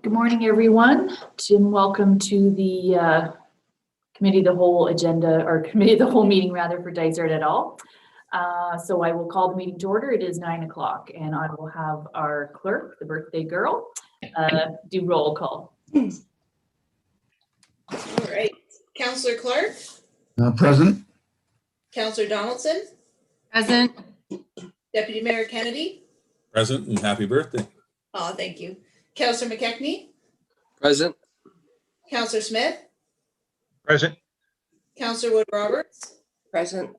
Good morning, everyone. Jim, welcome to the Committee of the Whole agenda, or Committee of the Whole meeting rather, for Dysart et al. So I will call the meeting to order. It is 9 o'clock and I will have our clerk, the birthday girl, do roll call. All right. Councillor Clark? Present. Councillor Donaldson? Present. Deputy Mayor Kennedy? Present and happy birthday. Oh, thank you. Councillor McKechnie? Present. Councillor Smith? Present. Councillor Wood Roberts? Present.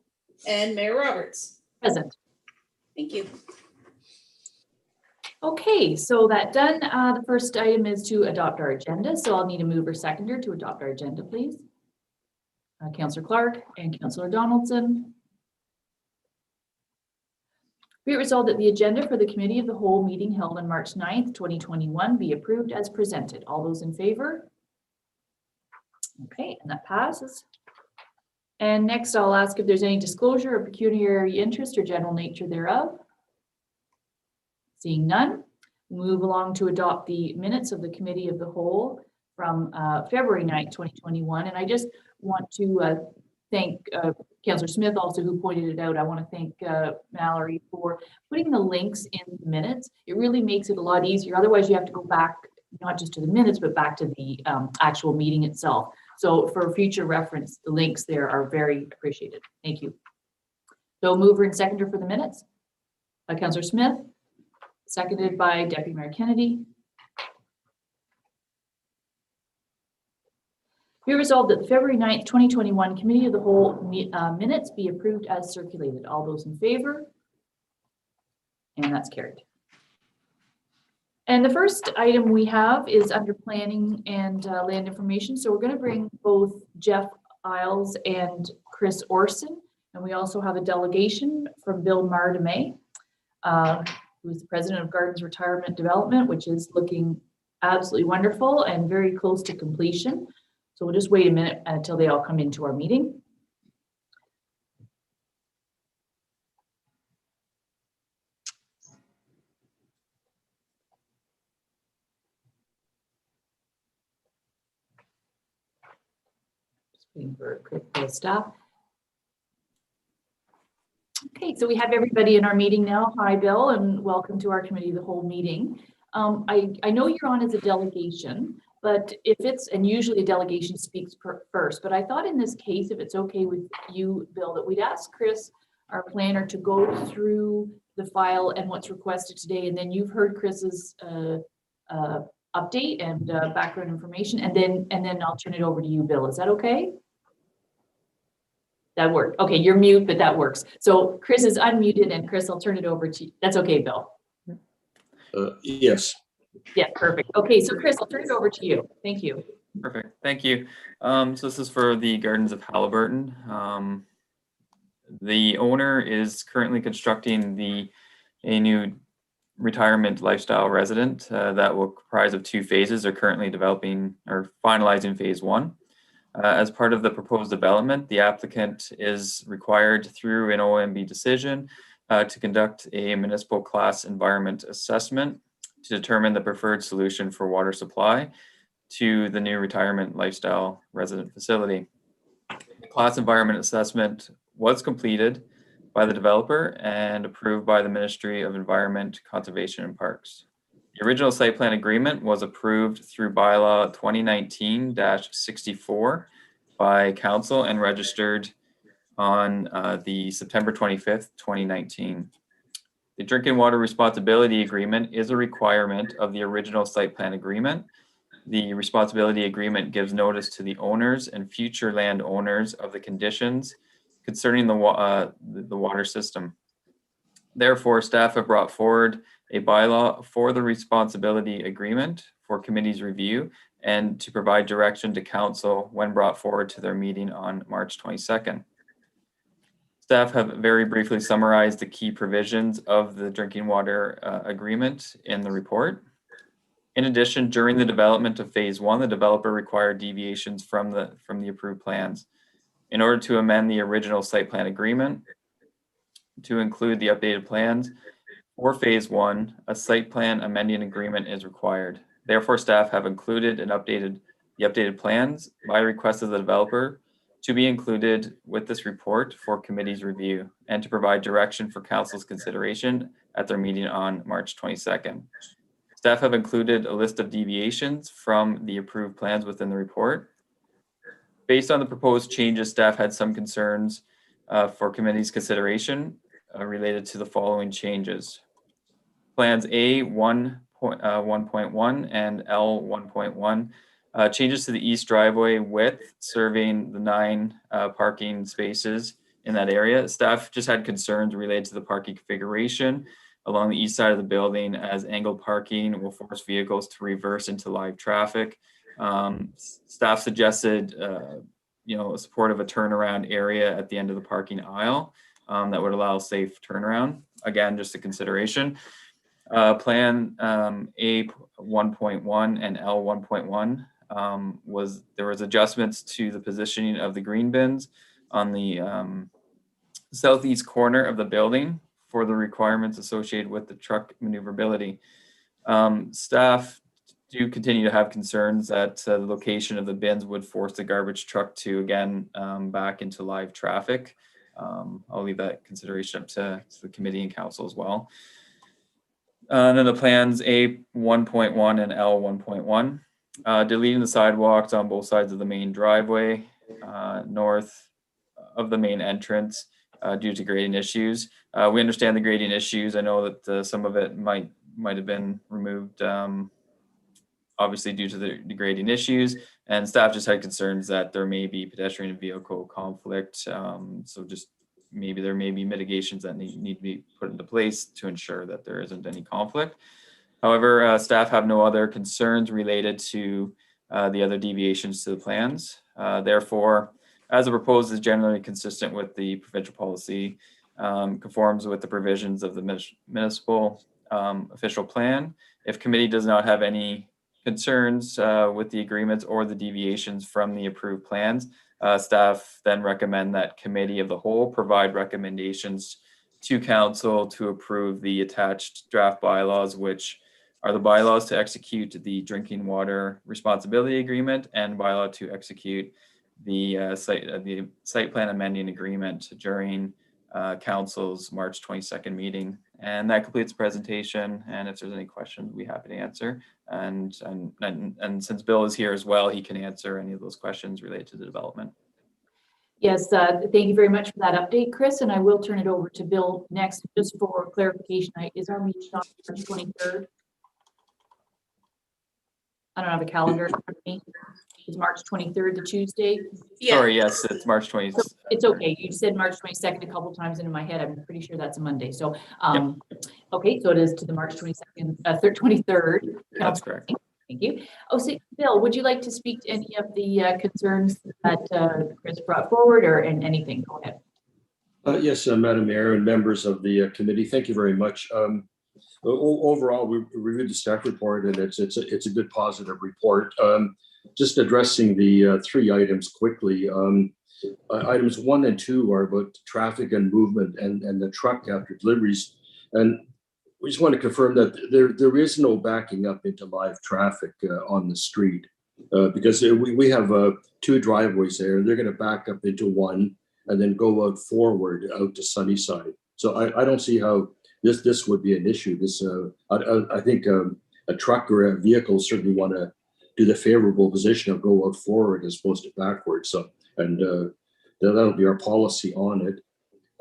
And Mayor Roberts? Present. Thank you. Okay, so that done, the first item is to adopt our agenda. So I'll need a mover seconder to adopt our agenda, please. Councillor Clark and Councillor Donaldson. Be it resolved that the agenda for the Committee of the Whole meeting held on March 9th, 2021 be approved as presented. All those in favor? Okay, and that passes. And next I'll ask if there's any disclosure of pecuniary interest or general nature thereof. Seeing none, move along to adopt the minutes of the Committee of the Whole from February 9th, 2021. And I just want to thank Councillor Smith also, who pointed it out. I want to thank Mallory for putting the links in the minutes. It really makes it a lot easier. Otherwise, you have to go back, not just to the minutes, but back to the actual meeting itself. So for future reference, the links there are very appreciated. Thank you. So mover and seconder for the minutes, Councillor Smith, seconded by Deputy Mayor Kennedy. Be resolved that the February 9th, 2021 Committee of the Whole minutes be approved as circulated. All those in favor? And that's carried. And the first item we have is under planning and land information. So we're going to bring both Jeff Isles and Chris Orson. And we also have a delegation from Bill Mardame, who is the president of Gardens Retirement Development, which is looking absolutely wonderful and very close to completion. So we'll just wait a minute until they all come into our meeting. Just waiting for a quick staff. Okay, so we have everybody in our meeting now. Hi, Bill, and welcome to our Committee of the Whole meeting. I know you're on as a delegation, but if it's, and usually a delegation speaks first, but I thought in this case, if it's okay with you, Bill, that we'd ask Chris, our planner, to go through the file and what's requested today. And then you've heard Chris's update and background information, and then I'll turn it over to you, Bill. Is that okay? That worked. Okay, you're mute, but that works. So Chris is unmuted, and Chris, I'll turn it over to you. That's okay, Bill. Yes. Yeah, perfect. Okay, so Chris, I'll turn it over to you. Thank you. Perfect. Thank you. So this is for the Gardens of Haliburton. The owner is currently constructing a new retirement lifestyle resident that will comprise of 2 phases. They're currently developing or finalizing phase 1. As part of the proposed development, the applicant is required through an OMB decision to conduct a municipal class environment assessment to determine the preferred solution for water supply to the new retirement lifestyle resident facility. The class environment assessment was completed by the developer and approved by the Ministry of Environment, Conservation and Parks. The original site plan agreement was approved through bylaw 2019-64 by council and registered on the September 25th, 2019. The drinking water responsibility agreement is a requirement of the original site plan agreement. The responsibility agreement gives notice to the owners and future landowners of the conditions concerning the water system. Therefore, staff have brought forward a bylaw for the responsibility agreement for committee's review and to provide direction to council when brought forward to their meeting on March 22nd. Staff have very briefly summarized the key provisions of the drinking water agreement in the report. In addition, during the development of phase 1, the developer required deviations from the approved plans. In order to amend the original site plan agreement to include the updated plans for phase 1, a site plan amending agreement is required. Therefore, staff have included the updated plans by request of the developer to be included with this report for committee's review and to provide direction for council's consideration at their meeting on March 22nd. Staff have included a list of deviations from the approved plans within the report. Based on the proposed changes, staff had some concerns for committee's consideration related to the following changes. Plans A 1.1 and L 1.1 changes to the east driveway width serving the 9 parking spaces in that area. Staff just had concerns related to the parking configuration along the east side of the building, as angled parking will force vehicles to reverse into live traffic. Staff suggested, support of a turnaround area at the end of the parking aisle that would allow safe turnaround. Again, just a consideration. Plan A 1.1 and L 1.1 there was adjustments to the positioning of the green bins on the southeast corner of the building for the requirements associated with the truck maneuverability. Staff do continue to have concerns that the location of the bins would force the garbage truck to again back into live traffic. I'll leave that consideration up to the committee and council as well. And then the plans A 1.1 and L 1.1, deleting the sidewalks on both sides of the main driveway north of the main entrance due to grading issues. We understand the grading issues. I know that some of it might have been removed, obviously due to the grading issues, and staff just had concerns that there may be pedestrian and vehicle conflict. So just maybe there may be mitigations that need to be put into place to ensure that there isn't any conflict. However, staff have no other concerns related to the other deviations to the plans. Therefore, as the proposed is generally consistent with the provincial policy, conforms with the provisions of the municipal official plan. If committee does not have any concerns with the agreements or the deviations from the approved plans, staff then recommend that committee of the whole provide recommendations to council to approve the attached draft bylaws, which are the bylaws to execute the drinking water responsibility agreement and bylaw to execute the site plan amending agreement during council's March 22nd meeting. And that completes the presentation. And if there's any questions, we'll be happy to answer. And since Bill is here as well, he can answer any of those questions related to the development. Yes, thank you very much for that update, Chris. And I will turn it over to Bill next, just for clarification. Is our meeting on March 23rd? I don't have a calendar in front of me. Is March 23rd the Tuesday? Yeah. Sorry, yes, it's March 20th. So it's okay. You said March 22nd a couple of times, and in my head, I'm pretty sure that's a Monday. So, okay, so it is to the March 22nd, 23rd. That's correct. Thank you. Oh, so Bill, would you like to speak to any of the concerns that Chris brought forward, or anything? Go ahead. Yes, Madam Mayor and members of the committee, thank you very much. Overall, we reviewed the staff report, and it's a good positive report. Just addressing the 3 items quickly. Items 1 and 2 are about traffic and movement and the truck after deliveries. And we just want to confirm that there is no backing up into live traffic on the street because we have 2 driveways there. They're going to back up into one and then go out forward out to Sunnyside. So I don't see how this would be an issue. I think a truck or a vehicle certainly want to do the favorable position of go out forward as opposed to backwards. So, and that'll be our policy on it.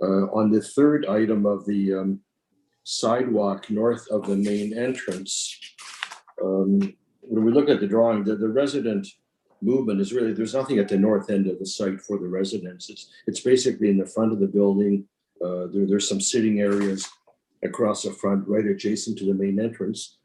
On the 3rd item of the sidewalk north of the main entrance, when we look at the drawing, the resident movement is really, there's nothing at the north end of the site for the residents. It's basically in the front of the building. There's some sitting areas across the front, right adjacent to the main entrance.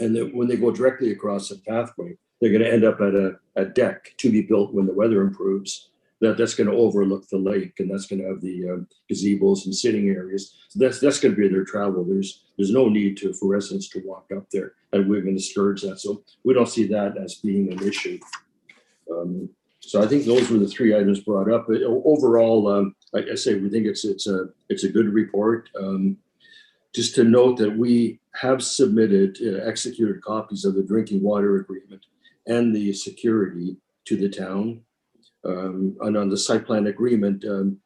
And then when they go directly across the pathway, they're going to end up at a deck to be built when the weather improves. That's going to overlook the lake, and that's going to have the gazebos and sitting areas. So that's going to be their travel. There's no need for residents to walk up there, and we're going to discourage that. So we don't see that as being an issue. So I think those were the 3 items brought up. But overall, like I say, we think it's a good report. just to note that we have submitted executed copies of the drinking water agreement and the security to the town. And on the site plan agreement and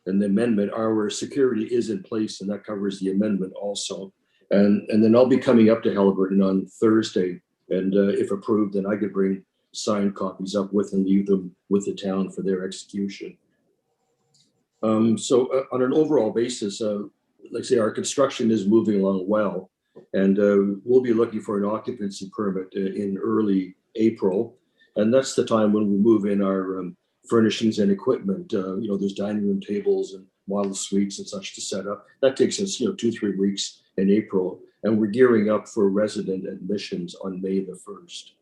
the amendment, our security is in place, and that covers the amendment also. And then I'll be coming up to Haliburton on Thursday, and if approved, then I could bring signed copies up with and leave them with the town for their execution. So on an overall basis, like I say, our construction is moving along well, and we'll be looking for an occupancy permit in early April. And that's the time when we move in our furnishings and equipment. There's dining room tables and model suites and such to set up. That takes us, 2-3 weeks in April. And we're gearing up for resident admissions on May the 1st.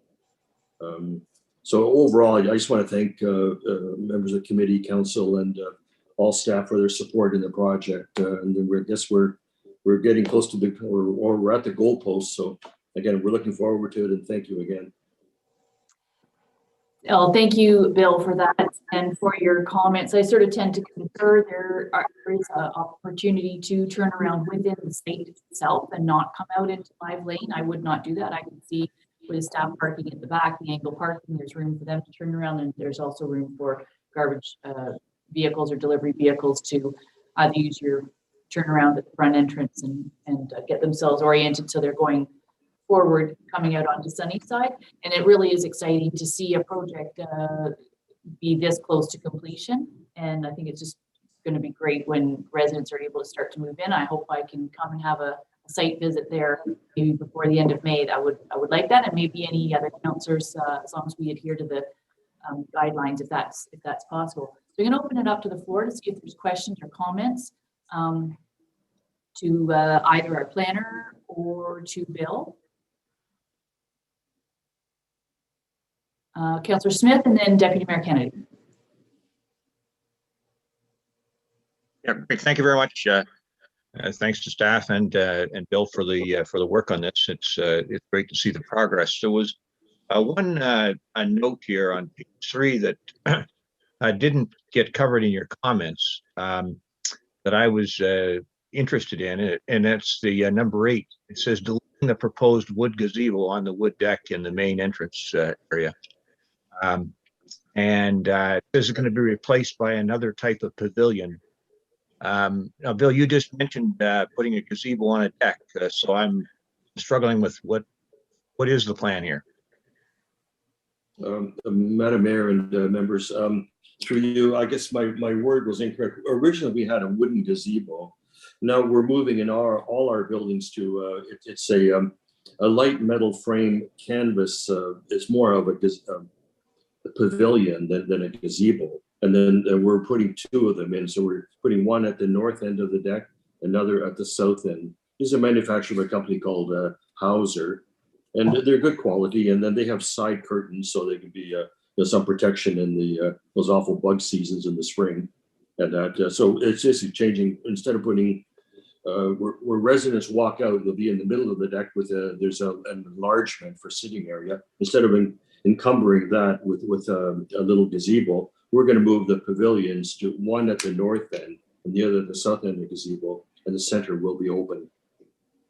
So overall, I just want to thank members of the committee, council, and all staff for their support in the project. And then I guess we're getting close to or we're at the goalpost. So again, we're looking forward to it, and thank you again. Well, thank you, Bill, for that and for your comments. I sort of tend to concur there is an opportunity to turn around within the state itself and not come out into live lane. I would not do that. I can see with staff parking at the back, the angle parking, there's room for them to turn around, and there's also room for garbage vehicles or delivery vehicles to either use your turnaround at the front entrance and get themselves oriented so they're going forward coming out onto Sunnyside. And it really is exciting to see a project be this close to completion. And I think it's just going to be great when residents are able to start to move in. I hope I can come and have a site visit there maybe before the end of May. I would like that, and maybe any other councillors, as long as we adhere to the guidelines, if that's possible. So I'm going to open it up to the floor to see if there's questions or comments to either our planner or to Bill. Councillor Smith, and then Deputy Mayor Kennedy. Yeah, great. Thank you very much. Thanks to staff and Bill for the work on this. It's great to see the progress. There was one a note here on page 3 that didn't get covered in your comments that I was interested in, and that's the number 8. It says deleting the proposed wood gazebo on the wood deck in the main entrance area. And it says it's going to be replaced by another type of pavilion. Now, Bill, you just mentioned putting a gazebo on a deck, so I'm struggling with what is the plan here? Madam Mayor and members, through you, I guess my word was incorrect. Originally, we had a wooden gazebo. Now we're moving in all our buildings to it's a light metal frame canvas. It's more of a pavilion than a gazebo. And then we're putting 2 of them in. So we're putting one at the north end of the deck, another at the south end. These are manufactured by a company called Hauser, and they're good quality. And then they have side curtains so they can be some protection in the those awful bug seasons in the spring. And that so it's just changing. Instead of putting where residents walk out, they'll be in the middle of the deck with there's an enlargement for sitting area. Instead of encumbering that with a little gazebo, we're going to move the pavilions to one at the north end and the other at the south end of the gazebo, and the center will be open.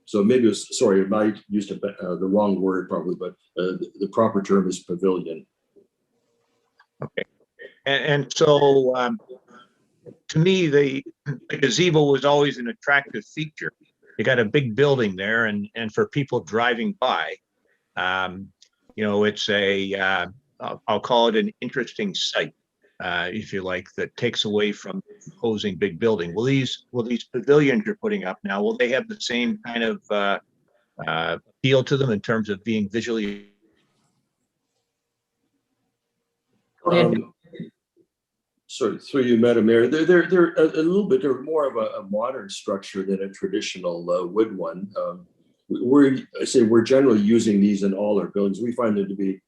So maybe I might used the wrong word probably, but the proper term is pavilion. Okay. And so to me, the gazebo was always an attractive feature. You got a big building there, and for people driving by, it's I'll call it an interesting sight, if you like, that takes away from the imposing big building. Will these pavilions you're putting up now, will they have the same kind of appeal to them in terms of being visually? Go ahead. Sorry, through you, Madam Mayor. They're a little bit. They're more of a modern structure than a traditional wood one. We're generally using these in all our buildings. We find them to be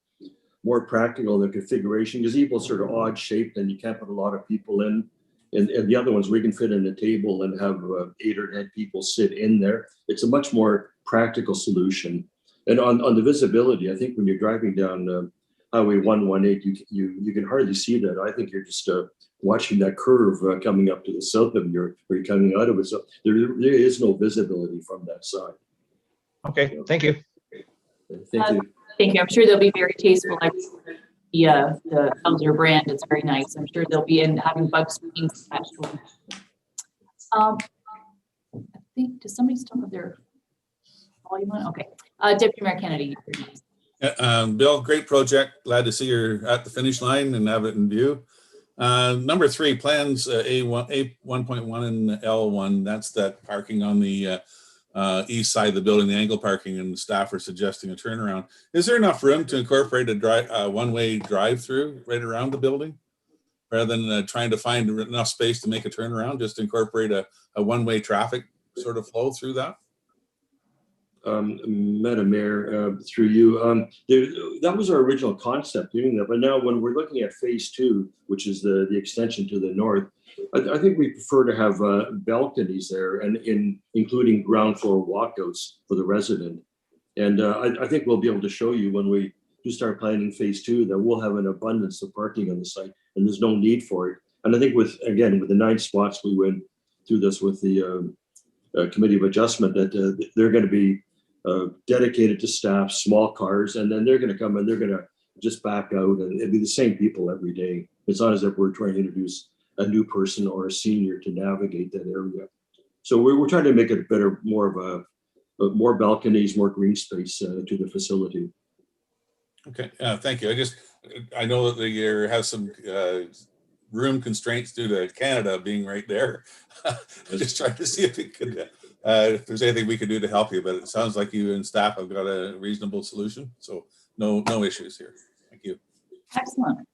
more practical in the configuration. Gazebo's sort of odd shaped, and you can't put a lot of people in. And the other ones, we can fit in a table and have 8 or 10 people sit in there. It's a much more practical solution. And on the visibility, I think when you're driving down Highway 118, you can hardly see that. I think you're just watching that curve coming up to the south of you, or you're coming out of it. So there is no visibility from that side. Okay, thank you. Thank you. Thank you. I'm sure they'll be very tasteful. Like the Elder brand, it's very nice. I'm sure they'll be in having bug screens attached to them. I think, does somebody still have their volume on? Okay. Deputy Mayor Kennedy. Bill, great project. Glad to see you're at the finish line and have it in view. Number 3, plans A1.1 and L1. That's that parking on the east side of the building, the angle parking, and staff are suggesting a turnaround. Is there enough room to incorporate a one-way drive-through right around the building? Rather than trying to find enough space to make a turnaround, just incorporate a one-way traffic sort of flow through that? Madam Mayor, through you, that was our original concept doing that. But now when we're looking at phase 2, which is the extension to the north, I think we prefer to have balconies there and including ground floor walkouts for the resident. And I think we'll be able to show you when we do start planning phase 2 that we'll have an abundance of parking on the site and there's no need for it. And I think with the 9 spots we went through this with the Committee of Adjustment, that they're going to be dedicated to staff, small cars, and then they're going to come and they're going to just back out, and it'll be the same people every day. It's not as if we're trying to introduce a new person or a senior to navigate that area. So we're trying to make it better, more more balconies, more green space to the facility. Okay, thank you. I know that there has some room constraints due to Canada being right there. Just trying to see if it could, if there's anything we could do to help you, but it sounds like you and staff have got a reasonable solution. So no issues here. Thank you. Excellent.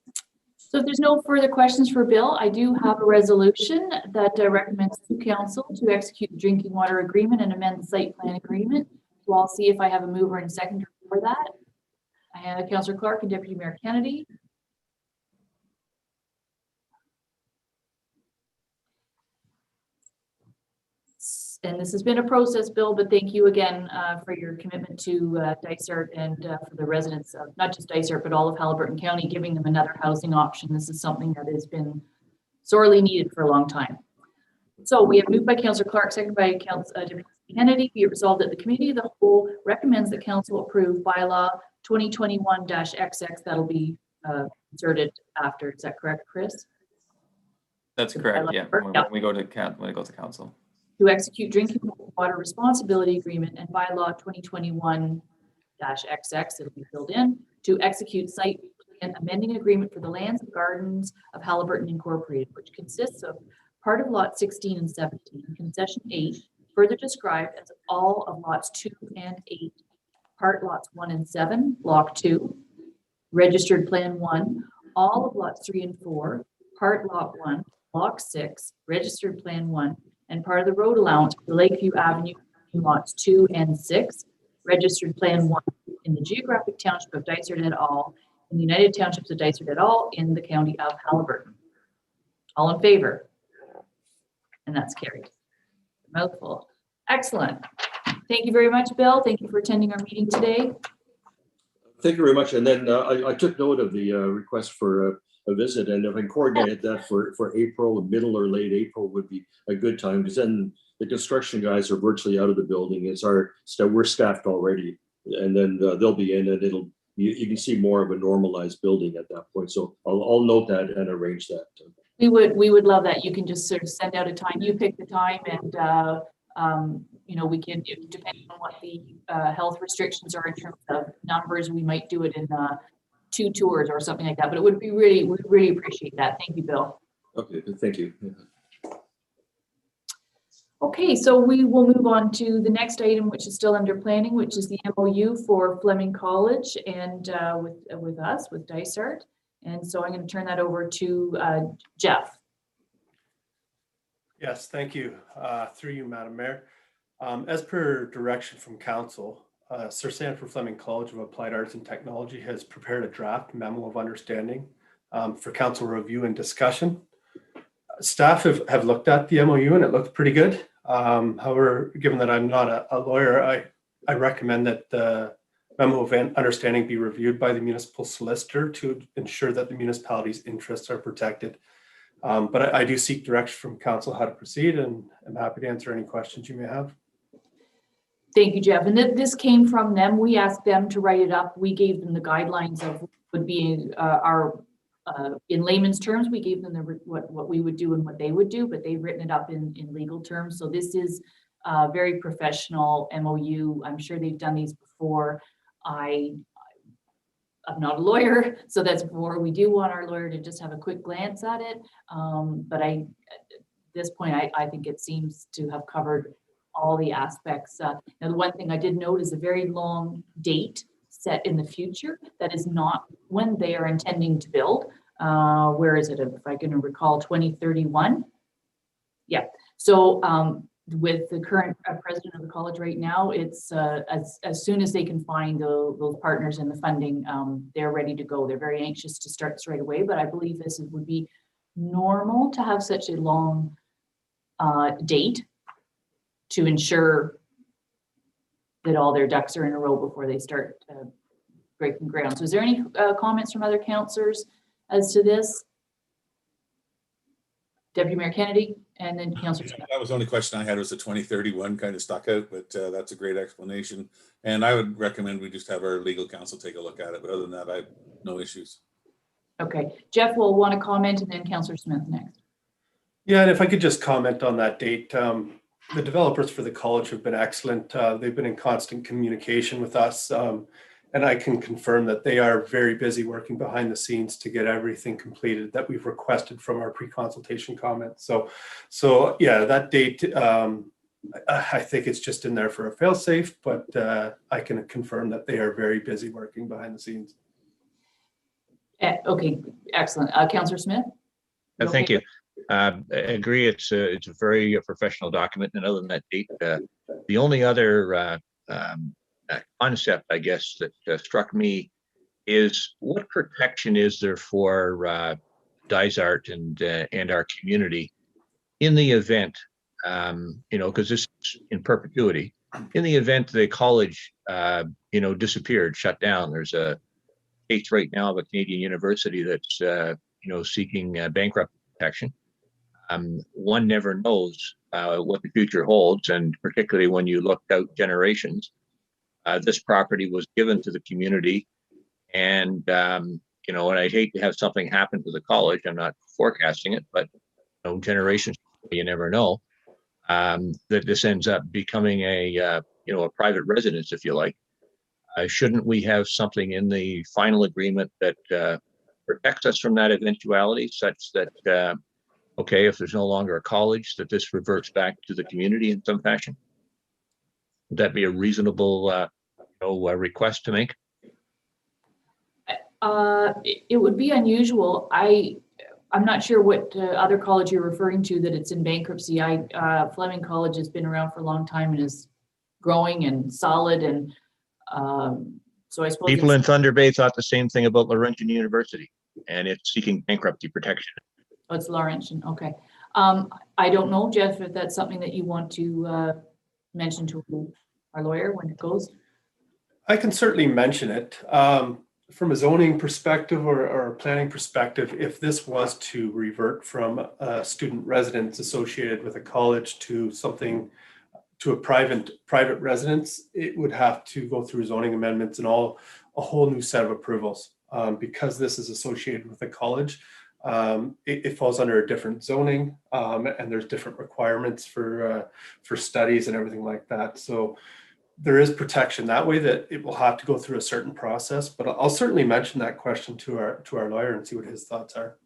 So if there's no further questions for Bill, I do have a resolution that recommends to council to execute the drinking water agreement and amend the site plan agreement. So I'll see if I have a mover and seconder for that. I have Councillor Clark and Deputy Mayor Kennedy. And this has been a process, Bill, but thank you again for your commitment to Dysart and for the residents of not just Dysart, but all of Haliburton County, giving them another housing option. This is something that has been sorely needed for a long time. So we have moved by Councillor Clark, seconded by Deputy Kennedy. Be it resolved that the Committee of the Whole recommends that Council approve bylaw 2021-XX. That'll be inserted after. Is that correct, Chris? That's correct, yeah. When we go to council. To execute drinking water responsibility agreement and bylaw 2021-XX, it'll be filled in, to execute site plan amending agreement for the lands and gardens of Haliburton Incorporated, which consists of part of lot 16 and 17, concession 8, further described as all of lots 2 and 8, part lots 1 and 7, block 2, registered plan 1, all of lots 3 and 4, part lot 1, block 6, registered plan 1, and part of the road allowance for Lakeview Avenue lots 2 and 6, registered plan 1 in the geographic township of Dysart et al. In the United Townships of Dysart et al. In the county of Haliburton. All in favor? And that's carried. Mouthful. Excellent. Thank you very much, Bill. Thank you for attending our meeting today. Thank you very much. And then I took note of the request for a visit, and if I coordinated that for April, middle or late April would be a good time, because then the construction guys are virtually out of the building. We're staffed already, and then they'll be in, and you can see more of a normalized building at that point. So I'll note that and arrange that. We would love that. You can just sort of send out a time. You pick the time, and we can, depending on what the health restrictions are in terms of numbers, we might do it in 2 tours or something like that, but it would be we'd really appreciate that. Thank you, Bill. Okay, thank you. Okay, so we will move on to the next item, which is still under planning, which is the MOU for Fleming College and with us, with Dysart. And so I'm going to turn that over to Jeff. Yes, thank you. Through you, Madam Mayor. As per direction from Council, Sir Sanford Fleming College of Applied Arts and Technology has prepared a draft memo of understanding for Council review and discussion. Staff have looked at the MOU and it looks pretty good. However, given that I'm not a lawyer, I recommend that the memo of understanding be reviewed by the municipal solicitor to ensure that the municipality's interests are protected. But I do seek direction from council how to proceed, and I'm happy to answer any questions you may have. Thank you, Jeff. And this came from them. We asked them to write it up. We gave them the guidelines of what would be in layman's terms, we gave them what we would do and what they would do, but they've written it up in legal terms. So this is a very professional MOU. I'm sure they've done these before. I'm not a lawyer, so that's before. We do want our lawyer to just have a quick glance at it. But at this point, I think it seems to have covered all the aspects. Now, the one thing I did note is a very long date set in the future. That is not when they are intending to build. Where is it? If I can recall, 2031. Yeah. So with the current president of the college right now, it's as soon as they can find those partners and the funding, they're ready to go. They're very anxious to start this right away. But I believe this would be normal to have such a long date to ensure that all their ducks are in a row before they start breaking ground. So is there any comments from other councillors as to this? Deputy Mayor Kennedy and then Councillor Smith. That was the only question I had, was the 2031 kind of stuck out, but that's a great explanation. And I would recommend we just have our legal counsel take a look at it. But other than that, I have no issues. Okay, Jeff will want to comment and then Councillor Smith next. Yeah, and if I could just comment on that date. The developers for the college have been excellent. They've been in constant communication with us. And I can confirm that they are very busy working behind the scenes to get everything completed that we've requested from our pre-consultation comments. So yeah, that date, I think it's just in there for a fail-safe, but I can confirm that they are very busy working behind the scenes. Okay, excellent. Councillor Smith? Thank you. I agree. It's a very professional document, and other than that date, the only other concept, I guess, that struck me is what protection is there for Dysart and our community in the event, because this is in perpetuity, in the event the college, disappeared, shut down. There's a case right now of a Canadian university that's, seeking bankruptcy protection. One never knows what the future holds, and particularly when you look out generations. This property was given to the community, and and I'd hate to have something happen to the college. I'm not forecasting it, but generations, you never know. That this ends up becoming a private residence, if you like. Shouldn't we have something in the final agreement that protects us from that eventuality, such that okay, if there's no longer a college, that this reverts back to the community in some fashion? Would that be a reasonable request to make? It would be unusual. I'm not sure what other college you're referring to that it's in bankruptcy. Fleming College has been around for a long time and is growing and solid, and so I suppose People in Thunder Bay thought the same thing about Laurentian University, and it's seeking bankruptcy protection. Oh, it's Laurentian. Okay. I don't know, Jeff, if that's something that you want to mention to our lawyer when it goes. I can certainly mention it. From a zoning perspective or a planning perspective, if this was to revert from a student residence associated with a college to something, to a private residence, it would have to go through zoning amendments and a whole new set of approvals. Because this is associated with a college, it falls under a different zoning, and there's different requirements for studies and everything like that. So there is protection that way, that it will have to go through a certain process. But I'll certainly mention that question to our lawyer and see what his thoughts are.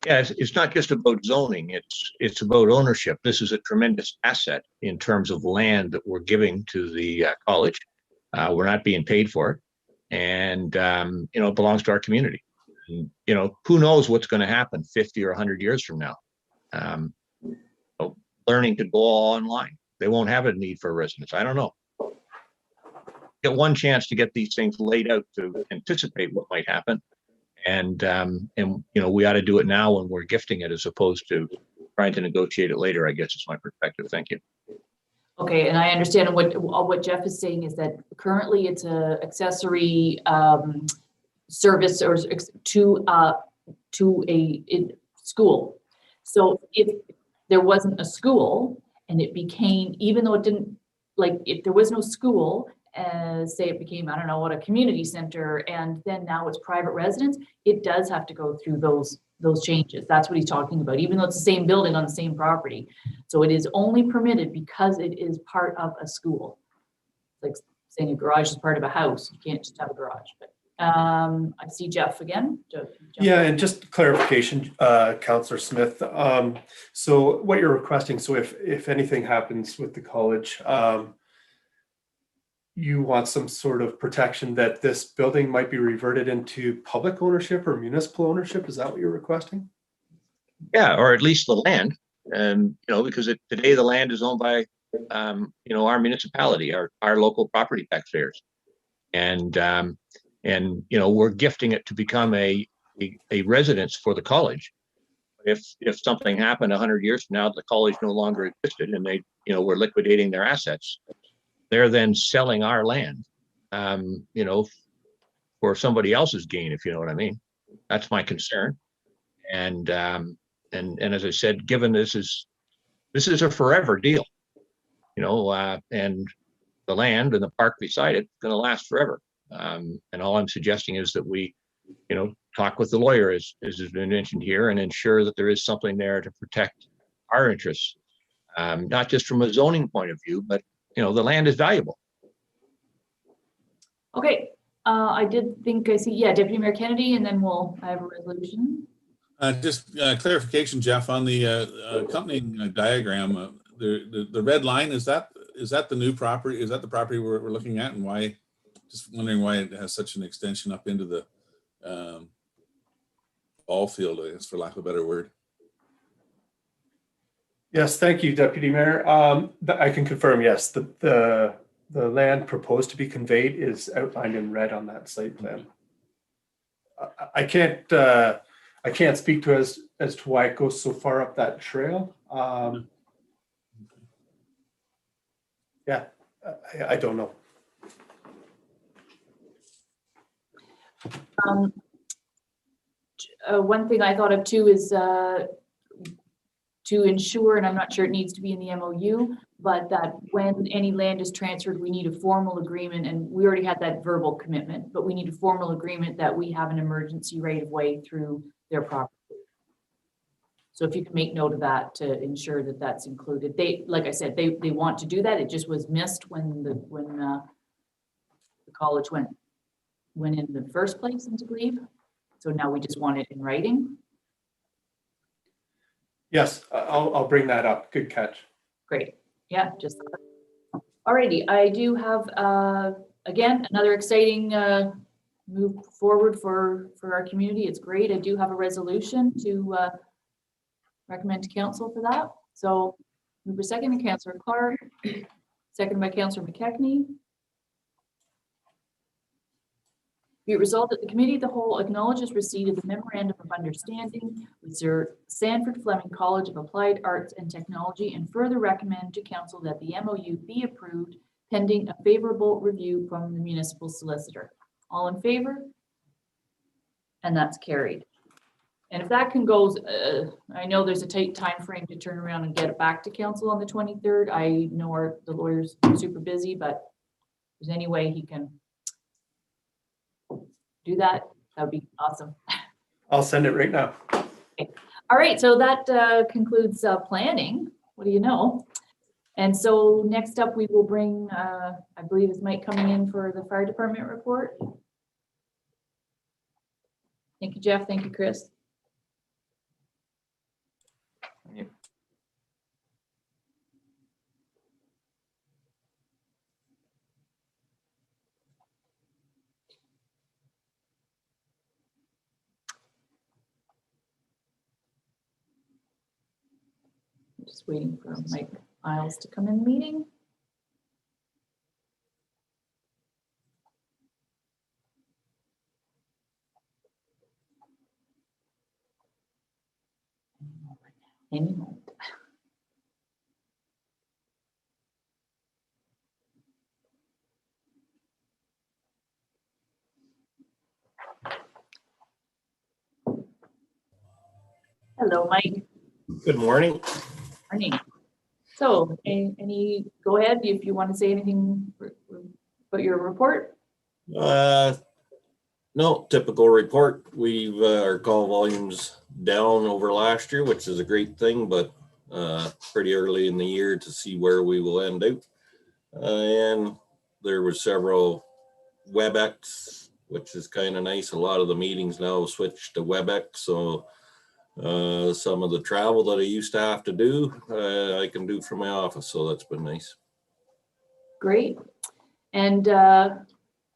Yeah, it's not just about zoning. It's about ownership. This is a tremendous asset in terms of land that we're giving to the college. We're not being paid for it, and it belongs to our community. And, who knows what's going to happen 50 or 100 years from now? Learning could go all online. They won't have a need for a residence. I don't know. Get one chance to get these things laid out to anticipate what might happen. And we ought to do it now when we're gifting it, as opposed to trying to negotiate it later, I guess is my perspective. Thank you. Okay, and I understand what Jeff is saying is that currently it's a accessory service or to school. So if there wasn't a school and it became, even though it didn't, like, if there was no school, say it became, I don't know what, a community center, and then now it's private residence, it does have to go through those changes. That's what he's talking about, even though it's the same building on the same property. So it is only permitted because it is part of a school. Like saying a garage is part of a house, you can't just have a garage, but I see Jeff again. Jeff. Yeah, and just clarification, Councillor Smith. So what you're requesting, so if anything happens with the college, you want some sort of protection that this building might be reverted into public ownership or municipal ownership? Is that what you're requesting? Yeah, or at least the land, because today the land is owned by, our municipality, our local property taxpayers. And we're gifting it to become a residence for the college. If something happened 100 years from now, the college no longer existed and they, were liquidating their assets, they're then selling our land, for somebody else's gain, if you know what I mean. That's my concern. And as I said, given this is a forever deal, and the land and the park beside it going to last forever. And all I'm suggesting is that we, talk with the lawyer, as has been mentioned here, and ensure that there is something there to protect our interests, not just from a zoning point of view, but the land is valuable. Okay, I did think I see, Deputy Mayor Kennedy, and then I have a resolution. Just clarification, Jeff, on the accompanying diagram, the red line, is that the new property? Is that the property we're looking at, and why? Just wondering why it has such an extension up into the ball field, I guess, for lack of a better word. Yes, thank you, Deputy Mayor. I can confirm, yes, the land proposed to be conveyed is outlined in red on that site plan. I can't speak to as to why it goes so far up that trail. Yeah, I don't know. One thing I thought of too is to ensure, and I'm not sure it needs to be in the MOU, but that when any land is transferred, we need a formal agreement, and we already had that verbal commitment, but we need a formal agreement that we have an emergency right of way through their property. So if you can make note of that to ensure that that's included. They, like I said, they want to do that. It just was missed when the college went in the first place into glebe. So now we just want it in writing. Yes, I'll bring that up. Good catch. Great. Yeah, just alrighty. I do have again another exciting move forward for our community. It's great. I do have a resolution to recommend to council for that. So move for second by Councillor Clark, second by Councillor McKechnie. Be it resolved that the Committee of the Whole acknowledges receipt of the Memorandum of Understanding with Sir Sanford Fleming College of Applied Arts and Technology, and further recommend to Council that the MOU be approved pending a favorable review from the municipal solicitor. All in favor? And that's carried. And if that can go, I know there's a tight time frame to turn around and get it back to Council on the 23rd. I know the lawyer's super busy, but if there's any way he can do that, that would be awesome. I'll send it right now. Okay. All right, so that concludes planning. What do you know? And so next up, we will bring, I believe is Mike coming in for the fire department report. Thank you, Jeff. Thank you, Chris. Yep. Just waiting for Mike Miles to come in the meeting. Any moment. Hello, Mike. Good morning. Morning. So, go ahead if you want to say anything about your report. No, typical report. We've our call volumes down over last year, which is a great thing, but pretty early in the year to see where we will end out. And there were several WebEx, which is kind of nice. A lot of the meetings now switched to WebEx, so some of the travel that I used to have to do, I can do from my office, so that's been nice. Great. And do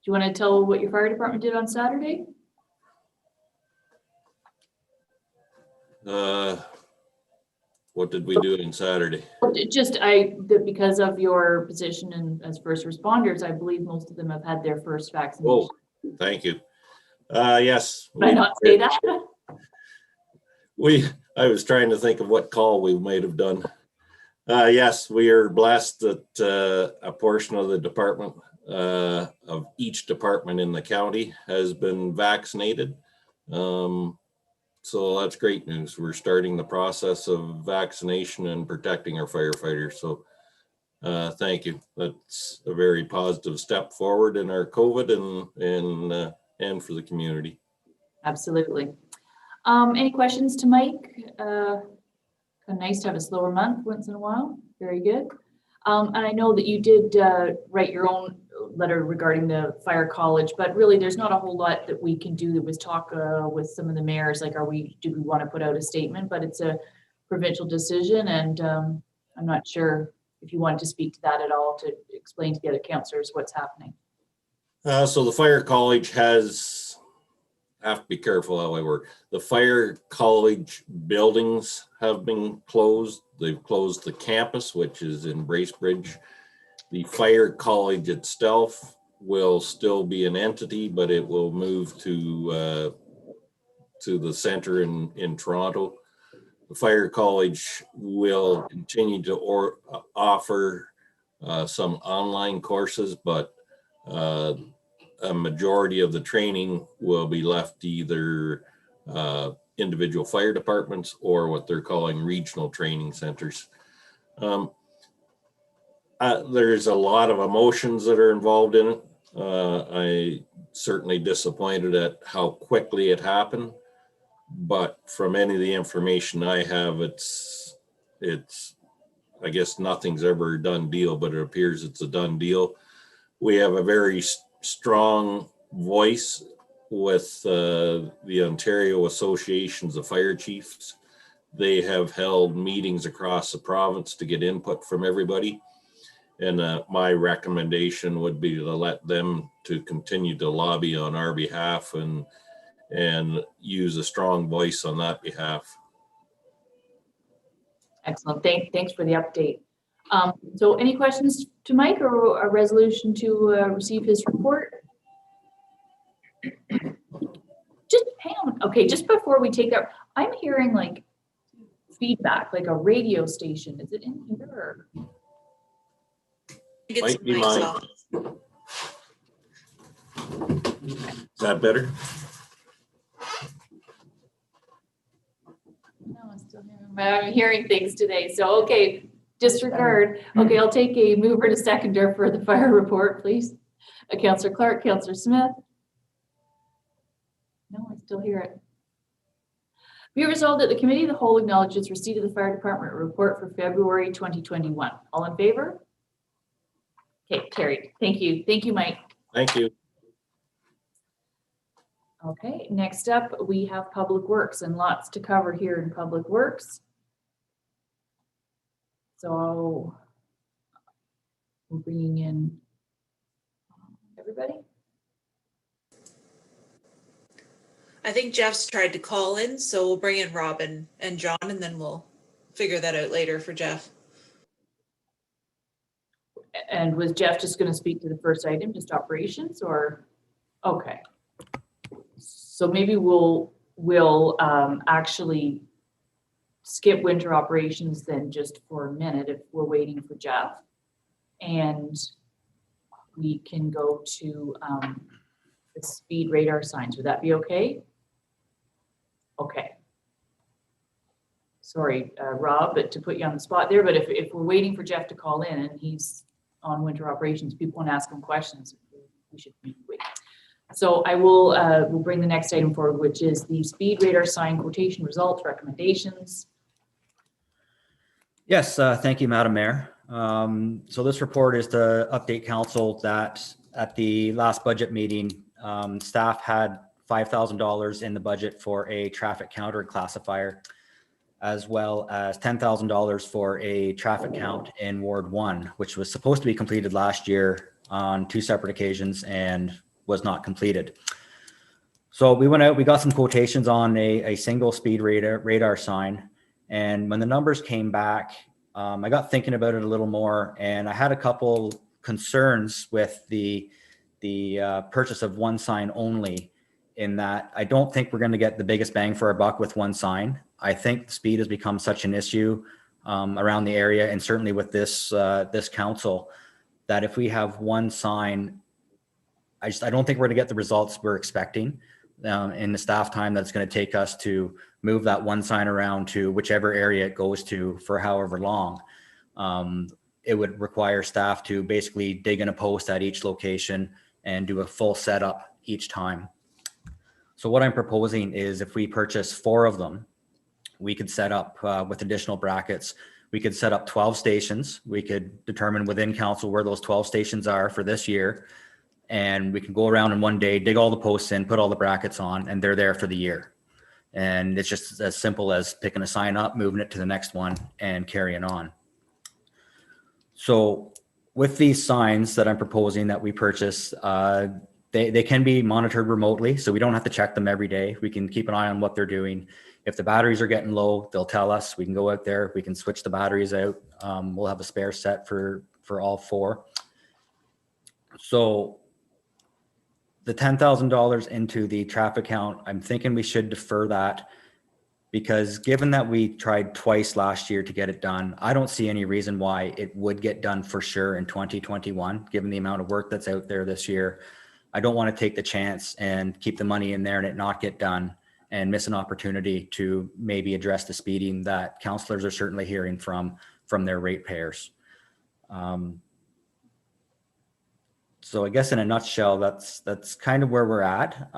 you want to tell what your fire department did on Saturday? What did we do on Saturday? Just because of your position as first responders, I believe most of them have had their first vaccination. Oh, thank you. Yes. Did I not say that? I was trying to think of what call we might have done. Yes, we are blessed that a portion of the department, of each department in the county has been vaccinated. So that's great news. We're starting the process of vaccination and protecting our firefighters. So thank you. That's a very positive step forward in our COVID and for the community. Absolutely. Any questions to Mike? Nice to have a slower month once in a while. Very good. And I know that you did write your own letter regarding the fire college, but really there's not a whole lot that we can do. There was talk with some of the mayors, like, do we want to put out a statement? But it's a provincial decision, and I'm not sure if you wanted to speak to that at all to explain to the other councillors what's happening. So the fire college have to be careful how I work. The fire college buildings have been closed. They've closed the campus, which is in Bracebridge. The fire college itself will still be an entity, but it will move to the center in Toronto. The fire college will continue to offer some online courses, but a majority of the training will be left to either individual fire departments or what they're calling regional training centers. There's a lot of emotions that are involved in it. I certainly disappointed at how quickly it happened, but from any of the information I have, it's I guess nothing's ever a done deal, but it appears it's a done deal. We have a very strong voice with the Ontario Associations of Fire Chiefs. They have held meetings across the province to get input from everybody. And my recommendation would be to let them to continue to lobby on our behalf and use a strong voice on that behalf. Excellent. Thanks for the update. So any questions to Mike or a resolution to receive his report? Just hang on. Okay, just before we take up, I'm hearing like feedback, like a radio station. Is it in here? I think it's Might be Mike's mine. office. Is that better? No, I'm still hearing. I'm hearing things today. So, okay, disregard. Okay, I'll take a mover to seconder for the fire report, please. Councillor Clark, Councillor Smith. No, I still hear it. Be it resolved that the Committee of the Whole acknowledges receipt of the Fire Department report for February 2021. All in favor? Okay, carried. Thank you. Thank you, Mike. Thank you. Okay, next up, we have Public Works and lots to cover here in Public Works. So we're bringing in everybody. I think Jeff's tried to call in, so we'll bring in Robin and John, and then we'll figure that out later for Jeff. And was Jeff just going to speak to the first item, just operations, or? Okay. So maybe we'll actually skip winter operations then just for a minute if we're waiting for Jeff. And we can go to the speed radar signs. Would that be okay? Okay. sorry, Rob, but to put you on the spot there, but if we're waiting for Jeff to call in and he's on winter operations, people want to ask him questions, we should maybe wait. So I will we'll bring the next item forward, which is the speed radar sign quotation results recommendations. Yes, thank you, Madam Mayor. So this report is to update council that at the last budget meeting, staff had $5,000 in the budget for a traffic counter classifier, as well as $10,000 for a traffic count in Ward 1, which was supposed to be completed last year on 2 separate occasions and was not completed. So we went out, we got some quotations on a single speed radar sign. And when the numbers came back, I got thinking about it a little more, and I had a couple concerns with the purchase of one sign only, in that I don't think we're going to get the biggest bang for our buck with one sign. I think speed has become such an issue around the area, and certainly with this council, that if we have one sign, I don't think we're going to get the results we're expecting in the staff time that's going to take us to move that one sign around to whichever area it goes to for however long. It would require staff to basically dig in a post at each location and do a full setup each time. So what I'm proposing is, if we purchase 4 of them, we could set up with additional brackets. We could set up 12 stations. We could determine within council where those 12 stations are for this year. And we can go around in one day, dig all the posts in, put all the brackets on, and they're there for the year. And it's just as simple as picking a sign up, moving it to the next one, and carrying on. So with these signs that I'm proposing that we purchase, they can be monitored remotely, so we don't have to check them every day. We can keep an eye on what they're doing. If the batteries are getting low, they'll tell us. We can go out there, we can switch the batteries out. We'll have a spare set for all 4. So the $10,000 into the traffic count, I'm thinking we should defer that, because given that we tried twice last year to get it done, I don't see any reason why it would get done for sure in 2021, given the amount of work that's out there this year. I don't want to take the chance and keep the money in there and it not get done and miss an opportunity to maybe address the speeding that councillors are certainly hearing from their ratepayers. So I guess in a nutshell, that's kind of where we're at.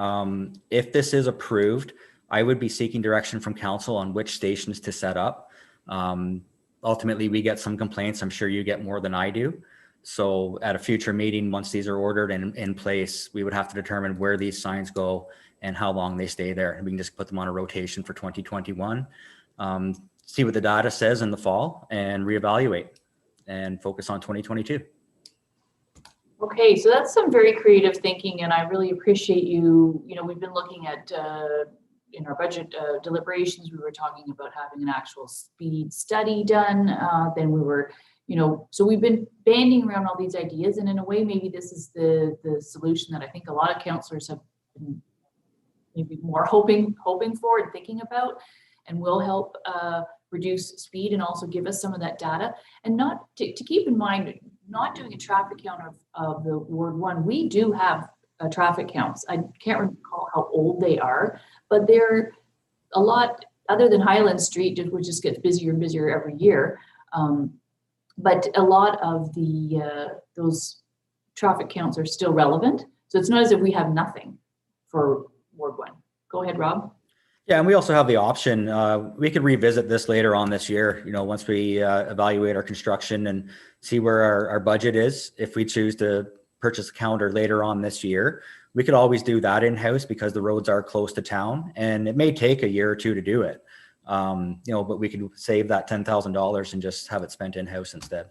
If this is approved, I would be seeking direction from council on which stations to set up. Ultimately, we get some complaints. I'm sure you get more than I do. So at a future meeting, once these are ordered and in place, we would have to determine where these signs go and how long they stay there. And we can just put them on a rotation for 2021, see what the data says in the fall, and reevaluate and focus on 2022. Okay, so that's some very creative thinking, and I really appreciate you. You know, we've been looking at in our budget deliberations, we were talking about having an actual speed study done. Then we were, you know, so we've been banding around all these ideas, and in a way, maybe this is the solution that I think a lot of councillors have been maybe more hoping for and thinking about, and will help reduce speed and also give us some of that data. And not to keep in mind, not doing a traffic count of the Ward 1, we do have traffic counts. I can't recall how old they are, but they're a lot, other than Highland Street, which just gets busier and busier every year. But a lot of those traffic counts are still relevant. So it's not as if we have nothing for Ward 1. Go ahead, Rob. Yeah, and we also have the option, we could revisit this later on this year, you know, once we evaluate our construction and see where our budget is. If we choose to purchase a counter later on this year, we could always do that in-house because the roads are close to town, and it may take a year or two to do it. You know, but we could save that $10,000 and just have it spent in-house instead.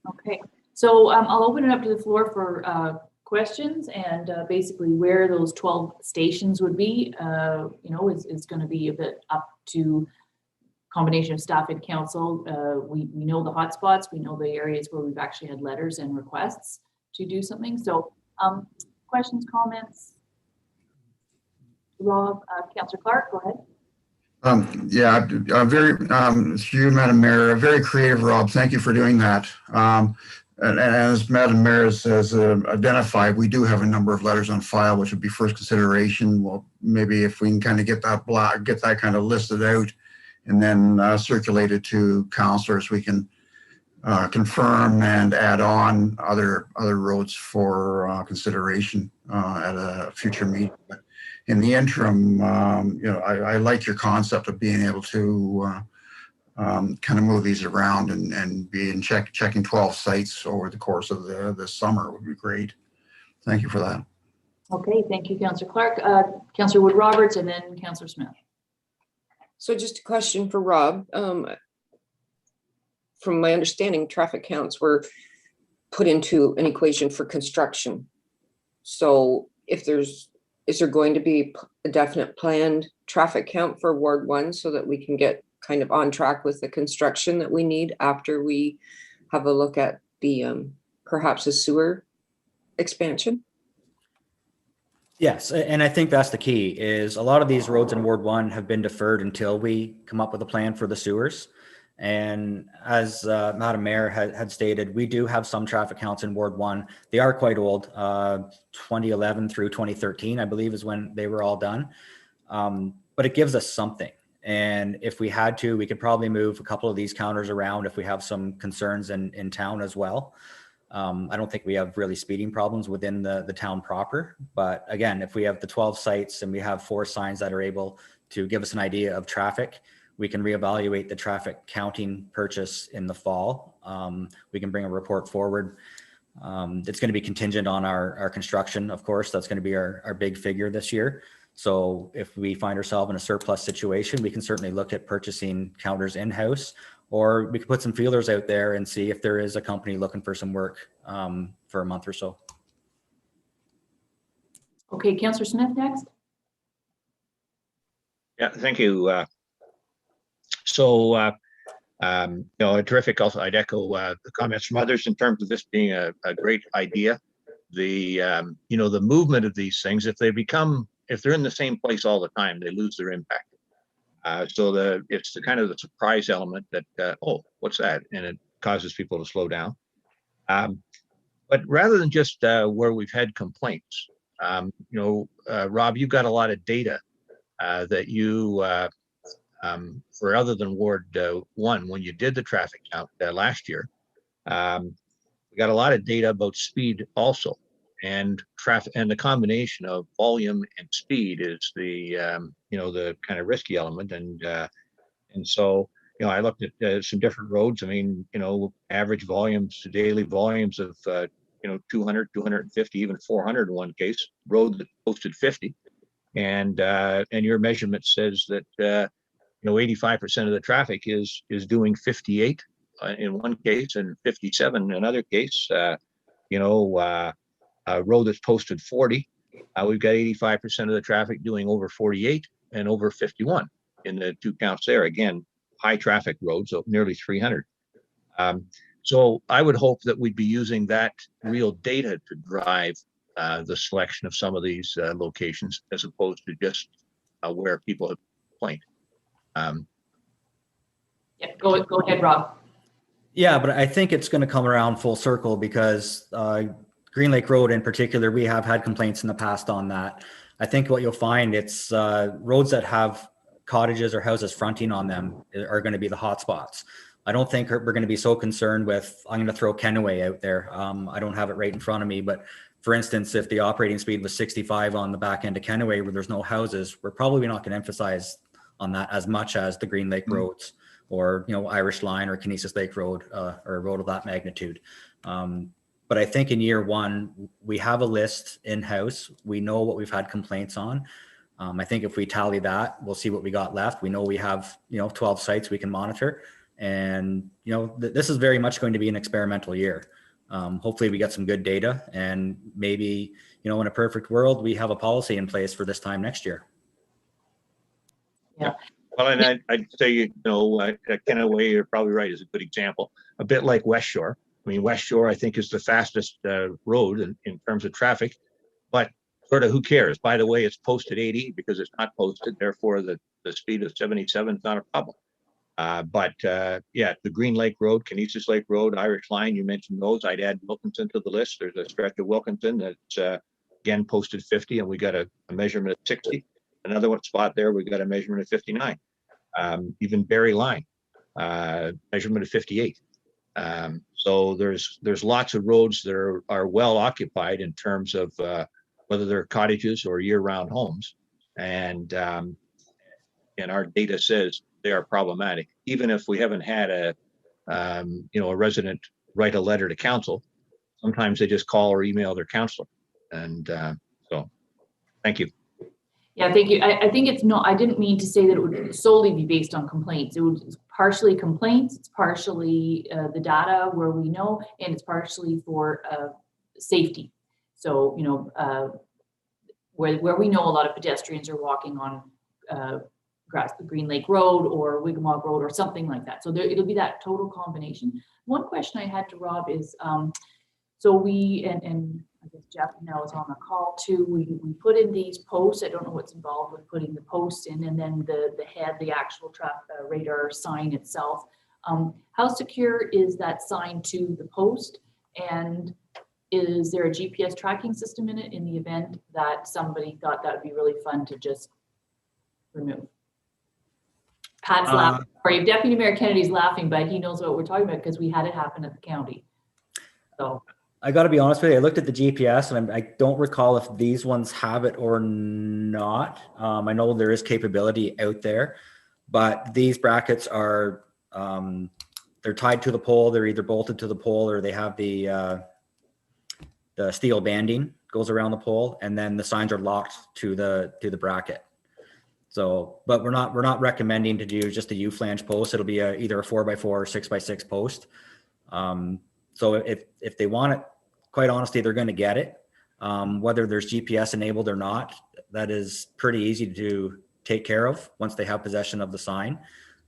Okay, so I'll open it up to the floor for questions, and basically where those 12 stations would be, you know, is going to be a bit up to combination of staff and council. We know the hotspots, we know the areas where we've actually had letters and requests to do something. So questions, comments? Rob, Councillor Clark, go ahead. Yeah, through you, Madam Mayor, very creative, Rob. Thank you for doing that. And as Madam Mayor has identified, we do have a number of letters on file, which would be first consideration. Well, maybe if we can kind of get that kind of listed out and then circulated to councilors. We can confirm and add on other roads for consideration at a future meeting. But in the interim, I like your concept of being able to kind of move these around and be in checking 12 sites over the course of the summer would be great. Thank you for that. Okay, thank you, Councillor Clark. Councillor Wood Roberts, and then Councillor Smith. So just a question for Rob. From my understanding, traffic counts were put into an equation for construction. So is there going to be a definite planned traffic count for Ward 1 so that we can get kind of on track with the construction that we need after we have a look at the perhaps a sewer expansion? Yes, and I think that's the key is a lot of these roads in Ward 1 have been deferred until we come up with a plan for the sewers. And as Madam Mayor had stated, we do have some traffic counts in Ward 1. They are quite old, 2011 through 2013, I believe is when they were all done. But it gives us something. And if we had to, we could probably move a couple of these counters around if we have some concerns in town as well. I don't think we have really speeding problems within the town proper. But again, if we have the 12 sites and we have 4 signs that are able to give us an idea of traffic, we can reevaluate the traffic counting purchase in the fall. We can bring a report forward. It's going to be contingent on our construction, of course. That's going to be our big figure this year. So if we find ourselves in a surplus situation, we can certainly look at purchasing counters in-house, or we could put some feelers out there and see if there is a company looking for some work for a month or so. Okay, Councillor Smith next. Yeah, thank you. Terrific. Also, I'd echo the comments from others in terms of this being a great idea. The movement of these things, if they're in the same place all the time, they lose their impact. So it's the kind of the surprise element that, oh, what's that? And it causes people to slow down. But rather than just where we've had complaints, Rob, you've got a lot of data that you, for other than Ward 1, when you did the traffic count last year, we got a lot of data about speed also. And traffic, and the combination of volume and speed is the kind of risky element. And so I looked at some different roads. I mean, average volumes, daily volumes of 200, 250, even 400 in one case. Road that posted 50, and your measurement says that 85% of the traffic is doing 58 in one case and 57 in another case. A road that's posted 40, we've got 85% of the traffic doing over 48 and over 51 in the 2 counts there. Again, high traffic roads, so nearly 300. So I would hope that we'd be using that real data to drive the selection of some of these locations, as opposed to just where people have complained. Yeah, go ahead, Rob. Yeah, but I think it's going to come around full circle because Green Lake Road in particular, we have had complaints in the past on that. I think what you'll find, it's roads that have cottages or houses fronting on them are going to be the hot spots. I don't think we're going to be so concerned with, I'm going to throw Kenaway out there. I don't have it right in front of me, but for instance, if the operating speed was 65 on the back end of Kenaway where there's no houses, we're probably not going to emphasize on that as much as the Green Lake roads or, Irish Line or Kinesis Lake Road or a road of that magnitude. But I think in year 1, we have a list in-house. We know what we've had complaints on. I think if we tally that, we'll see what we got left. We know we have, 12 sites we can monitor. And, this is very much going to be an experimental year. Hopefully we get some good data and maybe, in a perfect world, we have a policy in place for this time next year. Yeah. Well, and I'd say, Kenaway, you're probably right, is a good example. A bit like West Shore. I mean, West Shore, I think, is the fastest road in terms of traffic, but sort of who cares? By the way, it's posted 80 because it's not posted. Therefore, the speed of 77 is not a problem. But the Green Lake Road, Kinesis Lake Road, Irish Line, you mentioned those. I'd add Wilkinson to the list. There's a stretch of Wilkinson that's, again, posted 50, and we got a measurement of 60. Another one spot there, we got a measurement of 59. even Berry Line, measurement of 58. So there's lots of roads that are well occupied in terms of whether they're cottages or year-round homes. And our data says they are problematic, even if we haven't had a resident write a letter to council. Sometimes they just call or email their counselor. And so, thank you. Yeah, thank you. I think it's not, I didn't mean to say that it would solely be based on complaints. It was partially complaints, it's partially the data where we know, and it's partially for safety. So, where we know a lot of pedestrians are walking on Green Lake Road or Wiggamog Road or something like that. So it'll be that total combination. One question I had to Rob is, so we, and I guess Jeff now is on the call too, we put in these posts. I don't know what's involved with putting the posts in, and then the head, the actual radar sign itself. How secure is that sign to the post? And is there a GPS tracking system in it in the event that somebody thought that would be really fun to just remove? Pat's laughing. Sorry, Deputy Mayor Kennedy's laughing, but he knows what we're talking about because we had it happen at the county. So I got to be honest with you. I looked at the GPS and I don't recall if these ones have it or not. I know there is capability out there, but these brackets are, they're tied to the pole. They're either bolted to the pole or they have the steel banding goes around the pole, and then the signs are locked to the bracket. So, but we're not recommending to do just a U-flange post. It'll be either a 4x4 or 6x6 post. So if they want it, quite honestly, they're going to get it. Whether there's GPS enabled or not, that is pretty easy to take care of once they have possession of the sign.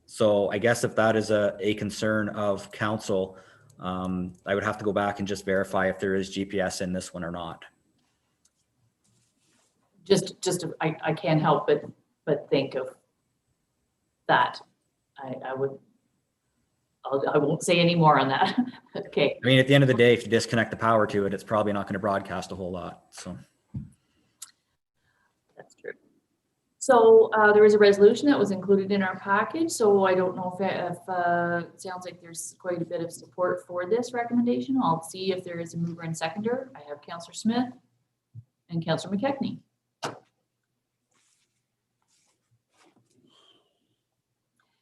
So I guess if that is a concern of council, I would have to go back and just verify if there is GPS in this one or not. I can't help but think of that. I won't say any more on that. Okay. I mean, at the end of the day, if you disconnect the power to it, it's probably not going to broadcast a whole lot. So that's true. So there was a resolution that was included in our package. So I don't know if it sounds like there's quite a bit of support for this recommendation. I'll see if there is a mover and seconder. I have Councillor Smith and Councillor McKechnie.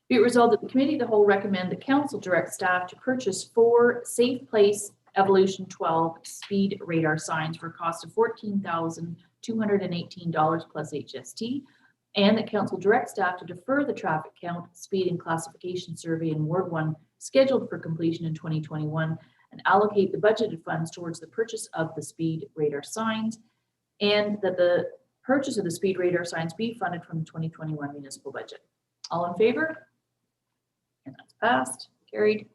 Be it resolved that the Committee of the Whole recommend the Council direct staff to purchase 4 Safe Place Evolution 12 speed radar signs for a cost of $14,218 plus HST, and that Council direct staff to defer the traffic count, speed, and classification survey in Ward 1 scheduled for completion in 2021 and allocate the budgeted funds towards the purchase of the speed radar signs, and that the purchase of the speed radar signs be funded from the 2021 municipal budget. All in favor? And that's passed, carried.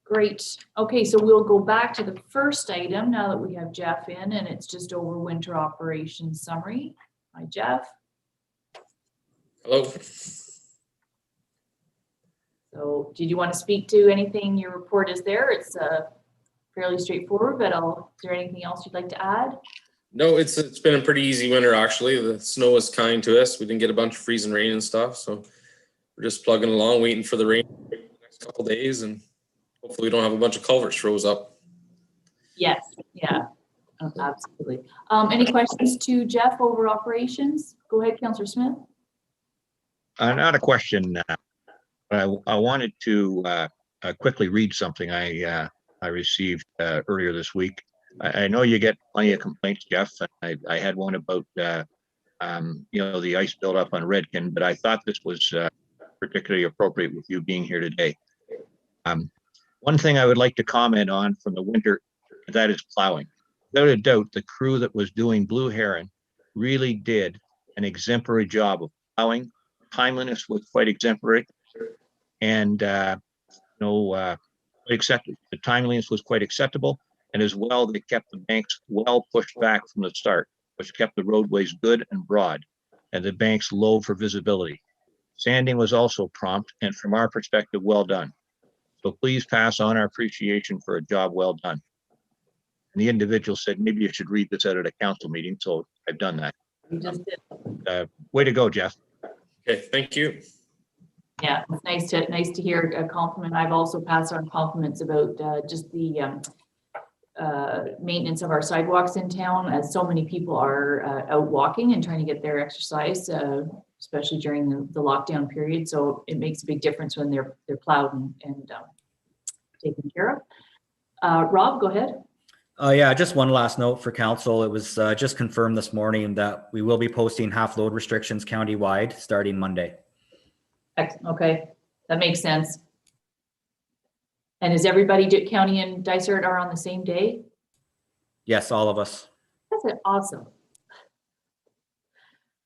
Great. Okay, so we'll go back to the first item now that we have Jeff in, and it's just over winter operations summary. Hi, Jeff. Hello. So did you want to speak to anything? Your report is there. It's fairly straightforward, but is there anything else you'd like to add? No, it's been a pretty easy winter, actually. The snow was kind to us. We didn't get a bunch of freezing rain and stuff, so we're just plugging along, waiting for the rain for the next couple of days, and hopefully we don't have a bunch of culverts froze up. Yes, yeah, absolutely. Any questions to Jeff over operations? Go ahead, Councillor Smith. Not a question. I wanted to quickly read something I received earlier this week. I know you get plenty of complaints, Jeff. I had one about the ice buildup on Redkin, but I thought this was particularly appropriate with you being here today. One thing I would like to comment on from the winter, that is plowing. Without a doubt, the crew that was doing Blue Heron really did an exemplary job of plowing. Timeliness was quite exemplary, and accepted. The timeliness was quite acceptable, and as well, they kept the banks well pushed back from the start, which kept the roadways good and broad, and the banks low for visibility. Sanding was also prompt, and from our perspective, well done. So please pass on our appreciation for a job well done. And the individual said, maybe you should read this out at a council meeting, so I've done that. You just did. Way to go, Jeff. Okay, thank you. Yeah, it's nice to hear a compliment. I've also passed on compliments about just the maintenance of our sidewalks in town, as so many people are out walking and trying to get their exercise, especially during the lockdown period. So it makes a big difference when they're plowed and taken care of. Rob, go ahead. Yeah, just one last note for council. It was just confirmed this morning that we will be posting half load restrictions countywide starting Monday. Okay, that makes sense. And is everybody, County and Dysart are on the same day? Yes, all of us. That's awesome.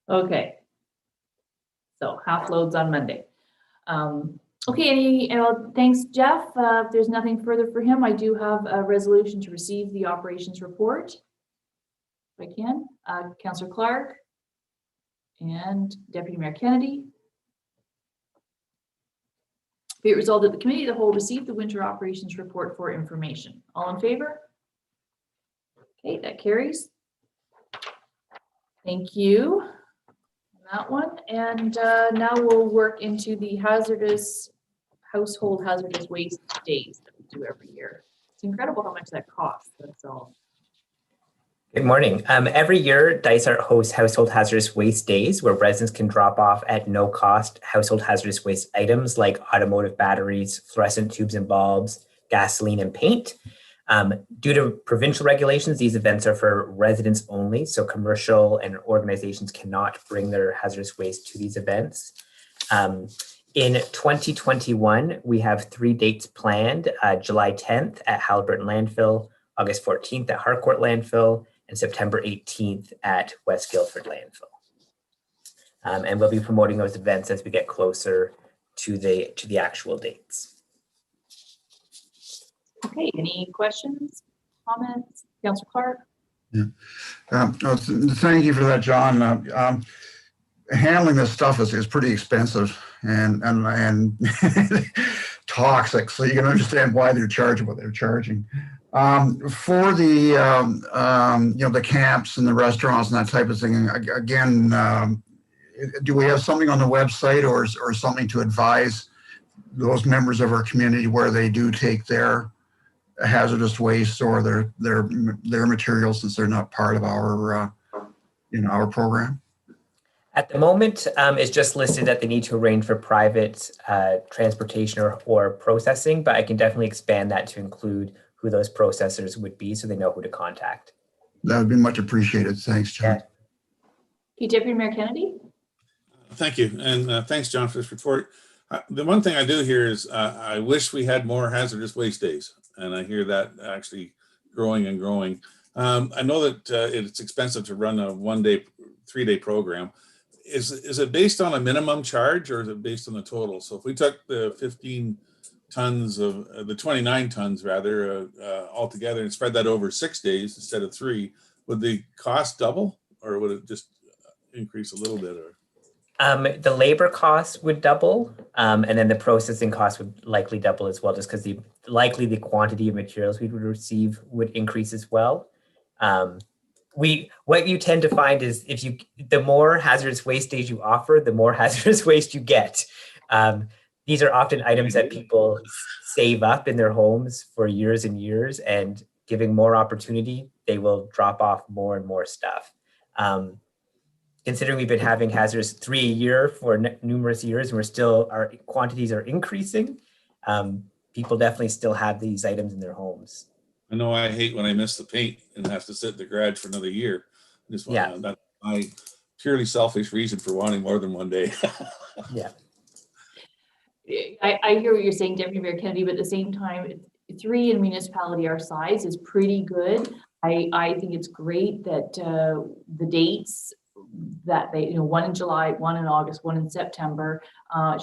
Okay. So half loads on Monday. Okay, thanks, Jeff. If there's nothing further for him, I do have a resolution to receive the operations report. If I can, Councillor Clark and Deputy Mayor Kennedy. Be it resolved that the Committee of the Whole received the winter operations report for information. All in favor? Okay, that carries. Thank you on that one. And now we'll work into the household hazardous waste days that we do every year. It's incredible how much that costs. That's all. Good morning. Every year, Dysart hosts Household Hazardous Waste Days, where residents can drop off at no cost household hazardous waste items like automotive batteries, fluorescent tubes and bulbs, gasoline and paint. Due to provincial regulations, these events are for residents only, so commercial and organizations cannot bring their hazardous waste to these events. In 2021, we have 3 dates planned: July 10th at Haliburton Landfill, August 14th at Harcourt Landfill, and September 18th at West Guildford Landfill. And we'll be promoting those events as we get closer to the actual dates. Okay, any questions, comments? Councillor Clark? Yeah. Thank you for that, John. Handling this stuff is pretty expensive and toxic, so you can understand why they're charging what they're charging. For the the camps and the restaurants and that type of thing, again, do we have something on the website or something to advise those members of our community where they do take their hazardous waste or their materials, since they're not part of our our program? At the moment, it's just listed that they need to arrange for private transportation or processing, but I can definitely expand that to include who those processors would be so they know who to contact. That would be much appreciated. Thanks, John. Yeah. Okay, Deputy Mayor Kennedy? Thank you. And thanks, John, for this report. The one thing I do hear is I wish we had more hazardous waste days. And I hear that actually growing and growing. I know that it's expensive to run a 1-day, 3-day program. Is it based on a minimum charge or is it based on the total? So if we took the 15 tons of the 29 tons rather altogether and spread that over 6 days instead of 3, would the cost double or would it just increase a little bit? Or the labor costs would double, and then the processing costs would likely double as well, just because the quantity of materials we would receive would increase as well. What you tend to find is the more hazardous waste days you offer, the more hazardous waste you get. These are often items that people save up in their homes for years and years, and giving more opportunity, they will drop off more and more stuff. Considering we've been having hazardous 3 a year for numerous years, and our quantities are increasing, people definitely still have these items in their homes. I know I hate when I miss the paint and have to sit in the garage for another year. That's my purely selfish reason for wanting more than 1 day. Yeah. I hear what you're saying, Deputy Mayor Kennedy, but at the same time, 3 in a municipality our size is pretty good. I think it's great that the dates that they, 1 in July, 1 in August, 1 in September.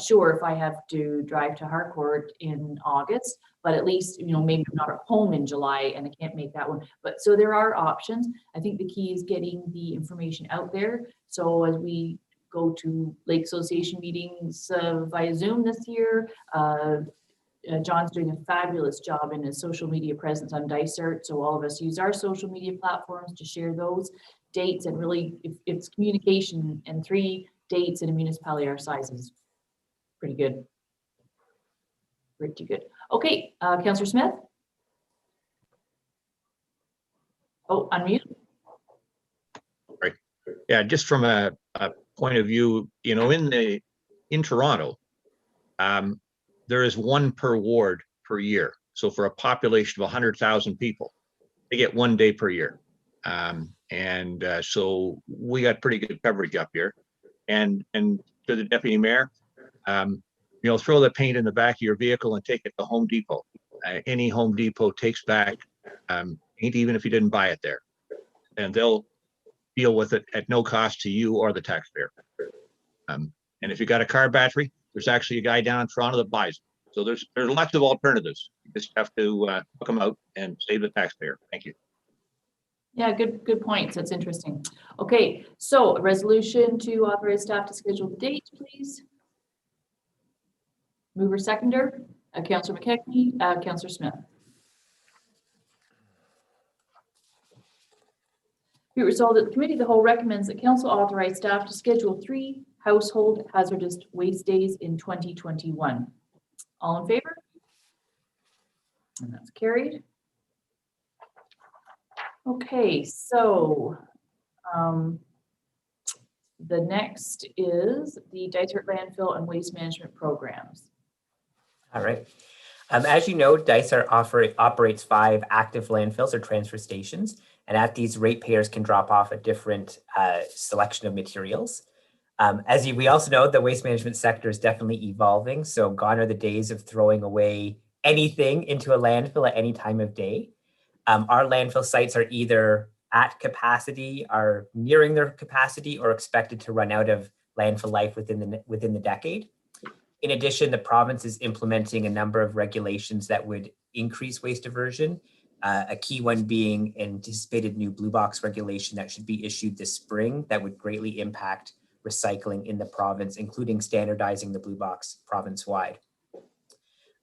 Sure, if I have to drive to Harcourt in August, but at least, maybe I'm not at home in July and I can't make that one. But so there are options. I think the key is getting the information out there. So as we go to Lake Association meetings via Zoom this year, John's doing a fabulous job in his social media presence on Dysart. So all of us use our social media platforms to share those dates, and really it's communication, and 3 dates in a municipality our size is Pretty good. Pretty good. Okay, Councillor Smith? Oh, unmute. Right. Yeah, just from a point of view, you know, in Toronto, there is one per ward per year. So for a population of 100,000 people, they get 1 day per year. So we got pretty good coverage up here. And to the deputy mayor, you know, throw the paint in the back of your vehicle and take it to Home Depot. Any Home Depot takes back paint, even if you didn't buy it there, and they'll deal with it at no cost to you or the taxpayer. And if you got a car battery, there's actually a guy down in Toronto that buys it. So there's lots of alternatives. You just have to hook them out and save the taxpayer. Thank you. Yeah, good points. That's interesting. Okay, so a resolution to authorize staff to schedule the date, please. Mover seconder, Councillor McKechnie, Councillor Smith. Be it resolved that the committee of the whole recommends that council authorize staff to schedule 3 household hazardous waste days in 2021. All in favor? And that's carried. Okay, so the next is the Dysart landfill and waste management programs. All right. As you know, Dysart operates 5 active landfills or transfer stations, and at these, ratepayers can drop off a different selection of materials. We also know, the waste management sector is definitely evolving, so gone are the days of throwing away anything into a landfill at any time of day. Our landfill sites are either at capacity, are nearing their capacity, or expected to run out of landfill life within the decade. In addition, the province is implementing a number of regulations that would increase waste diversion. A key one being anticipated new blue box regulation that should be issued this spring that would greatly impact recycling in the province, including standardizing the blue box province-wide.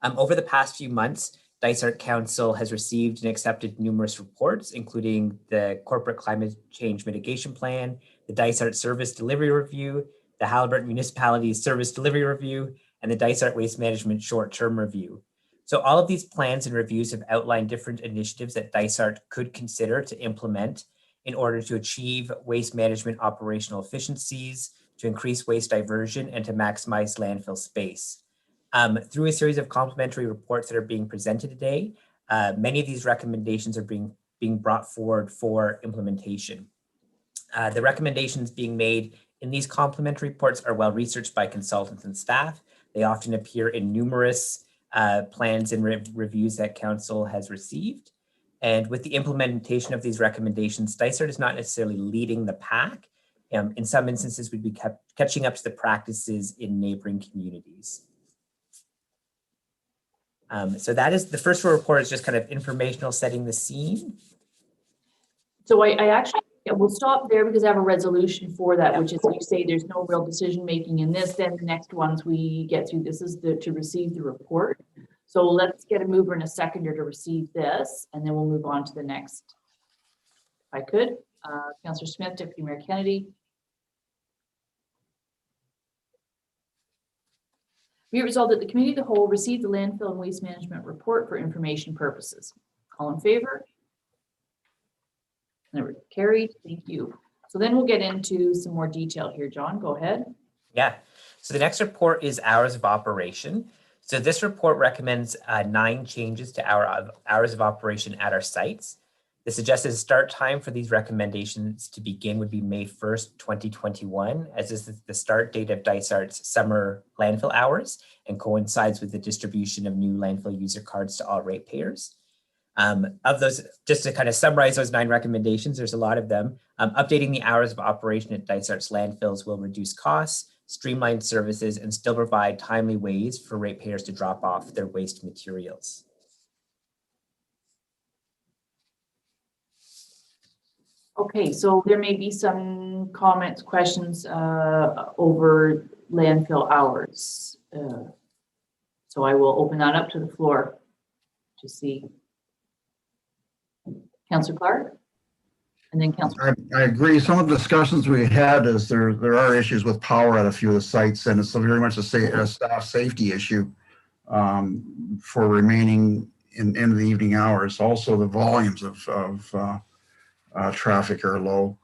Over the past few months, Dysart Council has received and accepted numerous reports, including the Corporate Climate Change Mitigation Plan, the Dysart Service Delivery Review, the Haliburton Municipalities Service Delivery Review, and the Dysart Waste Management Short-Term Review. So all of these plans and reviews have outlined different initiatives that Dysart could consider to implement in order to achieve waste management operational efficiencies, to increase waste diversion, and to maximize landfill space. Through a series of complementary reports that are being presented today, many of these recommendations are being brought forward for implementation. The recommendations being made in these complementary reports are well researched by consultants and staff. They often appear in numerous plans and reviews that council has received. And with the implementation of these recommendations, Dysart is not necessarily leading the pack. In some instances, we'd be catching up to the practices in neighboring communities. So that is the first report, is just kind of informational, setting the scene. So I actually, we'll stop there because I have a resolution for that, which is, you say there's no real decision making in this. Then the next ones we get through, this is to receive the report. So let's get a mover and a seconder to receive this, and then we'll move on to the next. If I could, Councillor Smith, Deputy Mayor Kennedy. Be it resolved that the committee of the whole receive the landfill and waste management report for information purposes. All in favor? Carried. Thank you. So then we'll get into some more detail here. John, go ahead. Yeah. So the next report is hours of operation. So this report recommends 9 changes to our hours of operation at our sites. The suggested start time for these recommendations to begin would be May 1st, 2021, as this is the start date of Dysart's summer landfill hours and coincides with the distribution of new landfill user cards to all ratepayers. Of those, just to kind of summarize those 9 recommendations, there's a lot of them. Updating the hours of operation at Dysart's landfills will reduce costs, streamline services, and still provide timely ways for ratepayers to drop off their waste materials. Okay, so there may be some comments, questions over landfill hours. So I will open that up to the floor to see. Councillor Clark? And then Councillor. I agree. Some of the discussions we had is there are issues with power at a few of the sites, and it's very much a staff safety issue for remaining in the evening hours. Also, the volumes of traffic are low.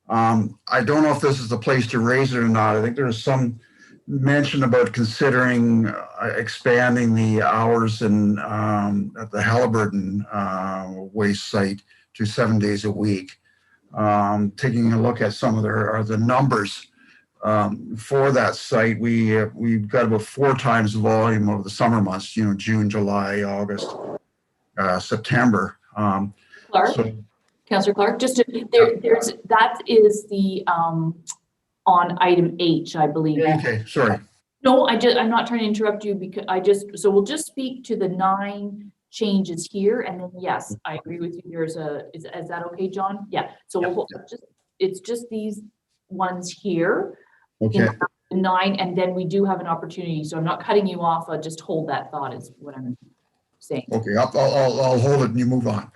I don't know if this is the place to raise it or not. I think there's some mention about considering expanding the hours in at the Halliburton waste site to 7 days a week. Taking a look at some of the numbers for that site, we've got about 4 times the volume of the summer months. You know, June, July, August, September. Clark, Councillor Clark, just to, there's that is the on item H, I believe. Okay, sorry. No, I'm not trying to interrupt you because so we'll just speak to the 9 changes here, and then yes, I agree with you. There's is that okay, John? Yeah. So we'll it's just these ones here. Okay. In 9, and then we do have an opportunity. So I'm not cutting you off. I'll just hold that thought is what I'm saying. Okay, I'll hold it and you move on.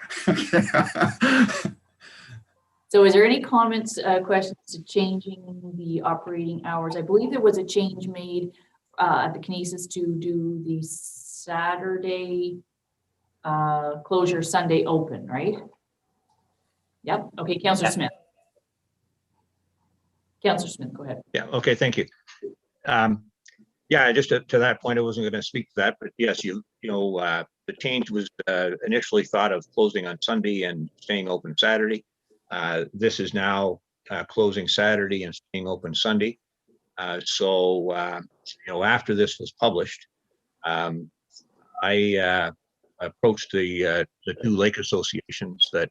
So is there any comments, questions to changing the operating hours? I believe there was a change made at the Kinesis to do the Saturday closure, Sunday open, right? Yep. Okay, Councillor Smith. Councillor Smith, go ahead. Yeah, okay, thank you. Yeah, just to that point, I wasn't going to speak to that, but yes, the change was initially thought of closing on Sunday and staying open Saturday. This is now closing Saturday and staying open Sunday. So after this was published, I approached the 2 lake associations that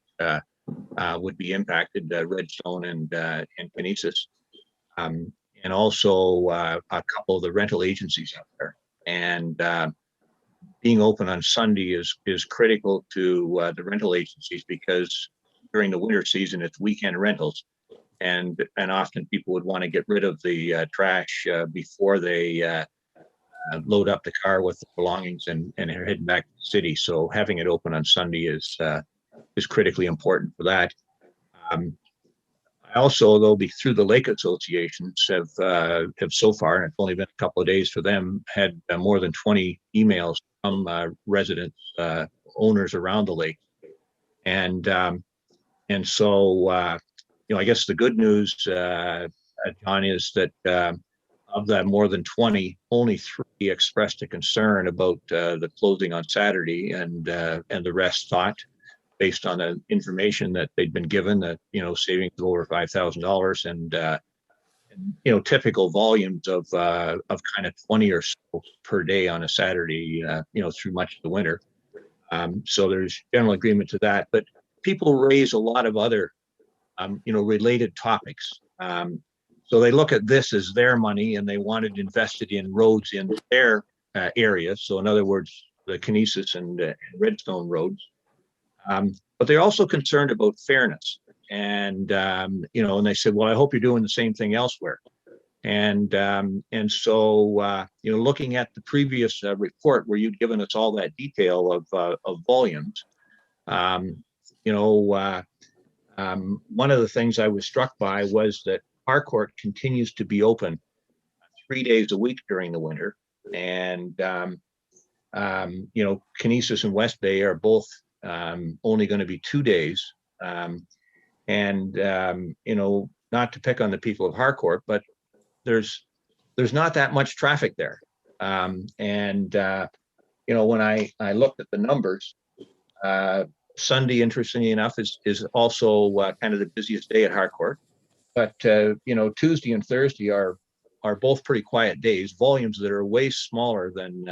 would be impacted, Redstone and Kinesis, and also a couple of the rental agencies out there. And being open on Sunday is critical to the rental agencies, because during the winter season it's weekend rentals, and often people would want to get rid of the trash before they load up the car with the belongings and are heading back to the city. So having it open on Sunday is critically important for that. I also, though, through the lake associations have so far, and it's only been a couple of days for them, had more than 20 emails from residents, owners around the lake, and so I guess the good news, John, is that of that more than 20, only 3 expressed a concern about the closing on Saturday, and the rest thought, based on the information that they'd been given, that savings of over $5,000 and typical volumes of kind of 20 or so per day on a Saturday, through much of the winter. So there's general agreement to that, but people raise a lot of other related topics. So they look at this as their money, and they want it invested in roads in their area. So in other words, the Kinesis and Redstone roads. But they're also concerned about fairness, and and they said, well, I hope you're doing the same thing elsewhere. And so looking at the previous report where you'd given us all that detail of volumes, one of the things I was struck by was that Harcourt continues to be open 3 days a week during the winter, and Kinesis and West Bay are both only going to be 2 days. Not to pick on the people of Harcourt, but there's not that much traffic there. When I looked at the numbers, Sunday, interestingly enough, is also kind of the busiest day at Harcourt. But Tuesday and Thursday are both pretty quiet days, volumes that are way smaller than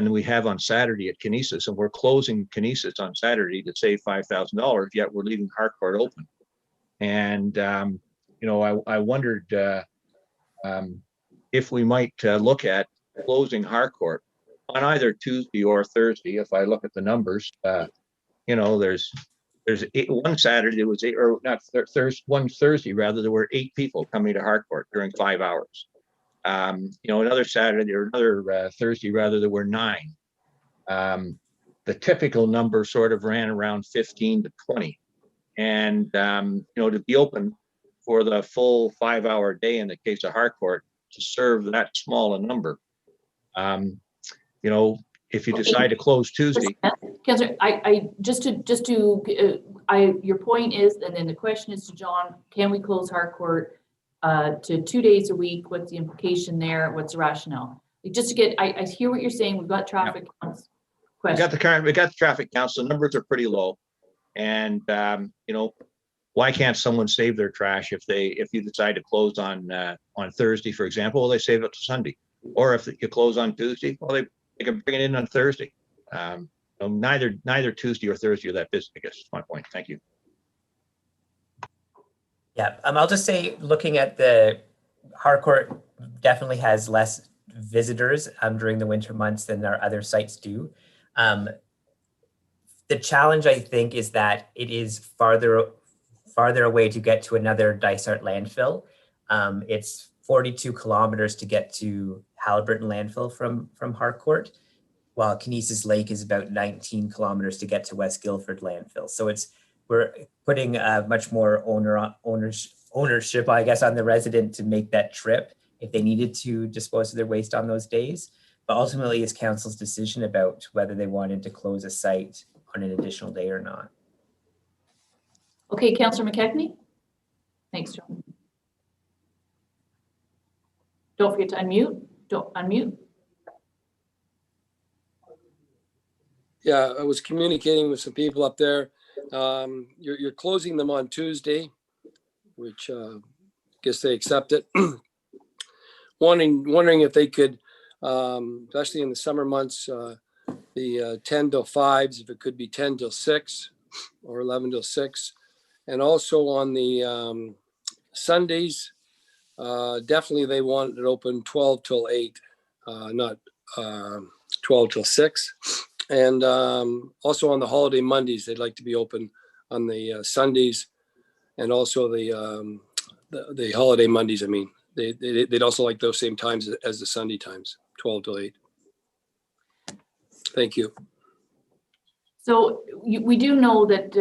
we have on Saturday at Kinesis, and we're closing Kinesis on Saturday to save $5,000, yet we're leaving Harcourt open. And I wondered if we might look at closing Harcourt on either Tuesday or Thursday. If I look at the numbers, there's one Saturday there was 8, or not one Thursday rather, there were 8 people coming to Harcourt during 5 hours. Another Saturday or another Thursday rather, there were 9. The typical number sort of ran around 15 to 20. And, to be open for the full 5-hour day in the case of Harcourt to serve that small a number. If you decide to close Tuesday. Councillor, your point is, and then the question is to John, can we close Harcourt to 2 days a week? What's the implication there? What's the rationale? Just to get, I hear what you're saying. We've got traffic counts. We got the traffic counts. The numbers are pretty low. And, why can't someone save their trash if you decide to close on Thursday, for example? Well, they save it to Sunday. Or if you close on Tuesday, well, they can bring it in on Thursday. Neither Tuesday or Thursday are that busy, I guess is my point. Thank you. Yeah, I'll just say, looking at the Harcourt definitely has less visitors during the winter months than our other sites do. The challenge, I think, is that it is farther away to get to another Dysart landfill. It's 42 kilometers to get to Halliburton landfill from Harcourt, while Kinesis Lake is about 19 kilometers to get to West Guildford landfill. So we're putting much more ownership, I guess, on the resident to make that trip if they needed to dispose of their waste on those days. But ultimately, it's council's decision about whether they wanted to close a site on an additional day or not. Okay, Councillor McKechnie. Thanks, John. Don't forget to unmute. Don't unmute. Yeah, I was communicating with some people up there. You're closing them on Tuesday, which I guess they accept it. Wondering if they could, especially in the summer months, the 10 till 5s, if it could be 10 till 6 or 11 till 6. And also on the Sundays, definitely they want it open 12 till 8, not 12 till 6. And also on the holiday Mondays, they'd like to be open on the Sundays and also the holiday Mondays. I mean, they'd also like those same times as the Sunday times, 12 till 8. Thank you. So we do know that,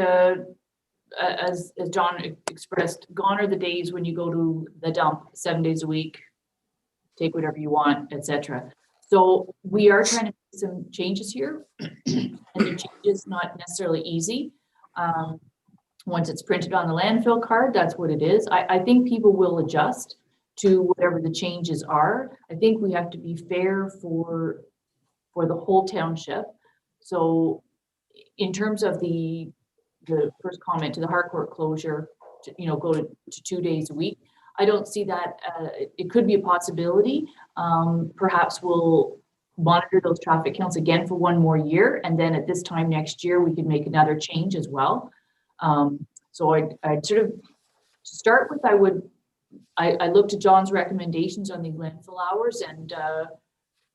as John expressed, gone are the days when you go to the dump 7 days a week, take whatever you want, etc. So we are trying to make some changes here, and the change is not necessarily easy. Once it's printed on the landfill card, that's what it is. I think people will adjust to whatever the changes are. I think we have to be fair for the whole township. So in terms of the first comment to the Harcourt closure, to, go to 2 days a week, I don't see that. It could be a possibility. Perhaps we'll monitor those traffic counts again for 1 more year, and then at this time next year we could make another change as well. So I'd sort of, to start with, I looked at John's recommendations on the landfill hours, and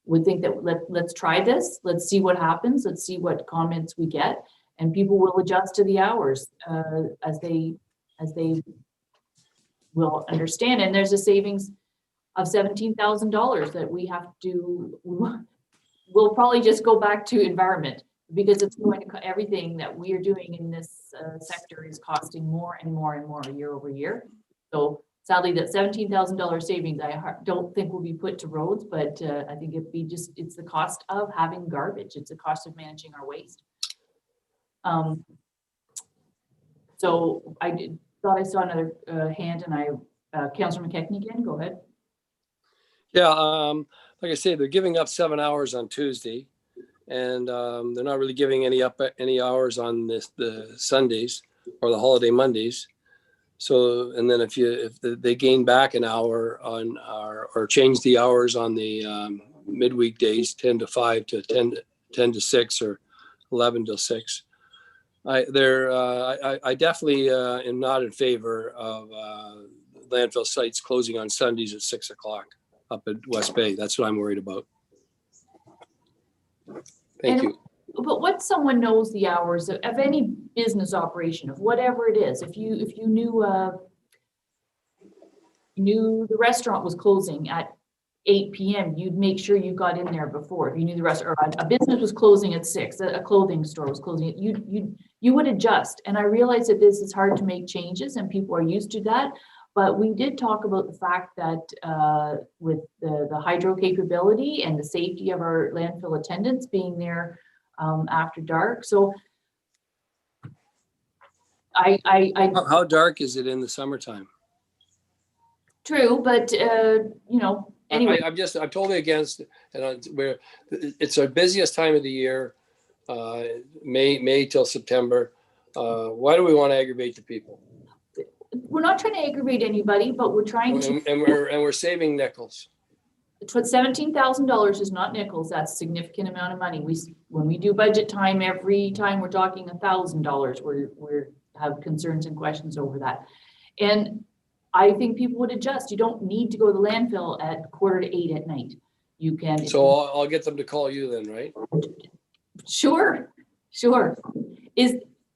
would think that let's try this. Let's see what happens. Let's see what comments we get, and people will adjust to the hours as they will understand. And there's a savings of $17,000 that we have to. We'll probably just go back to environment, because it's going to, everything that we are doing in this sector is costing more and more and more year over year. So sadly, that $17,000 savings, I don't think will be put to roads, but I think it's the cost of having garbage. It's the cost of managing our waste. So I thought I saw another hand, and Councillor McKechnie again, go ahead. Yeah, like I say, they're giving up 7 hours on Tuesday, and they're not really giving any hours on the Sundays or the holiday Mondays. So, and then if they gain back an hour on or change the hours on the midweek days, 10 to 5 to 10 to 6 or 11 till 6. I definitely am not in favor of landfill sites closing on Sundays at 6 o'clock up at West Bay. That's what I'm worried about. Thank you. But what someone knows the hours of any business operation, of whatever it is, if you knew the restaurant was closing at 8 PM, you'd make sure you got in there before. If you knew the rest, or a business was closing at 6, a clothing store was closing, you would adjust. And I realize that this is hard to make changes and people are used to that. But we did talk about the fact that with the hydro capability and the safety of our landfill attendants being there after dark. So How dark is it in the summertime? true, but you know, anyway. I'm totally against it. And it's our busiest time of the year, May till September. Why do we want to aggravate the people? We're not trying to aggravate anybody, but we're trying to. And we're saving nickels. $17,000 is not nickels. That's a significant amount of money. When we do budget time, every time we're talking $1,000, we have concerns and questions over that. And I think people would adjust. You don't need to go to the landfill at 7:45 at night. You can. So I'll get them to call you then, right? Sure.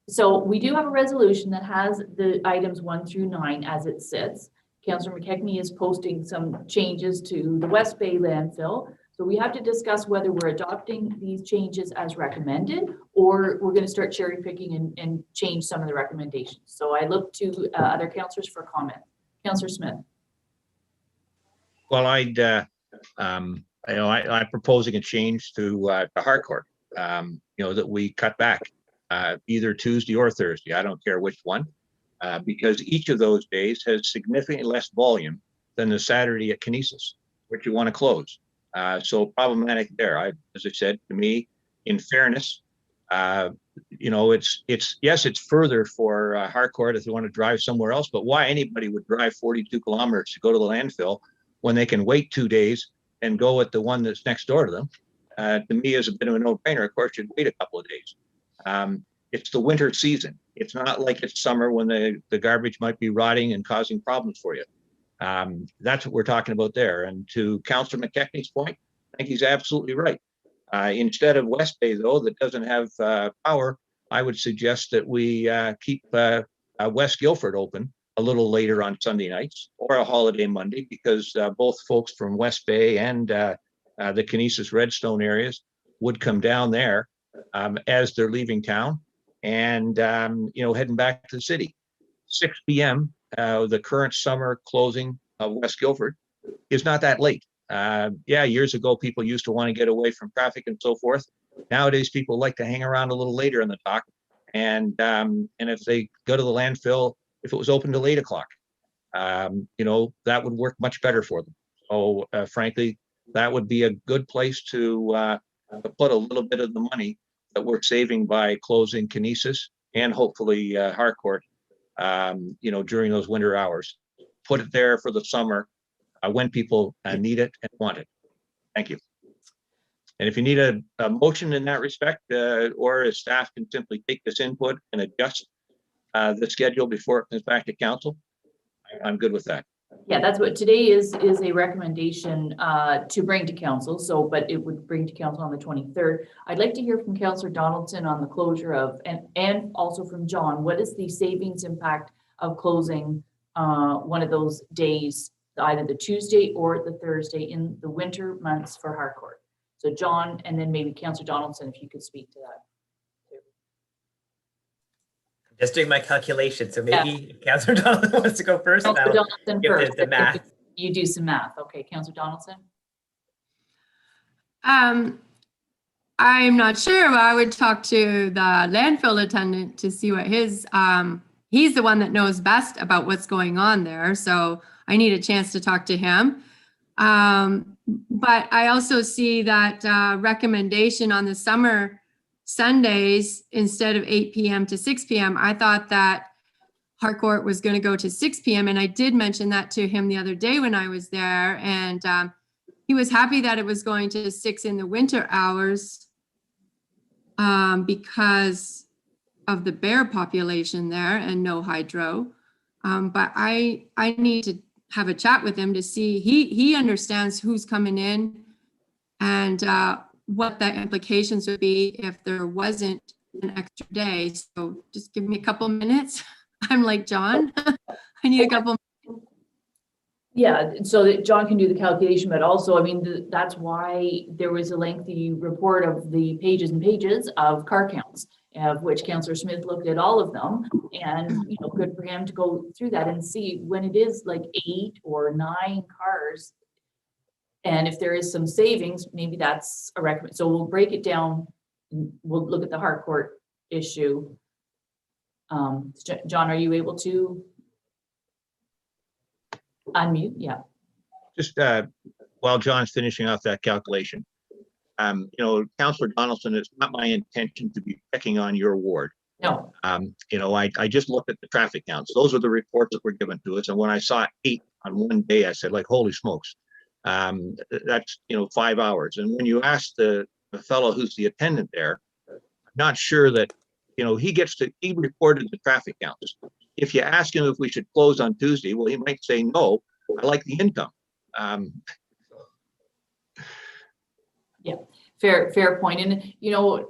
So we do have a resolution that has the items 1 through 9 as it sits. Councillor McKechnie is posting some changes to the West Bay landfill. So we have to discuss whether we're adopting these changes as recommended, or we're going to start cherry picking and change some of the recommendations. So I look to other councillors for comment. Councillor Smith. Well, I'm proposing a change to Harcourt, that we cut back either Tuesday or Thursday. I don't care which one, because each of those days has significantly less volume than the Saturday at Kinesis, which you want to close. So problematic there. As I said, to me, in fairness, it's further for Harcourt if they want to drive somewhere else, but why anybody would drive 42 kilometers to go to the landfill when they can wait 2 days and go at the one that's next door to them, to me is a bit of a no-brainer. Of course, you'd wait a couple of days. It's the winter season. It's not like it's summer when the garbage might be rotting and causing problems for you. That's what we're talking about there. And to Councillor McKechnie's point, I think he's absolutely right. Instead of West Bay, though, that doesn't have power, I would suggest that we keep West Guildford open a little later on Sunday nights or a holiday Monday, because both folks from West Bay and the Kinesis Redstone areas would come down there as they're leaving town and, heading back to the city. 6 p.m., the current summer closing of West Guildford is not that late. Years ago, people used to want to get away from traffic and so forth. Nowadays, people like to hang around a little later in the dock. And if they go to the landfill, if it was open till 8 o'clock, that would work much better for them. So frankly, that would be a good place to put a little bit of the money that we're saving by closing Kinesis and hopefully Harcourt, during those winter hours. Put it there for the summer when people need it and want it. Thank you. And if you need a motion in that respect, or if staff can simply take this input and adjust the schedule before it comes back to council, I'm good with that. Yeah, that's what today is a recommendation to bring to council. So, but it would bring to council on the 23rd. I'd like to hear from Councillor Donaldson on the closure of, and also from John, what is the savings impact of closing one of those days, either the Tuesday or the Thursday in the winter months for Harcourt? So John, and then maybe Councillor Donaldson, if you could speak to that. Just doing my calculation. So maybe Councillor Donaldson wants to go first. Councillor Donaldson first. The math. You do some math. Okay, Councillor Donaldson. I'm not sure, but I would talk to the landfill attendant to see what his, he's the one that knows best about what's going on there. So I need a chance to talk to him. But I also see that recommendation on the summer Sundays instead of 8 p.m. to 6 p.m. I thought that Harcourt was going to go to 6 p.m. And I did mention that to him the other day when I was there. And he was happy that it was going to 6 in the winter hours because of the bear population there and no hydro. But I need to have a chat with him to see, he understands who's coming in and what the implications would be if there wasn't an extra day. So just give me a couple minutes. I'm like, John, I need a couple minutes. Yeah, so that John can do the calculation, but also, I mean, that's why there was a lengthy report of the pages and pages of car counts, of which Councillor Smith looked at all of them. And, you know, good for him to go through that and see when it is like 8 or 9 cars. And if there is some savings, maybe that's a recommend. So we'll break it down. We'll look at the Harcourt issue. John, are you able to unmute? Yeah. Just while John's finishing off that calculation, you know, Councillor Donaldson, it's not my intention to be picking on your ward. No. You know, I just looked at the traffic counts. Those are the reports that were given to us. And when I saw 8 on one day, I said, like, holy smokes, that's, you know, 5 hours. And when you ask the fellow who's the attendant there, I'm not sure that, you know, he reported the traffic counts. If you ask him if we should close on Tuesday, well, he might say, no, I like the income. Yeah, fair point. And, you know,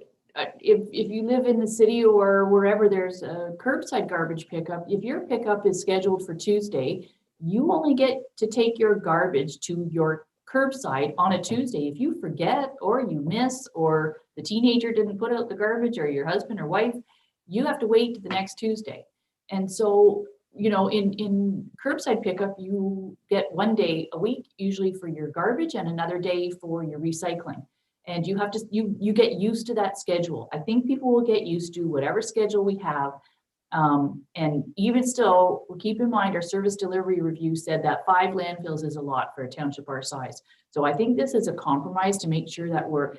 if you live in the city or wherever there's a curbside garbage pickup, if your pickup is scheduled for Tuesday, you only get to take your garbage to your curbside on a Tuesday. If you forget or you miss, or the teenager didn't put out the garbage, or your husband or wife, you have to wait to the next Tuesday. And so, you know, in curbside pickup, you get 1 day a week, usually for your garbage, and another day for your recycling. And you have to, you get used to that schedule. I think people will get used to whatever schedule we have. And even still, keep in mind, our service delivery review said that 5 landfills is a lot for a township our size. So I think this is a compromise to make sure that we're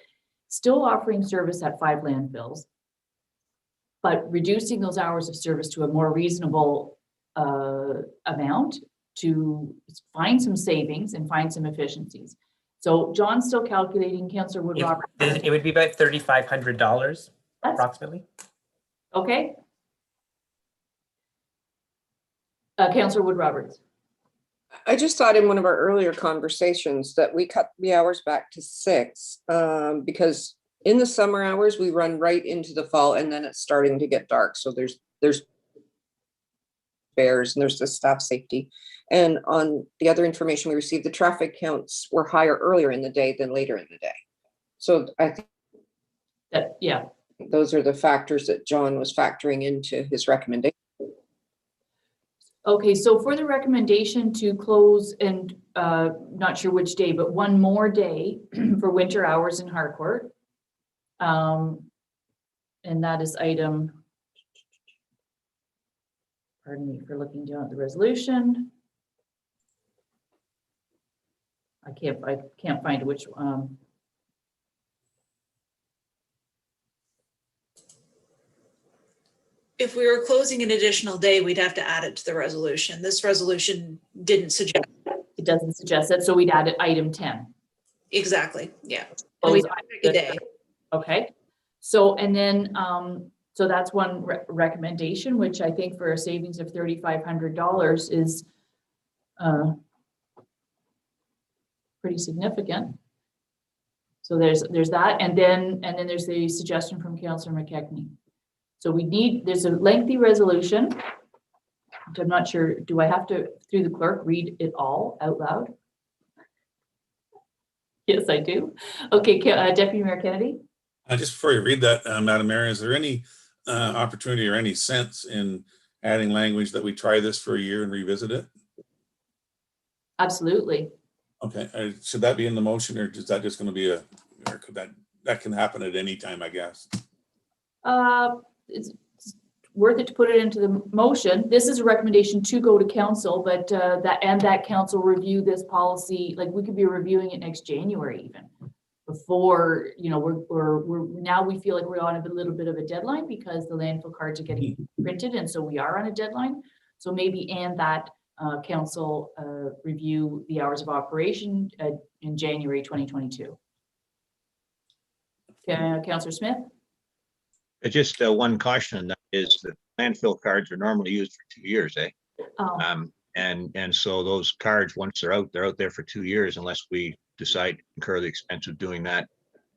still offering service at 5 landfills, but reducing those hours of service to a more reasonable amount to find some savings and find some efficiencies. So John's still calculating. Councillor Wood Roberts. It would be about $3,500 approximately. Okay. Councillor Wood Roberts. I just thought in one of our earlier conversations that we cut the hours back to 6 because in the summer hours, we run right into the fall, and then it's starting to get dark. So there's bears and there's the staff safety. And on the other information we received, the traffic counts were higher earlier in the day than later in the day. So I think that, yeah, those are the factors that John was factoring into his recommendation. Okay, so for the recommendation to close, and not sure which day, but 1 more day for winter hours in Harcourt. And that is item, pardon me for looking down at the resolution. I can't find which If we were closing an additional day, we'd have to add it to the resolution. This resolution didn't suggest. It doesn't suggest that, so we'd add it item 10. Exactly, yeah. Oh, We'd pick a day. Okay, so, and then, so that's one recommendation, which I think for a savings of $3,500 is pretty significant. So there's that, and then there's the suggestion from Councillor McKechnie. So there's a lengthy resolution, which I'm not sure, do I have to, through the clerk, read it all out loud? Yes, I do. Okay, Deputy Mayor Kennedy. Just before you read that, Madam Mayor, is there any opportunity or any sense in adding language that we try this for a year and revisit it? Absolutely. Okay, should that be in the motion, or is that just going to be or could that can happen at any time, I guess? It's worth it to put it into the motion. This is a recommendation to go to council, but that council review this policy, like we could be reviewing it next January even, before, you know, we're now we feel like we're on a little bit of a deadline because the landfill cards are getting printed, and so we are on a deadline. So maybe that council review the hours of operation in January 2022. Councillor Smith. Just one caution that is that landfill cards are normally used for 2 years, eh? Oh. And so those cards, once they're out there for 2 years, unless we decide to incur the expense of doing that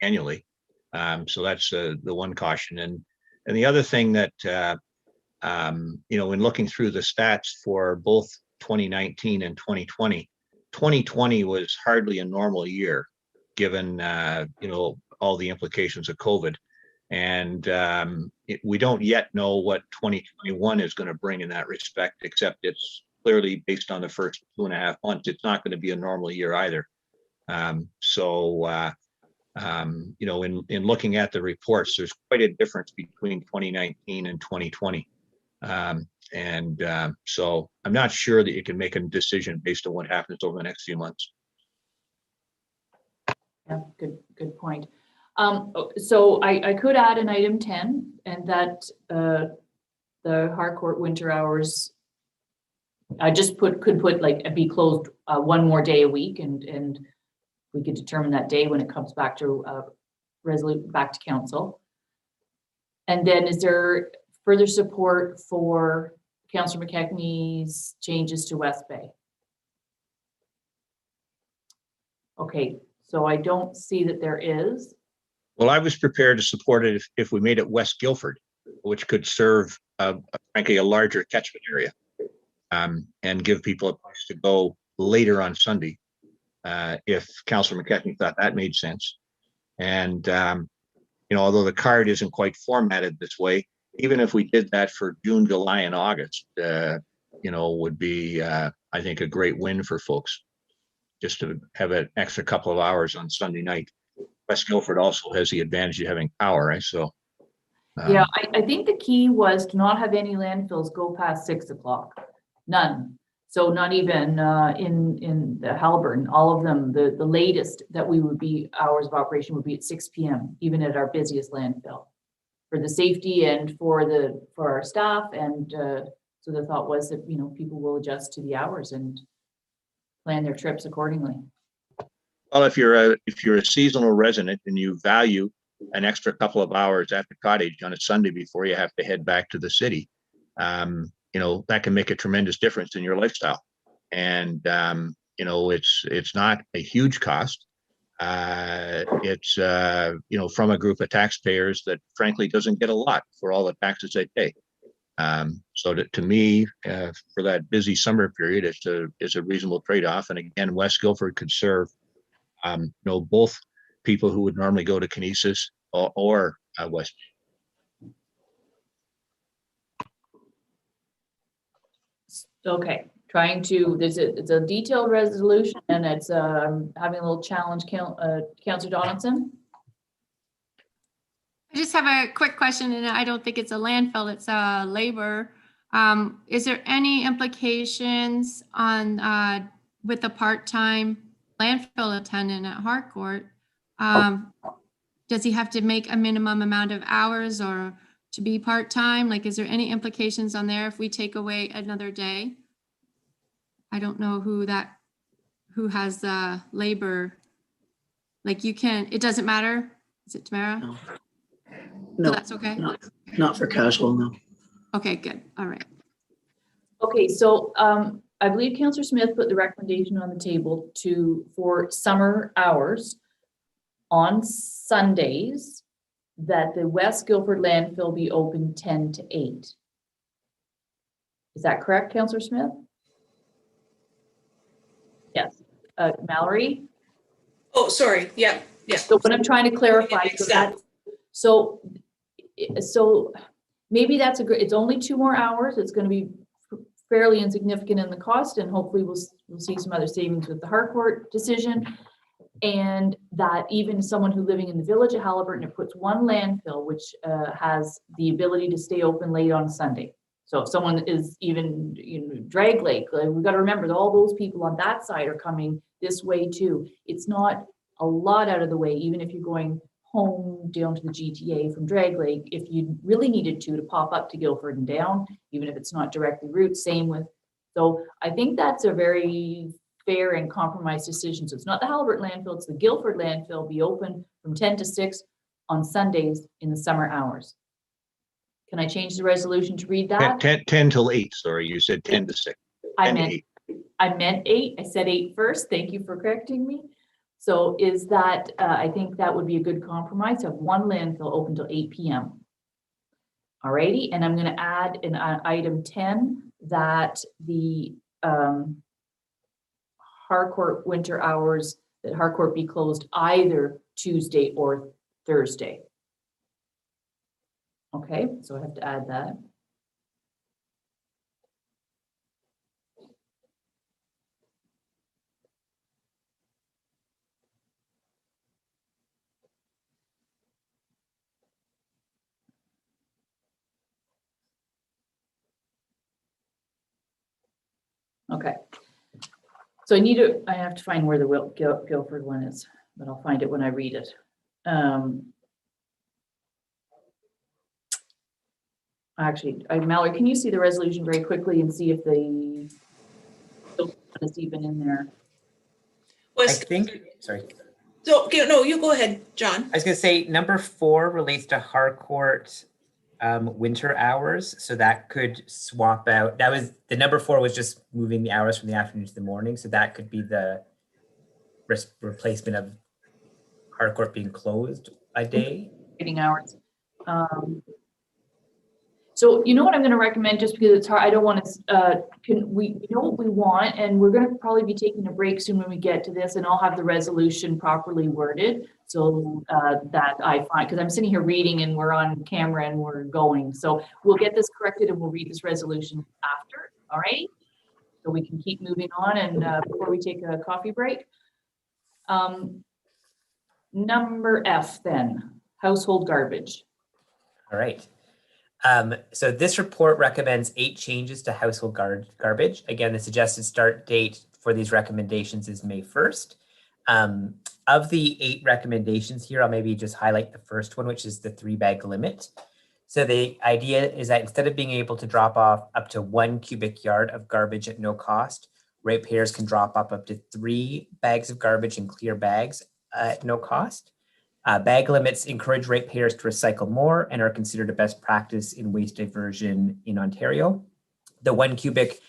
annually. So that's the one caution. And the other thing that, you know, in looking through the stats for both 2019 and 2020, 2020 was hardly a normal year, given, all the implications of COVID. And we don't yet know what 2021 is going to bring in that respect, except it's clearly based on the first 2.5 months. It's not going to be a normal year either. In looking at the reports, there's quite a difference between 2019 and 2020. So I'm not sure that you can make a decision based on what happens over the next few months. Yeah, good point. So I could add an item 10, and that the Harcourt winter hours, I just could put like be closed one more day a week, and we could determine that day when it comes back to back to council. And then is there further support for Councillor McKechnie's changes to West Bay? Okay, so I don't see that there is. Well, I was prepared to support it if we made it West Guildford, which could serve, frankly, a larger catchment area, and give people a place to go later on Sunday, if Councillor McKechnie thought that made sense. And, although the card isn't quite formatted this way, even if we did that for June, July, and August, would be, I think, a great win for folks, just to have an extra couple of hours on Sunday night. West Guildford also has the advantage of having power, right? So, yeah, I think the key was to not have any landfills go past 6 o'clock. None. So not even in the Haliburton, all of them, the latest that we would be hours of operation would be at 6 p.m., even at our busiest landfill, for the safety and for our staff. And so the thought was that, people will adjust to the hours and plan their trips accordingly. Well, if you're a seasonal resident and you value an extra couple of hours at the cottage on a Sunday before you have to head back to the city, that can make a tremendous difference in your lifestyle. And it's not a huge cost. It's from a group of taxpayers that frankly doesn't get a lot for all the taxes they pay. So to me, for that busy summer period, it's a reasonable trade-off. And again, West Guildford could serve both people who would normally go to Kinesis or West. Okay, it's a detailed resolution, and it's having a little challenge. Councillor Donaldson. I just have a quick question, and I don't think it's a landfill, it's a labor. Is there any implications on with the part-time landfill attendant at Harcourt? Does he have to make a minimum amount of hours or to be part-time? Like, is there any implications on there if we take away another day? I don't know who has labor. Like, it doesn't matter. Is it Tamara? No. So that's okay? Not for casual, no. Okay, good. All right. Okay, so I believe Councillor Smith put the recommendation on the table for summer hours on Sundays that the West Guildford landfill be open 10 to 8. Is that correct, Councillor Smith? Yes. Mallory? Oh, sorry. Yeah. So what I'm trying to clarify, so maybe that's it's only 2 more hours. It's going to be fairly insignificant in the cost, and hopefully we'll see some other savings with the Harcourt decision. And that even someone who living in the village of Haliburton, it puts one landfill which has the ability to stay open late on Sunday. So if someone is even Drag Lake, we've got to remember that all those people on that side are coming this way too. It's not a lot out of the way, even if you're going home down to the GTA from Drag Lake, if you really needed to pop up to Guildford and down, even if it's not directly route, same with. So I think that's a very fair and compromised decision. So it's not the Haliburton landfill, it's the Guildford landfill be open from 10 to 6 on Sundays in the summer hours. Can I change the resolution to read that? 10 till 8, sorry, you said 10 to 6. I meant 8. I said 8 first. Thank you for correcting me. So is that, I think that would be a good compromise, have one landfill open till 8 p.m. Alrighty, and I'm going to add in item 10 that the Harcourt winter hours, that Harcourt be closed either Tuesday or Thursday. Okay, so I have to add that. Okay. So I have to find where the Guilford one is, but I'll find it when I read it. Actually, Mallory, can you see the resolution very quickly and see if the is even in there? I think, sorry. So, no, you go ahead, John. I was going to say number 4 relates to Harcourt winter hours. So that could swap out. That was the number 4 was just moving the hours from the afternoon to the morning. So that could be the replacement of Harcourt being closed a day. Waiting hours. So you know what I'm going to recommend, just because it's hard, I don't want to, we know what we want, and we're going to probably be taking a break soon when we get to this, and I'll have the resolution properly worded so that I find, because I'm sitting here reading and we're on camera and we're going. So we'll get this corrected and we'll read this resolution after, all right? So we can keep moving on, and before we take a coffee break. Number F then, household garbage. All right. So this report recommends 8 changes to household garbage. Again, the suggested start date for these recommendations is May 1st. Of the 8 recommendations here, I'll maybe just highlight the first one, which is the 3-bag limit. So the idea is that instead of being able to drop off up to 1 cubic yard of garbage at no cost, ratepayers can drop off up to 3 bags of garbage in clear bags at no cost. Bag limits encourage ratepayers to recycle more and are considered a best practice in waste diversion in Ontario. The 1 cubic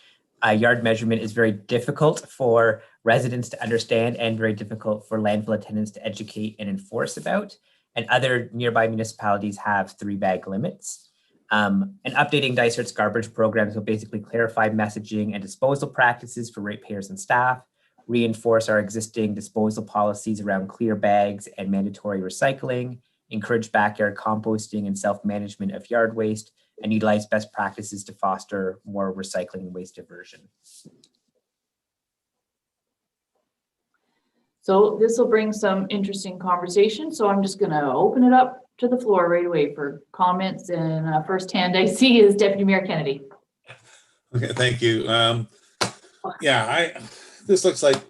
yard measurement is very difficult for residents to understand and very difficult for landfill attendants to educate and enforce about. And other nearby municipalities have 3-bag limits. And updating Dysert's garbage programs will basically clarify messaging and disposal practices for ratepayers and staff, reinforce our existing disposal policies around clear bags and mandatory recycling, encourage backyard composting and self-management of yard waste, and utilize best practices to foster more recycling and waste diversion. So this will bring some interesting conversation. So I'm just going to open it up to the floor right away for comments. And first hand I see is Deputy Mayor Kennedy. Okay, thank you. This looks like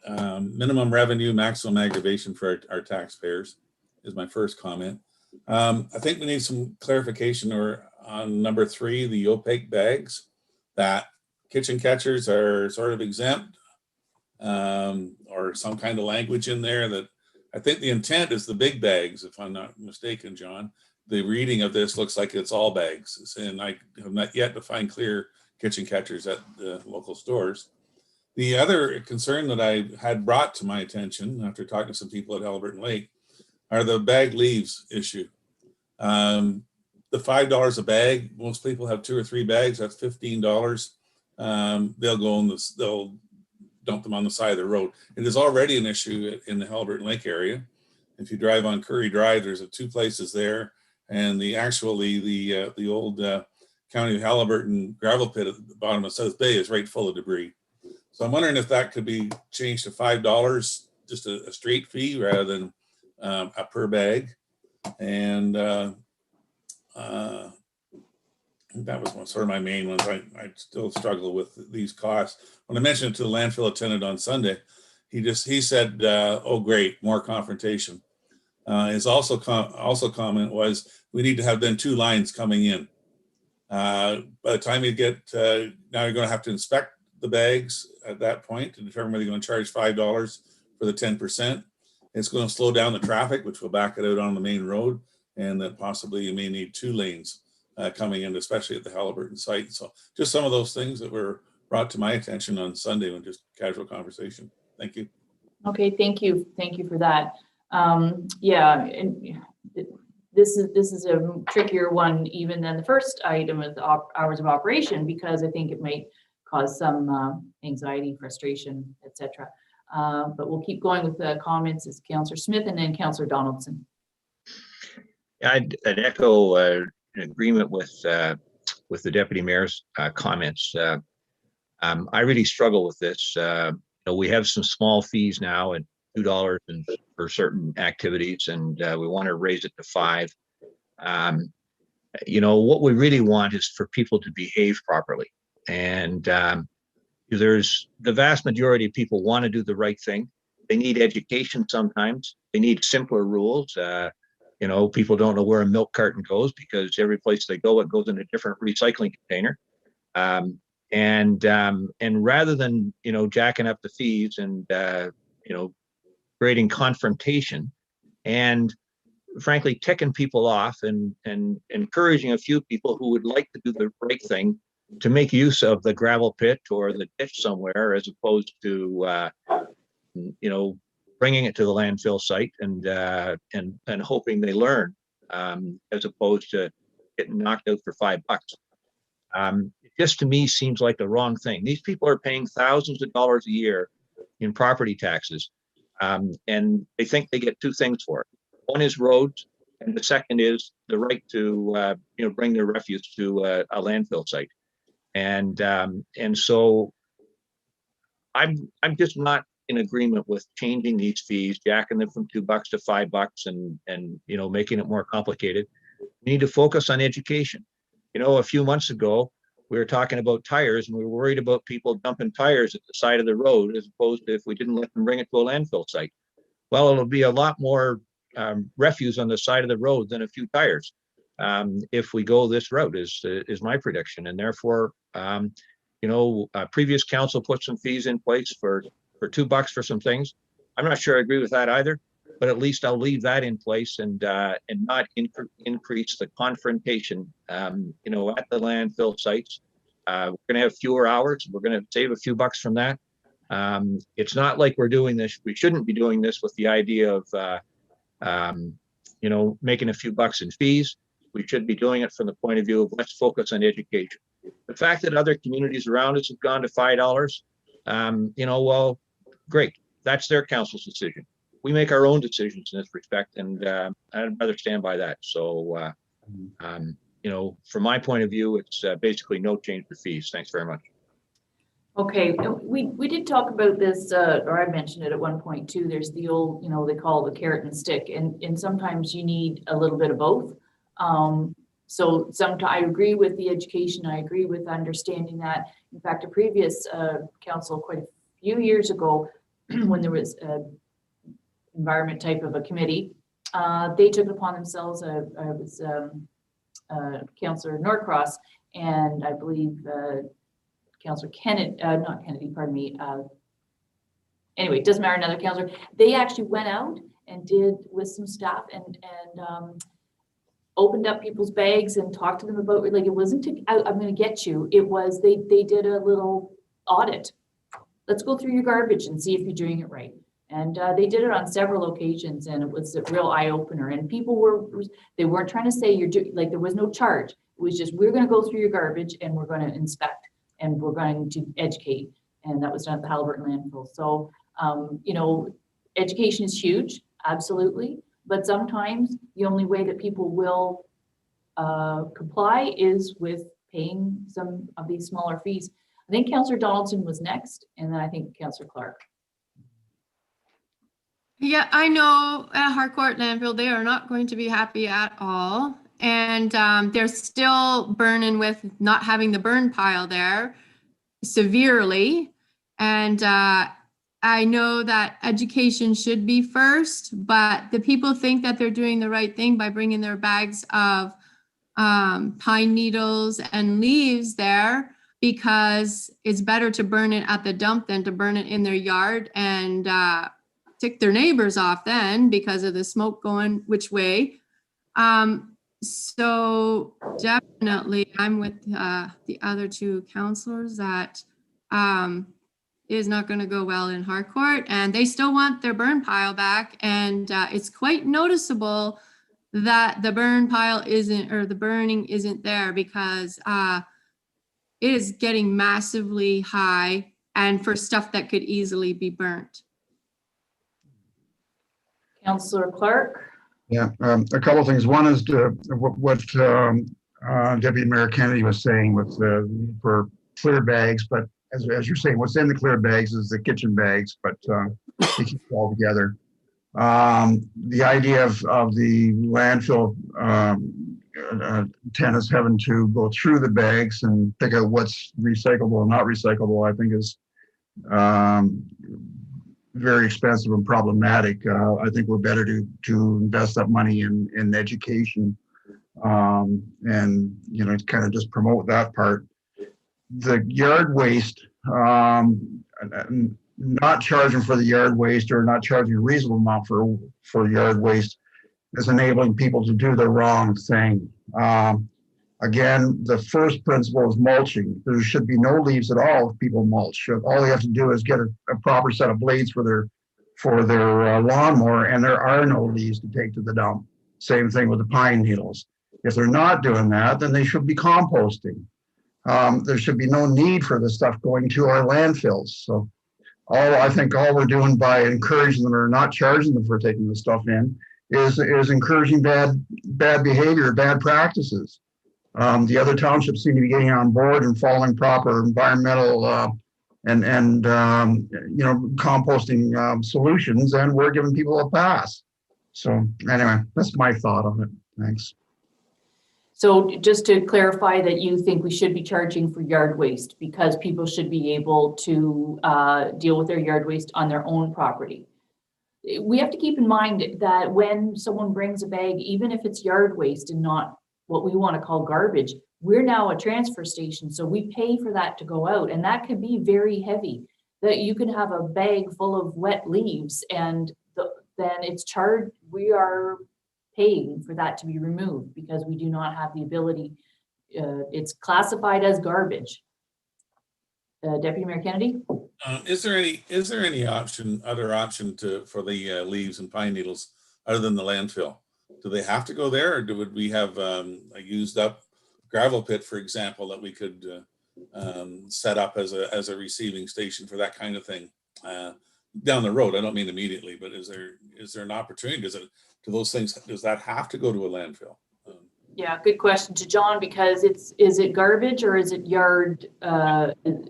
minimum revenue, maximum aggravation for our taxpayers is my first comment. I think we need some clarification on number 3, the opaque bags, that kitchen catchers are sort of exempt, or some kind of language in there that I think the intent is the big bags, if I'm not mistaken, John. The reading of this looks like it's all bags, and I have not yet defined clear kitchen catchers at the local stores. The other concern that I had brought to my attention after talking to some people at Haliburton Lake are the bag leaves issue. The $5 a bag, most people have 2 or 3 bags, that's $15. They'll dump them on the side of the road. It is already an issue in the Haliburton Lake area. If you drive on Curry Drive, there's 2 places there, and the old County of Haliburton gravel pit at the bottom of South Bay is right full of debris. So I'm wondering if that could be changed to $5, just a straight fee rather than a per bag. And that was sort of my main ones. I still struggle with these costs. When I mentioned it to the landfill attendant on Sunday, he said, "Oh, great, more confrontation." His also comment was, "We need to have then 2 lines coming in. By the time you get now, you're going to have to inspect the bags at that point to determine whether you're going to charge $5 for the 10%. It's going to slow down the traffic, which will back it out on the main road, and then possibly you may need 2 lanes coming in, especially at the Haliburton site." So just some of those things that were brought to my attention on Sunday when just casual conversation. Thank you. Okay, thank you. Thank you for that. Yeah, and this is a trickier one even than the first item of the hours of operation, because I think it might cause some anxiety, frustration, etc. But we'll keep going with the comments as Councillor Smith and then Councillor Donaldson. I'd echo an agreement with the deputy mayor's comments. I really struggle with this. We have some small fees now at $2 for certain activities, and we want to raise it to $5. What we really want is for people to behave properly, and there's the vast majority of people want to do the right thing. They need education sometimes. They need simpler rules. People don't know where a milk carton goes because every place they go, it goes in a different recycling container. And rather than, jacking up the fees and, creating confrontation and frankly, ticking people off and encouraging a few people who would like to do the right thing to make use of the gravel pit or the ditch somewhere, as opposed to, bringing it to the landfill site and hoping they learn, as opposed to getting knocked out for $5. It just to me seems like the wrong thing. These people are paying thousands of dollars a year in property taxes, and they think they get two things for it. One is roads, and the second is the right to bring their refuse to a landfill site. And so I'm just not in agreement with changing these fees, jacking them from $2 to $5, and making it more complicated. We need to focus on education. A few months ago, we were talking about tires, and we were worried about people dumping tires at the side of the road, as opposed to if we didn't let them bring it to a landfill site. Well, it'll be a lot more refuse on the side of the road than a few tires if we go this route, is my prediction. And therefore, previous council put some fees in place for $2 for some things. I'm not sure I agree with that either, but at least I'll leave that in place and not increase the confrontation, at the landfill sites. We're going to have fewer hours. We're going to save a few bucks from that. It's not like we're doing this. We shouldn't be doing this with the idea of, making a few bucks in fees. We should be doing it from the point of view of let's focus on education. The fact that other communities around us have gone to $5, well, great. That's their council's decision. We make our own decisions in this respect, and I'd rather stand by that. So, from my point of view, it's basically no change to fees. Thanks very much. Okay, we did talk about this, or I mentioned it at one point too. There's the old, they call it the carrot and stick, and sometimes you need a little bit of both. So sometimes I agree with the education. I agree with understanding that. In fact, a previous council quite a few years ago, when there was a environment type of a committee, they took it upon themselves. I was Councillor Norcross, and I believe Councillor Kennedy, not Kennedy, pardon me. Anyway, it doesn't matter, another councillor. They actually went out and did with some staff and opened up people's bags and talked to them about, like, it wasn't to, I'm going to get you. It was, they did a little audit. Let's go through your garbage and see if you're doing it right. And they did it on several occasions, and it was a real eye opener. And people they weren't trying to say you're doing, like, there was no charge. It was just, we're going to go through your garbage and we're going to inspect and we're going to educate. And that was done at the Haliburton landfill. So, education is huge, absolutely. But sometimes the only way that people will comply is with paying some of these smaller fees. I think Councillor Donaldson was next, and then I think Councillor Clark. Yeah, I know at Harcourt Landfill, they are not going to be happy at all. And they're still burning with not having the burn pile there severely. And I know that education should be first, but the people think that they're doing the right thing by bringing their bags of pine needles and leaves there, because it's better to burn it at the dump than to burn it in their yard and tick their neighbors off then because of the smoke going which way. So definitely I'm with the other two councillors that is not going to go well in Harcourt, and they still want their burn pile back. And it's quite noticeable that the burn pile isn't, or the burning isn't there, because it is getting massively high and for stuff that could easily be burnt. Councillor Clark. Yeah, a couple of things. One is what Deputy Mayor Kennedy was saying with for clear bags, but as you're saying, what's in the clear bags is the kitchen bags, but they keep it all together. The idea of the landfill tenants having to go through the bags and pick out what's recyclable and not recyclable, I think is very expensive and problematic. I think we're better to invest that money in education and, you know, kind of just promote that part. The yard waste, not charging for the yard waste or not charging a reasonable amount for yard waste is enabling people to do the wrong thing. Again, the first principle is mulching. There should be no leaves at all if people mulch. All they have to do is get a proper set of blades for their lawnmower, and there are no leaves to take to the dump. Same thing with the pine needles. If they're not doing that, then they should be composting. There should be no need for this stuff going to our landfills. So I think all we're doing by encouraging them or not charging them for taking the stuff in is encouraging bad behavior, bad practices. The other townships seem to be getting on board and following proper environmental and you know, composting solutions, and we're giving people a pass. So anyway, that's my thought on it. Thanks. So just to clarify that you think we should be charging for yard waste because people should be able to deal with their yard waste on their own property. We have to keep in mind that when someone brings a bag, even if it's yard waste and not what we want to call garbage, we're now a transfer station. So we pay for that to go out, and that could be very heavy. That you can have a bag full of wet leaves and then it's charged. We are paying for that to be removed because we do not have the ability. It's classified as garbage. Deputy Mayor Kennedy. Is there any other option for the leaves and pine needles other than the landfill? Do they have to go there, or would we have a used up gravel pit, for example, that we could set up as a receiving station for that kind of thing down the road? I don't mean immediately, but is there an opportunity? Does that have to go to a landfill? Yeah, good question to John, because is it garbage or is it yard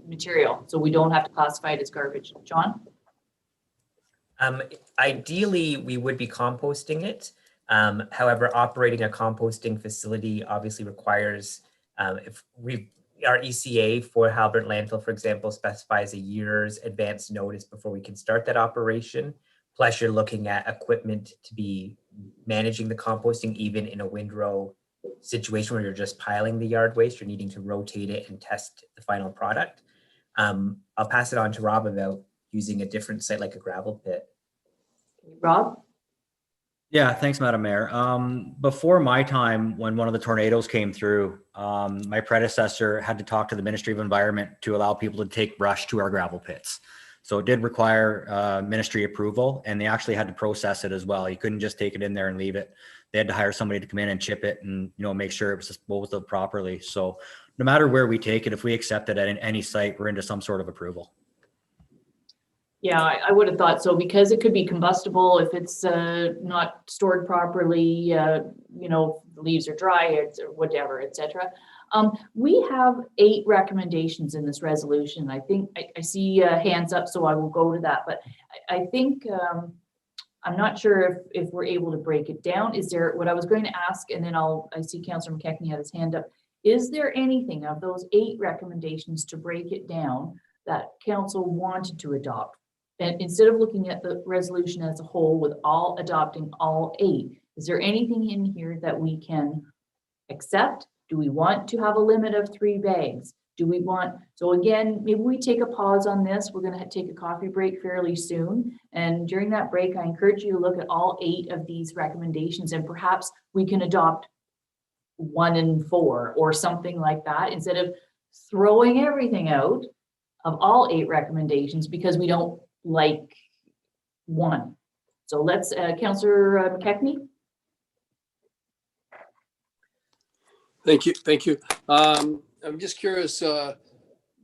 material? So we don't have to classify it as garbage. John? Ideally, we would be composting it. However, operating a composting facility obviously requires, our ECA for Halbert Landfill, for example, specifies a year's advance notice before we can start that operation. Plus, you're looking at equipment to be managing the composting, even in a windrow situation where you're just piling the yard waste. You're needing to rotate it and test the final product. I'll pass it on to Rob about using a different site like a gravel pit. Rob? Yeah, thanks, Madam Mayor. Before my time, when one of the tornadoes came through, my predecessor had to talk to the Ministry of Environment to allow people to take brush to our gravel pits. So it did require ministry approval, and they actually had to process it as well. You couldn't just take it in there and leave it. They had to hire somebody to come in and chip it and, you know, make sure it was disposed of properly. So no matter where we take it, if we accept it at any site, we're into some sort of approval. Yeah, I would have thought so, because it could be combustible if it's not stored properly, you know, the leaves are dry or whatever, etc. We have 8 recommendations in this resolution. I think I see hands up, so I will go to that. But I think I'm not sure if we're able to break it down. Is there, what I was going to ask, and then I see Councillor McKechnie had his hand up. Is there anything of those 8 recommendations, to break it down, that council wanted to adopt? And instead of looking at the resolution as a whole with adopting all 8, is there anything in here that we can accept? Do we want to have a limit of 3 bags? Do we want, so again, maybe we take a pause on this. We're going to take a coffee break fairly soon. And during that break, I encourage you to look at all 8 of these recommendations, and perhaps we can adopt 1 and 4 or something like that, instead of throwing everything out of all 8 recommendations because we don't like one. So let's, Councillor McKechnie. Thank you. I'm just curious,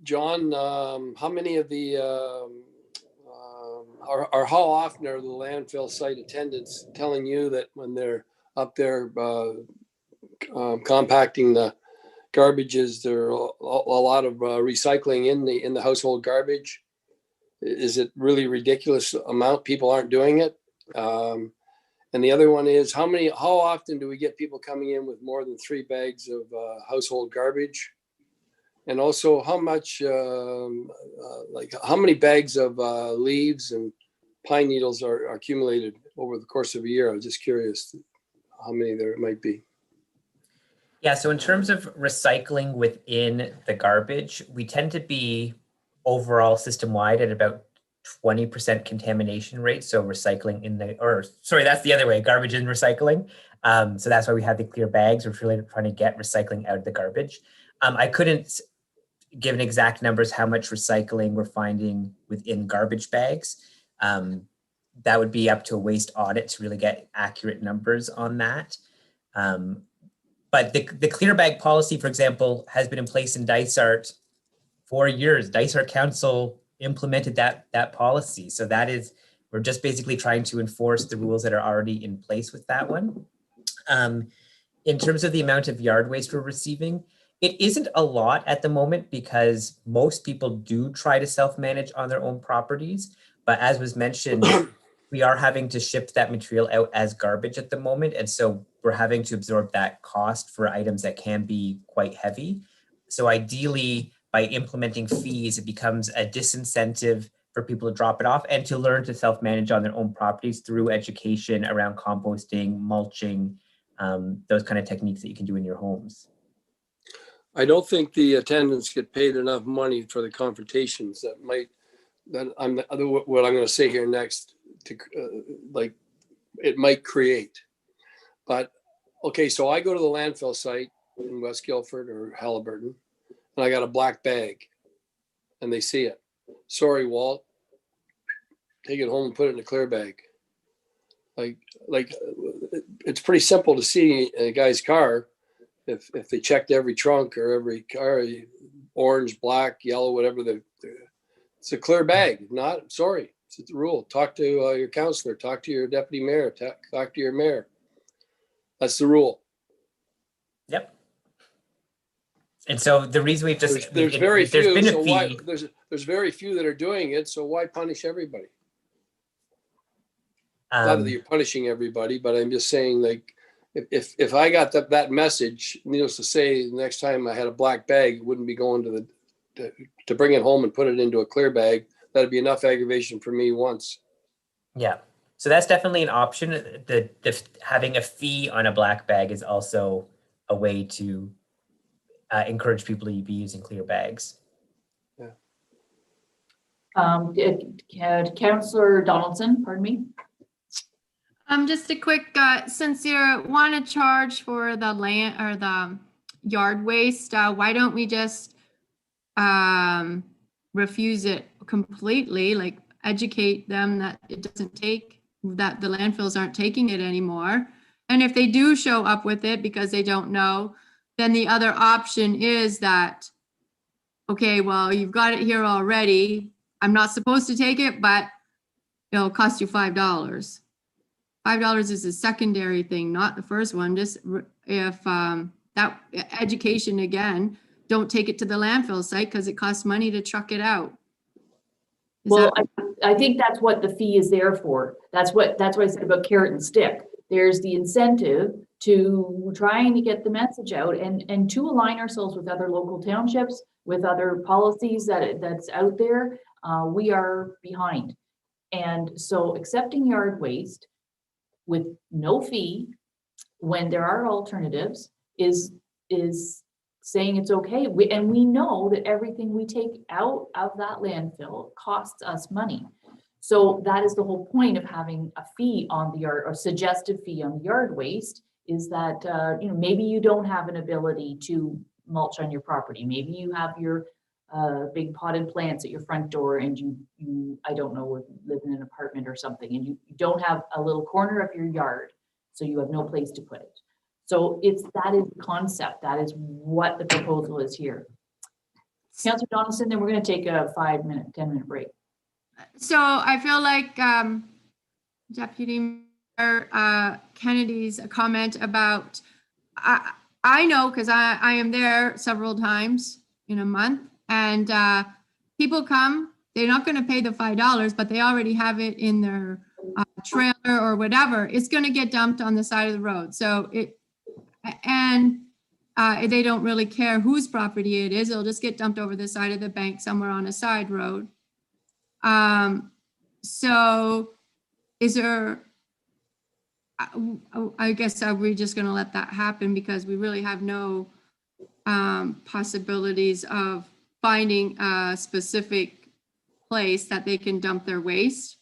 John, how many of the, or how often are the landfill site attendants telling you that when they're up there compacting the garbages, there are a lot of recycling in the household garbage? Is it really ridiculous amount? People aren't doing it. And the other one is how often do we get people coming in with more than 3 bags of household garbage? And also how much, like how many bags of leaves and pine needles are accumulated over the course of a year? I was just curious how many there might be. Yeah, so in terms of recycling within the garbage, we tend to be overall system-wide at about 20% contamination rate. So recycling that's the other way, garbage and recycling. So that's why we have the clear bags. We're really trying to get recycling out of the garbage. I couldn't give an exact numbers how much recycling we're finding within garbage bags. That would be up to a waste audit to really get accurate numbers on that. But the clear bag policy, for example, has been in place in Dysart for years. Dysart Council implemented that policy. So we're just basically trying to enforce the rules that are already in place with that one. In terms of the amount of yard waste we're receiving, it isn't a lot at the moment because most people do try to self-manage on their own properties. But as was mentioned, we are having to ship that material out as garbage at the moment. And so we're having to absorb that cost for items that can be quite heavy. So ideally, by implementing fees, it becomes a disincentive for people to drop it off and to learn to self-manage on their own properties through education around composting, mulching, those kind of techniques that you can do in your homes. I don't think the attendants get paid enough money for the confrontations what I'm going to say here next, it might create. But okay, so I go to the landfill site in West Guildford or Halliburton, and I got a black bag, and they see it. Sorry, Walt. Take it home and put it in a clear bag. Like it's pretty simple to see in a guy's car if they checked every trunk or every car, orange, black, yellow, whatever. It's a clear bag. Not sorry, it's the rule. Talk to your counselor. Talk to your deputy mayor. Talk to your mayor. That's the rule. Yep. And so the reason we've just there's very few. There's been So a why, fee. there's very few that are doing it. So why punish everybody? Not that you're punishing everybody, but I'm just saying, like, if I got that message, needless to say, the next time I had a black bag, it wouldn't be going to bring it home and put it into a clear bag. That'd be enough aggravation for me once. Yeah. So that's definitely an option. The having a fee on a black bag is also a way to encourage people to be using clear bags. Councillor Donaldson, pardon me. Just a quick, since you want to charge for the land or the yard waste, why don't we just refuse it completely? Like educate them that it doesn't take, that the landfills aren't taking it anymore. And if they do show up with it because they don't know, then the other option is that, okay, well, you've got it here already. I'm not supposed to take it, but it'll cost you $5. $5 is a secondary thing, not the first one. Just if that education again, don't take it to the landfill site because it costs money to truck it out. I think that's what the fee is there for. That's what I said about carrot and stick. There's the incentive to trying to get the message out and to align ourselves with other local townships, with other policies that's out there. We are behind. And so accepting yard waste with no fee when there are alternatives is saying it's okay. We know that everything we take out of that landfill costs us money. So that is the whole point of having a fee on the yard, or suggested fee on the yard waste, is that maybe you don't have an ability to mulch on your property. Maybe you have your big potted plants at your front door, and you I don't know, live in an apartment or something, and you don't have a little corner of your yard, so you have no place to put it. So that is the concept. That is what the proposal is here. Councillor Donaldson, then we're going to take a 5-minute, 10-minute break. So I feel like Deputy Mayor Kennedy's comment about, I know because I am there several times in a month, and people come, they're not going to pay the $5, but they already have it in their trailer or whatever. It's going to get dumped on the side of the road. So they don't really care whose property it is. It'll just get dumped over the side of the bank somewhere on a side road. So is there, I guess, are we just going to let that happen because we really have no possibilities of finding a specific place that they can dump their waste?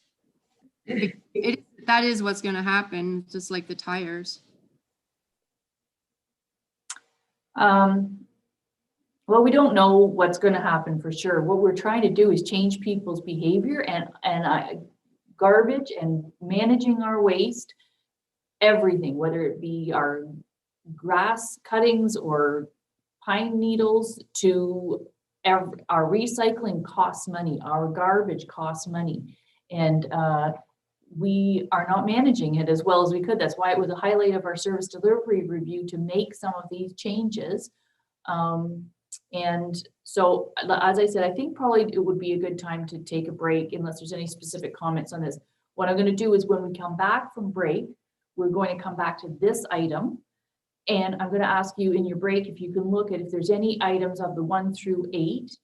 That is what's going to happen, just like the tires. Well, we don't know what's going to happen for sure. What we're trying to do is change people's behavior and garbage and managing our waste, everything, whether it be our grass cuttings or pine needles to our recycling costs money, our garbage costs money. And we are not managing it as well as we could. That's why it was a highlight of our service delivery review to make some of these changes. And so, as I said, I think probably it would be a good time to take a break unless there's any specific comments on this. What I'm going to do is when we come back from break, we're going to come back to this item. And I'm going to ask you in your break if you can look at if there's any items of the 1 through 8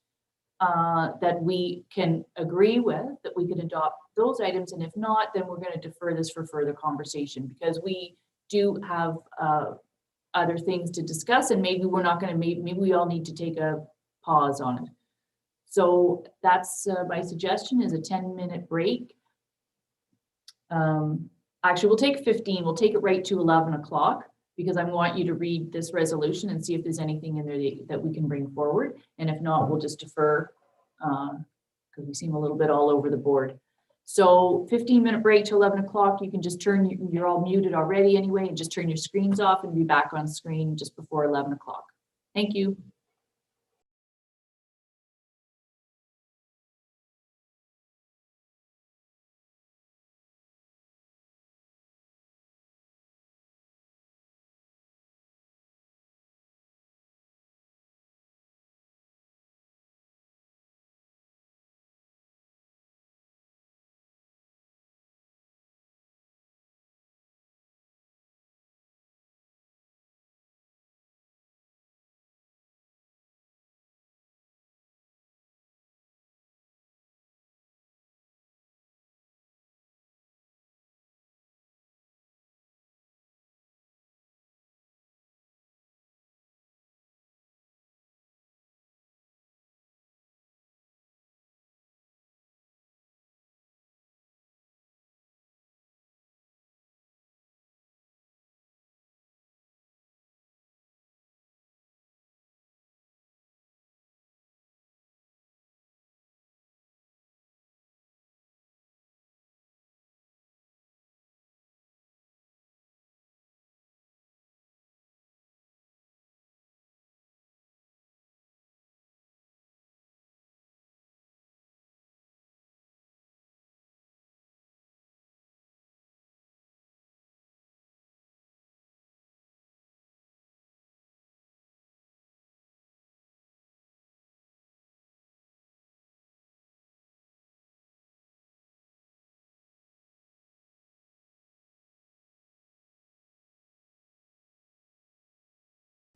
that we can agree with, that we can adopt those items. And if not, then we're going to defer this for further conversation because we do have other things to discuss, and maybe we're not going to, maybe we all need to take a pause on it. So that's my suggestion is a 10-minute break. Actually, we'll take 15. We'll take it right to 11 o'clock because I want you to read this resolution and see if there's anything in there that we can bring forward. And if not, we'll just defer because we seem a little bit all over the board. So 15-minute break to 11 o'clock. You can just turn, you're all muted already anyway, and just turn your screens off and be back on screen just before 11 o'clock. Thank you.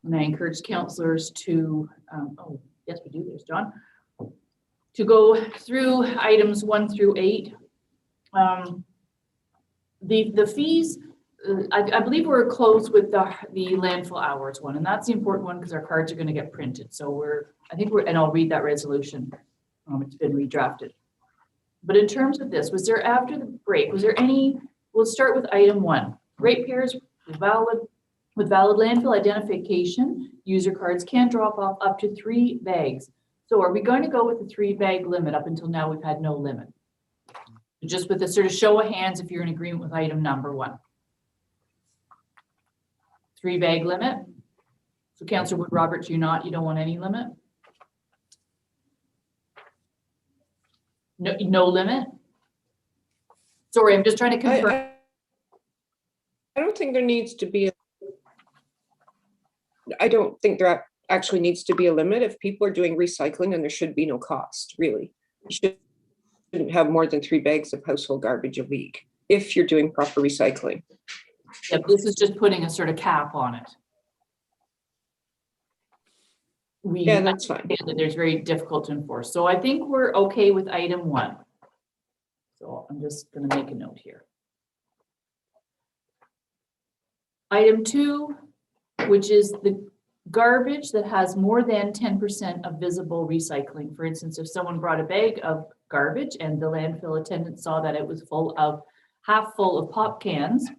And I encourage councillors to, oh, yes, we do, there's John, to go through items 1 through 8. The fees, I believe we're close with the landfill hours one, and that's the important one because our cards are going to get printed. So and I'll read that resolution. It's been redrafted. But in terms of this, was there after the break, was there any, we'll start with item 1. Ratepayers with valid landfill identification, user cards can drop off up to 3 bags. So are we going to go with the 3-bag limit? Up until now, we've had no limit. Just with a sort of show of hands, if you're in agreement with item number 1. 3 bag limit. So Councillor Wood Roberts, you don't want any limit? No limit? Sorry, I'm just trying to confirm. I don't think there needs to be, I don't think there actually needs to be a limit. If people are doing recycling, then there should be no cost, really. You shouldn't have more than 3 bags of household garbage a week if you're doing proper recycling. Yeah, this is just putting a sort of cap on it. Yeah, that's fine. understand that there's very difficult to enforce. So I think we're okay with item 1. So I'm just going to make a note here. Item 2, which is the garbage that has more than 10% of visible recycling. For instance, if someone brought a bag of garbage and the landfill attendant saw that it was full of, half full of pop cans,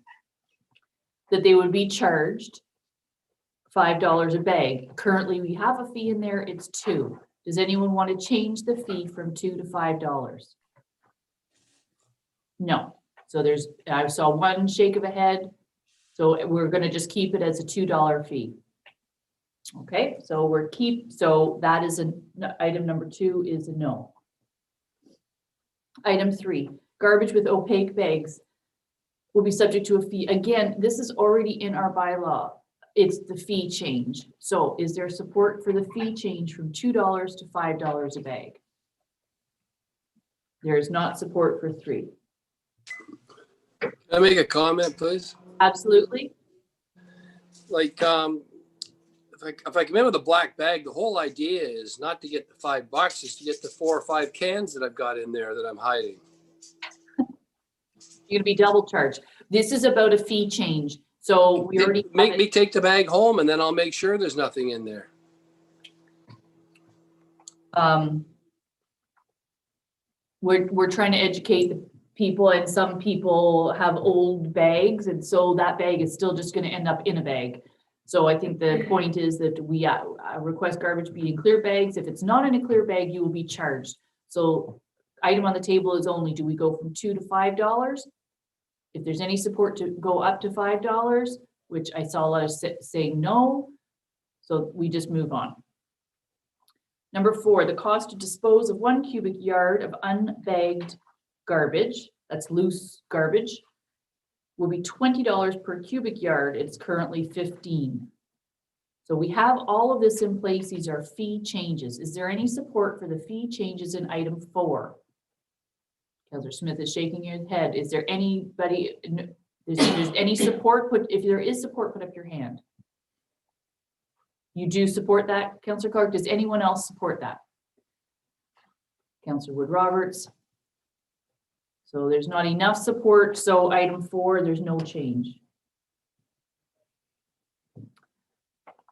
that they would be charged $5 a bag. Currently, we have a fee in there, it's $2. Does anyone want to change the fee from $2 to $5? No. So I saw one shake of a head. So we're going to just keep it as a $2 fee. Okay, so so that is item number 2 is a no. Item 3, garbage with opaque bags will be subject to a fee. Again, this is already in our bylaw. It's the fee change. So is there support for the fee change from $2 to $5 a bag? There is not support for 3. Can I make a comment, please? Absolutely. Like, if I come in with a black bag, the whole idea is not to get the $5, is to get the 4 or 5 cans that I've got in there that I'm hiding. You're gonna be double charged. This is about a fee change. So we already Make me take the bag home and then I'll make sure there's nothing in there. We're trying to educate the people, and some people have old bags, and so that bag is still just going to end up in a bag. So I think the point is that we request garbage be in clear bags. If it's not in a clear bag, you will be charged. So item on the table is only, do we go from $2 to $5? If there's any support to go up to $5, which I saw a lot of saying no, so we just move on. Number 4, the cost to dispose of 1 cubic yard of unbagged garbage, that's loose garbage, will be $20 per cubic yard. It's currently $15. So we have all of this in place. These are fee changes. Is there any support for the fee changes in item 4? Councillor Smith is shaking his head. Is there anybody, there's any support? If there is support, put up your hand. You do support that, Councillor Clark? Does anyone else support that? Councillor Wood Roberts. So there's not enough support. So item 4, there's no change.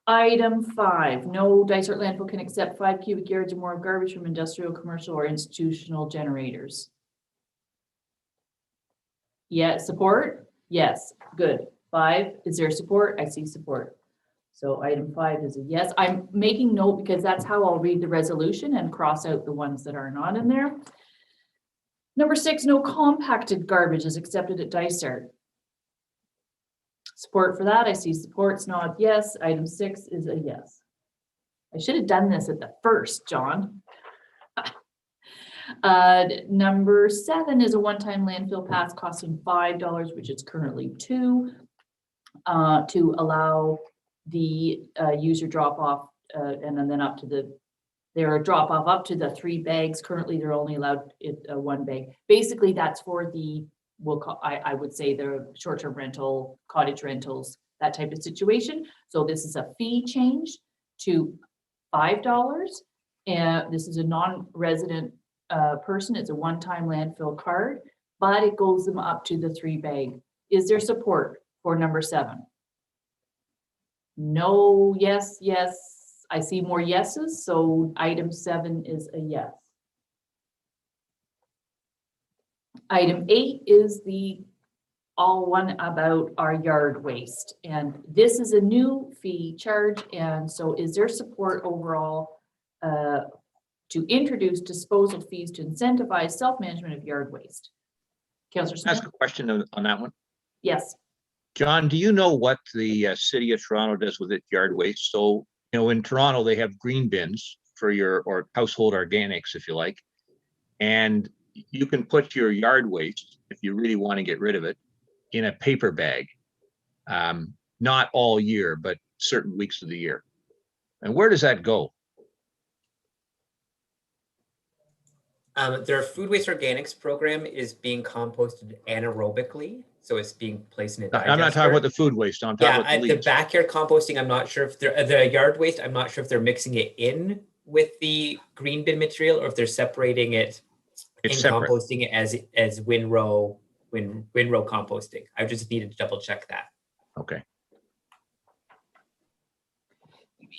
Item 5, no Dysart landfill can accept 5 cubic yards or more of garbage from industrial, commercial, or institutional generators. Yeah, support? Yes, good. 5, is there support? I see support. So item 5 is a yes. I'm making note because that's how I'll read the resolution and cross out the ones that are not in there. Number 6, no compacted garbage is accepted at Dysart. Support for that, I see supports, nod yes. Item 6 is a yes. I should have done this at the first, John. Number 7 is a one-time landfill pass costing $5, which is currently $2, to allow the user drop off and then up to their drop off up to the 3 bags. Currently, they're only allowed 1 bag. Basically, that's for the, I would say the short-term rental, cottage rentals, that type of situation. So this is a fee change to $5. And this is a non-resident person. It's a one-time landfill card, but it goes them up to the 3 bag. Is there support for number 7? No, yes, yes. I see more yeses, so item 7 is a yes. Item 8 is the all one about our yard waste. And this is a new fee charge. And so is there support overall to introduce disposal fees to incentivize self-management of yard waste? Councillor Smith? Ask a question on that one. Yes. John, do you know what the city of Toronto does with its yard waste? So, in Toronto, they have green bins for or household organics, if you like. And you can put your yard waste, if you really want to get rid of it, in a paper bag. Not all year, but certain weeks of the year. And where does that go? Their food waste organics program is being composted anaerobically, so it's being placed in a digester. I'm not talking about the food waste. I'm talking about the the leaves. backyard composting, I'm not sure if they're the yard waste. I'm not sure if they're mixing it in with the green bin material or if they're separating it It's and separate. composting it as windrow composting. I just needed to double check that. Okay.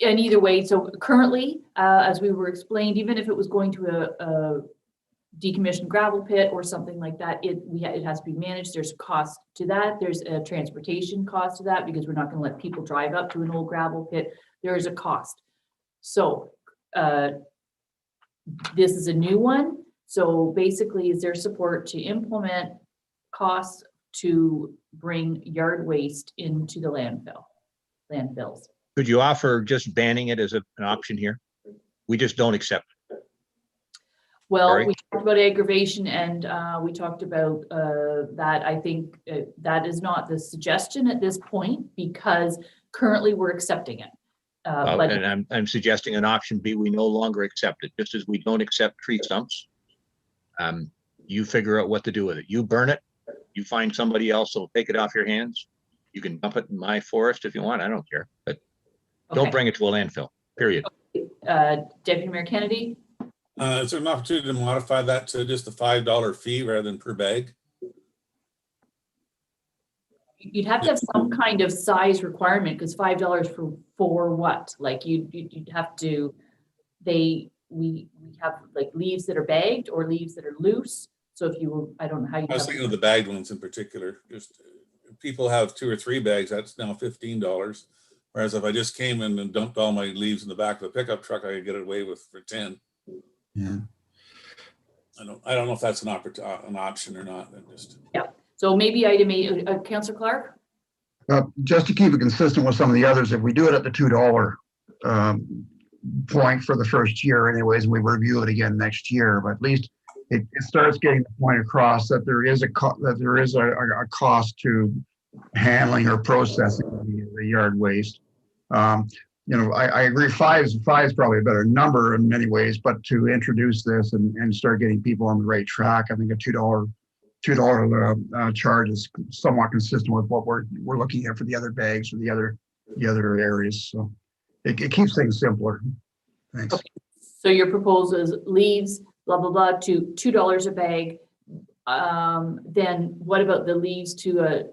And either way, so currently, as we were explained, even if it was going to a decommissioned gravel pit or something like that, it has to be managed. There's a cost to that. There's a transportation cost to that because we're not going to let people drive up to an old gravel pit. There is a cost. So this is a new one. So basically, is there support to implement costs to bring yard waste into the landfills? Could you offer just banning it as an option here? We just don't accept it. Well, Sorry? we talked about aggravation and we talked about that. I think that is not the suggestion at this point because currently we're accepting it. But And I'm suggesting an option B, we no longer accept it, just as we don't accept tree stumps. You figure out what to do with it. You burn it, you find somebody else who'll take it off your hands. You can dump it in my forest if you want, I don't care, but don't bring it to a landfill, period. Deputy Mayor Kennedy? Is there an opportunity to modify that to just a $5 fee rather than per bag? You'd have to have some kind of size requirement because $5 for what? Like you'd have to, we have like leaves that are bagged or leaves that are loose. So if you, I don't know how you. I was thinking of the bagged ones in particular. Just if people have 2 or 3 bags, that's now $15. Whereas if I just came in and dumped all my leaves in the back of the pickup truck, I could get it away with for 10. Yeah. I don't know if that's an option or not. Yeah. So maybe item 8, Councillor Clark? Just to keep it consistent with some of the others, if we do it at the $2 point for the first year anyways, and we review it again next year, but at least it starts getting the point across that there is a cost to handling or processing the yard waste. I agree 5 is probably a better number in many ways, but to introduce this and start getting people on the right track, I think a $2 charge is somewhat consistent with what we're looking at for the other bags or the other areas. So it keeps things simpler. Thanks. Okay. So your proposal is leaves, blah, blah, blah, to $2 a bag. Then what about the leaves to a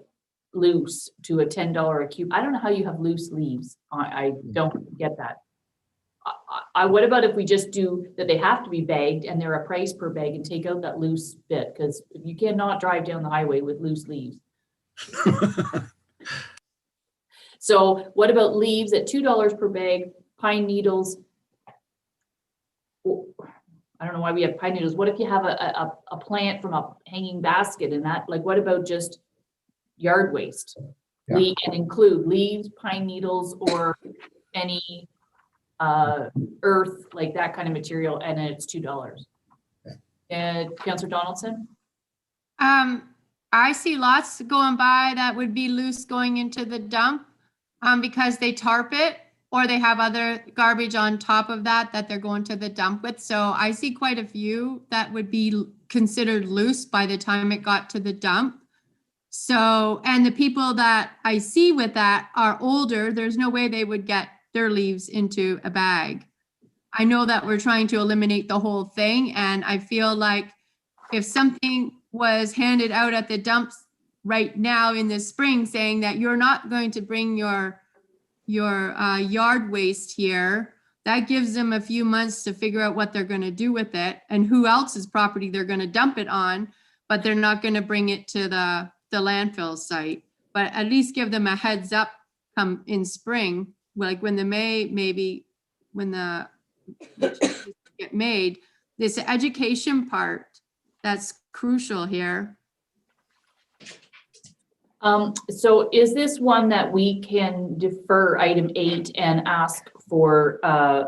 loose to a $10 a cube? I don't know how you have loose leaves. I don't get that. What about if we just do that they have to be bagged and they're a price per bag and take out that loose bit? Because you cannot drive down the highway with loose leaves. So what about leaves at $2 per bag, pine needles? I don't know why we have pine needles. What if you have a plant from a hanging basket and that, like, what about just yard waste? Yeah. And include leaves, pine needles, or any earth, like that kind of material, and it's $2. And Councillor Donaldson? I see lots going by that would be loose going into the dump because they tarp it or they have other garbage on top of that they're going to the dump with. So I see quite a few that would be considered loose by the time it got to the dump. So, and the people that I see with that are older. There's no way they would get their leaves into a bag. I know that we're trying to eliminate the whole thing. And I feel like if something was handed out at the dumps right now in the spring saying that you're not going to bring your yard waste here, that gives them a few months to figure out what they're going to do with it and who else's property they're going to dump it on, but they're not going to bring it to the landfill site. But at least give them a heads up come in spring, like when when the get made. This education part that's crucial here. So is this one that we can defer item 8 and ask for a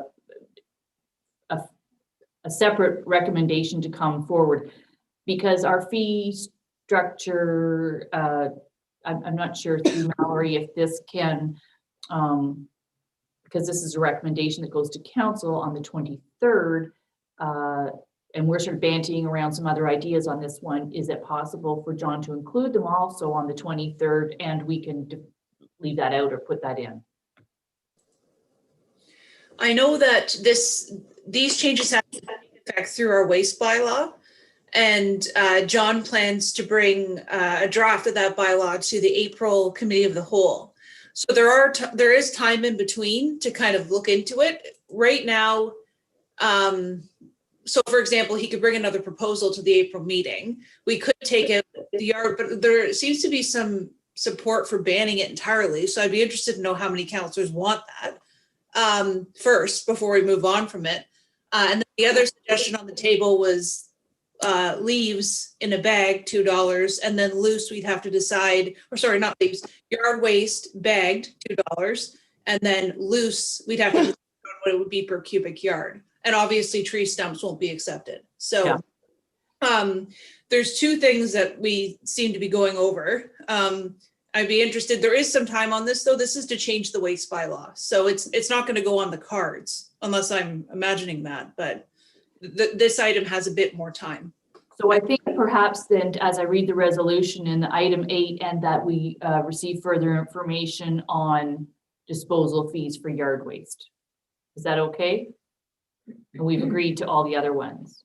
separate recommendation to come forward? Because our fee structure, I'm not sure through Mallory if this can, because this is a recommendation that goes to council on the 23rd, and we're sort of bantying around some other ideas on this one. Is it possible for John to include them also on the 23rd, and we can leave that out or put that in? I know that these changes have to take effect through our waste bylaw, and John plans to bring a draft of that bylaw to the April Committee of the Whole. So there is time in between to kind of look into it. Right now, so for example, he could bring another proposal to the April meeting. We could take it the yard, but there seems to be some support for banning it entirely. So I'd be interested to know how many councillors want that first before we move on from it. And then the other suggestion on the table was leaves in a bag, $2, and then loose we'd have to decide, or sorry, not leaves, yard waste bagged, $2, and then loose we'd have to decide what it would be per cubic yard. And obviously tree stumps won't be accepted. So there's two things that we seem to be going over. I'd be interested, there is some time on this though. This is to change the waste bylaw. So it's not going to go on the cards unless I'm imagining that, but this item has a bit more time. So I think perhaps then, as I read the resolution in the item 8, and that we receive further information on disposal fees for yard waste. Is that okay? And we've agreed to all the other ones.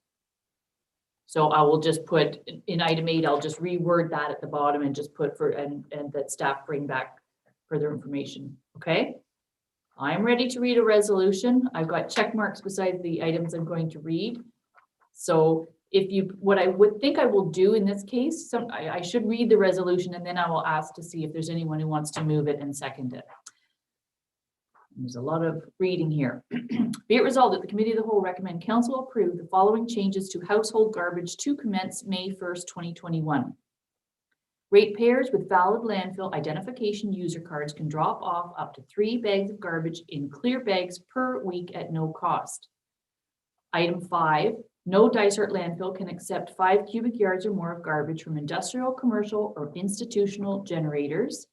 So I will just put in item 8, I'll just reword that at the bottom and just put and that staff bring back further information. Okay. I'm ready to read a resolution. I've got check marks beside the items I'm going to read. So what I would think I will do in this case, I should read the resolution and then I will ask to see if there's anyone who wants to move it and second it. There's a lot of reading here. Be it resolved that the Committee of the Whole recommend Council approve the following changes to household garbage to commence May 1st, 2021. Ratepayers with valid landfill identification user cards can drop off up to 3 bags of garbage in clear bags per week at no cost. Item 5, no Dysart landfill can accept 5 cubic yards or more of garbage from industrial, commercial, or institutional generators.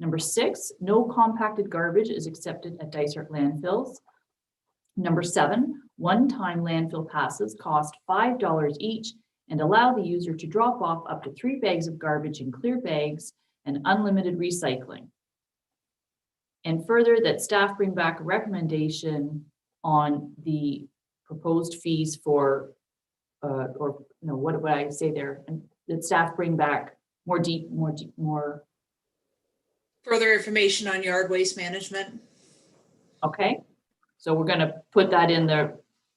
Number 6, no compacted garbage is accepted at Dysart landfills. Number 7, one-time landfill passes cost $5 each and allow the user to drop off up to 3 bags of garbage in clear bags and unlimited recycling. And further, that staff bring back a recommendation on the proposed fees for, what would I say there? And that staff bring back more Further information on yard waste management. Okay, so we're going to put that in there.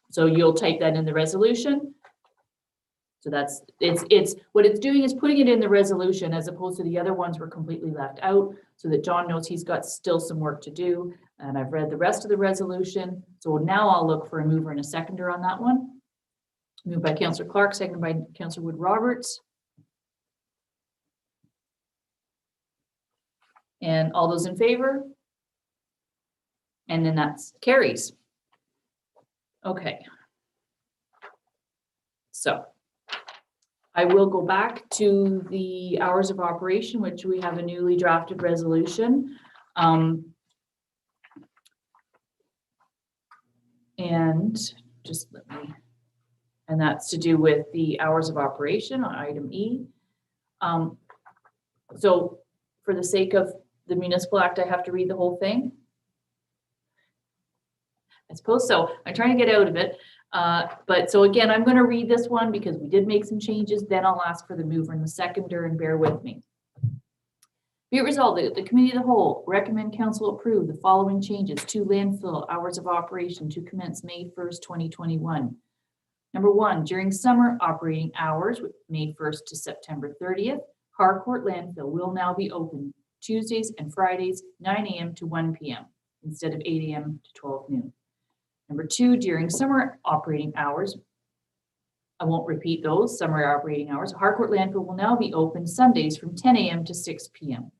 So you'll take that in the resolution. So that's, it's what it's doing is putting it in the resolution as opposed to the other ones were completely left out, so that John knows he's got still some work to do. And I've read the rest of the resolution. So now I'll look for a mover and a seconder on that one. Moved by Councillor Clark, seconded by Councillor Wood Roberts. And all those in favor? And then that's carries. Okay. So I will go back to the hours of operation, which we have a newly drafted resolution. And just let me, and that's to do with the hours of operation on item E. So for the sake of the Municipal Act, I have to read the whole thing. I suppose so. I'm trying to get out of it. But so again, I'm going to read this one because we did make some changes. Then I'll ask for the mover and the seconder, and bear with me. Be it resolved that the Committee of the Whole recommend Council approve the following changes to landfill hours of operation to commence May 1st, 2021. Number 1, during summer operating hours, May 1st to September 30th, Harcourt Landfill will now be open Tuesdays and Fridays, 9 a.m. to 1 p.m. instead of 8 a.m. to 12 noon. Number 2, during summer operating hours, I won't repeat those. Summary operating hours. Harcourt Landfill will now be open Sundays from 10 a.m. to 6 p.m.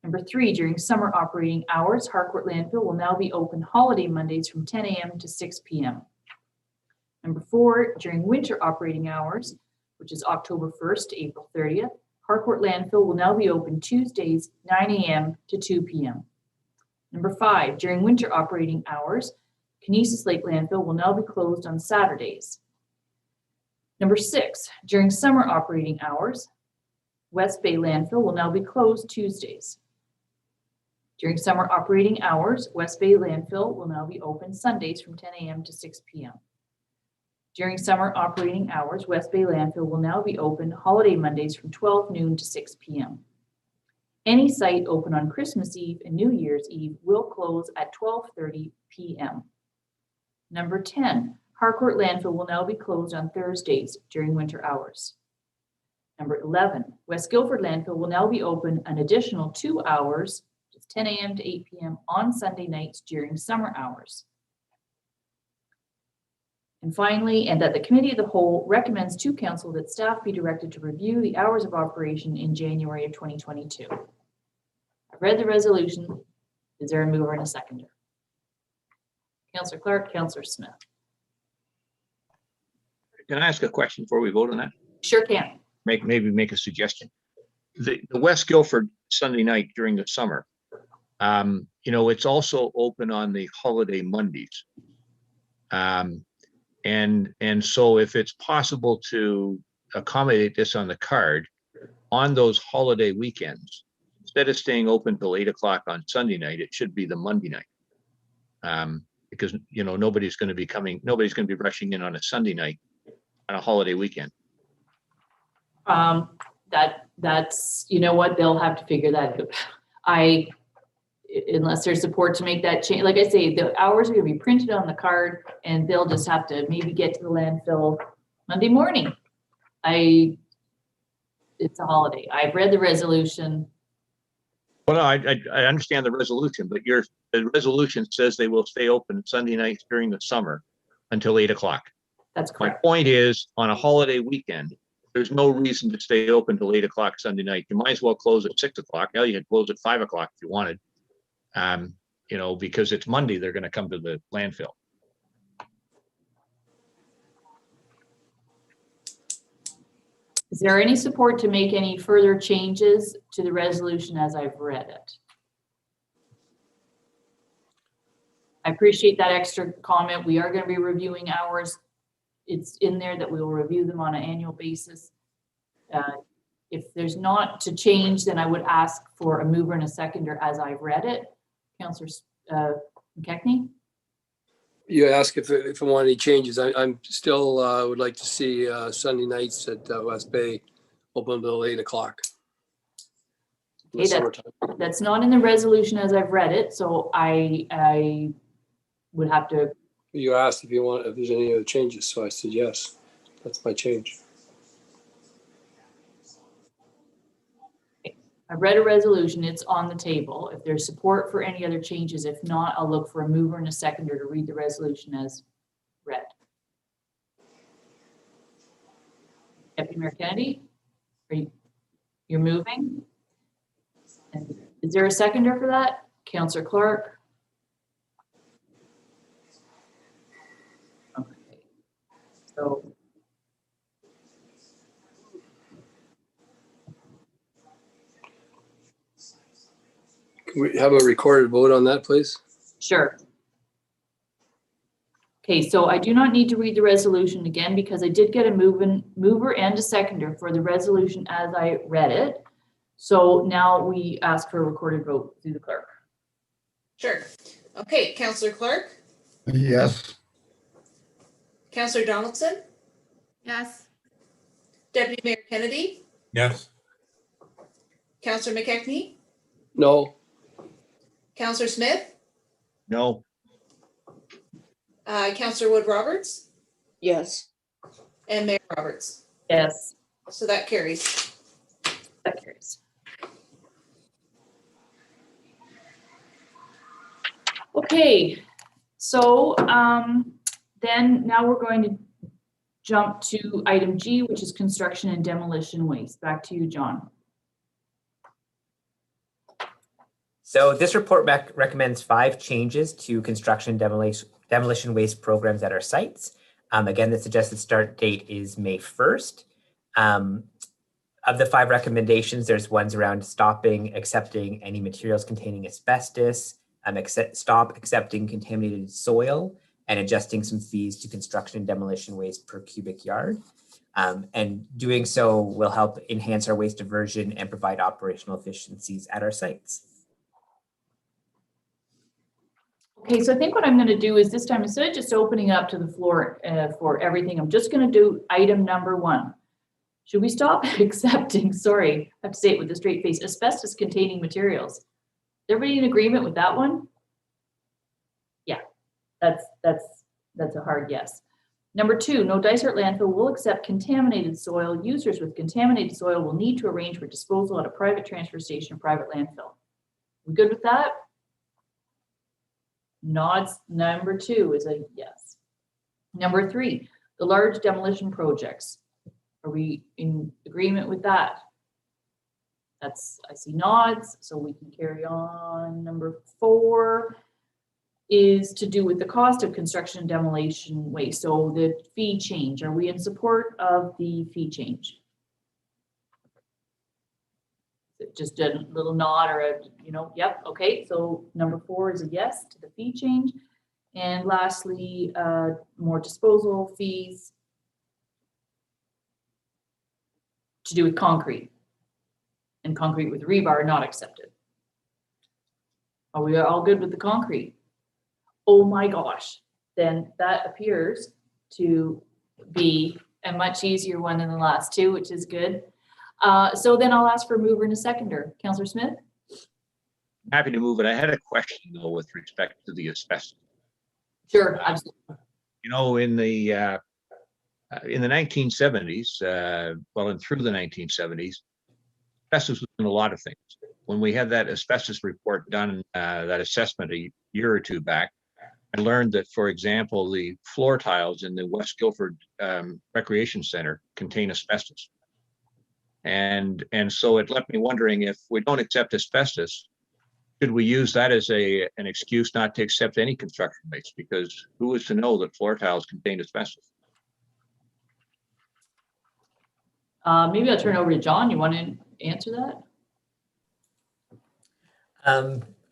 Number 3, during summer operating hours, Harcourt Landfill will now be open holiday Mondays from 10 a.m. to 6 p.m. Number 4, during winter operating hours, which is October 1st to April 30th, Harcourt Landfill will now be open Tuesdays, 9 a.m. to 2 p.m. Number 5, during winter operating hours, Conesus Lake Landfill will now be closed on Saturdays. Number 6, during summer operating hours, West Bay Landfill will now be closed Tuesdays. During summer operating hours, West Bay Landfill will now be open Sundays from 10 a.m. to 6 p.m. During summer operating hours, West Bay Landfill will now be open holiday Mondays from 12 noon to 6 p.m. Any site open on Christmas Eve and New Year's Eve will close at 12:30 p.m. Number 10, Harcourt Landfill will now be closed on Thursdays during winter hours. Number 11, West Guildford Landfill will now be open an additional 2 hours, 10 a.m. to 8 p.m. on Sunday nights during summer hours. And finally, and that the Committee of the Whole recommends to Council that staff be directed to review the hours of operation in January of 2022. I've read the resolution. Is there a mover and a seconder? Councillor Clark, Councillor Smith. Can I ask a question before we vote on that? Sure can. Maybe make a suggestion. The West Guildford Sunday night during the summer, it's also open on the holiday Mondays. And so if it's possible to accommodate this on the card on those holiday weekends, instead of staying open till 8 o'clock on Sunday night, it should be the Monday night. Because, nobody's going to be rushing in on a Sunday night on a holiday weekend. That's, they'll have to figure that out. Unless there's support to make that change, like I say, the hours are going to be printed on the card and they'll just have to maybe get to the landfill Monday morning. It's a holiday. I've read the resolution. Well, I understand the resolution, but the resolution says they will stay open Sunday nights during the summer until 8 o'clock. That's My correct. point is, on a holiday weekend, there's no reason to stay open till 8 o'clock Sunday night. You might as well close at 6 o'clock. Hell, you can close at 5 o'clock if you wanted. Because it's Monday, they're going to come to the landfill. Is there any support to make any further changes to the resolution as I've read it? I appreciate that extra comment. We are going to be reviewing hours. It's in there that we will review them on an annual basis. If there's not to change, then I would ask for a mover and a seconder as I've read it. Councillor McKechnie? You ask if I want any changes. I'm still would like to see Sunday nights at West Bay open until 8 o'clock. Okay, that's not in the resolution as I've read it, so I would have to. You asked if there's any other changes, so I said yes. That's my change. I've read a resolution, it's on the table. If there's support for any other changes, if not, I'll look for a mover and a seconder to read the resolution as read. Deputy Mayor Kennedy, you're moving? And is there a seconder for that? Councillor Clark? Okay. So Can we have a recorded vote on that, please? sure. Okay, so I do not need to read the resolution again because I did get a mover and a seconder for the resolution as I read it. So now we ask for a recorded vote through the clerk. Sure. Okay, Councillor Clark, Yes. Councillor Donaldson, Yes. Deputy Mayor Kennedy, Yes. Councillor McKechnie, No. Councillor Smith, No, Councillor Wood Roberts, Yes. and Mayor Roberts. Yes, So that carries. that carries. Okay, so then now we're going to jump to item G, which is construction and demolition waste. Back to you, John. So this report recommends 5 changes to construction demolition waste programs at our sites. Again, the suggested start date is May 1st. Of the 5 recommendations, there's ones around stopping accepting any materials containing asbestos, stop accepting contaminated soil, and adjusting some fees to construction and demolition waste per cubic yard. And doing so will help enhance our waste diversion and provide operational efficiencies at our sites. Okay, so I think what I'm going to do is this time, instead of just opening up to the floor for everything, I'm just going to do item number 1. Should we stop accepting, sorry, I have to say it with a straight face, asbestos containing materials? Is everybody in agreement with that one? Yeah, that's a hard yes. Number 2, no Dysart landfill will accept contaminated soil. Users with contaminated soil will need to arrange for disposal at a private transfer station or private landfill. We good with that? Nods. Number 2 is a yes. Number 3, the large demolition projects. Are we in agreement with that? That's, I see nods, so we can carry on. Number 4 is to do with the cost of construction and demolition waste. So the fee change, are we in support of the fee change? Just a little nod or a, yep, okay. So number 4 is a yes to the fee change. And lastly, more disposal fees to do with concrete, and concrete with rebar not accepted. Are we all good with the concrete? Oh my gosh, then that appears to be a much easier one than the last 2, which is good. So then I'll ask for a mover and a seconder. Councillor Smith? Happy to move it. I had a question though with respect to the asbestos. Sure, absolutely. In the 1970s, well, and through the 1970s, asbestos was in a lot of things. When we had that asbestos report done, that assessment a year or 2 back, I learned that, for example, the floor tiles in the West Guildford Recreation Center contain asbestos. And so it left me wondering, if we don't accept asbestos, should we use that as an excuse not to accept any construction waste? Because who is to know that floor tiles contain asbestos? Maybe I'll turn it over to John. You want to answer that?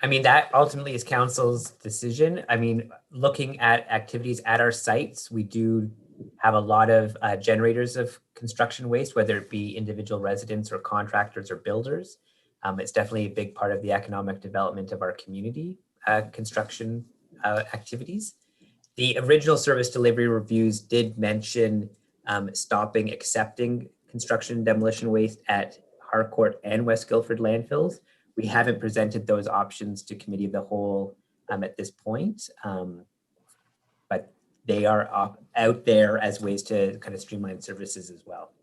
I mean, that ultimately is council's decision. I mean, looking at activities at our sites, we do have a lot of generators of construction waste, whether it be individual residents or contractors or builders. It's definitely a big part of the economic development of our community, construction activities. The original service delivery reviews did mention stopping accepting construction and demolition waste at Harcourt and West Guildford landfills. We haven't presented those options to committee of the whole at this point, but they are out there as ways to kind of streamline services as well.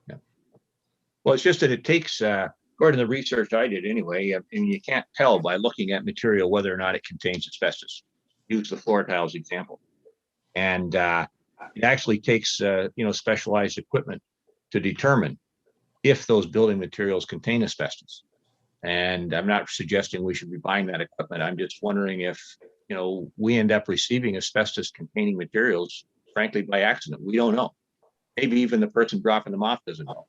Yeah. Well, it's just that it takes, according to the research I did anyway, I mean, you can't tell by looking at material whether or not it contains asbestos. Use the floor tiles example. And it actually takes, specialized equipment to determine if those building materials contain asbestos. And I'm not suggesting we should be buying that equipment. I'm just wondering if, we end up receiving asbestos containing materials, frankly, by accident. We don't know. Maybe even the person dropping them off doesn't know.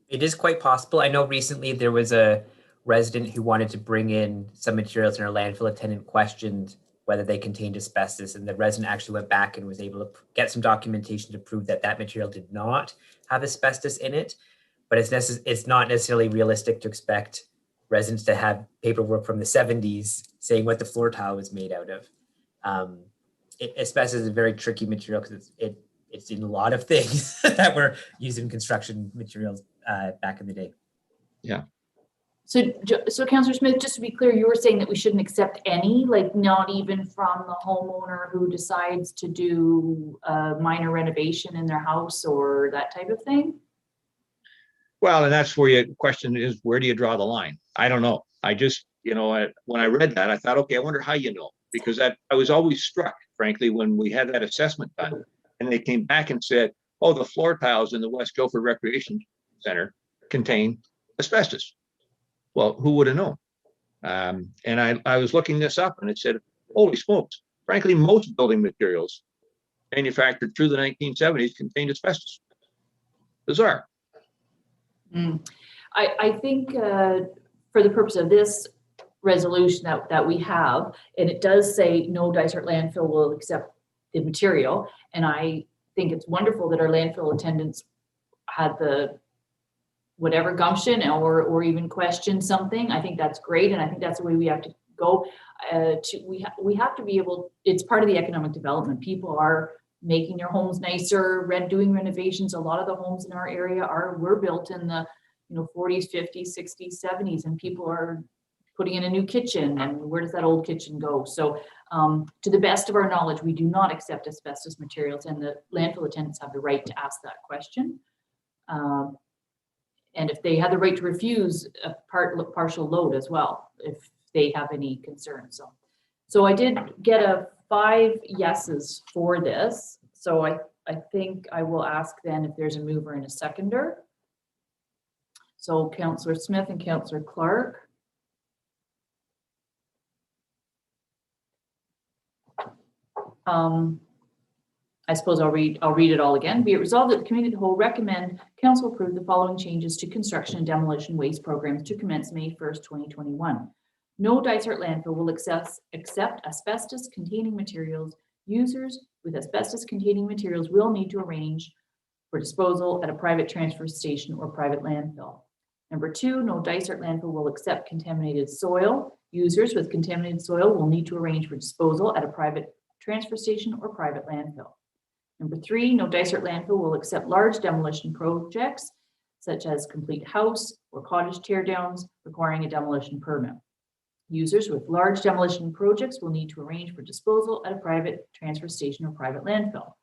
It is quite possible. I know recently there was a resident who wanted to bring in some materials, and our landfill attendant questioned whether they contained asbestos, and the resident actually went back and was able to get some documentation to prove that that material did not have asbestos in it. But it's not necessarily realistic to expect residents to have paperwork from the 70s saying what the floor tile was made out of. Asbestos is a very tricky material because it's in a lot of things that were used in construction materials back in the day. Yeah. So Councillor Smith, just to be clear, you were saying that we shouldn't accept any, like not even from the homeowner who decides to do a minor renovation in their house or that type of thing? Well, and that's where your question is, where do you draw the line? I don't know. I just, when I read that, I thought, okay, I wonder how you know, because I was always struck frankly, when we had that assessment done. And they came back and said, oh, the floor tiles in the West Guildford Recreation Center contain asbestos. Well, who would have known? And I was looking this up and it said, holy smokes, frankly, most building materials manufactured through the 1970s contained asbestos. Bizarre. I think for the purpose of this resolution that we have, and it does say no Dysart landfill will accept the material. And I think it's wonderful that our landfill attendants had the whatever gumption or even question something. I think that's great. And I think that's the way we have to go. We have to be able, it's part of the economic development. People are making their homes nicer, doing renovations. A lot of the homes in our area were built in the 40s, 50s, 60s, 70s, and people are putting in a new kitchen, and where does that old kitchen go? So to the best of our knowledge, we do not accept asbestos materials, and the landfill attendants have the right to ask that question. And if they have the right to refuse a partial load as well, if they have any concerns. So I did get 5 yeses for this. So I think I will ask then if there's a mover and a seconder. So Councillor Smith and Councillor Clark. I suppose I'll read it all again. Be it resolved that the committee of the whole recommend council approve the following changes to construction and demolition waste programs to commence May 1st, 2021. No Dysart landfill will accept asbestos containing materials. Users with asbestos containing materials will need to arrange for disposal at a private transfer station or private landfill. Number 2, no Dysart landfill will accept contaminated soil. Users with contaminated soil will need to arrange for disposal at a private transfer station or private landfill. Number 3, no Dysart landfill will accept large demolition projects such as complete house or cottage teardowns requiring a demolition permit. Users with large demolition projects will need to arrange for disposal at a private transfer station or private landfill.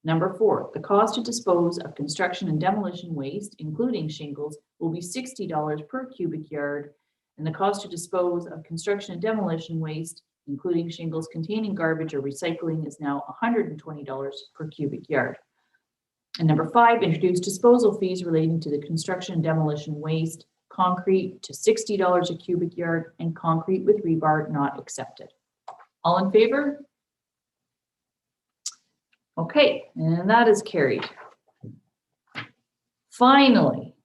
Number 4, the cost to dispose of construction and demolition waste, including shingles, will be $60 per cubic yard, and the cost to dispose of construction and demolition waste, including shingles containing garbage or recycling, is now $120 per cubic yard. And number 5, introduce disposal fees relating to the construction and demolition waste, concrete to $60 a cubic yard, and concrete with rebar not accepted. All in favor? Okay, and that is carried. Finally,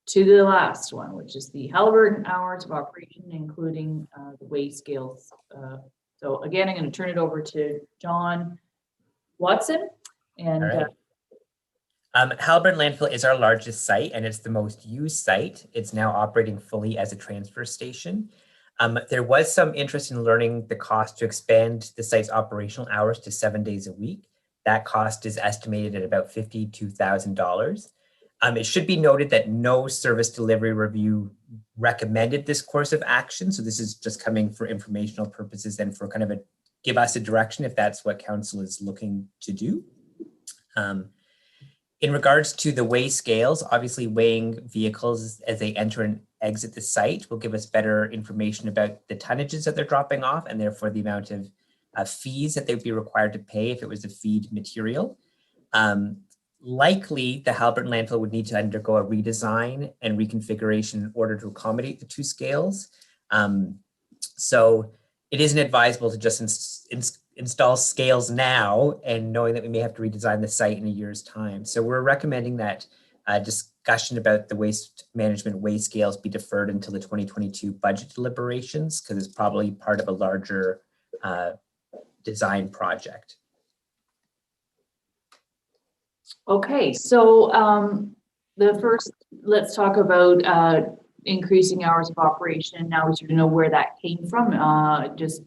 to the last one, which is the Haliburton hours of operation, including the weigh scales. So again, I'm going to turn it over to John Watson. And Haliburton landfill is our largest site, and it's the most used site. It's now operating fully as a transfer station. There was some interest in learning the cost to expand the site's operational hours to 7 days a week. That cost is estimated at about $52,000. It should be noted that no service delivery review recommended this course of action. So this is just coming for informational purposes and for kind of give us a direction if that's what council is looking to do. In regards to the weigh scales, obviously weighing vehicles as they enter and exit the site will give us better information about the tonnages that they're dropping off and therefore the amount of fees that they would be required to pay if it was a feed material. Likely, the Haliburton landfill would need to undergo a redesign and reconfiguration in order to accommodate the 2 scales. So it isn't advisable to just install scales now and knowing that we may have to redesign the site in a year's time. So we're recommending that discussion about the waste management weigh scales be deferred until the 2022 budget deliberations, because it's probably part of a larger design project. okay, so the first, let's talk about increasing hours of operation. Now we sort of know where that came from. Just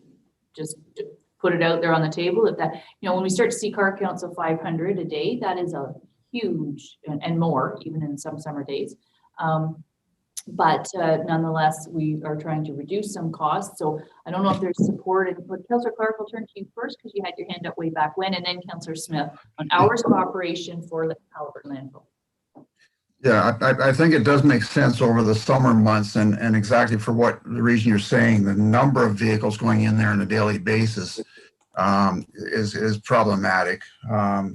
put it out there on the table that when we start to see car counts of 500 a day, that is a huge, and more even in some summer days. But nonetheless, we are trying to reduce some costs. So I don't know if there's support. But Councillor Clark, I'll turn to you first because you had your hand up way back when, and then Councillor Smith on hours of operation for the Haliburton landfill. Yeah, I think it does make sense over the summer months and exactly for what the reason you're saying, the number of vehicles going in there on a daily basis. is problematic.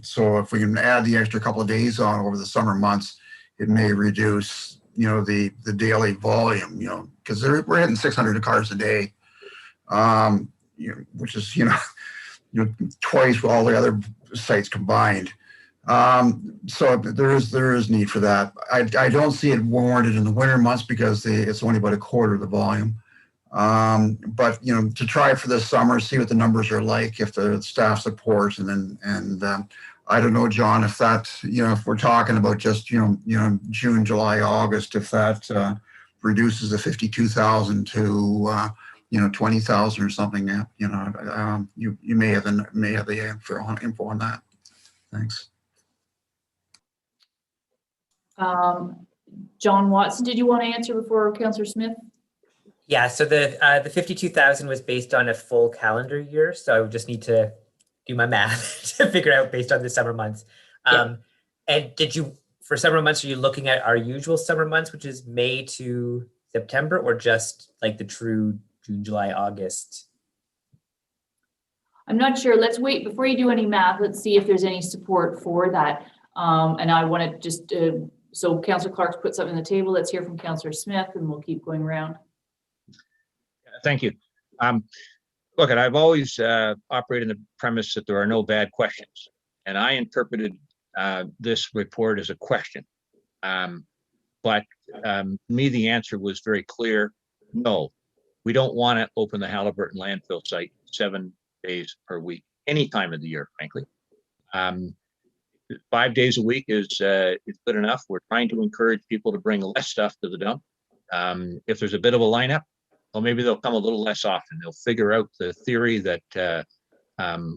So if we can add the extra couple of days on over the summer months, it may reduce, the daily volume, because we're hitting 600 cars a day, which is, twice all the other sites combined. So there is need for that. I don't see it warranted in the winter months because it's only about a quarter of the volume. But to try it for this summer, see what the numbers are like, if the staff supports, and I don't know, John, if that, if we're talking about just June, July, August, if that reduces the 52,000 to 20,000 or something, you may have the info on that. Thanks. John Watson, did you want to answer before Councillor Smith? Yeah, so the 52,000 was based on a full calendar year, so I would just need to do my math to figure out based on the summer months. And for summer months, are you looking at our usual summer months, which is May to September, or just like the true June, July, August? I'm not sure. Let's wait before you do any math. Let's see if there's any support for that. And I want to just, so Councillor Clark's put something on the table. Let's hear from Councillor Smith and we'll keep going around. Thank you. Look, I've always operated in the premise that there are no bad questions. And I interpreted this report as a question. But me, the answer was very clear. No, we don't want to open the Haliburton landfill site 7 days per week, any time of the year, frankly. 5 days a week is good enough. We're trying to encourage people to bring less stuff to the dump. If there's a bit of a lineup, well, maybe they'll come a little less often. They'll figure out the theory that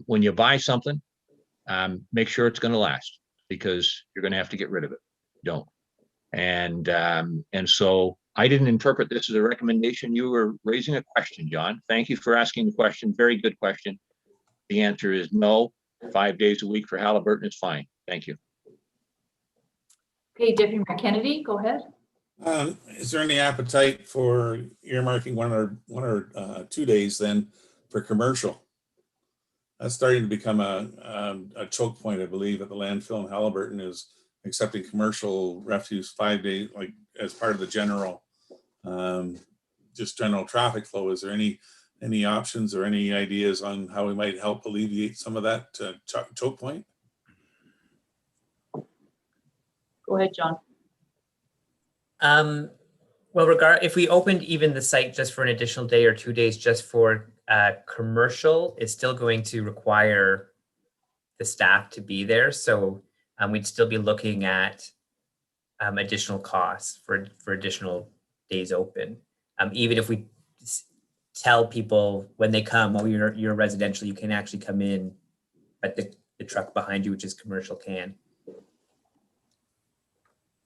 when you buy something, make sure it's going to last, because you're going to have to get rid of it. Don't. And so I didn't interpret this as a recommendation. You were raising a question, John. Thank you for asking the question. Very good question. The answer is no. 5 days a week for Haliburton is fine. Thank you. Okay, Deputy Mayor Kennedy, go ahead. Is there any appetite for earmarking one or 2 days then for commercial? That's starting to become a choke point, I believe, at the landfill in Haliburton, is accepting commercial refuse 5 days, like as part of the general, just general traffic flow. Is there any options or any ideas on how we might help alleviate some of that choke point? Go ahead, John. Well, if we opened even the site just for an additional day or 2 days just for commercial, it's still going to require the staff to be there. So we'd still be looking at additional costs for additional days open. Even if we tell people when they come, well, you're residential, you can actually come in, but the truck behind you, which is commercial, can.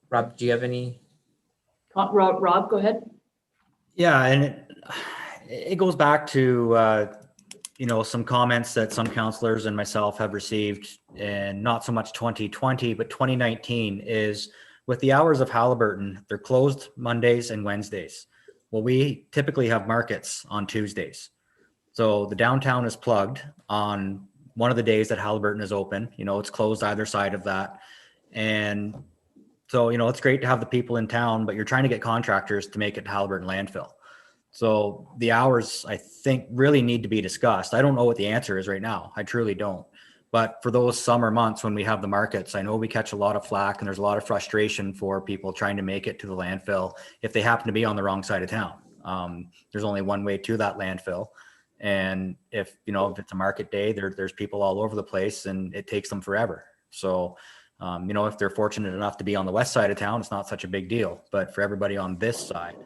Rob, do you have any? Rob, go ahead. Yeah, and it goes back to some comments that some councillors and myself have received, and not so much 2020, but 2019 is with the hours of Haliburton, they're closed Mondays and Wednesdays. Well, we typically have markets on Tuesdays. So the downtown is plugged on one of the days that Haliburton is open. It's closed either side of that. And so, it's great to have the people in town, but you're trying to get contractors to make it to Haliburton landfill. So the hours, I think, really need to be discussed. I don't know what the answer is right now. I truly don't. But for those summer months when we have the markets, I know we catch a lot of flack and there's a lot of frustration for people trying to make it to the landfill if they happen to be on the wrong side of town. There's only one way to that landfill. And if it's a market day, there's people all over the place and it takes them forever. So, if they're fortunate enough to be on the west side of town, it's not such a big deal. But for everybody on this side,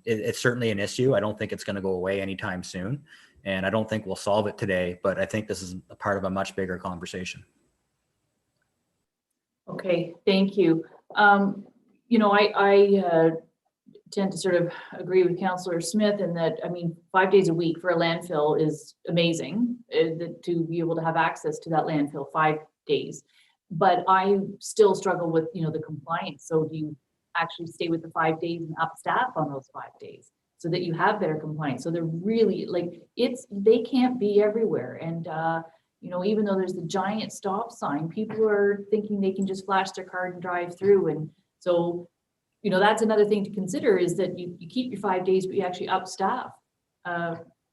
it's certainly an issue. I don't think it's going to go away anytime soon. And I don't think we'll solve it today, but I think this is a part of a much bigger conversation. Okay, thank you. I tend to sort of agree with Councillor Smith in that, 5 days a week for a landfill is amazing, to be able to have access to that landfill 5 days. But I still struggle with, the compliance. So do you actually stay with the 5 days and up staff on those 5 days? so that you have better compliance. So they're really like, they can't be everywhere. And, you know, even though there's the giant stop sign, people are thinking they can just flash their card and drive through. And so, you know, that's another thing to consider, is that you keep your 5 days, but you actually up staff.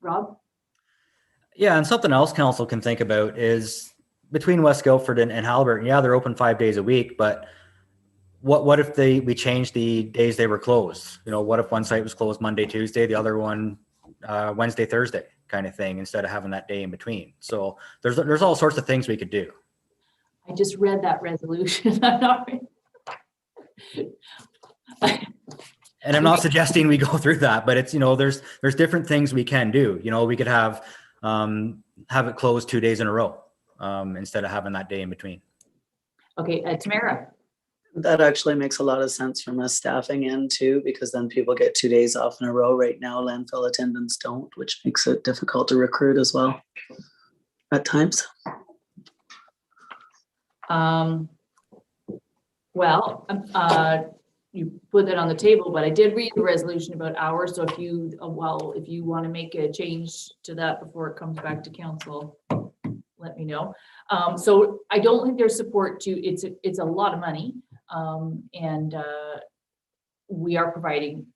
Rob? Yeah, and something else council can think about is between West Guildford and Haliburton, yeah, they're open 5 days a week, but what if we changed the days they were closed? You know, what if one site was closed Monday, Tuesday, the other one Wednesday, Thursday kind of thing, instead of having that day in between? So there's all sorts of things we could do. I just read that resolution. I'm not. And I'm not suggesting we go through that, but it's, you know, there's different things we can do. You know, we could have it closed 2 days in a row instead of having that day in between. Okay, Tamara. That actually makes a lot of sense from a staffing end too, because then people get 2 days off in a row. Right now, landfill attendants don't, which makes it difficult to recruit as well at times. Well, you put that on the table, but I did read the resolution about hours. So if you, if you want to make a change to that before it comes back to council, let me know. So I don't think there's support to, it's a lot of money. And we are providing,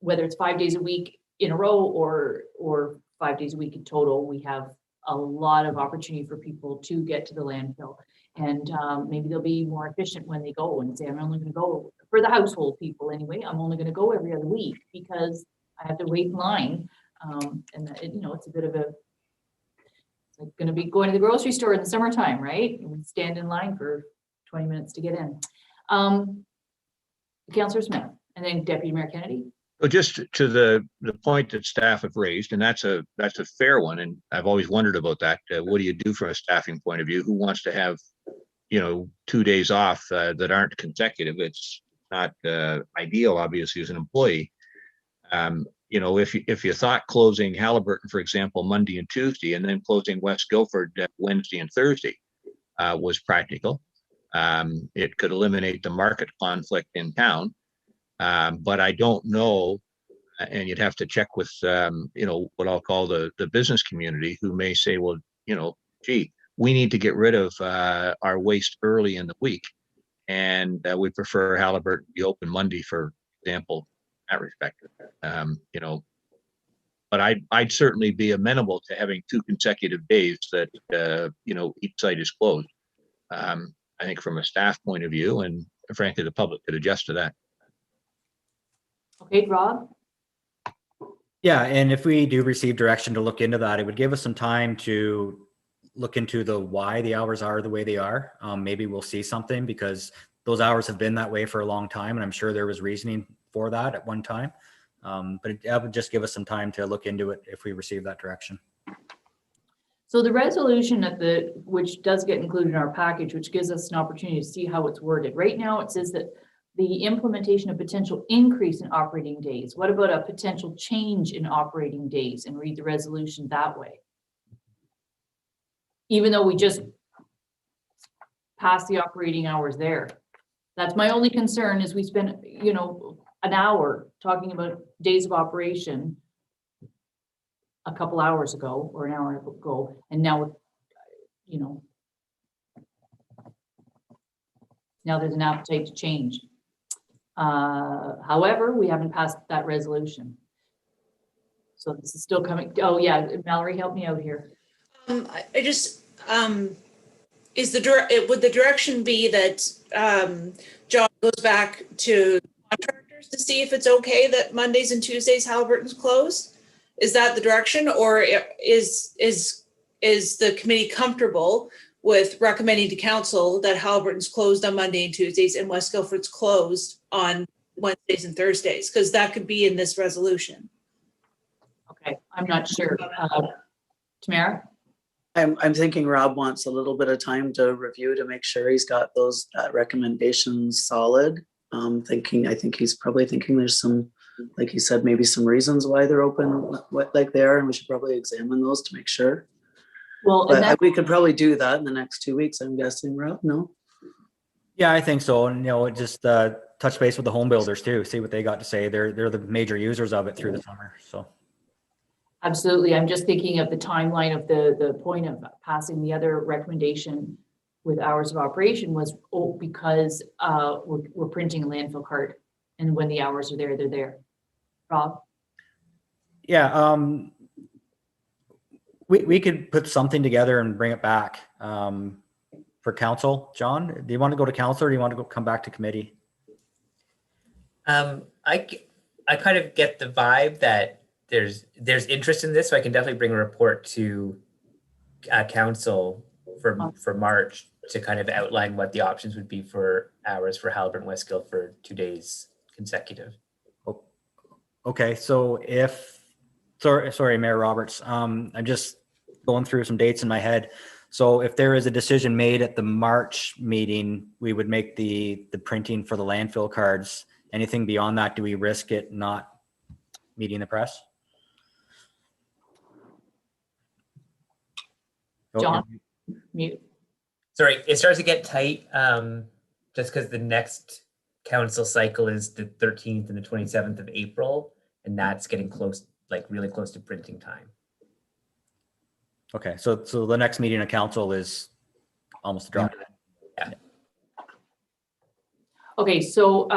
whether it's 5 days a week in a row or 5 days a week in total, we have a lot of opportunity for people to get to the landfill. And maybe they'll be more efficient when they go and say, I'm only going to go, for the household people anyway, I'm only going to go every other week because I have to wait in line. And you know, it's a bit of it's like going to be going to the grocery store in the summertime, right? And we stand in line for 20 minutes to get in. Councillor Smith, and then Deputy Mayor Kennedy. So just to the point that staff have raised, and that's a fair one, and I've always wondered about that. What do you do from a staffing point of view? Who wants to have, you know, 2 days off that aren't consecutive? It's not ideal, obviously, as an employee. You know, if you thought closing Haliburton, for example, Monday and Tuesday, and then closing West Guildford Wednesday and Thursday was practical, it could eliminate the market conflict in town. But I don't know, and you'd have to check with, you know, what I'll call the business community, who may say, well, you know, gee, we need to get rid of our waste early in the week. And we prefer Haliburton to be open Monday, for example, in that respect. You know, but I'd certainly be amenable to having 2 consecutive days that, you know, each site is closed. I think from a staff point of view, and frankly, the public could adjust to that. Okay, Rob? Yeah, and if we do receive direction to look into that, it would give us some time to look into the why the hours are the way they are. Maybe we'll see something, because those hours have been that way for a long time, and I'm sure there was reasoning for that at one time. But it would just give us some time to look into it if we receive that direction. So the resolution which does get included in our package, which gives us an opportunity to see how it's worded. Right now, it says that the implementation of potential increase in operating days. What about a potential change in operating days, and read the resolution that way? Even though we just passed the operating hours there. That's my only concern, is we spend, you know, an hour talking about days of operation a couple hours ago, or an hour ago, and now, you know, now there's an appetite to change. However, we haven't passed that resolution. So this is still coming. Oh yeah, Mallory, help me out here. I just, would the direction be that John goes back to contractors to see if it's okay that Mondays and Tuesdays Haliburton's closed? Is that the direction, or is the committee comfortable with recommending to council that Haliburton's closed on Monday and Tuesdays and West Guildford's closed on Wednesdays and Thursdays? Because that could be in this resolution. Okay, I'm not sure. Tamara? I'm thinking Rob wants a little bit of time to review to make sure he's got those recommendations solid. I think he's probably thinking there's some, like he said, maybe some reasons why they're open like they are, and we should probably examine those to make sure. Well, but we could probably do that in the next 2 weeks, I'm guessing, Rob, no? Yeah, I think so. And, you know, it just, touch base with the home builders too, see what they got to say. They're the major users of it through the summer, so. Absolutely. I'm just thinking of the timeline of the point of passing the other recommendation with hours of operation was because we're printing a landfill card, and when the hours are there, they're there. Rob? Yeah, we could put something together and bring it back for council. John, do you want to go to council or do you want to come back to committee? I kind of get the vibe that there's interest in this, so I can definitely bring a report to council for March to kind of outline what the options would be for hours for Haliburton West Guildford 2 days consecutive. Okay, so sorry, Mayor Roberts, I'm just going through some dates in my head. So if there is a decision made at the March meeting, we would make the printing for the landfill cards. Anything beyond that, do we risk it not meeting the press? John, mute. Sorry, it starts to get tight just because the next council cycle is the 13th and the 27th of April, and that's getting close, like really close to printing time. Okay, so the next meeting of council is almost a drop. Yeah. Okay, so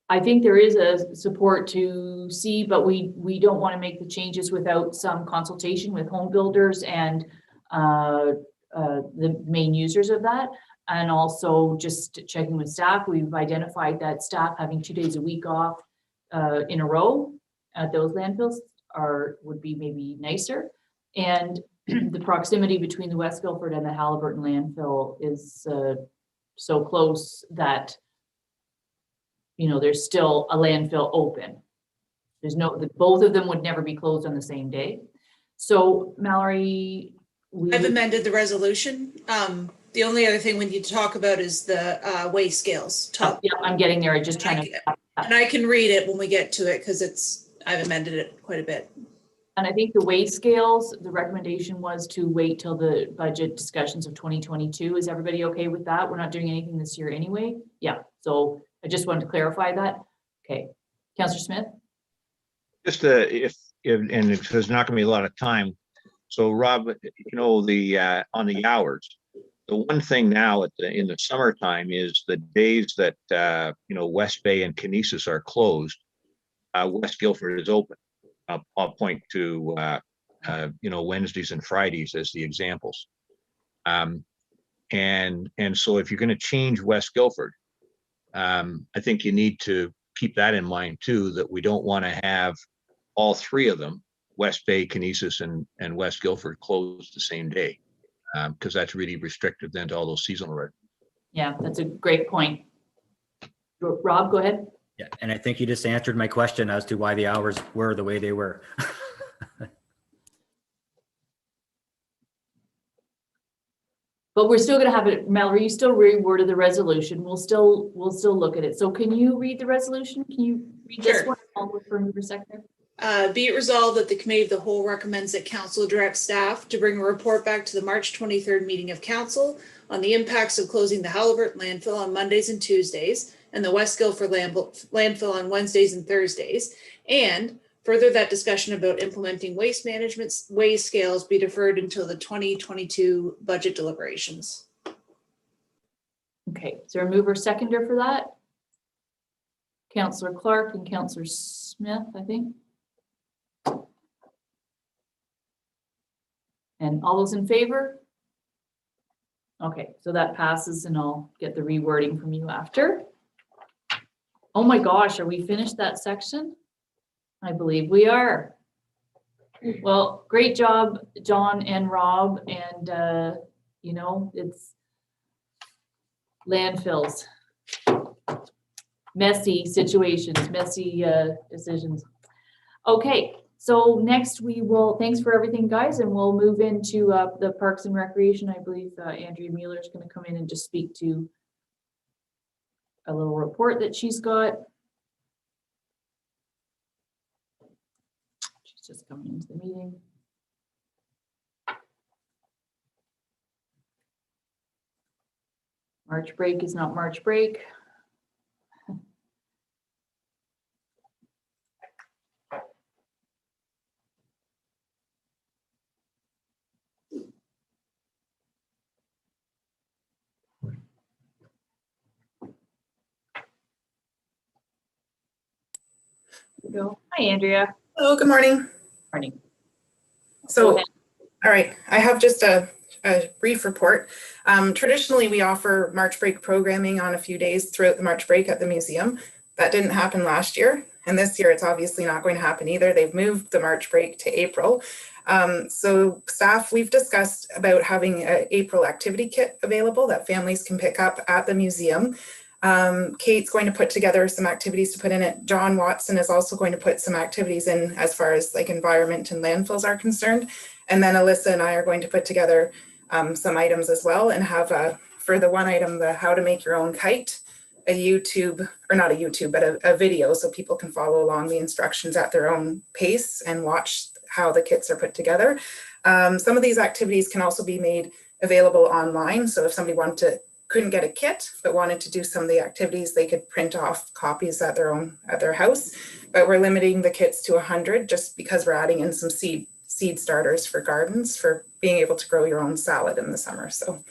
I think there is a support to see, but we don't want to make the changes without some consultation with home builders and the main users of that. And also just checking with staff, we've identified that staff having 2 days a week off in a row at those landfills would be maybe nicer. And the proximity between the West Guildford and the Haliburton landfill is so close that, you know, there's still a landfill open. Both of them would never be closed on the same day. So Mallory, I've amended the resolution. The only other thing we need to talk about is the weigh scales. Yeah, I'm getting there. I'm just trying to. And I can read it when we get to it because I've amended it quite a bit. And I think the weight scales, the recommendation was to wait till the budget discussions of 2022. Is everybody okay with that? We're not doing anything this year anyway. Yeah, so I just wanted to clarify that. Okay, Councillor Smith? Just if there's not gonna be a lot of time. So Rob, you know, on the hours, the one thing now in the summertime is the days that, you know, West Bay and Kinesis are closed, West Guildford is open. I'll point to, you know, Wednesdays and Fridays as the examples. And so if you're going to change West Guildford, I think you need to keep that in mind too, that we don't want to have all three of them, West Bay, Kinesis, and West Guildford closed the same day, because that's really restrictive then to all those seasonal residents. Yeah, that's a great point. Rob, go ahead. Yeah, and I think you just answered my question as to why the hours were the way they were. But we're still going to have it. Mallory, you still reworded the resolution. We'll still look at it. So can you read the resolution? Can you read this Sure. one? I'll look for a second. Be it resolved that the Committee of the Whole recommends that Council direct staff to bring a report back to the March 23rd meeting of Council on the impacts of closing the Haliburton landfill on Mondays and Tuesdays and the West Guildford landfill on Wednesdays and Thursdays. And further, that discussion about implementing waste management weigh scales be deferred until the 2022 budget deliberations. Okay, is there a mover seconder for that? Councillor Clark and Councillor Smith, I think. And all those in favor? Okay, so that passes and I'll get the rewording from you after. Oh my gosh, are we finished that section? I believe we are. Well, great job, John and Rob. And, you know, it's landfills. Messy situations, messy decisions. Okay, so next we will, thanks for everything, guys, and we'll move into the Parks and Recreation. I believe Andrea Mueller is going to come in and just speak to a little report that she's got. She's just coming into the meeting. March break is not March break. Go. Hi, Andrea. Hello, good morning. Morning. So, all right, I have just a brief report. Traditionally, we offer March break programming on a few days throughout the March break at the museum. That didn't happen last year, and this year it's obviously not going to happen either. They've moved the March break to April. So staff, we've discussed about having an April activity kit available that families can pick up at the museum. Kate's going to put together some activities to put in it. John Watson is also going to put some activities in as far as like environment and landfills are concerned. And then Alyssa and I are going to put together some items as well and have for the one item, the how to make your own kite, a YouTube, or not a YouTube, but a video so people can follow along the instructions at their own pace and watch how the kits are put together. Some of these activities can also be made available online. So if somebody couldn't get a kit but wanted to do some of the activities, they could print off copies at their house. But we're limiting the kits to 100 just because we're adding in some seed starters for gardens for being able to grow your own salad in the summer. So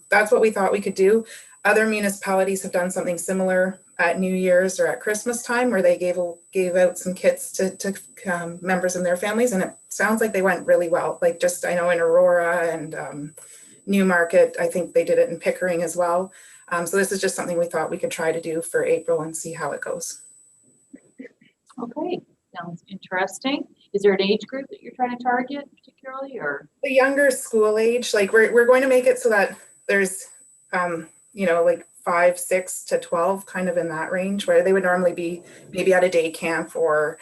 that's what we thought we could do. Other municipalities have done something similar at New Year's or at Christmas time where they gave out some kits to members and their families, and it sounds like they went really well. Like just I know in Aurora and Newmarket, I think they did it in Pickering as well. So this is just something we thought we could try to do for April and see how it goes. Okay, sounds interesting. Is there an age group that you're trying to target particularly, or? The younger school age, like we're going to make it so that there's, like 5, 6 to 12, kind of in that range where they would normally be maybe at a day camp or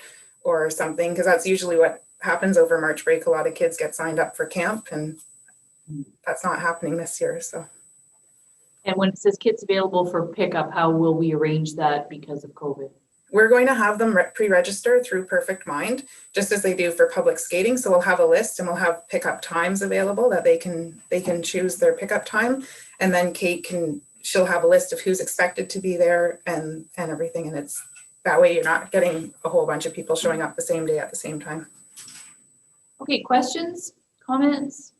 something, because that's usually what happens over March break. A lot of kids get signed up for camp and that's not happening this year. So. And when it says kits available for pickup, how will we arrange that because of COVID? We're going to have them pre-register through Perfect Mind, just as they do for public skating. So we'll have a list and we'll have pickup times available that they can choose their pickup time. And then Kate she'll have a list of who's expected to be there and everything. And it's that way you're not getting a whole bunch of people showing up the same day at the same time. Okay, questions, comments?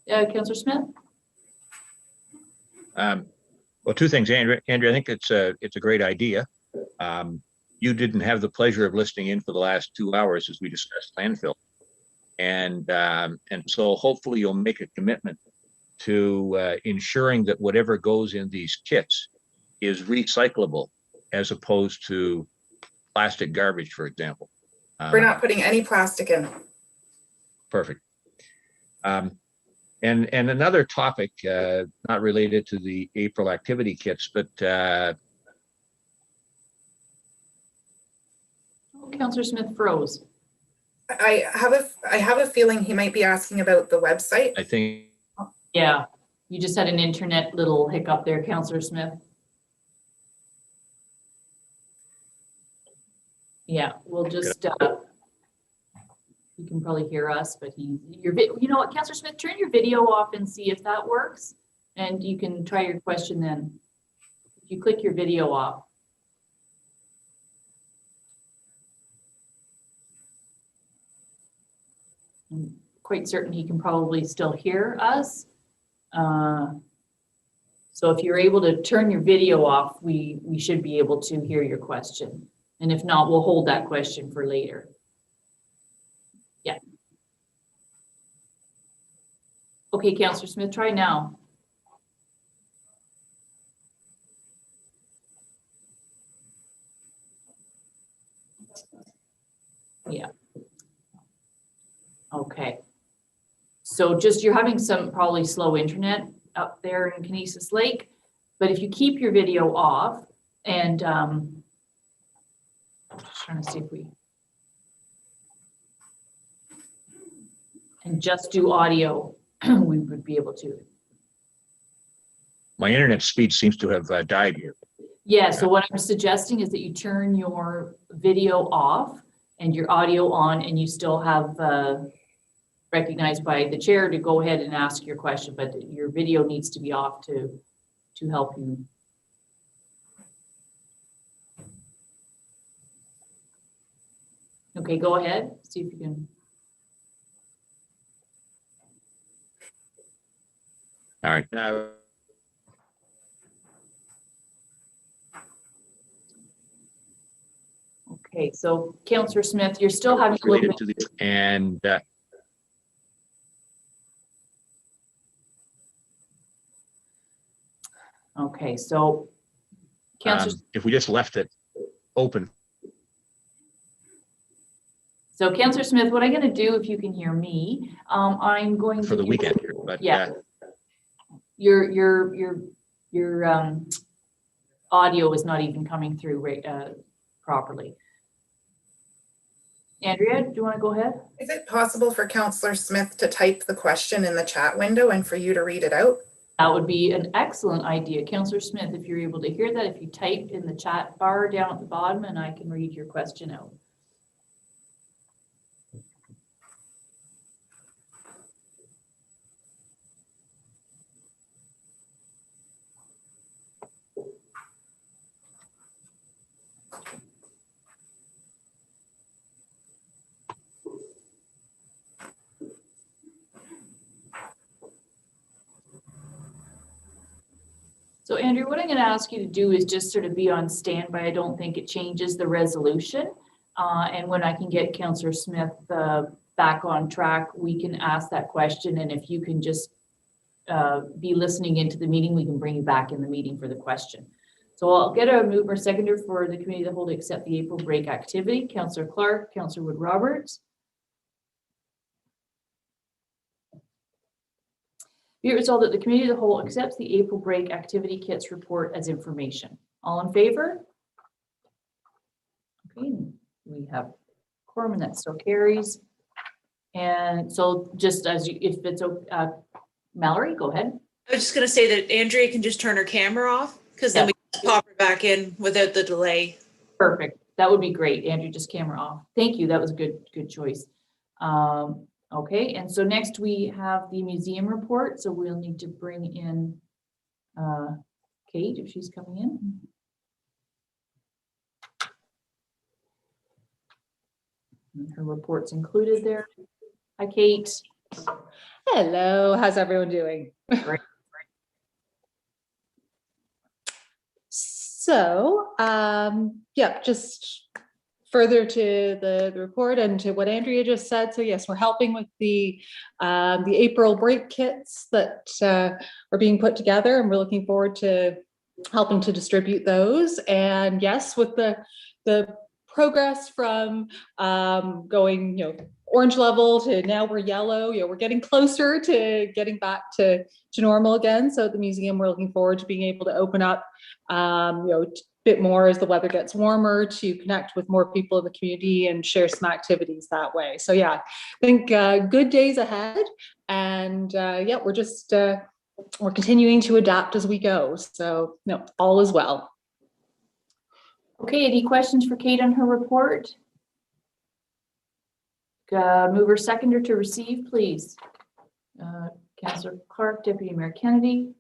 Councillor Smith? Well, two things, Andrea. I think it's a great idea. You didn't have the pleasure of listening in for the last 2 hours as we discussed landfill. And so hopefully you'll make a commitment to ensuring that whatever goes in these kits is recyclable as opposed to plastic garbage, for example. We're not putting any plastic in. Perfect. And another topic, not related to the April activity kits, but Councillor Smith froze. I have a feeling he might be asking about the website. I think. Yeah, you just had an internet little hiccup there, Councillor Smith. Yeah, we'll just, you can probably hear us, but you know what, Councillor Smith, turn your video off and see if that works. And you can try your question then. If you click your video off. I'm quite certain he can probably still hear us. So if you're able to turn your video off, we should be able to hear your question. And if not, we'll hold that question for later. Yeah. Okay, Councillor Smith, try now. Yeah. Okay. So just you're having some probably slow internet up there in Conesus Lake, but if you keep your video off and I'm just trying to see if we and just do audio, we would be able to. My internet speed seems to have died here. Yeah, so what I'm suggesting is that you turn your video off and your audio on and you still have recognized by the chair to go ahead and ask your question, but your video needs to be off to help you. Okay, go ahead, see if you can. All right. Okay, so Councillor Smith, you're still having a little Related bit. to the, and Okay, so Councillor, if we just left it open. so Councillor Smith, what I'm going to do, if you can hear me, I'm going For to the do- weekend here, but Yeah. Your audio is not even coming through right properly. Andrea, do you want to go ahead? Is it possible for Councillor Smith to type the question in the chat window and for you to read it out? That would be an excellent idea. Councillor Smith, if you're able to hear that, if you type in the chat bar down at the bottom and I can read your question out. So Andrew, what I'm going to ask you to do is just sort of be on standby. I don't think it changes the resolution. And when I can get Councillor Smith back on track, we can ask that question. And if you can just be listening into the meeting, we can bring you back in the meeting for the question. So I'll get a mover seconder for the committee of the whole to accept the April break activity. Councillor Clark, Councillor Wood Roberts. Be it resolved that the committee of the whole accepts the April break activity kits report as information. All in favor? Okay, we have quorum and that still carries. And so just as you, if it's, Mallory, go ahead. I was just gonna say that Andrea can just turn her camera off, because then we can pop her back in without the delay. Perfect. That would be great. Andrew, just camera off. Thank you. That was a good choice. Okay, and so next we have the museum report. So we'll need to bring in Kate if she's coming in. And her report's included there. Hi, Kate. Hello, how's everyone doing? Great. So, yeah, just further to the report and to what Andrea just said. So yes, we're helping with the April break kits that are being put together, and we're looking forward to helping to distribute those. And yes, with the progress from going, orange level to now we're yellow, we're getting closer to getting back to normal again. So at the museum, we're looking forward to being able to open up, bit more as the weather gets warmer, to connect with more people in the community and share some activities that way. So yeah, I think good days ahead, and yeah, we're just we're continuing to adapt as we go. So no, all is well. Okay, any questions for Kate on her report? Mover seconder to receive, please. Councillor Clark, Deputy Mayor Kennedy.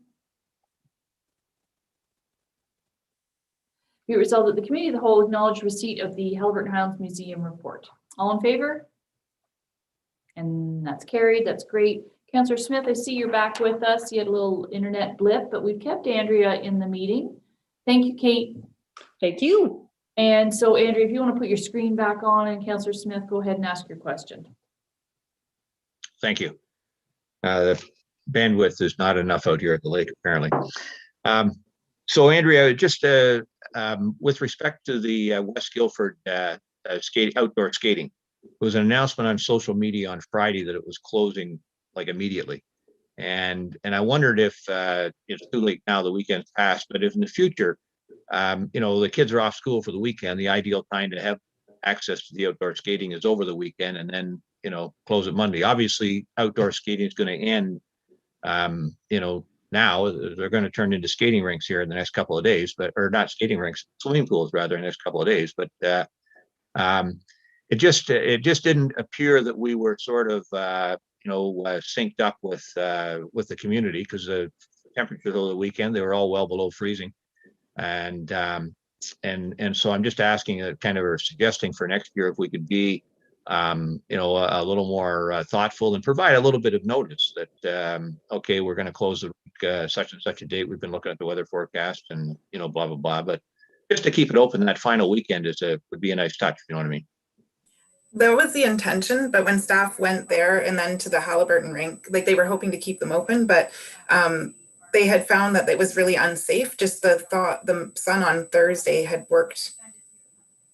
Be it resolved that the committee of the whole acknowledge receipt of the Haliburton Highlands Museum report. All in favor? And that's carried. That's great. Councillor Smith, I see you're back with us. You had a little internet blip, but we've kept Andrea in the meeting. Thank you, Kate. Thank you. And so, Andrea, if you want to put your screen back on, and Councillor Smith, go ahead and ask your question. Thank you. The bandwidth is not enough out here at the lake, apparently. So, Andrea, just with respect to the West Guildford outdoor skating, there was an announcement on social media on Friday that it was closing like immediately. And I wondered if it's too late now, the weekend's passed, but if in the future, the kids are off school for the weekend, the ideal time to have access to the outdoor skating is over the weekend, and then, close it Monday. Obviously, outdoor skating is going to end, now they're going to turn into skating rinks here in the next couple of days, or not skating rinks, swimming pools rather, in the next couple of days. But it just didn't appear that we were sort of synced up with the community, because the temperatures over the weekend, they were all well below freezing. And so I'm just asking, kind of, or suggesting for next year, if we could be, a little more thoughtful and provide a little bit of notice that, okay, we're going to close the week, such and such a date. We've been looking at the weather forecast and, blah, blah, blah. But just to keep it open that final weekend would be a nice touch. You know what I mean? That was the intention, but when staff went there and then to the Halliburton rink, like, they were hoping to keep them open, but they had found that it was really unsafe. Just the sun on Thursday had worked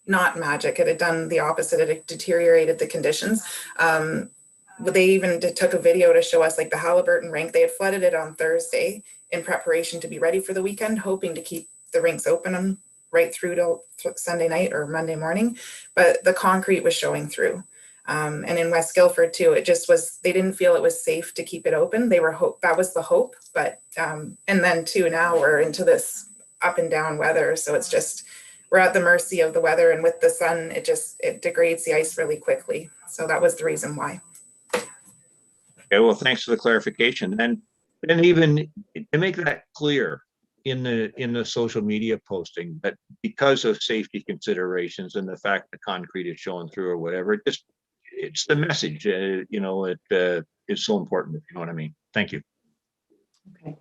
not magic. It had done the opposite. It had deteriorated the conditions. They even took a video to show us, like, the Halliburton rink. They had flooded it on Thursday in preparation to be ready for the weekend, hoping to keep the rinks open right through to Sunday night or Monday morning, but the concrete was showing through. And in West Guildford too, it just was, they didn't feel it was safe to keep it open. That was the hope, but, and then too, now we're into this up and down weather. So it's just, we're at the mercy of the weather, and with the sun, it degrades the ice really quickly. So that was the reason why. Okay, well, thanks for the clarification. And even to make that clear in the social media posting, that because of safety considerations and the fact the concrete is showing through or whatever, it's the message, it is so important, if you know what I mean. Thank you. Okay.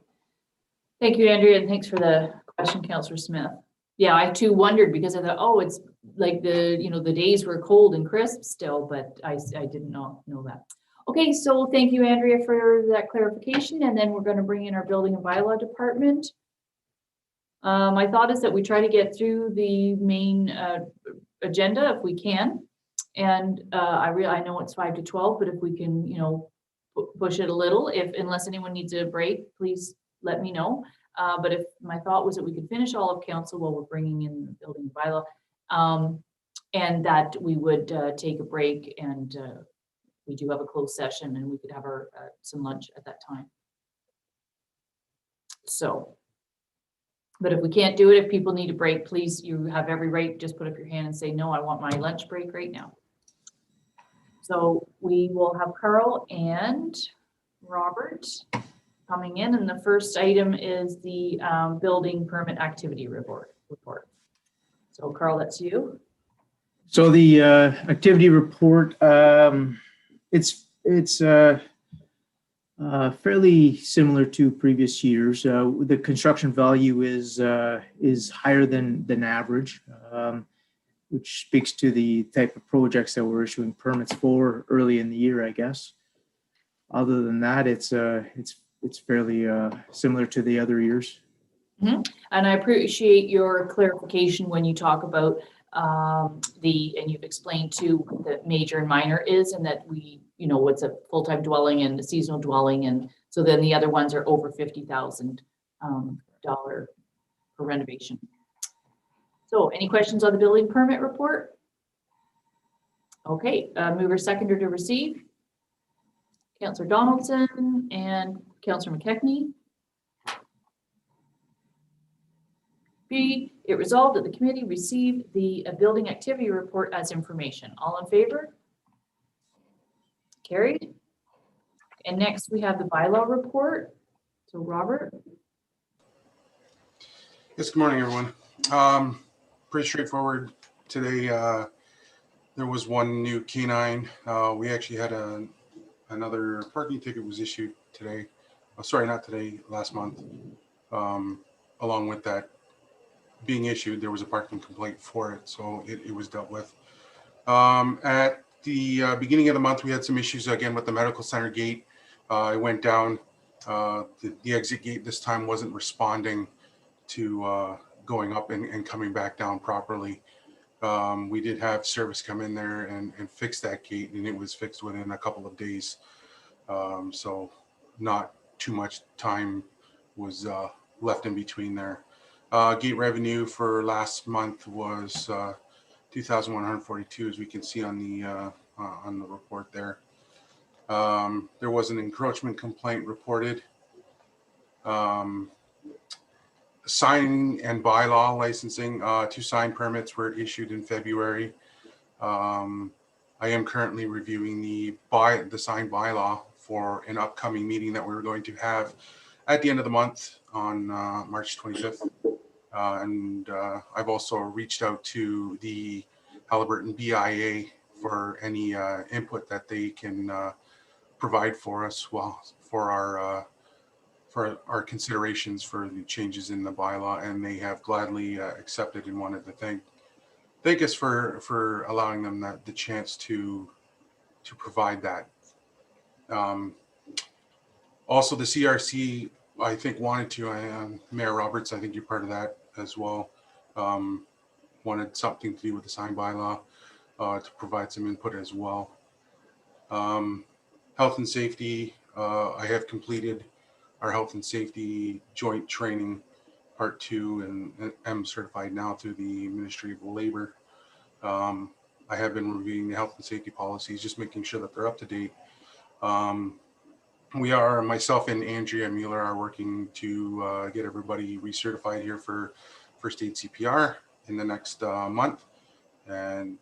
Thank you, Andrea, and thanks for the question, Councillor Smith. Yeah, I too wondered, because I thought, oh, it's like the days were cold and crisp still, but I didn't know that. Okay, so thank you, Andrea, for that clarification. And then we're going to bring in our building and bylaw department. My thought is that we try to get through the main agenda if we can. And I know it's 5 to 12, but if we can, push it a little, unless anyone needs a break, please let me know. But if my thought was that we could finish all of council while we're bringing in the building bylaw, and that we would take a break, and we do have a closed session, and we could have our some lunch at that time. So, but if we can't do it, if people need a break, please, you have every right, just put up your hand and say, no, I want my lunch break right now. So we will have Carl and Robert coming in, and the first item is the building permit activity report. So Carl, that's you. So the activity report, it's fairly similar to previous years. The construction value is higher than average, which speaks to the type of projects that we're issuing permits for early in the year, I guess. Other than that, it's fairly similar to the other years. Mm-hmm. And I appreciate your clarification when you talk about and you've explained too what the major and minor is, and that what's a full-time dwelling and a seasonal dwelling, and so then the other ones are over $50,000 per renovation. So any questions on the building permit report? Okay, mover seconder to receive. Councillor Donaldson and Councillor McKechnie. B, it resolved that the committee received the building activity report as information. All in favor? Carried. And next we have the bylaw report. So Robert. Yes, good morning, everyone. Pretty straightforward today. There was one new canine. We actually had another parking ticket was issued today. Oh, sorry, not today, last month. Along with that being issued, there was a parking complaint for it, so it was dealt with. At the beginning of the month, we had some issues again with the medical center gate. It went down. The exit gate this time wasn't responding to going up and coming back down properly. We did have service come in there and fix that gate, and it was fixed within a couple of days. So not too much time was left in between there. Gate revenue for last month was $2,142, as we can see on the report there. There was an encroachment complaint reported. Sign and bylaw licensing, 2 sign permits were issued in February. I am currently reviewing the sign bylaw for an upcoming meeting that we're going to have at the end of the month on March 25th. And I've also reached out to the Haliburton BIA for any input that they can provide for us, well, for our considerations for the changes in the bylaw, and they have gladly accepted and wanted to thank us for allowing them the chance to provide that. Also, the CRC, I think, wanted to, Mayor Roberts, I think you're part of that as well, wanted something to do with the sign bylaw to provide some input as well. Health and safety, I have completed our health and safety joint training part 2 and am certified now through the Ministry of Labor. I have been reviewing the health and safety policies, just making sure that they're up to date. We are, myself and Andrea Mueller are working to get everybody recertified here for first aid CPR in the next month, and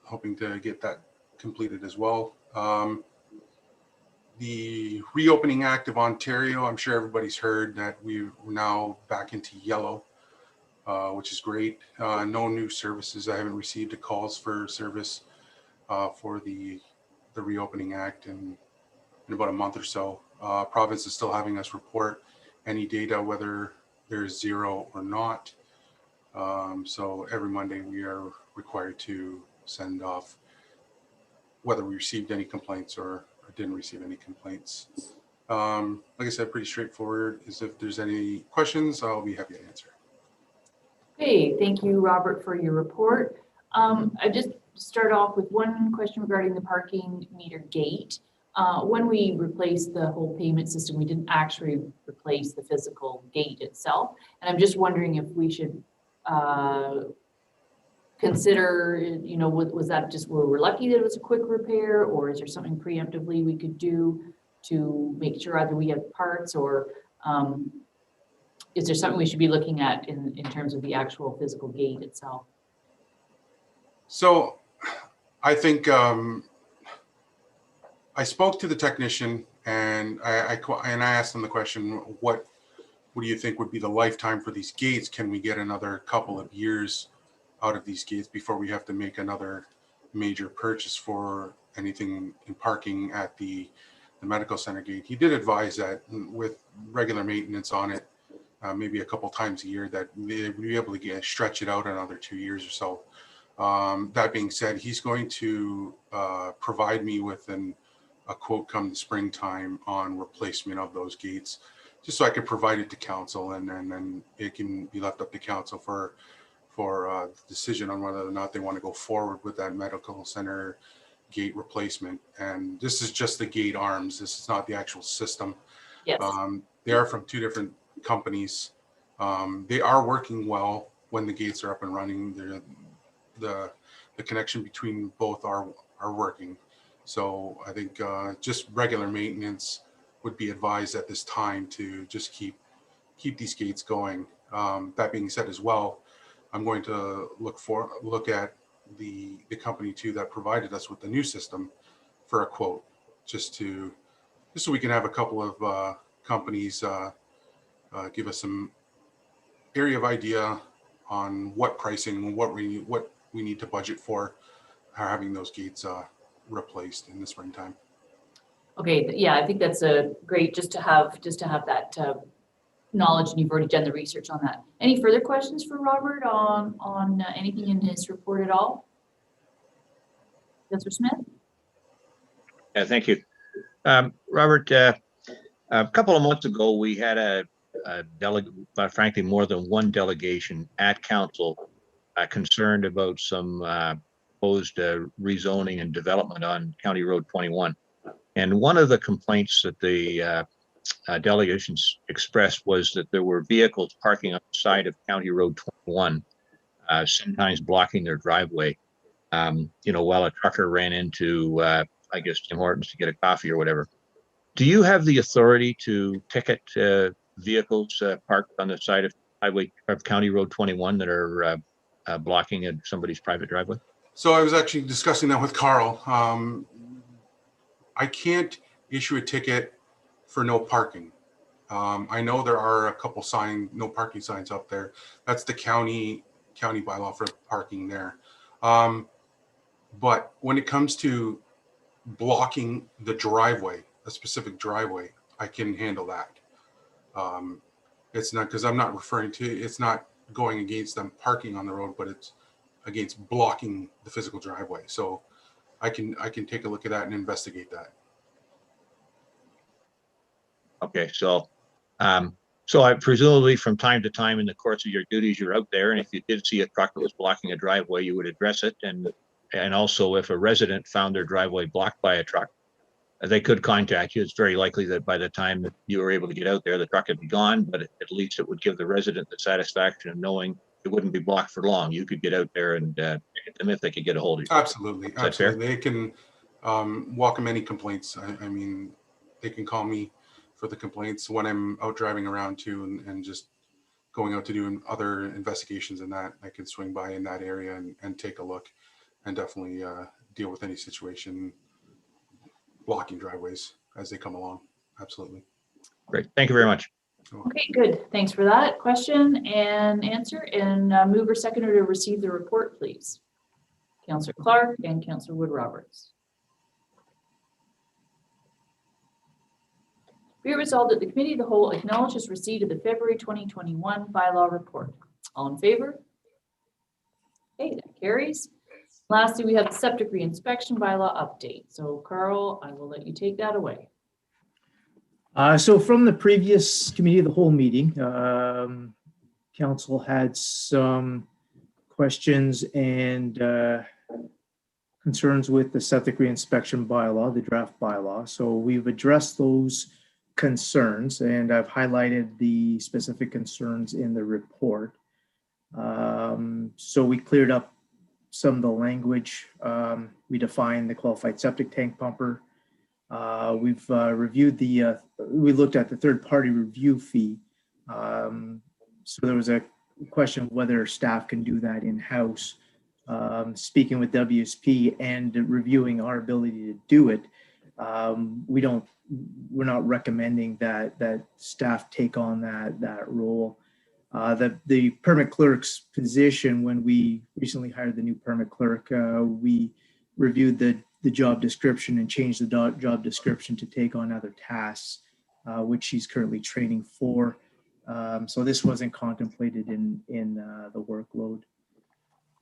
hoping to get that completed as well. The Reopening Act of Ontario, I'm sure everybody's heard that we're now back into yellow, which is great. No new services. I haven't received calls for service for the Reopening Act in about a month or so. Province is still having us report any data, whether there's zero or not. So every Monday we are required to send off whether we received any complaints or didn't receive any complaints. Like I said, pretty straightforward. If there's any questions, I'll be happy to answer. Okay, thank you, Robert, for your report. I just start off with one question regarding the parking meter gate. When we replaced the whole payment system, we didn't actually replace the physical gate itself. And I'm just wondering if we should consider, you know, was that just, were we lucky that it was a quick repair, or is there something preemptively we could do to make sure either we have parts, or is there something we should be looking at in terms of the actual physical gate itself? So I think I spoke to the technician, and I asked him the question, what do you think would be the lifetime for these gates? Can we get another couple of years out of these gates before we have to make another major purchase for anything in parking at the medical center gate? He did advise that with regular maintenance on it, maybe a couple times a year, that they'd be able to stretch it out another 2 years or so. That being said, he's going to provide me with a quote come the springtime on replacement of those gates, just so I could provide it to council, and then it can be left up to council for decision on whether or not they want to go forward with that medical center gate replacement. And this is just the gate arms. This is not the actual system. Yes. They are from 2 different companies. They are working well when the gates are up and running. The connection between both are working. So I think just regular maintenance would be advised at this time to just keep these gates going. That being said as well, I'm going to look at the company too that provided us with the new system for a quote, just so we can have a couple of companies give us some area of idea on what pricing, what we need to budget for having those gates replaced in the springtime. Okay, yeah, I think that's a great, just to have that knowledge, and you've already done the research on that. Any further questions for Robert on anything in his report at all? Councillor Smith? Yeah, thank you. Robert, a couple of months ago, we had a delegate, frankly, more than one delegation at council concerned about some proposed rezoning and development on County Road 21. And one of the complaints that the delegations expressed was that there were vehicles parking on the side of County Road 21, sometimes blocking their driveway, while a trucker ran into, I guess, Tim Hortons to get a coffee or whatever. Do you have the authority to ticket vehicles parked on the side of highway of County Road 21 that are blocking somebody's private driveway? So I was actually discussing that with Carl. I can't issue a ticket for no parking. I know there are a couple no parking signs up there. That's the county bylaw for parking there. But when it comes to blocking the driveway, a specific driveway, I can handle that. It's not, because I'm not referring to, it's not going against them parking on the road, but it's against blocking the physical driveway. So I can take a look at that and investigate that. Okay, so I presumably from time to time in the course of your duties, you're out there, and if you did see a truck that was blocking a driveway, you would address it. And also if a resident found their driveway blocked by a truck, they could contact you. It's very likely that by the time that you were able to get out there, the truck had be gone, but at least it would give the resident the satisfaction of knowing it wouldn't be blocked for long. You could get out there and pick them if they could get a hold of you. Absolutely, absolutely. They can welcome any complaints. I mean, they can call me for the complaints when I'm out driving around too, and just going out to do other investigations and that. I can swing by in that area and take a look, and definitely deal with any situation blocking driveways as they come along. Absolutely. Great. Thank you very much. Okay, good. Thanks for that question and answer. And mover seconder to receive the report, please. Councillor Clark and Councillor Wood Roberts. Be it resolved that the Committee of the Whole acknowledges receipt of the February 2021 bylaw report. All in favor? Okay, that carries. Lastly, we have the septic reinspection bylaw update. So Carl, I will let you take that away. So from the previous Committee of the Whole meeting, Council had some questions and concerns with the septic reinspection bylaw, the draft bylaw. So we've addressed those concerns, and I've highlighted the specific concerns in the report. So we cleared up some of the language. We defined the qualified septic tank pumper. We've reviewed we looked at the third-party review fee. So there was a question of whether staff can do that in-house. Speaking with WSP and reviewing our ability to do it, we're not recommending that staff take on that role. The permit clerk's position, when we recently hired the new permit clerk, we reviewed the job description and changed the job description to take on other tasks, which she's currently training for. So this wasn't contemplated in the workload.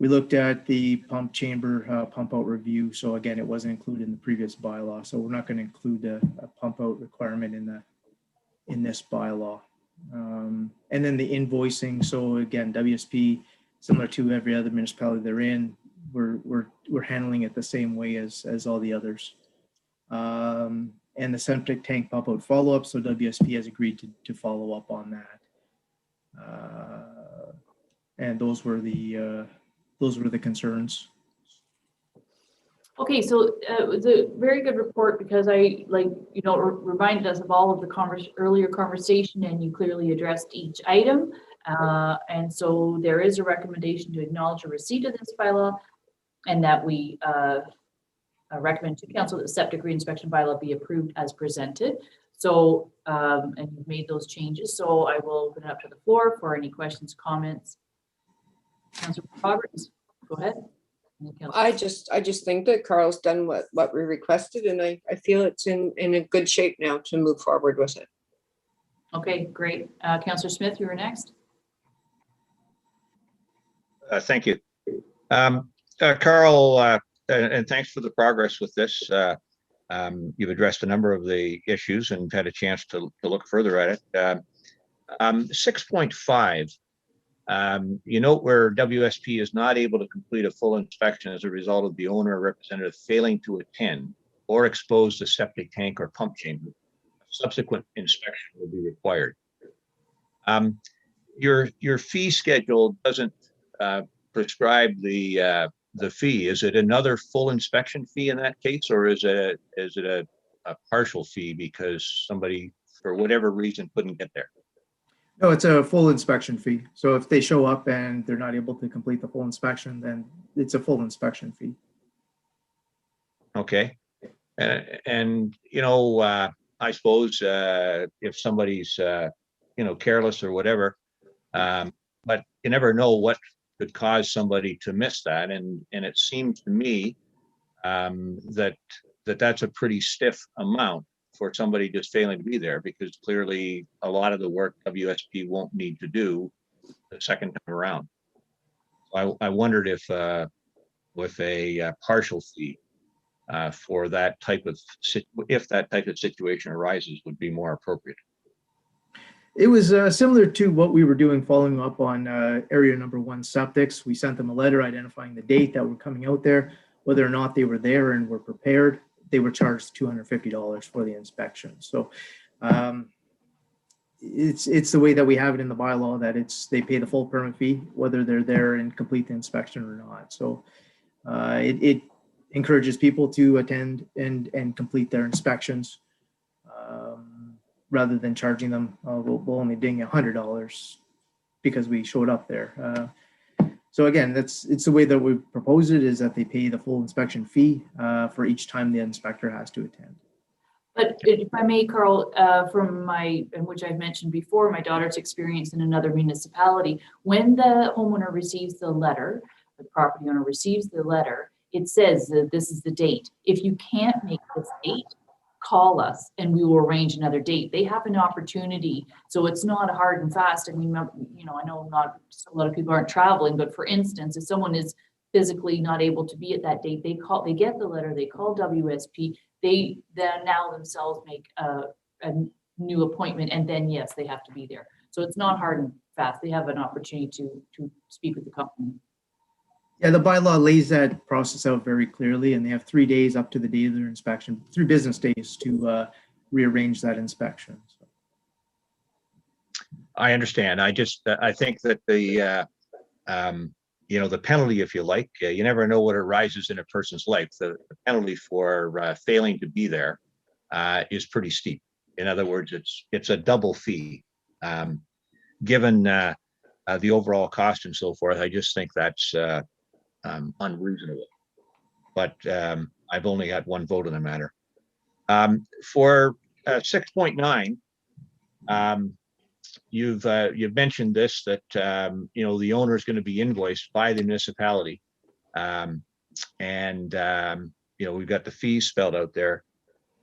We looked at the pump chamber pump out review. So again, it wasn't included in the previous bylaw. So we're not going to include a pump out requirement in this bylaw. And then the invoicing. So again, WSP, similar to every other municipality they're in, we're handling it the same way as all the others. And the septic tank pump out follow up. So WSP has agreed to follow up on that. And those were the concerns. Okay, so it was a very good report because reminded us of all of the earlier conversation, and you clearly addressed each item. And so there is a recommendation to acknowledge a receipt of this bylaw, and that we recommend to council that the septic reinspection bylaw be approved as presented. So, and you've made those changes. So I will open it up to the floor for any questions, comments. Councillor Roberts, go ahead. I just think that Carl's done what we requested, and I feel it's in a good shape now to move forward with it. Okay, great. Councillor Smith, you were next. Thank you. Carl, and thanks for the progress with this. You've addressed a number of the issues and had a chance to look further at it. 6.5. You note where WSP is not able to complete a full inspection as a result of the owner or representative failing to attend or expose the septic tank or pump chamber. Subsequent inspection will be required. Your fee schedule doesn't prescribe the fee. Is it another full inspection fee in that case, or is it a partial fee because somebody for whatever reason couldn't get there? No, it's a full inspection fee. So if they show up and they're not able to complete the full inspection, then it's a full inspection fee. Okay. And I suppose if somebody's careless or whatever, but you never know what could cause somebody to miss that. And it seems to me that's a pretty stiff amount for somebody just failing to be there, because clearly a lot of the work WSP won't need to do the second time around. I wondered if with a partial fee for that type of if that type of situation arises would be more appropriate. It was similar to what we were doing following up on area number 1 septics. We sent them a letter identifying the date that we're coming out there, whether or not they were there and were prepared. They were charged $250 for the inspection. So it's the way that we have it in the bylaw, that they pay the full permit fee, whether they're there and complete the inspection or not. So it encourages people to attend and complete their inspections. Rather than charging them, we'll only ding $100 because we showed up there. So again, it's the way that we propose it, is that they pay the full inspection fee for each time the inspector has to attend. But if I may, Carl, from which I've mentioned before, my daughter's experience in another municipality, when the homeowner receives the letter, the property owner receives the letter, it says that this is the date. If you can't make this date, call us and we will arrange another date. They have an opportunity. So it's not hard and fast. I mean, I know not a lot of people aren't traveling, but for instance, if someone is physically not able to be at that date, they get the letter, they call WSP, they then now themselves make a new appointment, and then yes, they have to be there. So it's not hard and fast. They have an opportunity to speak with the company. Yeah, the bylaw lays that process out very clearly, and they have 3 days up to the day of their inspection, 3 business days to rearrange that inspection. So. I understand. I think that the penalty, if you like, you never know what arises in a person's life. The penalty for failing to be there is pretty steep. In other words, it's a double fee. Given the overall cost and so forth, I just think that's unreasonable. But I've only had one vote on the matter. For 6.9, you've mentioned this, that the owner is going to be invoiced by the municipality, and we've got the fees spelled out there.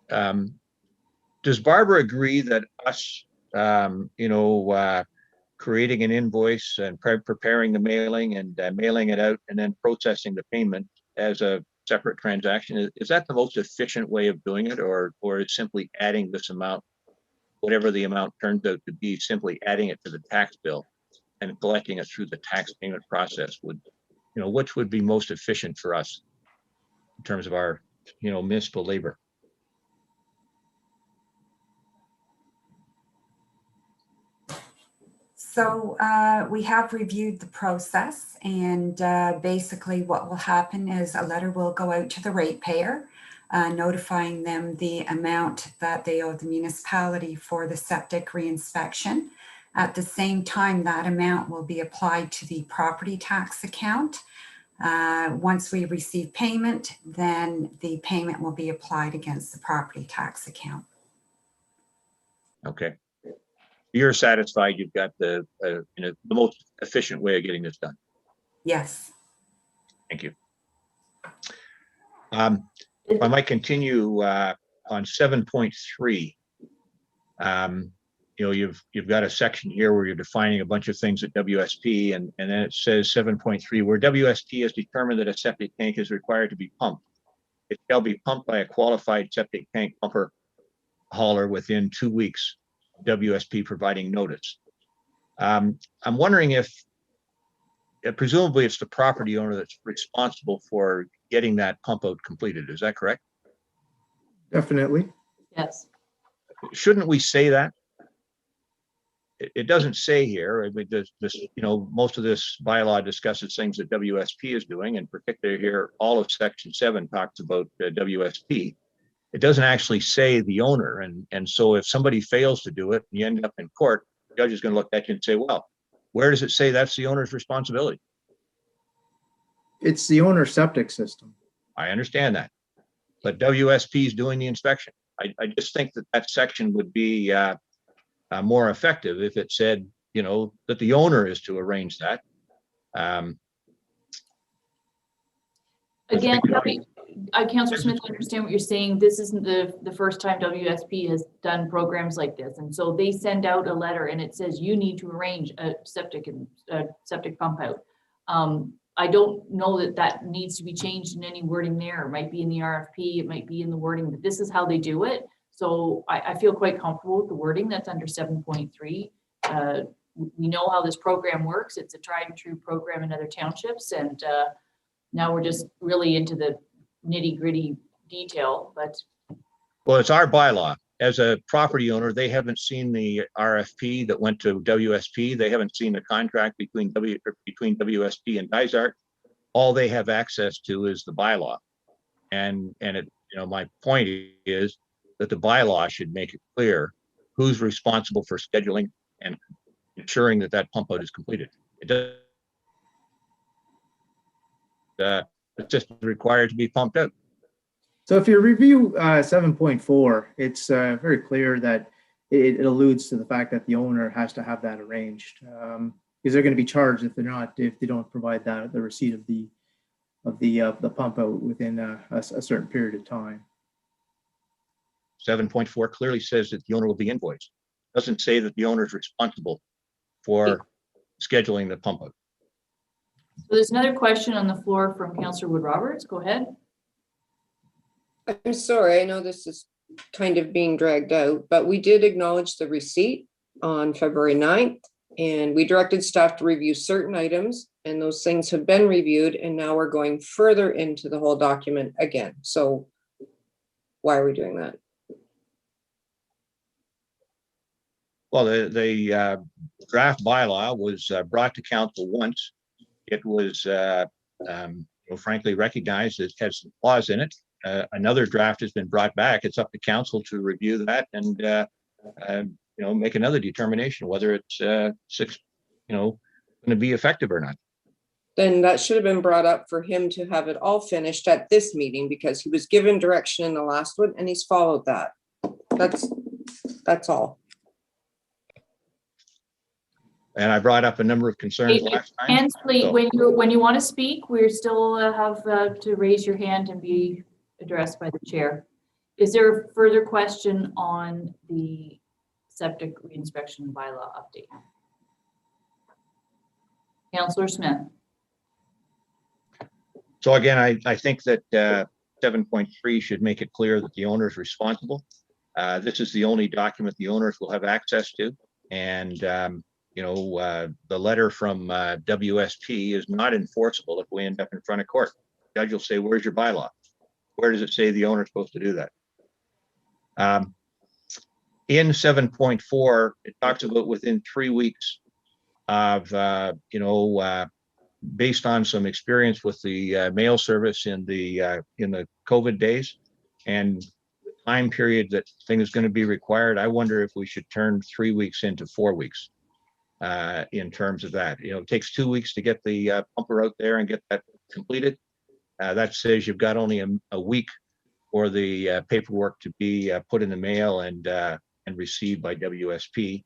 Does Barbara agree that us creating an invoice and preparing the mailing and mailing it out and then processing the payment as a separate transaction, is that the most efficient way of doing it, or is simply adding this amount, whatever the amount turns out to be, simply adding it to the tax bill and collecting it through the tax payment process which would be most efficient for us in terms of our municipal labor? So we have reviewed the process, and basically what will happen is a letter will go out to the ratepayer, notifying them the amount that they owe the municipality for the septic reinspection. At the same time, that amount will be applied to the property tax account. Once we receive payment, then the payment will be applied against the property tax account. Okay. You're satisfied you've got the most efficient way of getting this done? Yes. Thank you. If I might continue on 7.3, you've got a section here where you're defining a bunch of things at WSP, and then it says 7.3, where WSP has determined that a septic tank is required to be pumped, it shall be pumped by a qualified septic tank pumper hauler within 2 weeks. WSP providing notice. I'm wondering if presumably it's the property owner that's responsible for getting that pump out completed. Is that correct? Definitely. Yes. Shouldn't we say that? It doesn't say here. I mean, most of this bylaw discusses things that WSP is doing, and particularly here, all of section 7 talks about WSP. It doesn't actually say the owner. And so if somebody fails to do it, and you end up in court, the judge is going to look at you and say, well, where does it say that's the owner's responsibility? It's the owner's septic system. I understand that. but WSP is doing the inspection. I just think that that section would be more effective if it said, you know, that the owner is to arrange that. Again, Councillor Smith, I understand what you're saying. This isn't the first time WSP has done programs like this. And so they send out a letter and it says you need to arrange a septic pump out. I don't know that that needs to be changed in any wording there. It might be in the RFP, it might be in the wording, but this is how they do it. So I feel quite comfortable with the wording that's under 7.3. We know how this program works. It's a tried and true program in other townships. And now we're just really into the nitty gritty detail, but. Well, it's our bylaw. As a property owner, they haven't seen the RFP that went to WSP. They haven't seen the contract between WSP and Dysart. All they have access to is the bylaw. And it, you know, my point is that the bylaw should make it clear who's responsible for scheduling and ensuring that that pump out is completed. It does. It's just required to be pumped out. So if you review 7.4, it's very clear that it alludes to the fact that the owner has to have that arranged, because they're going to be charged if they don't provide that the receipt of the pump out within a certain period of time. 7.4 clearly says that the owner will be invoiced. It doesn't say that the owner is responsible for scheduling the pump out. So there's another question on the floor from Councillor Wood Roberts. Go ahead. I'm sorry, I know this is kind of being dragged out, but we did acknowledge the receipt on February 9th, and we directed staff to review certain items, and those things have been reviewed, and now we're going further into the whole document again. So why are we doing that? Well, the draft bylaw was brought to council once. It was, frankly, recognized as it had some flaws in it. Another draft has been brought back. It's up to council to review that and make another determination whether it's going to be effective or not. Then that should have been brought up for him to have it all finished at this meeting, because he was given direction in the last one and he's followed that. That's all. And I brought up a number of concerns last time. Ansley, so. when you want to speak, we're still have to raise your hand and be addressed by the chair. Is there a further question on the septic reinspection bylaw update? Councillor Smith. So again, I think that 7.3 should make it clear that the owner is responsible. This is the only document the owners will have access to. And the letter from WSP is not enforceable if we end up in front of court. The judge will say, where's your bylaw? Where does it say the owner is supposed to do that? In 7.4, it talks about within 3 weeks of, based on some experience with the mail service in the COVID days and the time period that thing is going to be required. I wonder if we should turn 3 weeks into 4 weeks. In terms of that, it takes 2 weeks to get the pumper out there and get that completed. That says you've got only a week for the paperwork to be put in the mail and received by WSP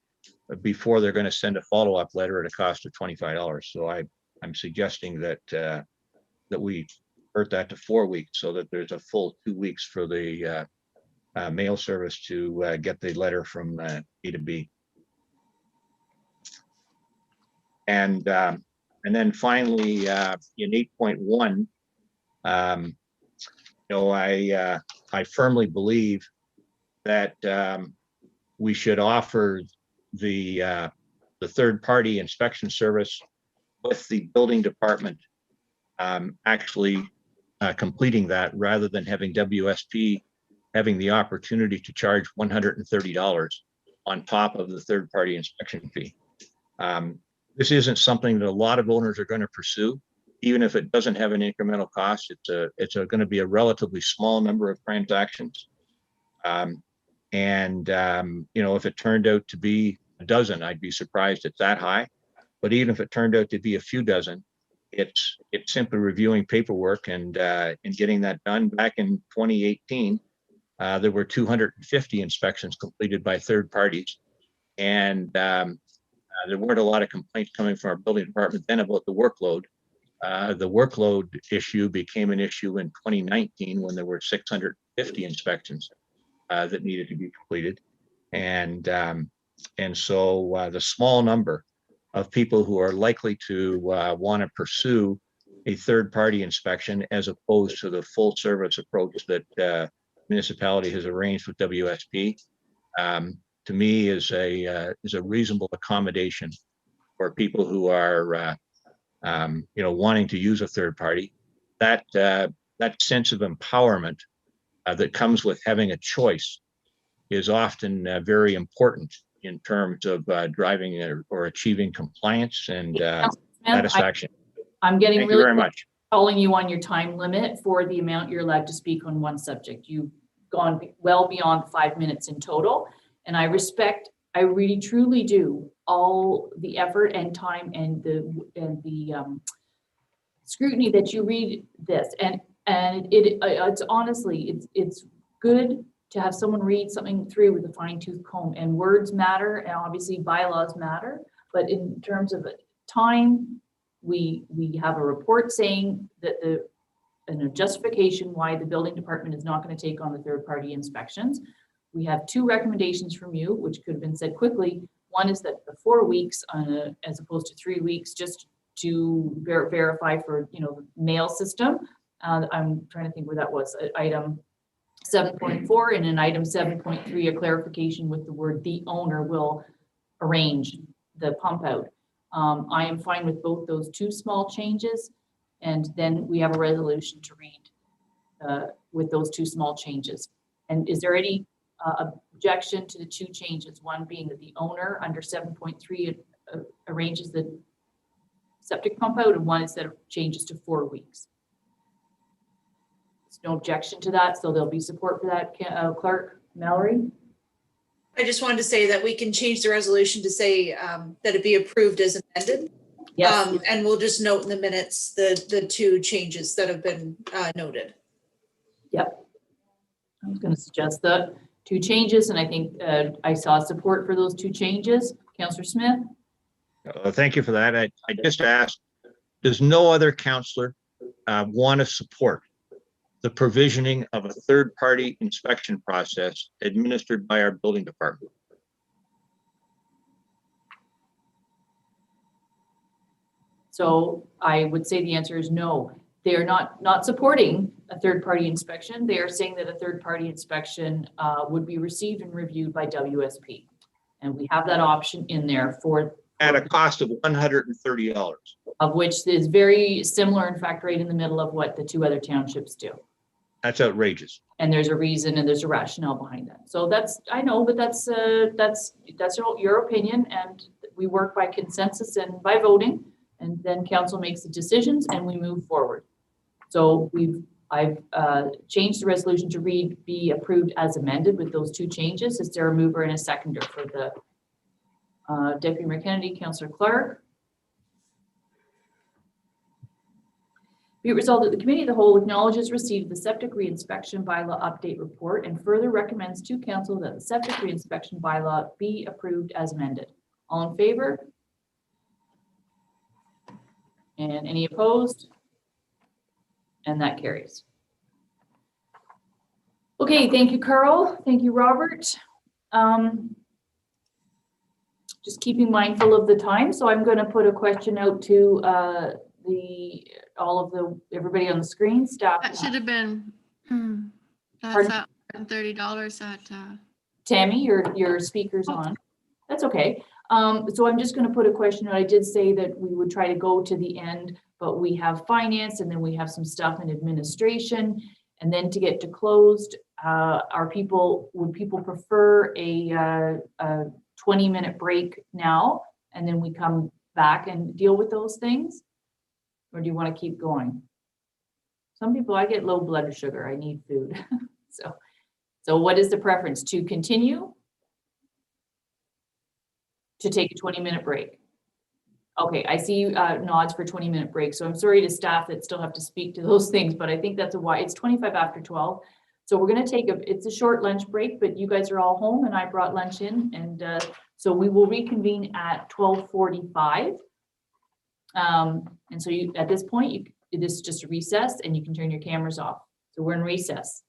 before they're going to send a follow-up letter at a cost of $25. So I'm suggesting that we convert that to 4 weeks so that there's a full 2 weeks for the mail service to get the letter from A to B. And then finally, in 8.1, I firmly believe that we should offer the third-party inspection service with the building department actually completing that, rather than having WSP having the opportunity to charge $130 on top of the third-party inspection fee. This isn't something that a lot of owners are going to pursue, even if it doesn't have an incremental cost. It's going to be a relatively small number of transactions. If it turned out to be a dozen, I'd be surprised it's that high. But even if it turned out to be a few dozen, It's simply reviewing paperwork and getting that done. Back in 2018, there were 250 inspections completed by third parties, and there weren't a lot of complaints coming from our building department then about the workload. The workload issue became an issue in 2019 when there were 650 inspections that needed to be completed, and so the small number of people who are likely to want to pursue a third-party inspection as opposed to the full-service approach that municipality has arranged with WSP, to me is a reasonable accommodation for people who are wanting to use a third party. That sense of empowerment that comes with having a choice is often very important in terms of driving or achieving compliance and satisfaction. I'm getting Thank you really very much. calling you on your time limit for the amount you're allowed to speak on one subject. You've gone well beyond 5 minutes in total, and I respect, I really truly do, all the effort and time and the scrutiny that you read this, and it's honestly it's good to have someone read something through with a fine-tooth comb, and words matter, and obviously bylaws matter, but in terms of time, we have a report saying that and a justification why the building department is not going to take on the third-party inspections. We have 2 recommendations from you, which could have been said quickly. One is that the 4 weeks as opposed to 3 weeks, just to verify for the mail system. I'm trying to think where that was. Item 7.4 and in item 7.3, a clarification with the word "the owner will arrange the pump out." I am fine with both those 2 small changes, and then we have a resolution to read with those 2 small changes. And is there any objection to the 2 changes? One being that the owner under 7.3 arranges the septic pump out, and one is that it changes to 4 weeks. There's no objection to that, so there'll be support for that. Clerk Mallory? I just wanted to say that we can change the resolution to say that it be approved as amended. Yes. And we'll just note in the minutes the 2 changes that have been noted. Yep. I was going to suggest that 2 changes, and I think I saw support for those 2 changes. Councillor Smith? Thank you for that. I just asked, does no other councillor want to support the provisioning of a third-party inspection process administered by our building department? So I would say the answer is no. They are not supporting a third-party inspection. They are saying that a third-party inspection would be received and reviewed by WSP. And we have that option in there for at a cost of $130. Of which is very similar, in fact, right in the middle of what the 2 other townships do. That's outrageous. And there's a reason and there's a rationale behind that. So that's, I know, but that's your opinion, and we work by consensus and by voting, and then council makes the decisions and we move forward. So I've changed the resolution to read be approved as amended with those 2 changes. Is there a mover and a seconder for the Deputy Mayor Kennedy, Councillor Clark? Be it resolved that the Committee of the Whole acknowledges receipt of the septic reinspection bylaw update report and further recommends to council that the septic reinspection bylaw be approved as amended. All in favor? And any opposed? And that carries. Okay, thank you, Carl. Thank you, Robert. Just keeping mindful of the time, so I'm going to put a question out to everybody on the screen. Staff. That should have been. That's Pardon? $30 at. Tammy, your speaker's on. That's okay. So I'm just going to put a question out. I did say that we would try to go to the end, but we have finance and then we have some stuff in administration, and then to get to closed, would people prefer a 20-minute break now and then we come back and deal with those things? Or do you want to keep going? Some people, I get low blood sugar, I need food. So what is the preference? To continue? To take a 20-minute break? Okay, I see nods for 20-minute break. So I'm sorry to staff that still have to speak to those things, but I think that's a why. It's 25 after 12. So we're going to take it's a short lunch break, but you guys are all home and I brought lunch in. And so we will reconvene at 12:45. And so at this point, this is just a recess and you can turn your cameras off. So we're in recess.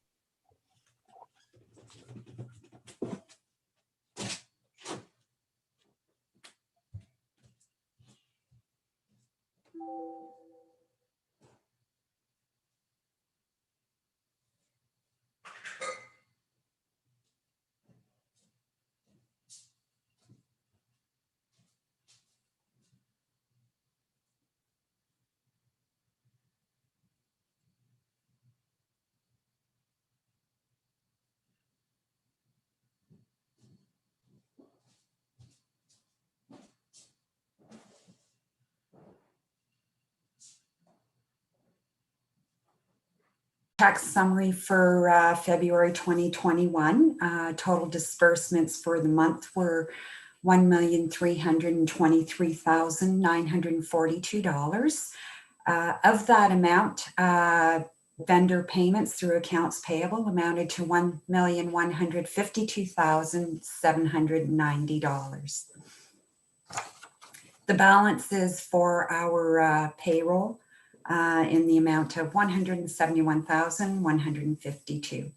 Tax summary for February 2021. Total disbursements for the month were $1,323,942. Of that amount, vendor payments through accounts payable amounted to $1,152,790. The balances for our payroll in the amount of $171,152.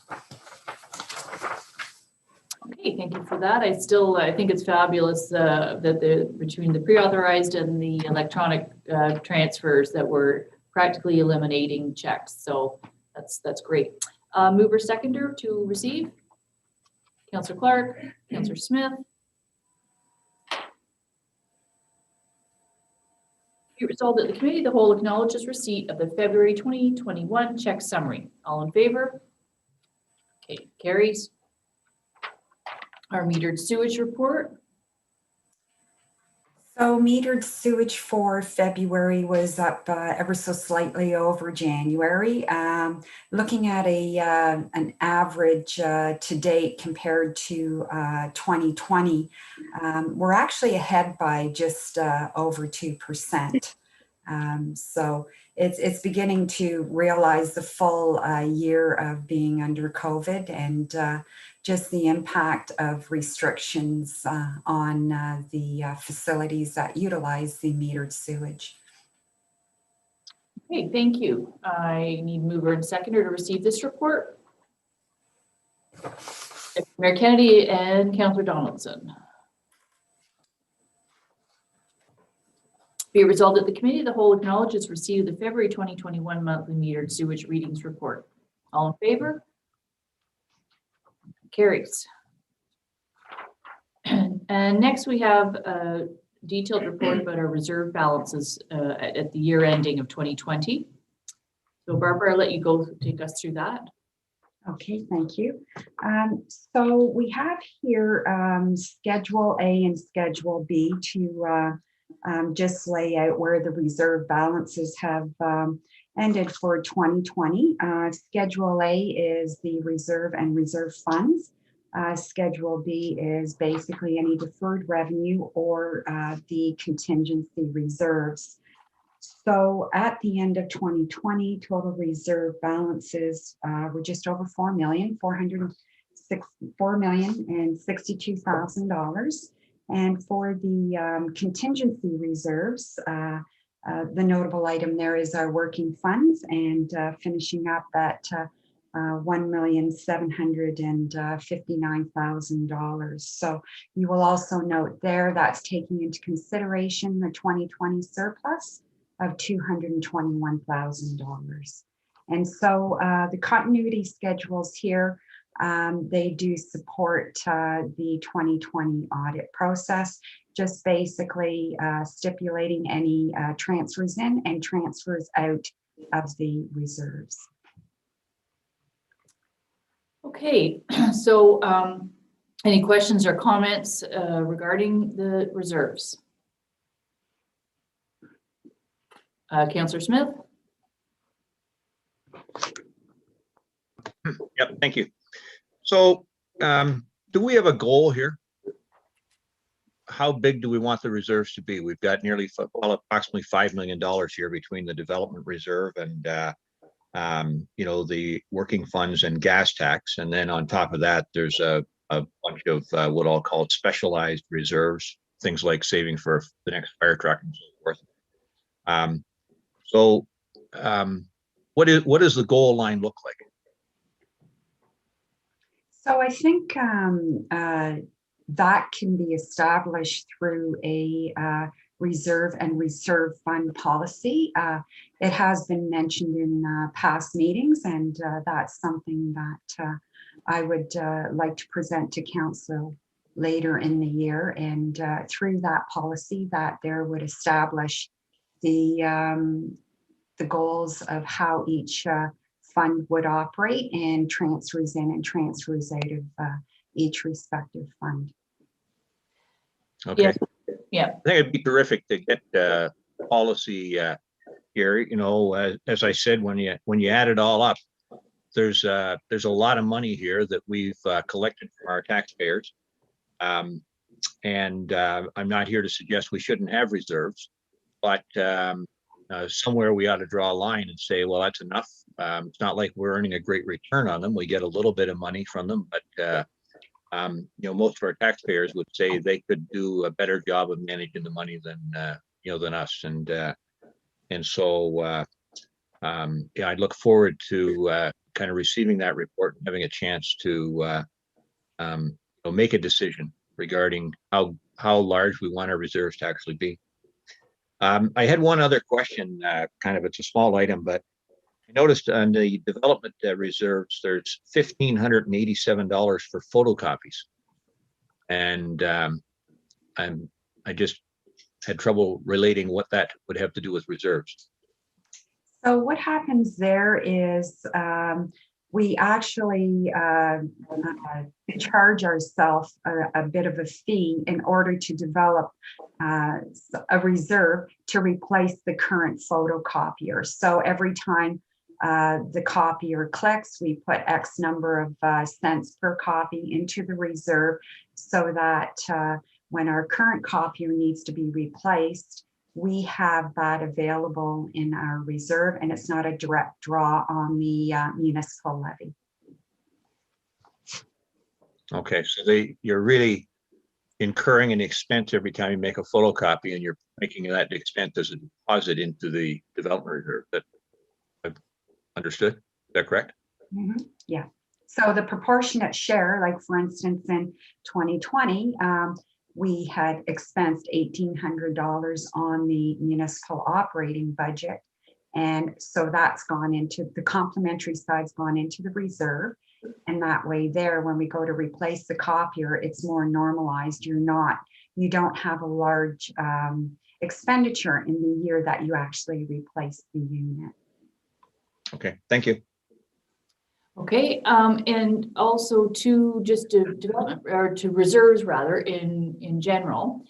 Okay, thank you for that. I think it's fabulous that between the pre-authorized and the electronic transfers that we're practically eliminating checks. So that's great. Mover seconder to receive. Councillor Clark, Councillor Smith. Be resolved that the Committee of the Whole acknowledges receipt of the February 2021 check summary. All in favor? Okay, carries. Our metered sewage report. So metered sewage for February was up ever so slightly over January. Looking at an average to date compared to 2020, we're actually ahead by just over 2%. So it's beginning to realize the full year of being under COVID and just the impact of restrictions on the facilities that utilize the metered sewage. Okay, thank you. I need mover and seconder to receive this report. Mayor Kennedy and Councillor Donaldson. Be it resolved that the Committee of the Whole acknowledges receipt of the February 2021 monthly metered sewage readings report. All in favor? Carries. And next we have a detailed report about our reserve balances at the year ending of 2020. So Barbara, I'll let you take us through that. Okay, thank you. So we have here Schedule A and Schedule B to just lay out where the reserve balances have ended for 2020. Schedule A is the reserve and reserve funds. Schedule B is basically any deferred revenue or the contingency reserves. So at the end of 2020, total reserve balances were just over $4,062,000. And for the contingency reserves, the notable item there is our working funds and finishing up at $1,759,000. So you will also note there that's taking into consideration the 2020 surplus of $221,000. And so the continuity schedules here, they do support the 2020 audit process, just basically stipulating any transfers in and transfers out of the reserves. Okay, so any questions or comments regarding the reserves? Councillor Smith? Yep, thank you. So do we have a goal here? how big do we want the reserves to be? We've got nearly, well, approximately $5 million here between the development reserve and, you know, the working funds and gas tax. And then on top of that, there's a bunch of what I'll call specialized reserves, things like saving for the next fire truck and so forth. What does the goal line look like? So I think that can be established through a reserve and reserve fund policy. It has been mentioned in past meetings, and that's something that I would like to present to council later in the year. And through that policy, that there would establish the goals of how each fund would operate and transfers in and transfers out of each respective fund. Okay. Yeah. I think it'd be terrific to get policy here. You know, as I said, when you add it all up, there's a lot of money here that we've collected from our taxpayers. And I'm not here to suggest we shouldn't have reserves, but somewhere we ought to draw a line and say, well, that's enough. It's not like we're earning a great return on them. We get a little bit of money from them, but you know, most of our taxpayers would say they could do a better job of managing the money than you know, than us. And so yeah, I look forward to kind of receiving that report and having a chance to you know, make a decision regarding how large we want our reserves to actually be. I had one other question, kind of, it's a small item, but I noticed on the development reserves, there's $1,587 for photocopies. And I just had trouble relating what that would have to do with reserves. So what happens there is we actually charge ourselves a bit of a fee in order to develop a reserve to replace the current photocopier. So every time the copier clicks, we put X number of cents per copy into the reserve so that when our current copier needs to be replaced, we have that available in our reserve, and it's not a direct draw on the municipal levy. Okay, so you're really incurring an expense every time you make a photocopy, and you're making that expense as a deposit into the development reserve. That I've understood. Is that correct? Mm-hmm. Yeah. So the proportionate share, like for instance, in 2020, we had expensed $1,800 on the municipal operating budget. And so that's gone into the complementary side's gone into the reserve. And that way there, when we go to replace the copier, it's more normalized. You don't have a large expenditure in the year that you actually replace the unit. Okay, thank you. Okay, and also to development, or to reserves rather, in general,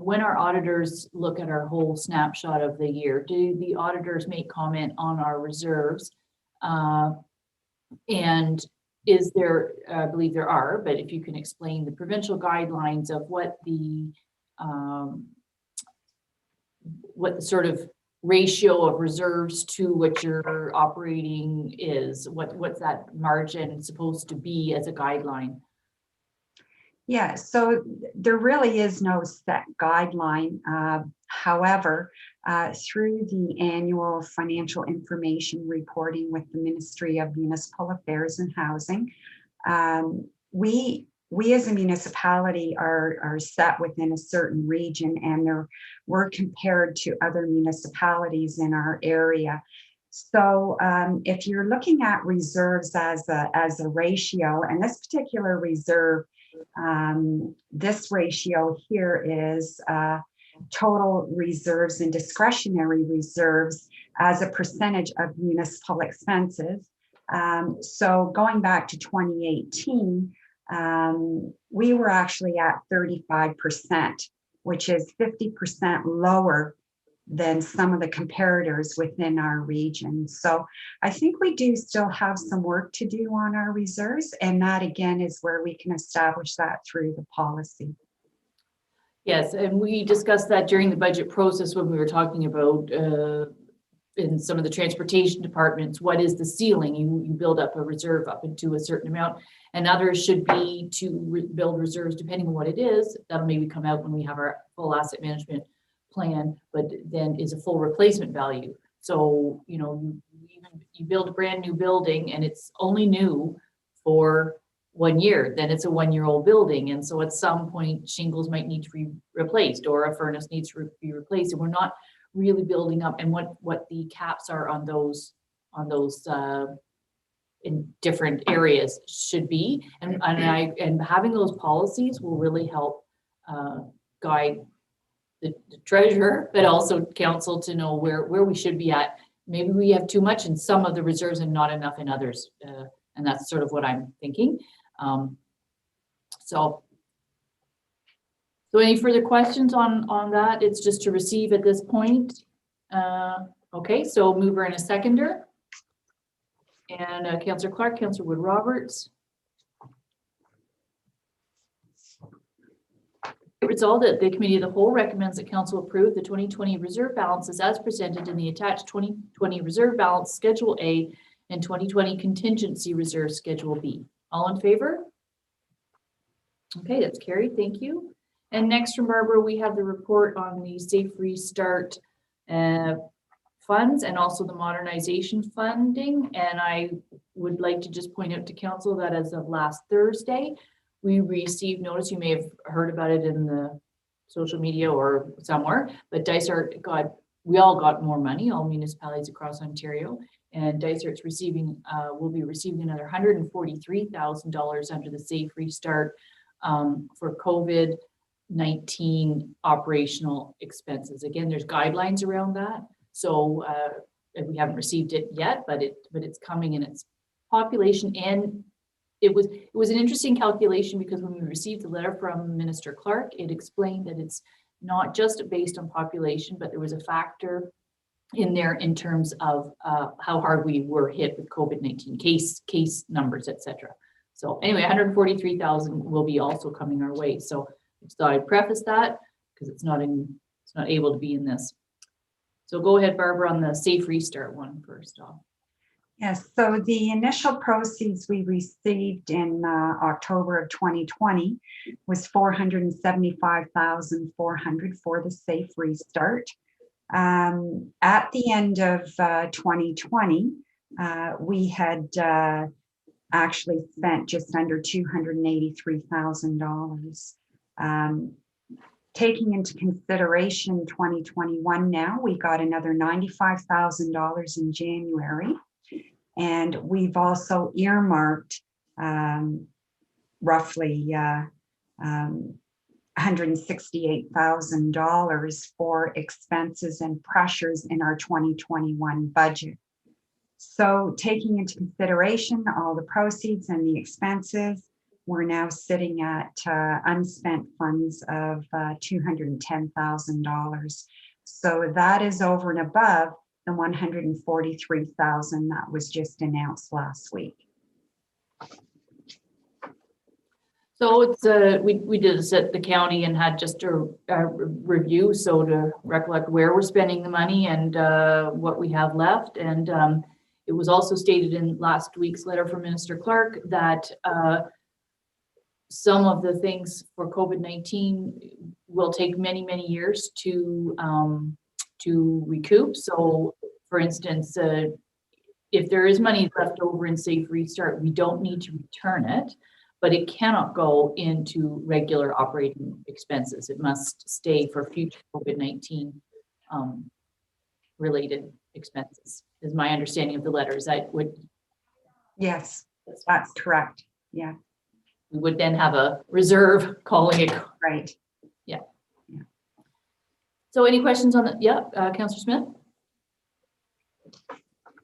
when our auditors look at our whole snapshot of the year, do the auditors make comment on our reserves? And is there, I believe there are, but if you can explain the provincial guidelines of what the sort of ratio of reserves to what you're operating is, what's that margin supposed to be as a guideline? Yeah, so there really is no set guideline. However, through the annual financial information reporting with the Ministry of Municipal Affairs and Housing, we as a municipality are set within a certain region, and we're compared to other municipalities in our area. So if you're looking at reserves as a ratio, and this particular reserve, this ratio here is total reserves and discretionary reserves as a percentage of municipal expenses. So going back to 2018, we were actually at 35%, which is 50% lower than some of the comparators within our region. So I think we do still have some work to do on our reserves, and that again is where we can establish that through the policy. Yes, and we discussed that during the budget process when we were talking about in some of the transportation departments, what is the ceiling? You build up a reserve up into a certain amount, and others should be to build reserves depending on what it is. That'll maybe come out when we have our full asset management plan, but then is a full replacement value. So, you know, you build a brand new building and it's only new for 1 year, then it's a 1-year-old building. And so at some point shingles might need to be replaced or a furnace needs to be replaced. And we're not really building up, and what the caps are on those in different areas should be. And having those policies will really help guide the treasurer, but also council to know where we should be at. Maybe we have too much in some of the reserves and not enough in others. And that's sort of what I'm thinking. So any further questions on that? It's just to receive at this point. Okay, so mover and a seconder. And Councillor Clark, Councillor Wood Roberts. Resolved that the Committee of the Whole recommends that Council approve the 2020 reserve balances as presented in the attached 2020 reserve balance Schedule A and 2020 contingency reserve Schedule B. All in favor? Okay, that's carried. Thank you. And next from Barbara, we have the report on the Safe Restart funds and also the modernization funding. And I would like to just point out to Council that as of last Thursday, we received notice, you may have heard about it in the social media or somewhere, but Dysart we all got more money, all municipalities across Ontario, and Dysart's will be receiving another $143,000 under the Safe Restart for COVID-19 operational expenses. Again, there's guidelines around that. So we haven't received it yet, but it's coming in its population. And it was an interesting calculation because when we received the letter from Minister Clark, it explained that it's not just based on population, but there was a factor in there in terms of how hard we were hit with COVID-19 case numbers, etc. So anyway, 143,000 will be also coming our way. So I just thought I'd preface that because it's not able to be in this. So go ahead, Barbara, on the Safe Restart one first off. Yes, so the initial proceeds we received in October of 2020 was $475,400 for the Safe Restart. At the end of 2020, we had actually spent just under $283,000. Taking into consideration 2021 now, we got another $95,000 in January. And we've also earmarked roughly $168,000 for expenses and pressures in our 2021 budget. So taking into consideration all the proceeds and the expenses, we're now sitting at unspent funds of $210,000. So that is over and above the $143,000 that was just announced last week. So it's we did this at the county and had just a review, so to recollect where we're spending the money and what we have left. And it was also stated in last week's letter from Minister Clark that some of the things for COVID-19 will take many, many years to recoup. So for instance, if there is money left over in Safe Restart, we don't need to return it, but it cannot go into regular operating expenses. It must stay for future COVID-19 related expenses, is my understanding of the letter. Is that what? Yes, that's correct. Yeah. We would then have a reserve calling it. Right. Yeah. So any questions on that? Yeah, Councillor Smith?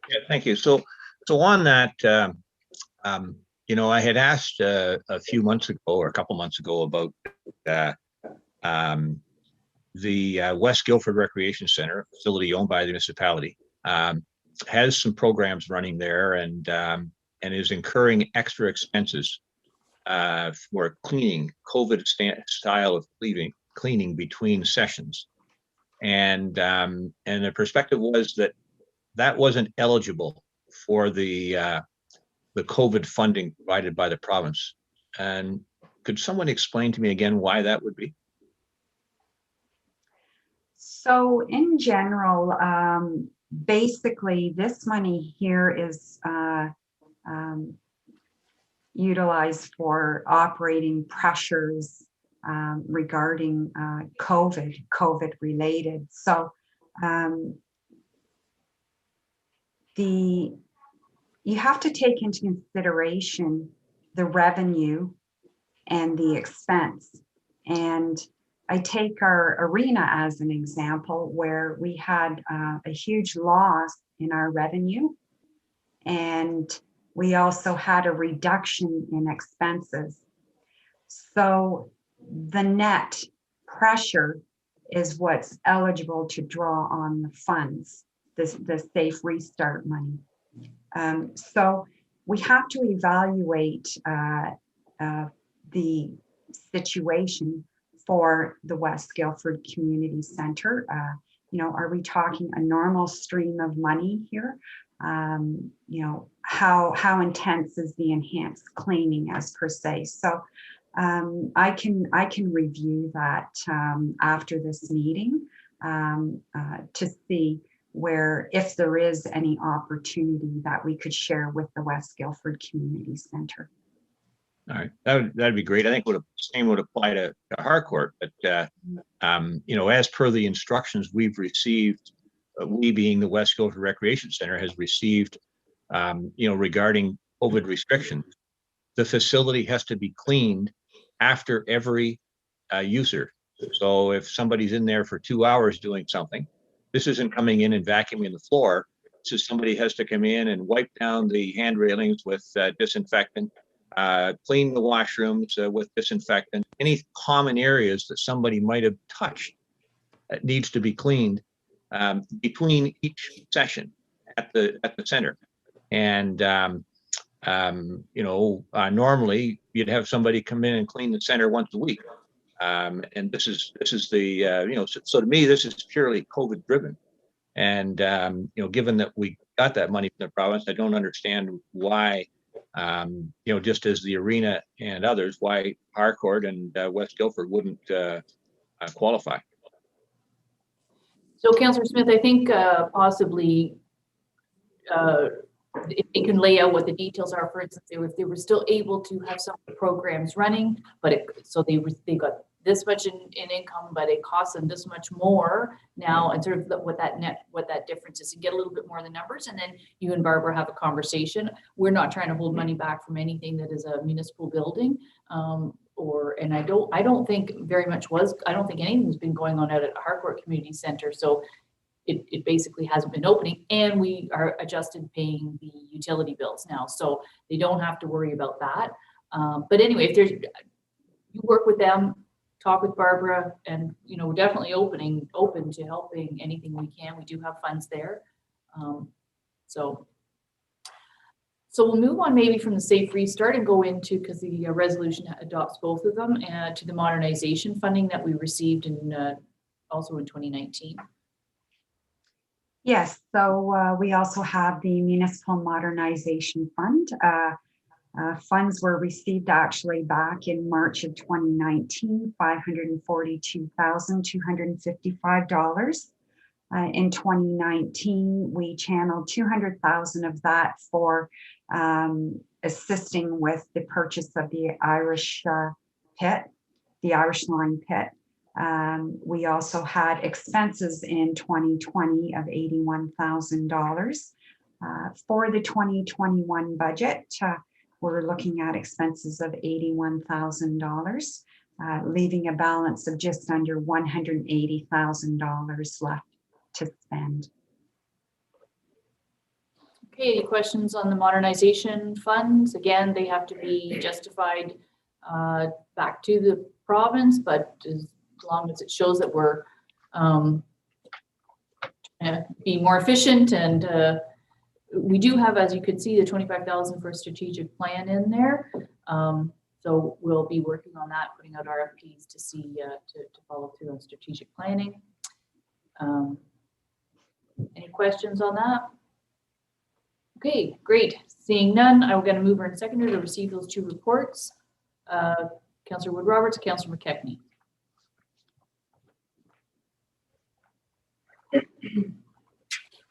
Yeah, thank you. So on that, you know, I had asked a few months ago or a couple months ago about the West Guildford Recreation Center, facility owned by the municipality, has some programs running there and is incurring extra expenses for cleaning, COVID style of cleaning between sessions. And the perspective was that that wasn't eligible for the COVID funding provided by the province. And could someone explain to me again why that would be? So in general, basically this money here is utilized for operating pressures regarding COVID related. So you have to take into consideration the revenue and the expense. And I take our arena as an example where we had a huge loss in our revenue, and we also had a reduction in expenses. So the net pressure is what's eligible to draw on the funds, the Safe Restart money. So we have to evaluate the situation for the West Guildford Community Center. Are we talking a normal stream of money here? How intense is the enhanced cleaning as per se? So I can review that after this meeting to see where, if there is any opportunity that we could share with the West Guildford Community Center. All right, that'd be great. I think the same would apply to Harcourt, but as per the instructions we've received, we being the West Guildford Recreation Center has received, regarding COVID restrictions, the facility has to be cleaned after every user. So if somebody's in there for 2 hours doing something, this isn't coming in and vacuuming the floor. So somebody has to come in and wipe down the hand railings with disinfectant, clean the washrooms with disinfectant. Any common areas that somebody might have touched needs to be cleaned between each session at the center. And normally you'd have somebody come in and clean the center once a week. And this is the so to me this is purely COVID driven. And given that we got that money from the province, I don't understand why. Just as the arena and others, why Harcourt and West Guildford wouldn't qualify. So Councillor Smith, I think possibly if they can lay out what the details are. For instance, if they were still able to have some of the programs running, but they got this much in income, but it costs them this much more now, and sort of what that difference is, and get a little bit more of the numbers, and then you and Barbara have a conversation. We're not trying to hold money back from anything that is a municipal building, and I don't think very much I don't think anything's been going on out at Harcourt Community Center, so it basically hasn't been opening, and we are adjusted paying the utility bills now, so they don't have to worry about that. But anyway, if you work with them, talk with Barbara, and we're definitely open to helping anything we can. We do have funds there. So we'll move on maybe from the Safe Restart and go into, because the resolution adopts both of them, to the modernization funding that we received also in 2019. Yes, so we also have the Municipal Modernization Fund. Funds were received actually back in March of 2019, $542,255. In 2019, we channeled 200,000 of that for assisting with the purchase of the Irish pit, the Irish Line pit. We also had expenses in 2020 of $81,000. For the 2021 budget, we're looking at expenses of $81,000, leaving a balance of just under $180,000 left to spend. Okay, any questions on the modernization funds? Again, they have to be justified back to the province, but as long as it shows that we're being more efficient, and we do have, as you could see, the 25,000 for a strategic plan in there. So we'll be working on that, putting out RFPs to see, to follow through on strategic planning. Any questions on that? Okay, great. Seeing none, I'm going to move her and seconder to receive those two reports. Councillor Wood Roberts, Councillor McKechnie.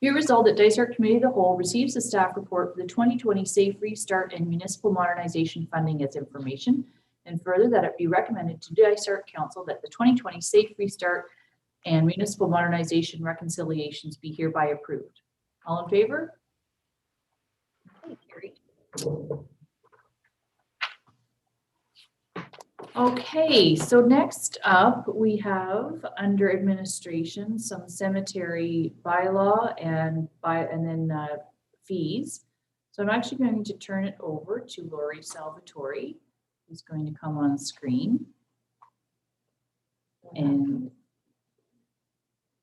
Be resolved that Dysart Committee of the Whole receives the staff report for the 2020 Safe Restart and Municipal Modernization Funding as information, and further that it be recommended to Dysart Council that the 2020 Safe Restart and Municipal Modernization reconciliations be hereby approved. All in favor? Okay, carried. Okay, so next up we have under administration some cemetery bylaw and then fees. So I'm actually going to turn it over to Lori Salvatore, who's going to come on screen. And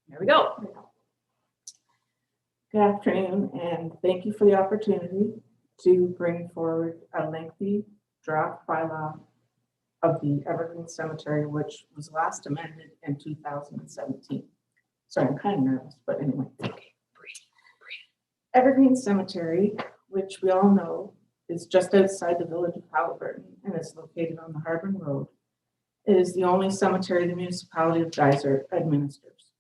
there we go. Good afternoon, and thank you for the opportunity to bring forward a lengthy draft bylaw of the Evergreen Cemetery, which was last amended in 2017. Sorry, I'm kind of nervous, but anyway. Okay, Evergreen Cemetery, which we all know is just outside the village of Haliburton and is located on the Harbin Road, is the only cemetery the municipality of Dysart administers.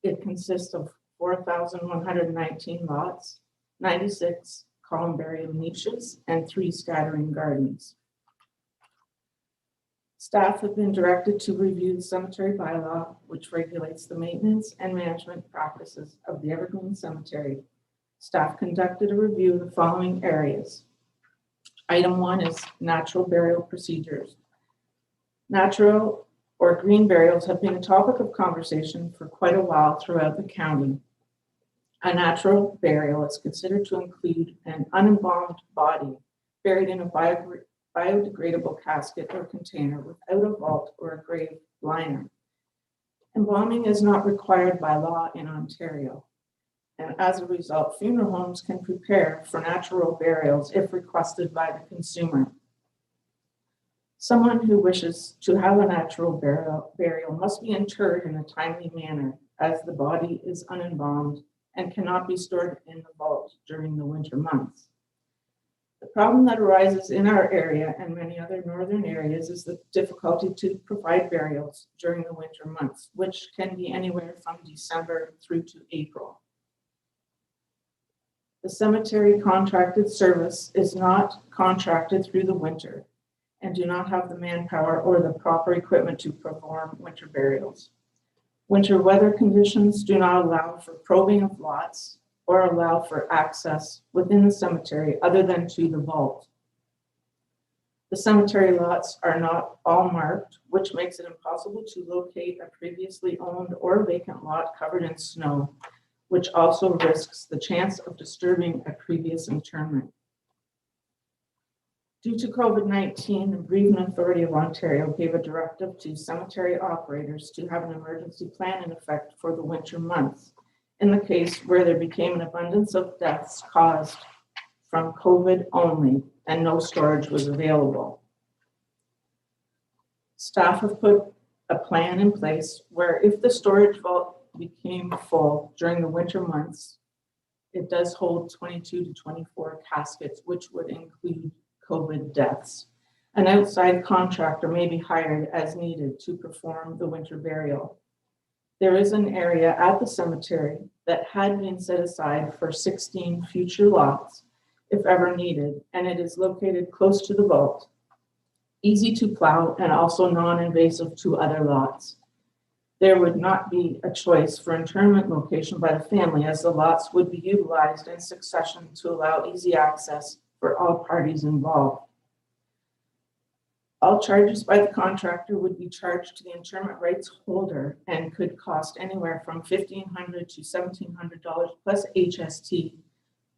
It consists of 4,119 lots, 96 columbarium niches, and 3 scattering gardens. Staff have been directed to review the cemetery bylaw, which regulates the maintenance and management practices of the Evergreen Cemetery. Staff conducted a review of the following areas. Item 1 is natural burial procedures. Natural or green burials have been a topic of conversation for quite a while throughout the county. A natural burial is considered to include an unembalmed body buried in a biodegradable casket or container without a vault or a grave liner. Embalming is not required by law in Ontario, and as a result, funeral homes can prepare for natural burials if requested by the consumer. Someone who wishes to have a natural burial must be interred in a timely manner, as the body is unembalmed and cannot be stored in the vault during the winter months. The problem that arises in our area and many other northern areas is the difficulty to provide burials during the winter months, which can be anywhere from December through to April. The cemetery contracted service is not contracted through the winter and do not have the manpower or the proper equipment to perform winter burials. Winter weather conditions do not allow for probing of lots or allow for access within the cemetery other than to the vault. The cemetery lots are not all marked, which makes it impossible to locate a previously owned or vacant lot covered in snow, which also risks the chance of disturbing a previous interment. Due to COVID-19, the Bereavement Authority of Ontario gave a directive to cemetery operators to have an emergency plan in effect for the winter months, in the case where there became an abundance of deaths caused from COVID only and no storage was available. Staff have put a plan in place where if the storage vault became full during the winter months, it does hold 22 to 24 caskets, which would include COVID deaths. An outside contractor may be hired as needed to perform the winter burial. There is an area at the cemetery that had been set aside for 16 future lots, if ever needed, and it is located close to the vault, easy to plow and also non-invasive to other lots. There would not be a choice for interment location by the family, as the lots would be utilized in succession to allow easy access for all parties involved. All charges by the contractor would be charged to the interment rights holder and could cost anywhere from $1,500 to $1,700 plus HST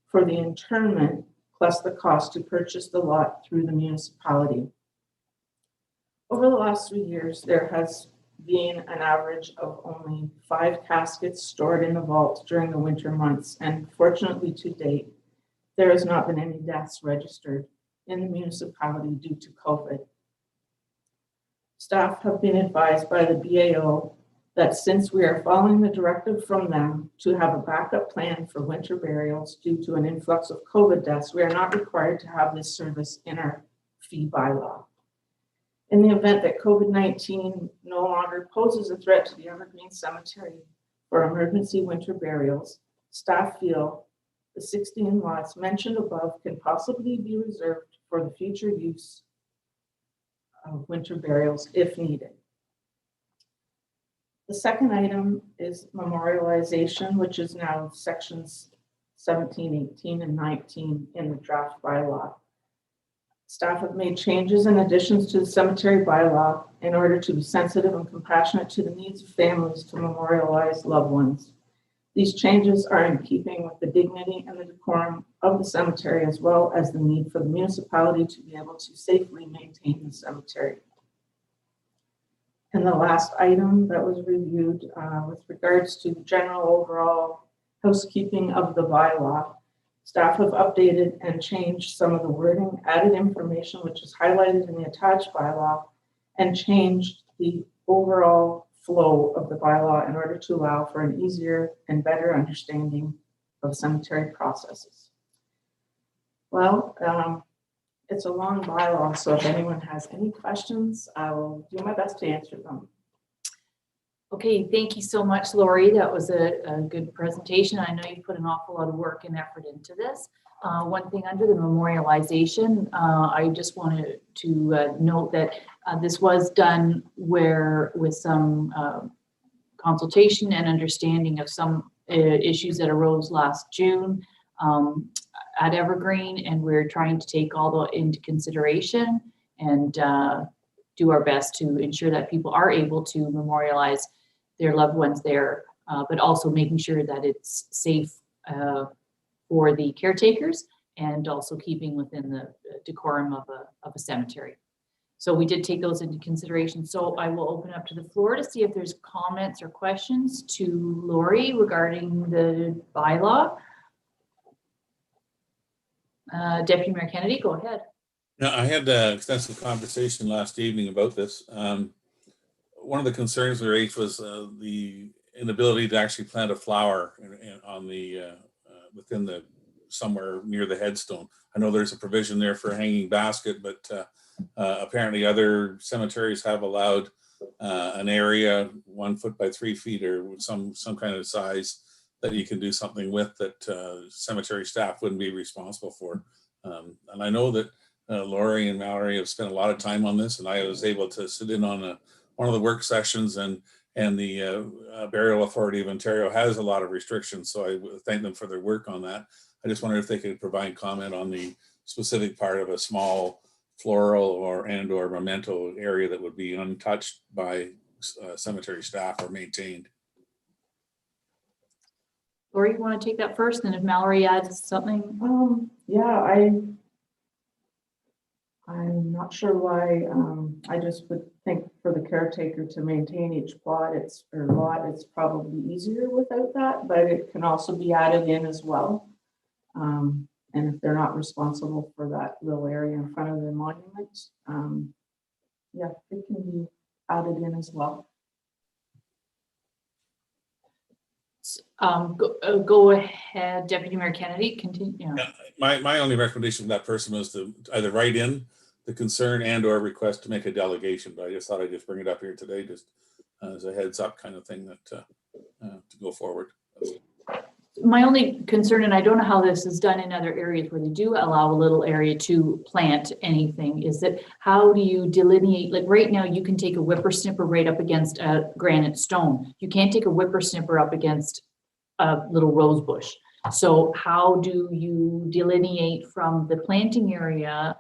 for the interment, plus the cost to purchase the lot through the municipality. Over the last 3 years, there has been an average of only 5 caskets stored in the vault during the winter months, and fortunately to date, there has not been any deaths registered. in the municipality due to COVID. Staff have been advised by the BAO that since we are following the directive from them to have a backup plan for winter burials due to an influx of COVID deaths, we are not required to have this service in our fee bylaw. In the event that COVID-19 no longer poses a threat to the Evergreen Cemetery for emergency winter burials, staff feel the 16 lots mentioned above can possibly be reserved for the future use of winter burials if needed. The second item is memorialization, which is now sections 17, 18, and 19 in the draft bylaw. Staff have made changes and additions to the cemetery bylaw in order to be sensitive and compassionate to the needs of families to memorialize loved ones. These changes are in keeping with the dignity and the decorum of the cemetery, as well as the need for the municipality to be able to safely maintain the cemetery. And the last item that was reviewed with regards to the general overall housekeeping of the bylaw, staff have updated and changed some of the wording, added information which is highlighted in the attached bylaw, and changed the overall flow of the bylaw in order to allow for an easier and better understanding of cemetery processes. Well, it's a long bylaw, so if anyone has any questions, I will do my best to answer them. Okay, thank you so much, Lori. That was a good presentation. I know you put an awful lot of work and effort into this. One thing under the memorialization, I just wanted to note that this was done with some consultation and understanding of some issues that arose last June at Evergreen, and we're trying to take all that into consideration and do our best to ensure that people are able to memorialize their loved ones there, but also making sure that it's safe for the caretakers and also keeping within the decorum of a cemetery. So we did take those into consideration. So I will open up to the floor to see if there's comments or questions to Lori regarding the bylaw. Deputy Mayor Kennedy, go ahead. Yeah, I had an extensive conversation last evening about this. One of the concerns we raised was the inability to actually plant a flower on the within the somewhere near the headstone. I know there's a provision there for a hanging basket, but apparently other cemeteries have allowed an area 1 foot by 3 feet or some kind of size that you can do something with that cemetery staff wouldn't be responsible for. And I know that Lori and Mallory have spent a lot of time on this, and I was able to sit in on one of the work sessions, and the Burial Authority of Ontario has a lot of restrictions, so I thank them for their work on that. I just wondered if they could provide comment on the specific part of a small floral and/or memento area that would be untouched by cemetery staff or maintained. Lori, you want to take that first, and if Mallory adds something? Yeah, I'm not sure why. I just would think for the caretaker to maintain each plot, it's probably easier without that, but it can also be added in as well. And if they're not responsible for that little area in front of the monument, yeah, it can be added in as well. Go ahead, Deputy Mayor Kennedy, continue. Yeah, my only recommendation to that person was to either write in the concern and/or request to make a delegation, but I just thought I'd just bring it up here today, just as a heads up kind of thing that to go forward. My only concern, and I don't know how this is done in other areas where they do allow a little area to plant anything, is that how do you delineate? Like right now, you can take a whippersnipper right up against a granite stone. You can't take a whippersnipper up against a little rose bush. So how do you delineate from the planting area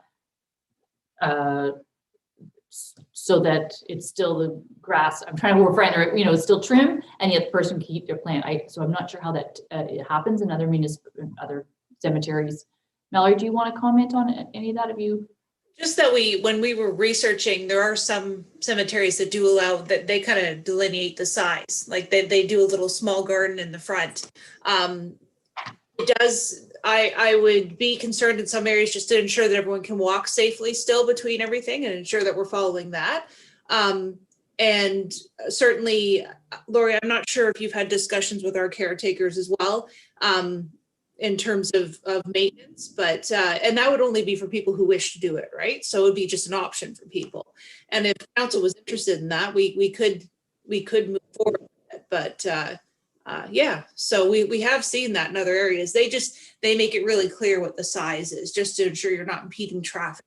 so that it's still the grass? I'm trying to find the, it's still trim, and yet the person can keep their plant. So I'm not sure how that it happens in other cemeteries. Mallory, do you want to comment on any of that? Have you? Just that when we were researching, there are some cemeteries that do allow that they kind of delineate the size, like they do a little small garden in the front. It does I would be concerned in some areas just to ensure that everyone can walk safely still between everything and ensure that we're following that. And certainly, Lori, I'm not sure if you've had discussions with our caretakers as well in terms of maintenance, but and that would only be for people who wish to do it, right? So it would be just an option for people. And if council was interested in that, we could move forward with it. But yeah, so we have seen that in other areas. They make it really clear what the size is, just to ensure you're not impeding traffic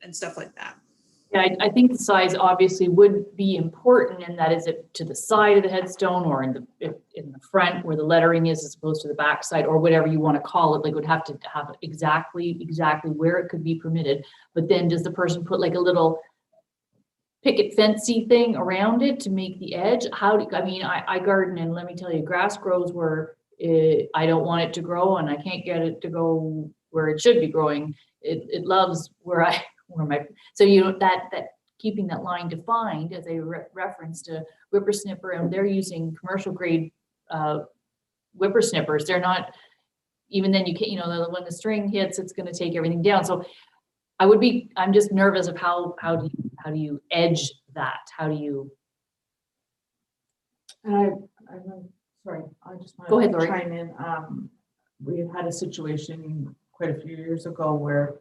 and stuff like that. Yeah, I think the size obviously would be important, and that is it to the side of the headstone or in the front where the lettering is as opposed to the back side, or whatever you want to call it. Like, would have to have exactly where it could be permitted. But then does the person put like a little picket fencey thing around it to make the edge? I garden, and let me tell you, grass grows where I don't want it to grow, and I can't get it to go where it should be growing. It loves so that keeping that line defined, as a reference to whippersnipper, and they're using commercial grade whippersnippers. They're not, even then you can't, when the string hits, it's going to take everything down. So I'm just nervous of how do you edge that? How do you? And I'm sorry, I just Go ahead, want to Lori. chime in. We had a situation quite a few years ago where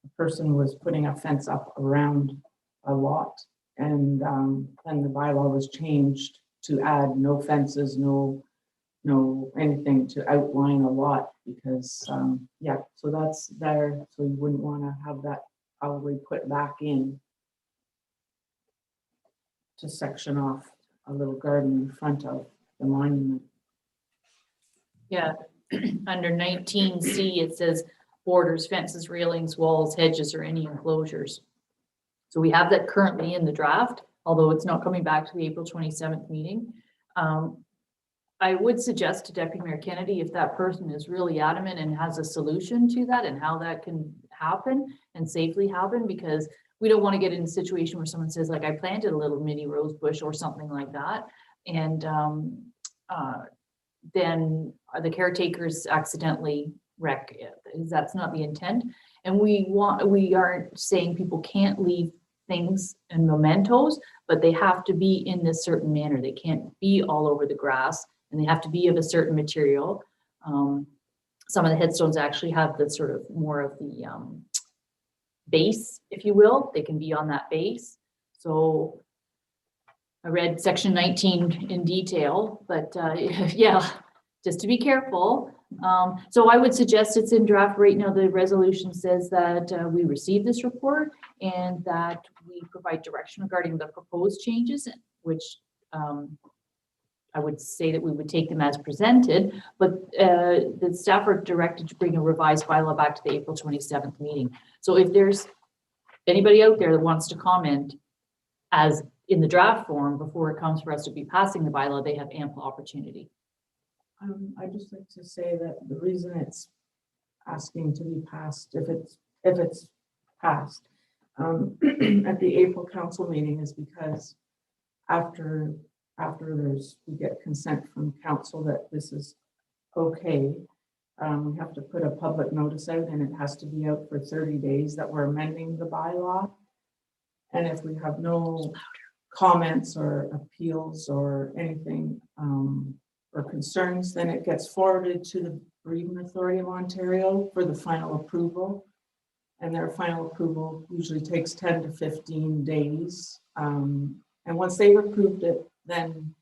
a person was putting a fence up around a lot, and then the bylaw was changed to add no fences, no anything to outline a lot, because so that's there. So you wouldn't want to have that probably put back in to section off a little garden in front of the monument. Yeah, under 19C, it says borders, fences, railings, walls, hedges, or any enclosures. So we have that currently in the draft, although it's not coming back to the April 27th meeting. I would suggest to Deputy Mayor Kennedy, if that person is really adamant and has a solution to that and how that can happen and safely happen, because we don't want to get in a situation where someone says, like, I planted a little mini rose bush or something like that, and then the caretakers accidentally wreck it. That's not the intent. And we aren't saying people can't leave things and mementos, but they have to be in this certain manner. They can't be all over the grass, and they have to be of a certain material. Some of the headstones actually have the sort of more of the base, if you will. They can be on that base. So I read section 19 in detail, but yeah, just to be careful. So I would suggest it's in draft right now. The resolution says that we receive this report and that we provide direction regarding the proposed changes, which I would say that we would take them as presented, but the staff are directed to bring a revised bylaw back to the April 27th meeting. So if there's anybody out there that wants to comment as in the draft form before it comes for us to be passing the bylaw, they have ample opportunity. I'd just like to say that the reason it's asking to be passed, if it's passed at the April council meeting, is because after we get consent from council that this is okay, we have to put a public notice out, and it has to be out for 30 days that we're amending the bylaw. And if we have no comments or appeals or anything or concerns, then it gets forwarded to the Bereavement Authority of Ontario for the final approval. And their final approval usually takes 10 to 15 days. And once they've approved it, then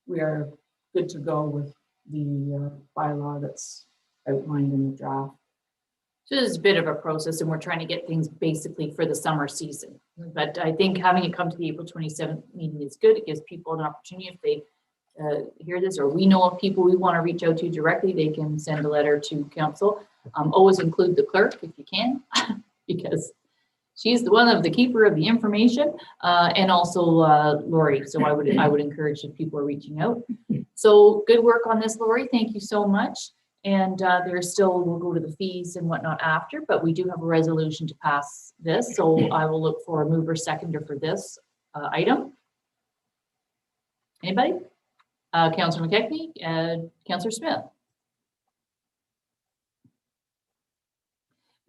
we are good to go with the bylaw that's outlined in the draft. So it's a bit of a process, and we're trying to get things basically for the summer season. But I think having it come to the April 27th meeting is good. It gives people an opportunity, if they hear this, or we know of people we want to reach out to directly, they can send a letter to council. Always include the clerk if you can, because she's the one of the keeper of the information, and also Lori. So I would encourage if people are reaching out. So good work on this, Lori. Thank you so much. And there's still, we'll go to the fees and whatnot after, but we do have a resolution to pass this. So I will look for a mover seconder for this item. Anybody? Councillor McKechnie and Councillor Smith.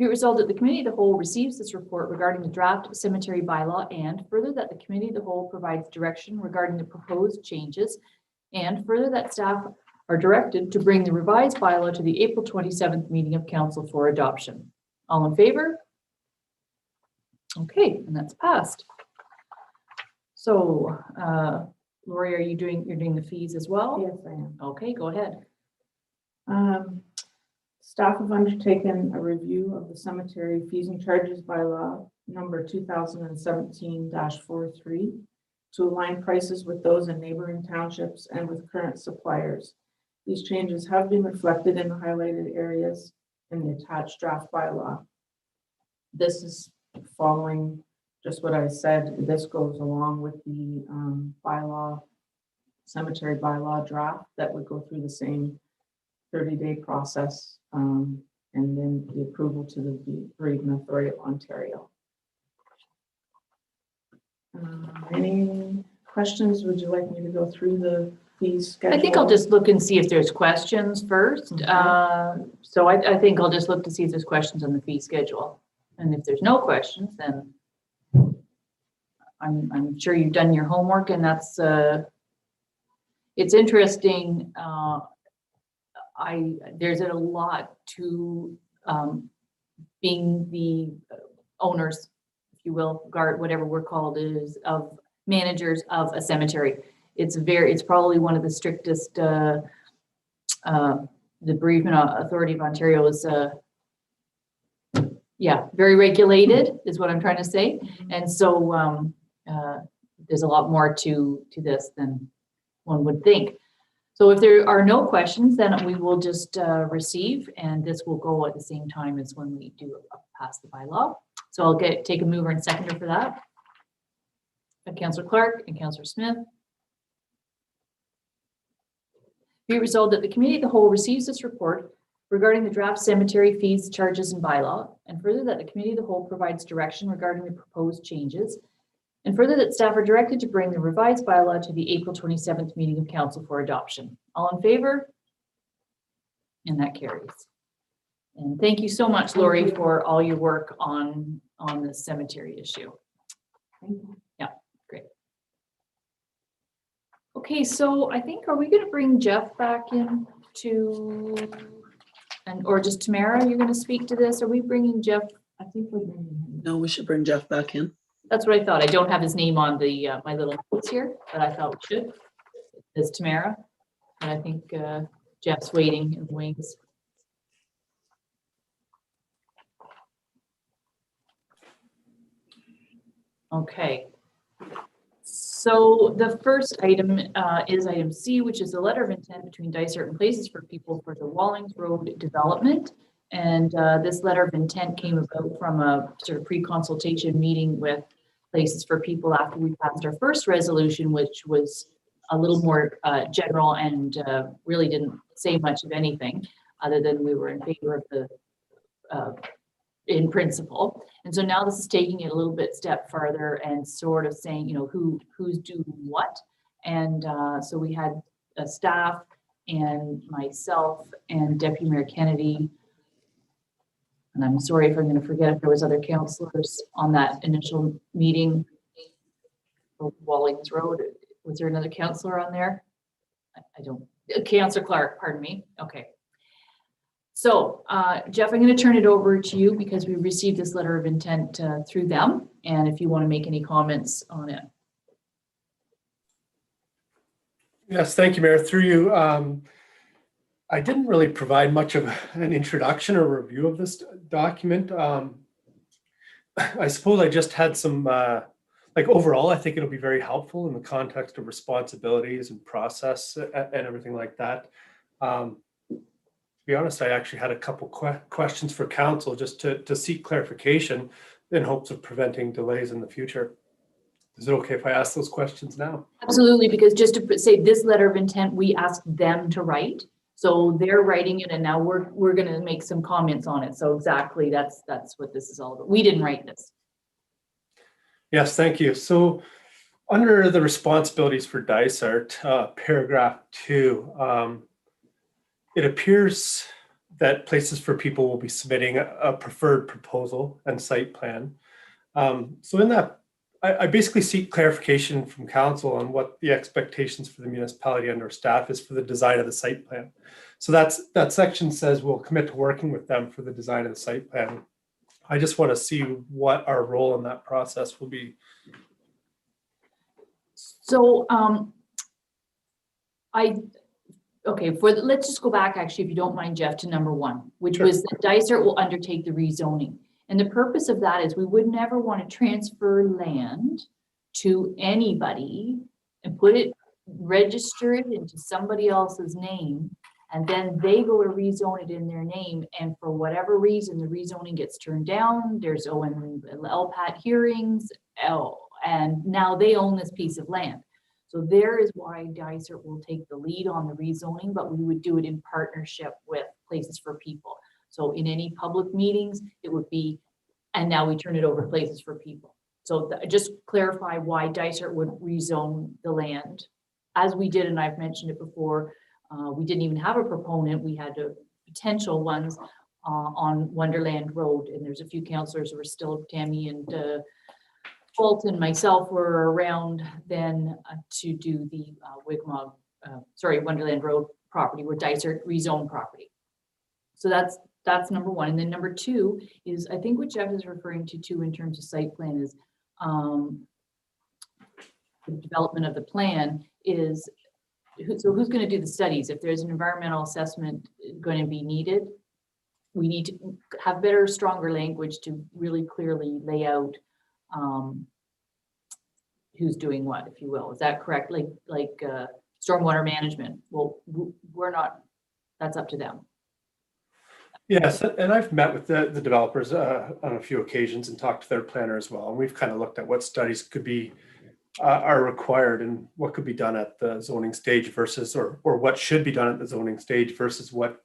Be it resolved that the committee of the whole receives this report regarding the draft cemetery bylaw, and further that the committee of the whole provides direction regarding the proposed changes, and further that staff are directed to bring the revised bylaw to the April 27th meeting of council for adoption. All in favor? Okay, and that's passed. So, Lori, you're doing the fees as well? Yes, I am. Okay, go ahead. Staff have undertaken a review of the cemetery fees and charges bylaw number 2017-43 to align prices with those in neighboring townships and with current suppliers. These changes have been reflected in the highlighted areas in the attached draft bylaw. This is following just what I said. This goes along with the cemetery bylaw draft that would go through the same 30-day process, and then the approval to the Bereavement Authority of Ontario. Any questions? Would you like me to go through the fees schedule? I think I'll just look and see if there's questions first. Okay. So I think I'll just look to see if there's questions on the fee schedule. And if there's no questions, then I'm sure you've done your homework, and that's it's interesting. There's a lot to being the owners, if you will, guard, whatever we're called, is of managers of a cemetery. It's probably one of the strictest. The Bereavement Authority of Ontario is very regulated, is what I'm trying to say. And so there's a lot more to this than one would think. So if there are no questions, then we will just receive, and this will go at the same time as when we do pass the bylaw. So I'll take a mover and seconder for that. Councillor Clark and Councillor Smith. Be resolved that the committee of the whole receives this report regarding the draft cemetery fees, charges, and bylaw, and further that the committee of the whole provides direction regarding the proposed changes, and further that staff are directed to bring the revised bylaw to the April 27th meeting of council for adoption. All in favor? And that carries. And thank you so much, Lori, for all your work on the cemetery issue. Yeah, great. Okay, so I think, are we going to bring Jeff back in or just Tamara, you're going to speak to this? Are we bringing Jeff? I think we're bringing him. No, we should bring Jeff back in. That's what I thought. I don't have his name on the my little notes here, but I thought we should. It's Tamara, and I think Jeff's waiting in the wings. Okay. So the first item is item C, which is the letter of intent between Dysart and Places for People for the Wallings Road development. And this letter of intent came about from a sort of pre-consultation meeting with Places for People after we passed our first resolution, which was a little more general and really didn't say much of anything other than we were in favor of the in principle. And so now this is taking it a little bit step further and sort of saying, you know, who's doing what. And so we had a staff and myself and Deputy Mayor Kennedy. And I'm sorry if I'm going to forget if there was other councillors on that initial meeting for Wallings Road. Was there another councillor on there? I don't, Councillor Clark, pardon me. Okay. So Jeff, I'm going to turn it over to you because we received this letter of intent through them. And if you want to make any comments on it. Yes, thank you, Mayor. Through you, I didn't really provide much of an introduction or review of this document. I suppose I just had some, like overall, I think it'll be very helpful in the context of responsibilities and process and everything like that. To be honest, I actually had a couple questions for council just to seek clarification in hopes of preventing delays in the future. Is it okay if I ask those questions now? Absolutely, because just to say this letter of intent, we asked them to write. So they're writing it and now we're going to make some comments on it. So exactly, that's what this is all about. We didn't write this. Yes, thank you. So under the responsibilities for Dysart, paragraph 2, it appears that Places for People will be submitting a preferred proposal and site plan. So in that, I basically seek clarification from council on what the expectations for the municipality and our staff is for the design of the site plan. So that section says we'll commit to working with them for the design of the site plan. I just want to see what our role in that process will be. So let's just go back actually, if you don't mind, Jeff, to number 1, which was that Dysart will undertake the rezoning. And the purpose of that is we would never want to transfer land to anybody and register it into somebody else's name, and then they go to rezone it in their name. And for whatever reason, the rezoning gets turned down. There's LPAT hearings, and now they own this piece of land. So there is why Dysart will take the lead on the rezoning, but we would do it in partnership with Places for People. So in any public meetings, it would be, and now we turn it over to Places for People. So just clarify why Dysart would rezone the land, as we did, and I've mentioned it before. We didn't even have a proponent. We had potential ones on Wonderland Road, and there's a few councillors who were still, Tammy and Fulton, myself were around then to do the Wonderland Road property where Dysart rezoned property. So that's number 1. And then number 2 is, I think what Jeff is referring to too in terms of site plan is the development of the plan is, so who's going to do the studies? If there's an environmental assessment going to be needed, we need to have better, stronger language to really clearly lay out who's doing what, if you will. Is that correct? Like stormwater management. Well, we're not, that's up to them. Yes, and I've met with the developers on a few occasions and talked to their planner as well. And we've kind of looked at what studies could be are required and what could be done at the zoning stage versus, or what should be done at the zoning stage versus what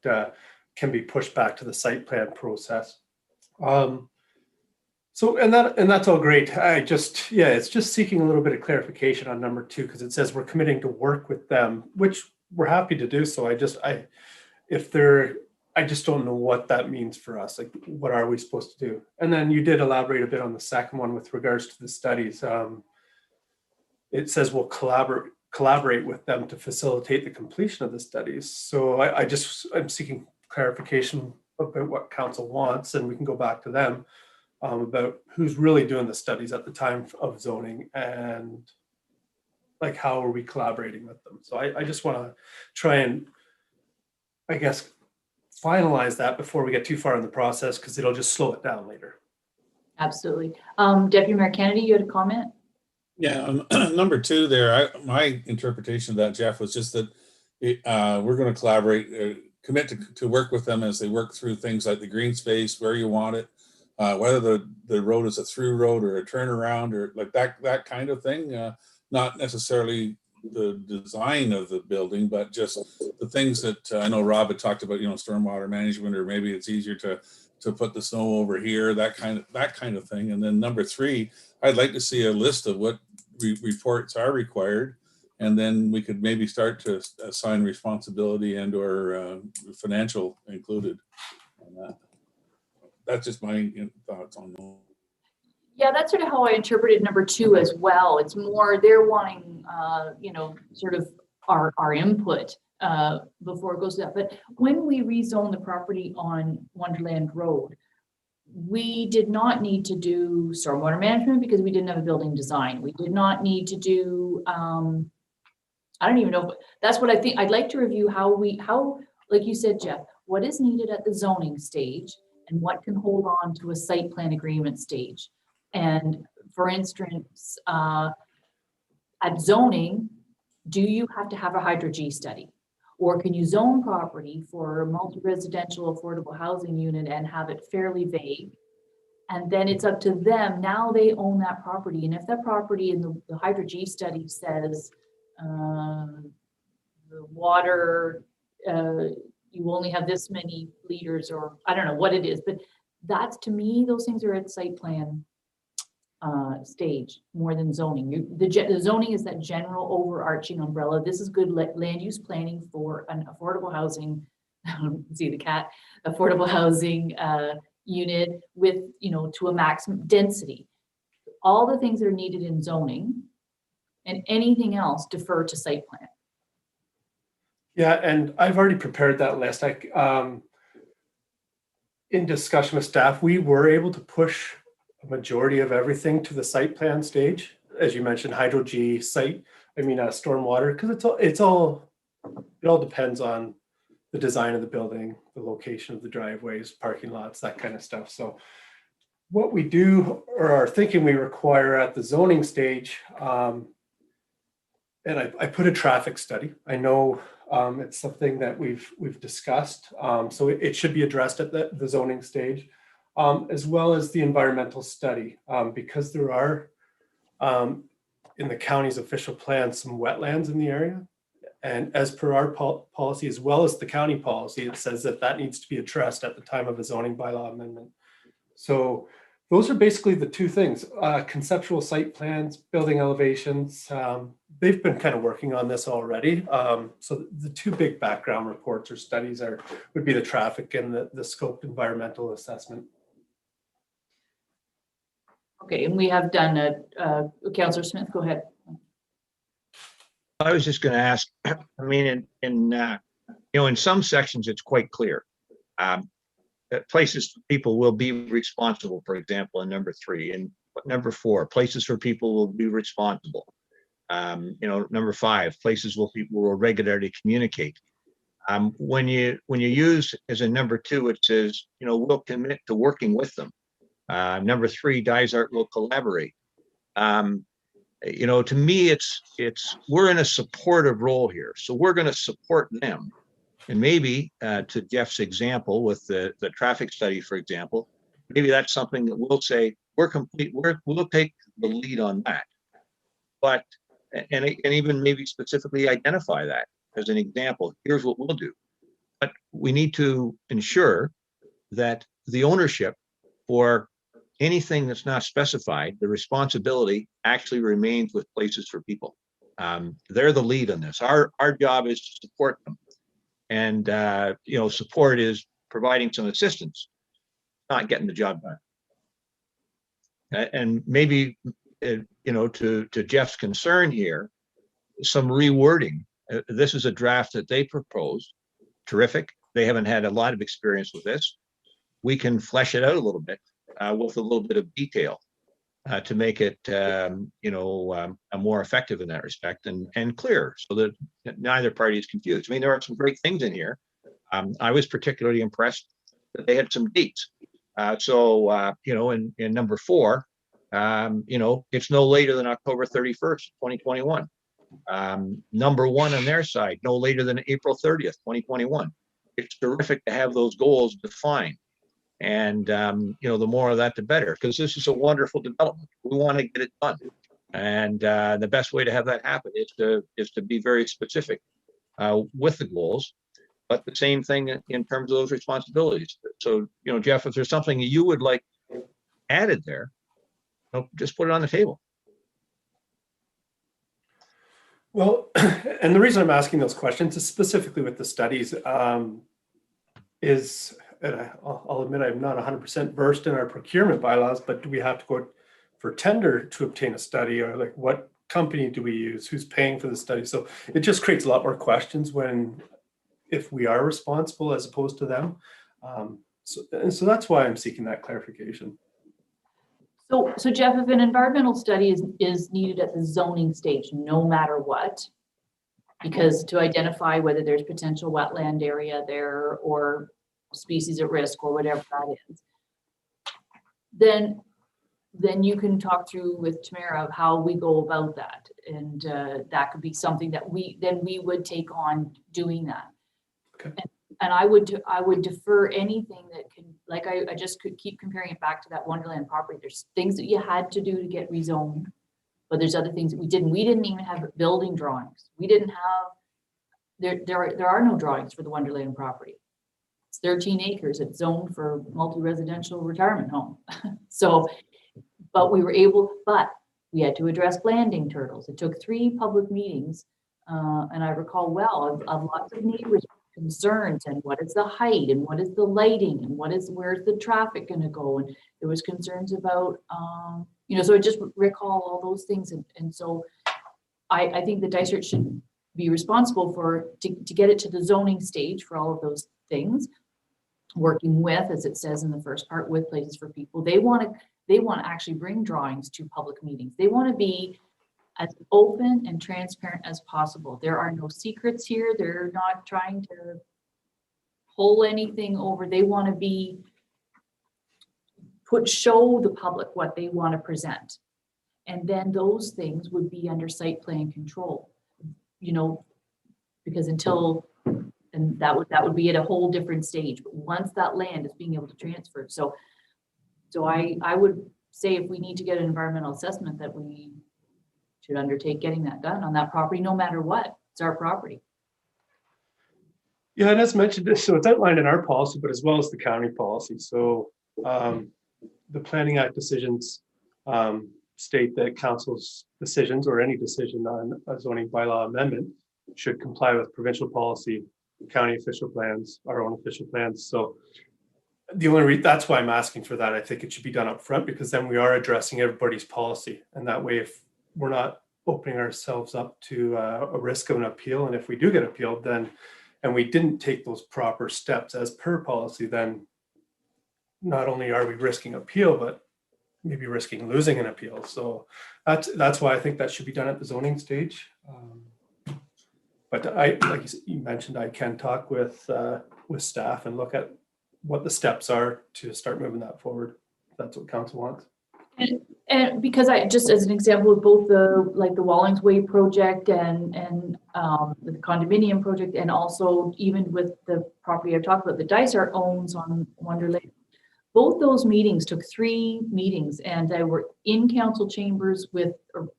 can be pushed back to the site plan process. So, and that's all great. It's just seeking a little bit of clarification on number 2, because it says we're committing to work with them, which we're happy to do. So I just don't know what that means for us. Like, what are we supposed to do? And then you did elaborate a bit on the second one with regards to the studies. It says we'll collaborate with them to facilitate the completion of the studies. So I'm seeking clarification about what council wants, and we can go back to them about who's really doing the studies at the time of zoning and like how are we collaborating with them. So I just want to try and, I guess, finalize that before we get too far in the process, because it'll just slow it down later. Absolutely. Deputy Mayor Kennedy, you had a comment? Yeah, number 2 there, my interpretation of that, Jeff, was just that we're going to collaborate, commit to work with them as they work through things like the green space, where you want it, whether the road is a through road or a turnaround or like that kind of thing. Not necessarily the design of the building, but just the things that I know Rob had talked about, stormwater management, or maybe it's easier to put the snow over here, that kind of thing. And then number 3, I'd like to see a list of what reports are required, and then we could maybe start to assign responsibility and or financial included on that. That's just my thoughts on that. Yeah, that's sort of how I interpreted number 2 as well. It's more they're wanting, sort of our input before it goes to that. But when we rezoned the property on Wonderland Road, we did not need to do stormwater management because we didn't have a building design. We did not need to do, I don't even know, that's what I think. I'd like to review how, like you said, Jeff, what is needed at the zoning stage and what can hold on to a site plan agreement stage. And for instance, at zoning, do you have to have a Hydro-G study? Or can you zone property for a multi-residential affordable housing unit and have it fairly vague? And then it's up to them. Now they own that property. And if that property in the Hydro-G study says the water, you only have this many liters, or I don't know what it is, but that's, to me, those things are at site plan stage more than zoning. The zoning is that general overarching umbrella. This is good land use planning for an affordable housing see the cat, affordable housing unit with, to a maximum density. All the things that are needed in zoning and anything else defer to site plan. Yeah, and I've already prepared that list. In discussion with staff, we were able to push a majority of everything to the site plan stage. As you mentioned, hydro G site, stormwater, because it all depends on the design of the building, the location of the driveways, parking lots, that kind of stuff. So what we do or are thinking we require at the zoning stage, and I put a traffic study. I know it's something that we've discussed, so it should be addressed at the zoning stage, as well as the environmental study, because there are in the county's official plan some wetlands in the area, and as per our policy as well as the county policy, it says that needs to be addressed at the time of a zoning bylaw amendment. So those are basically the two things: conceptual site plans, building elevations. They've been kind of working on this already. So the two big background reports or studies would be the traffic and the scoped environmental assessment. Okay, and we have done Councillor Smith, go ahead. I was just going to ask, in some sections, it's quite clear. Places for people will be responsible, for example, in number 3. And number 4, places for people will be responsible. Number 5, places where people will regularly communicate. When you use as a number 2, it says, we'll commit to working with them. Number 3, Dysart will collaborate. To me, we're in a supportive role here. So we're going to support them. And maybe to Jeff's example with the traffic study, for example, maybe that's something that we'll say, we'll take the lead on that. But, and even maybe specifically identify that as an example, here's what we'll do. But we need to ensure that the ownership for anything that's not specified, the responsibility actually remains with Places for People. They're the lead on this. Our job is to support them. And, support is providing some assistance, not getting the job done. And maybe, to Jeff's concern here, some rewording. This is a draft that they proposed. Terrific. They haven't had a lot of experience with this. We can flesh it out a little bit with a little bit of detail to make it, more effective in that respect and clear, so that neither party is confused. There are some great things in here. I was particularly impressed that they had some dates. In number 4, it's no later than October 31st, 2021. Number 1 on their side, no later than April 30th, 2021. It's terrific to have those goals defined. And, the more of that, the better, because this is a wonderful development. We want to get it done. And the best way to have that happen is to be very specific with the goals, but the same thing in terms of those responsibilities. So, Jeff, if there's something you would like added there, just put it on the table. Well, and the reason I'm asking those questions is specifically with the studies and I'll admit I'm not 100% versed in our procurement bylaws, but do we have to go for tender to obtain a study, or like what company do we use? Who's paying for the study? So it just creates a lot more questions if we are responsible as opposed to them. So that's why I'm seeking that clarification. So Jeff, if an environmental study is needed at the zoning stage, no matter what, because to identify whether there's potential wetland area there or species at risk or whatever that is, then you can talk through with Tamara of how we go about that. And that could be something that we would take on doing that. Okay. And I would defer anything that can, like I just could keep comparing it back to that Wonderland property. There's things that you had to do to get rezoned, but there's other things that we didn't. We didn't even have building drawings. We didn't have, there are no drawings for the Wonderland property. It's 13 acres. It's zoned for multi-residential retirement home. But we had to address landing turtles. It took 3 public meetings. And I recall well of lots of neighbors concerns and what is the height and what is the lighting and where's the traffic going to go, and there was concerns about so I just recall all those things, and so I think the Dysart should be responsible to get it to the zoning stage for all of those things, working with, as it says in the first part, with Places for People. They want to actually bring drawings to public meetings. They want to be as open and transparent as possible. There are no secrets here. They're not trying to pull anything over. They want to show the public what they want to present. And then those things would be under site plan control, because and that would be at a whole different stage. But once that land is being able to transfer. So I would say if we need to get an environmental assessment, that we should undertake getting that done on that property, no matter what. It's our property. Yeah, and as mentioned, so it's outlined in our policy, but as well as the county policy. So the Planning Act decisions state that council's decisions or any decision on a zoning bylaw amendment should comply with provincial policy, county official plans, our own official plans. So the only that's why I'm asking for that. I think it should be done up front, because then we are addressing everybody's policy. And that way, if we're not opening ourselves up to a risk of an appeal, and if we do get appealed, then, and we didn't take those proper steps as per policy, then not only are we risking appeal, but maybe risking losing an appeal. So that's why I think that should be done at the zoning stage. But like you mentioned, I can talk with staff and look at what the steps are to start moving that forward. If that's what council wants. And because I just, as an example, of both the Wallings Way project and the condominium project, and also even with the property I've talked about, the Dysart owns on Wonder Lake. Both those meetings took 3 meetings, and I were in council chambers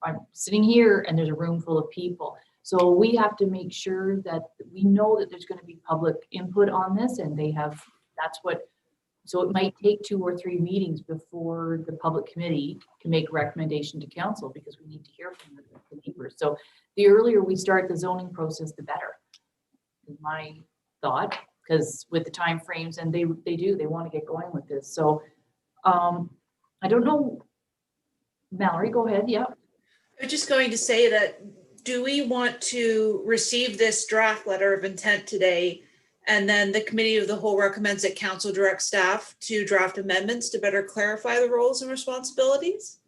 I'm sitting here and there's a room full of people. So we have to make sure that we know that there's going to be public input on this, and so it might take 2 or 3 meetings before the public committee can make a recommendation to council, because we need to hear from the neighbors. So the earlier we start the zoning process, the better, is my thought. Because with the time frames, and they want to get going with this. So I don't know, Mallory, go ahead. Yeah. I'm just going to say that, do we want to receive this draft letter of intent today, and then the committee of the whole recommends that council direct staff to draft amendments to better clarify the roles and responsibilities?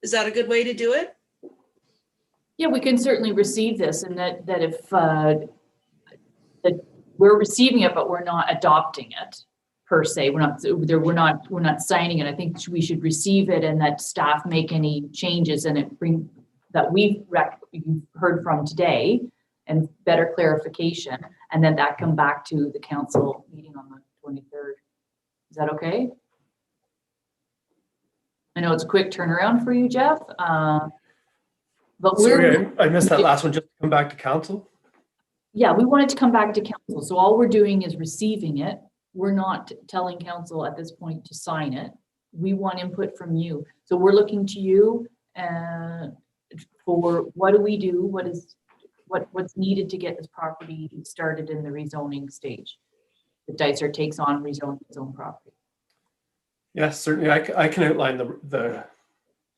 Is that a good way to do it? Yeah, we can certainly receive this, and that if that we're receiving it, but we're not adopting it per se. We're not signing it. I think we should receive it, and that staff make any changes, and it bring that we've heard from today, and better clarification, and then that come back to the council meeting on the 23rd. Is that okay? I know it's a quick turnaround for you, Jeff. But sorry, I missed that last one. Just come back to council. Yeah, we wanted to come back to council. So all we're doing is receiving it. We're not telling council at this point to sign it. We want input from you. So we're looking to you for what do we do? What's needed to get this property started in the rezoning stage? The Dysart takes on rezoning its own property. Yes, certainly. I can outline the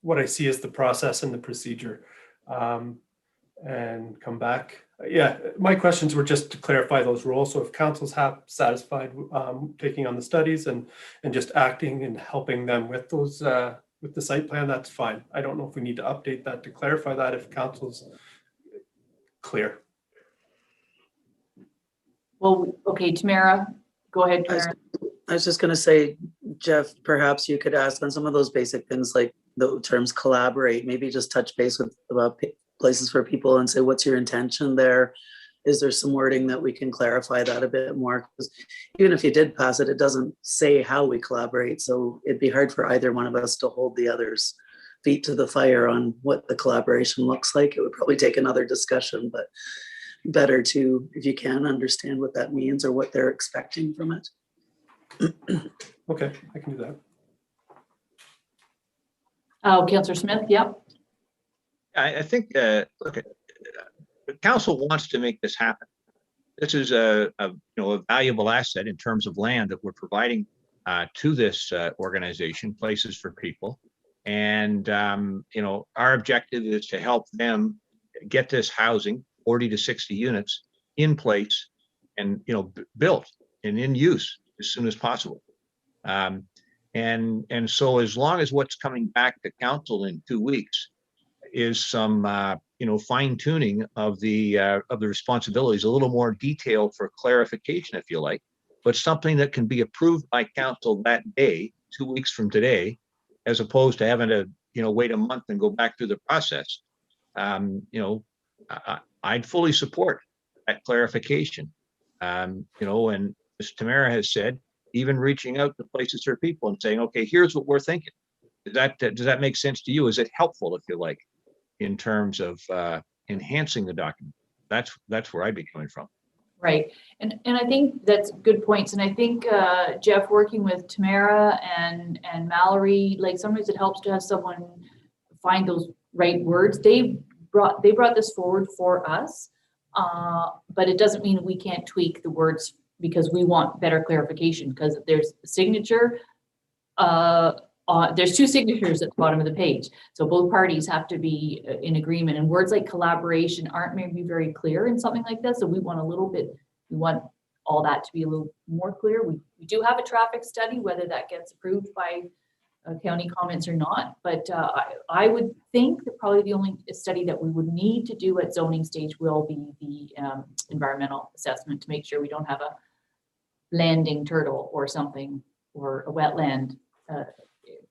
what I see as the process and the procedure, and come back. Yeah, my questions were just to clarify those roles. So if council's satisfied taking on the studies and just acting and helping them with those with the site plan, that's fine. I don't know if we need to update that to clarify that if council's clear. Well, okay, Tamara, go ahead, Tamara. I was just going to say, Jeff, perhaps you could ask on some of those basic things like the terms collaborate, maybe just touch base with about Places for People and say, what's your intention there? Is there some wording that we can clarify that a bit more? Because even if you did pass it, it doesn't say how we collaborate. So it'd be hard for either one of us to hold the other's feet to the fire on what the collaboration looks like. It would probably take another discussion, but better to, if you can, understand what that means or what they're expecting from it. Okay, I can do that. Councillor Smith, yep. I think, look, the council wants to make this happen. this is a valuable asset in terms of land that we're providing to this organization, Places for People. And, our objective is to help them get this housing, 40 to 60 units in place and, built and in use as soon as possible. And so as long as what's coming back to council in 2 weeks is some, fine tuning of the responsibilities, a little more detail for clarification, if you like, but something that can be approved by council that day, 2 weeks from today, as opposed to having to, wait a month and go back through the process. I'd fully support that clarification. And as Tamara has said, even reaching out to Places for People and saying, okay, here's what we're thinking. Does that make sense to you? Is it helpful, if you like, in terms of enhancing the document? That's where I'd be coming from. Right. And I think that's good points. And I think, Jeff, working with Tamara and Mallory, like sometimes it helps to have someone find those right words. They brought this forward for us, but it doesn't mean we can't tweak the words because we want better clarification, because there's a signature, there's two signatures at the bottom of the page. So both parties have to be in agreement, and words like collaboration aren't maybe very clear in something like this. So we want all that to be a little more clear. We do have a traffic study, whether that gets approved by county comments or not. But I would think that probably the only study that we would need to do at zoning stage will be the environmental assessment to make sure we don't have a landing turtle or something, or a wetland,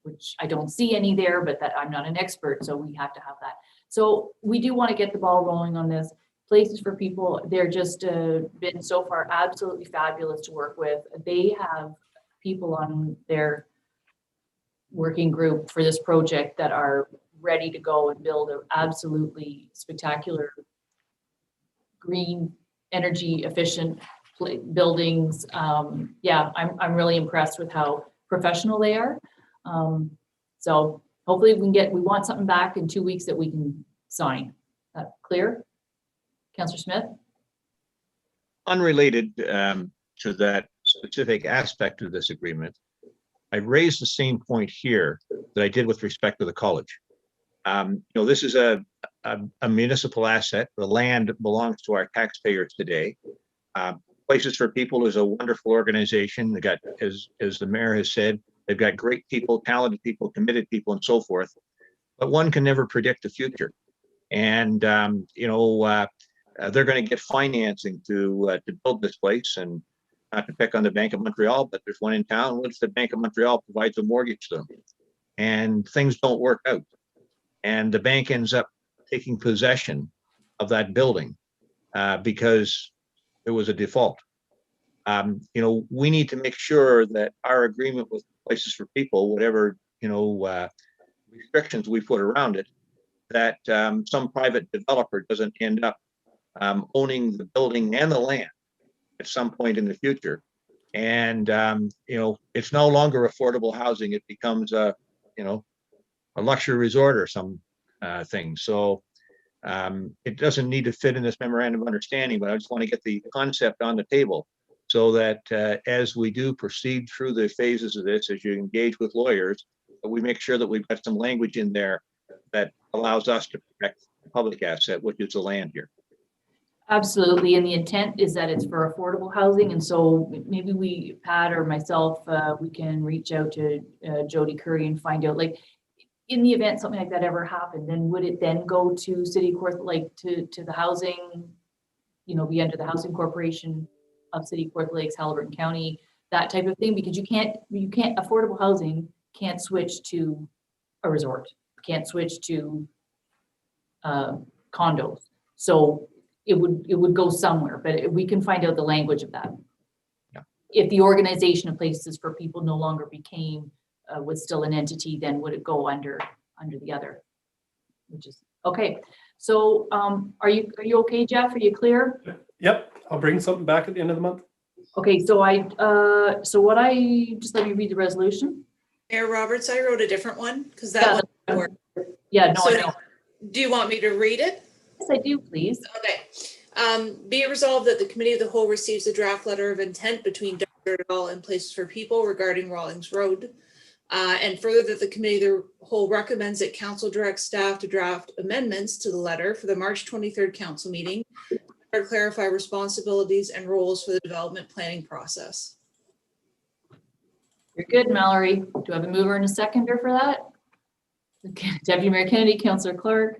which I don't see any there, but that I'm not an expert, so we have to have that. So we do want to get the ball rolling on this. Places for People, they're just been so far absolutely fabulous to work with. They have people on their working group for this project that are ready to go and build an absolutely spectacular green, energy efficient buildings. Yeah, I'm really impressed with how professional they are. So hopefully we want something back in 2 weeks that we can sign. Clear? Councillor Smith? Unrelated to that specific aspect of this agreement, I raised the same point here that I did with respect to the college. This is a municipal asset. The land belongs to our taxpayers today. Places for People is a wonderful organization. They got, as the mayor has said, they've got great people, talented people, committed people, and so forth. But one can never predict the future. And they're going to get financing to build this place. And not to pick on the Bank of Montreal, but there's one in town. What if the Bank of Montreal provides a mortgage to them, and things don't work out, and the bank ends up taking possession of that building because there was a default? We need to make sure that our agreement with Places for People, whatever restrictions we put around it, that some private developer doesn't end up owning the building and the land at some point in the future. And it's no longer affordable housing. It becomes a luxury resort or some thing. So it doesn't need to fit in this memorandum of understanding, but I just want to get the concept on the table so that as we do proceed through the phases of this, as you engage with lawyers, we make sure that we've got some language in there that allows us to protect the public asset, which is the land here. Absolutely, and the intent is that it's for affordable housing, and so maybe Pat or myself, we can reach out to Jody Curry and find out, like, in the event something like that ever happened, then would it then go to City Court, like to the housing, be under the Housing Corporation of City Court Lakes, Haliburton County, that type of thing? Because you can't affordable housing can't switch to a resort, can't switch to condos. So it would go somewhere, but we can find out the language of that. Yeah. If the organization of Places for People no longer became, was still an entity, then would it go under the other? Which is okay. So are you okay, Jeff? Are you clear? Yep, I'll bring something back at the end of the month. Okay, so just let me read the resolution. Mayor Roberts, I wrote a different one because that one worked. Yeah, no, So I know. do you want me to read it? Yes, I do, please. Okay. Be it resolved that the Committee of the Whole receives a draft letter of intent between Dysart et al. And Places for People regarding Rawlings Road. And further that the Committee of the Whole recommends that Council direct staff to draft amendments to the letter for the March 23rd Council meeting to clarify responsibilities and roles for the development planning process. You're good, Mallory. Do I have a mover and a seconder for that? Okay. Deputy Mayor Kennedy, Councillor Clark.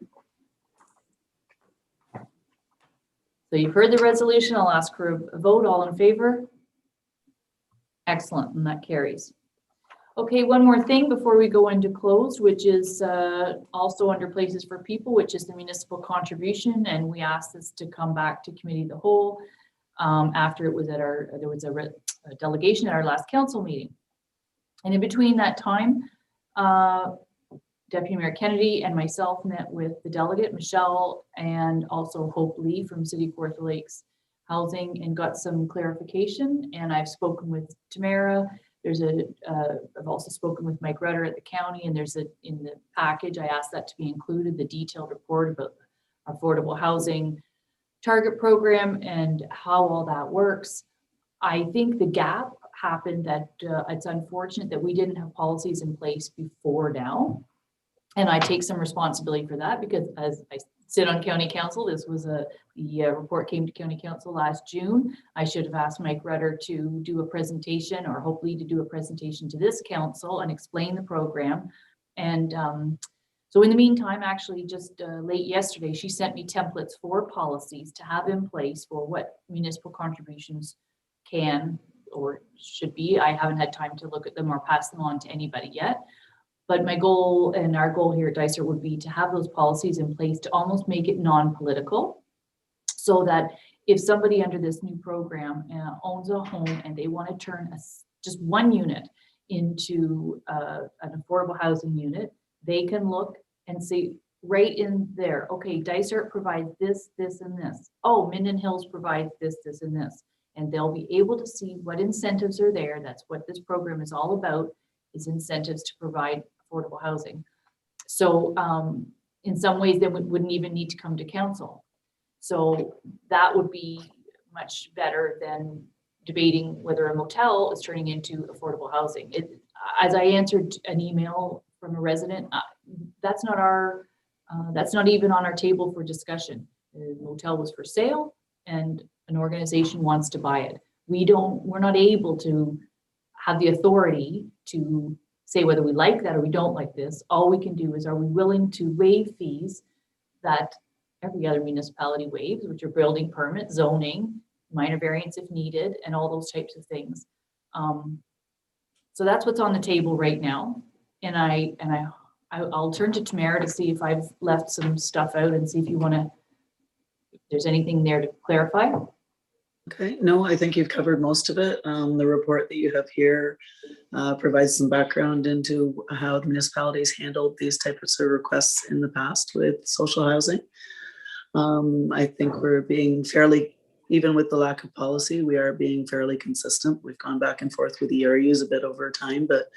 So you've heard the resolution. I'll ask for a vote. All in favor? Excellent, and that carries. Okay, one more thing before we go into closed, which is also under Places for People, which is the municipal contribution, and we asked this to come back to Committee of the Whole after it was at there was a delegation at our last council meeting. And in between that time, Deputy Mayor Kennedy and myself met with the delegate, Michelle, and also Hope Lee from City of Kawartha Lakes Housing, and got some clarification. And I've spoken with Tamara. I've also spoken with Mike Rutter at the county, and in the package, I asked that to be included, the detailed report about affordable housing target program and how all that works. I think the gap happened that it's unfortunate that we didn't have policies in place before now. And I take some responsibility for that, because as I sit on county council, this was the report came to county council last June. I should have asked Mike Rutter to do a presentation, or hopefully to do a presentation to this council and explain the program. And so in the meantime, actually just late yesterday, she sent me templates for policies to have in place for what municipal contributions can or should be. I haven't had time to look at them or pass them on to anybody yet. But my goal and our goal here at Dysart would be to have those policies in place to almost make it non-political, so that if somebody under this new program owns a home and they want to turn just one unit into an affordable housing unit, they can look and see right in there, okay, Dysart provides this, this, and this. Oh, Minden Hills provides this, this, and this. And they'll be able to see what incentives are there. That's what this program is all about, is incentives to provide affordable housing. So in some ways, they wouldn't even need to come to council. So that would be much better than debating whether a motel is turning into affordable housing. As I answered an email from a resident, that's not even on our table for discussion. The motel was for sale and an organization wants to buy it. We're not able to have the authority to say whether we like that or we don't like this. All we can do is, are we willing to waive fees that every other municipality waives, which are building permit, zoning, minor variance if needed, and all those types of things. So that's what's on the table right now. And I'll turn to Tamara to see if I've left some stuff out, and see if there's anything there to clarify. Okay, no, I think you've covered most of it. The report that you have here provides some background into how the municipalities handled these types of requests in the past with social housing. I think we're being fairly, even with the lack of policy, we are being fairly consistent. We've gone back and forth with the ERUs a bit over time, but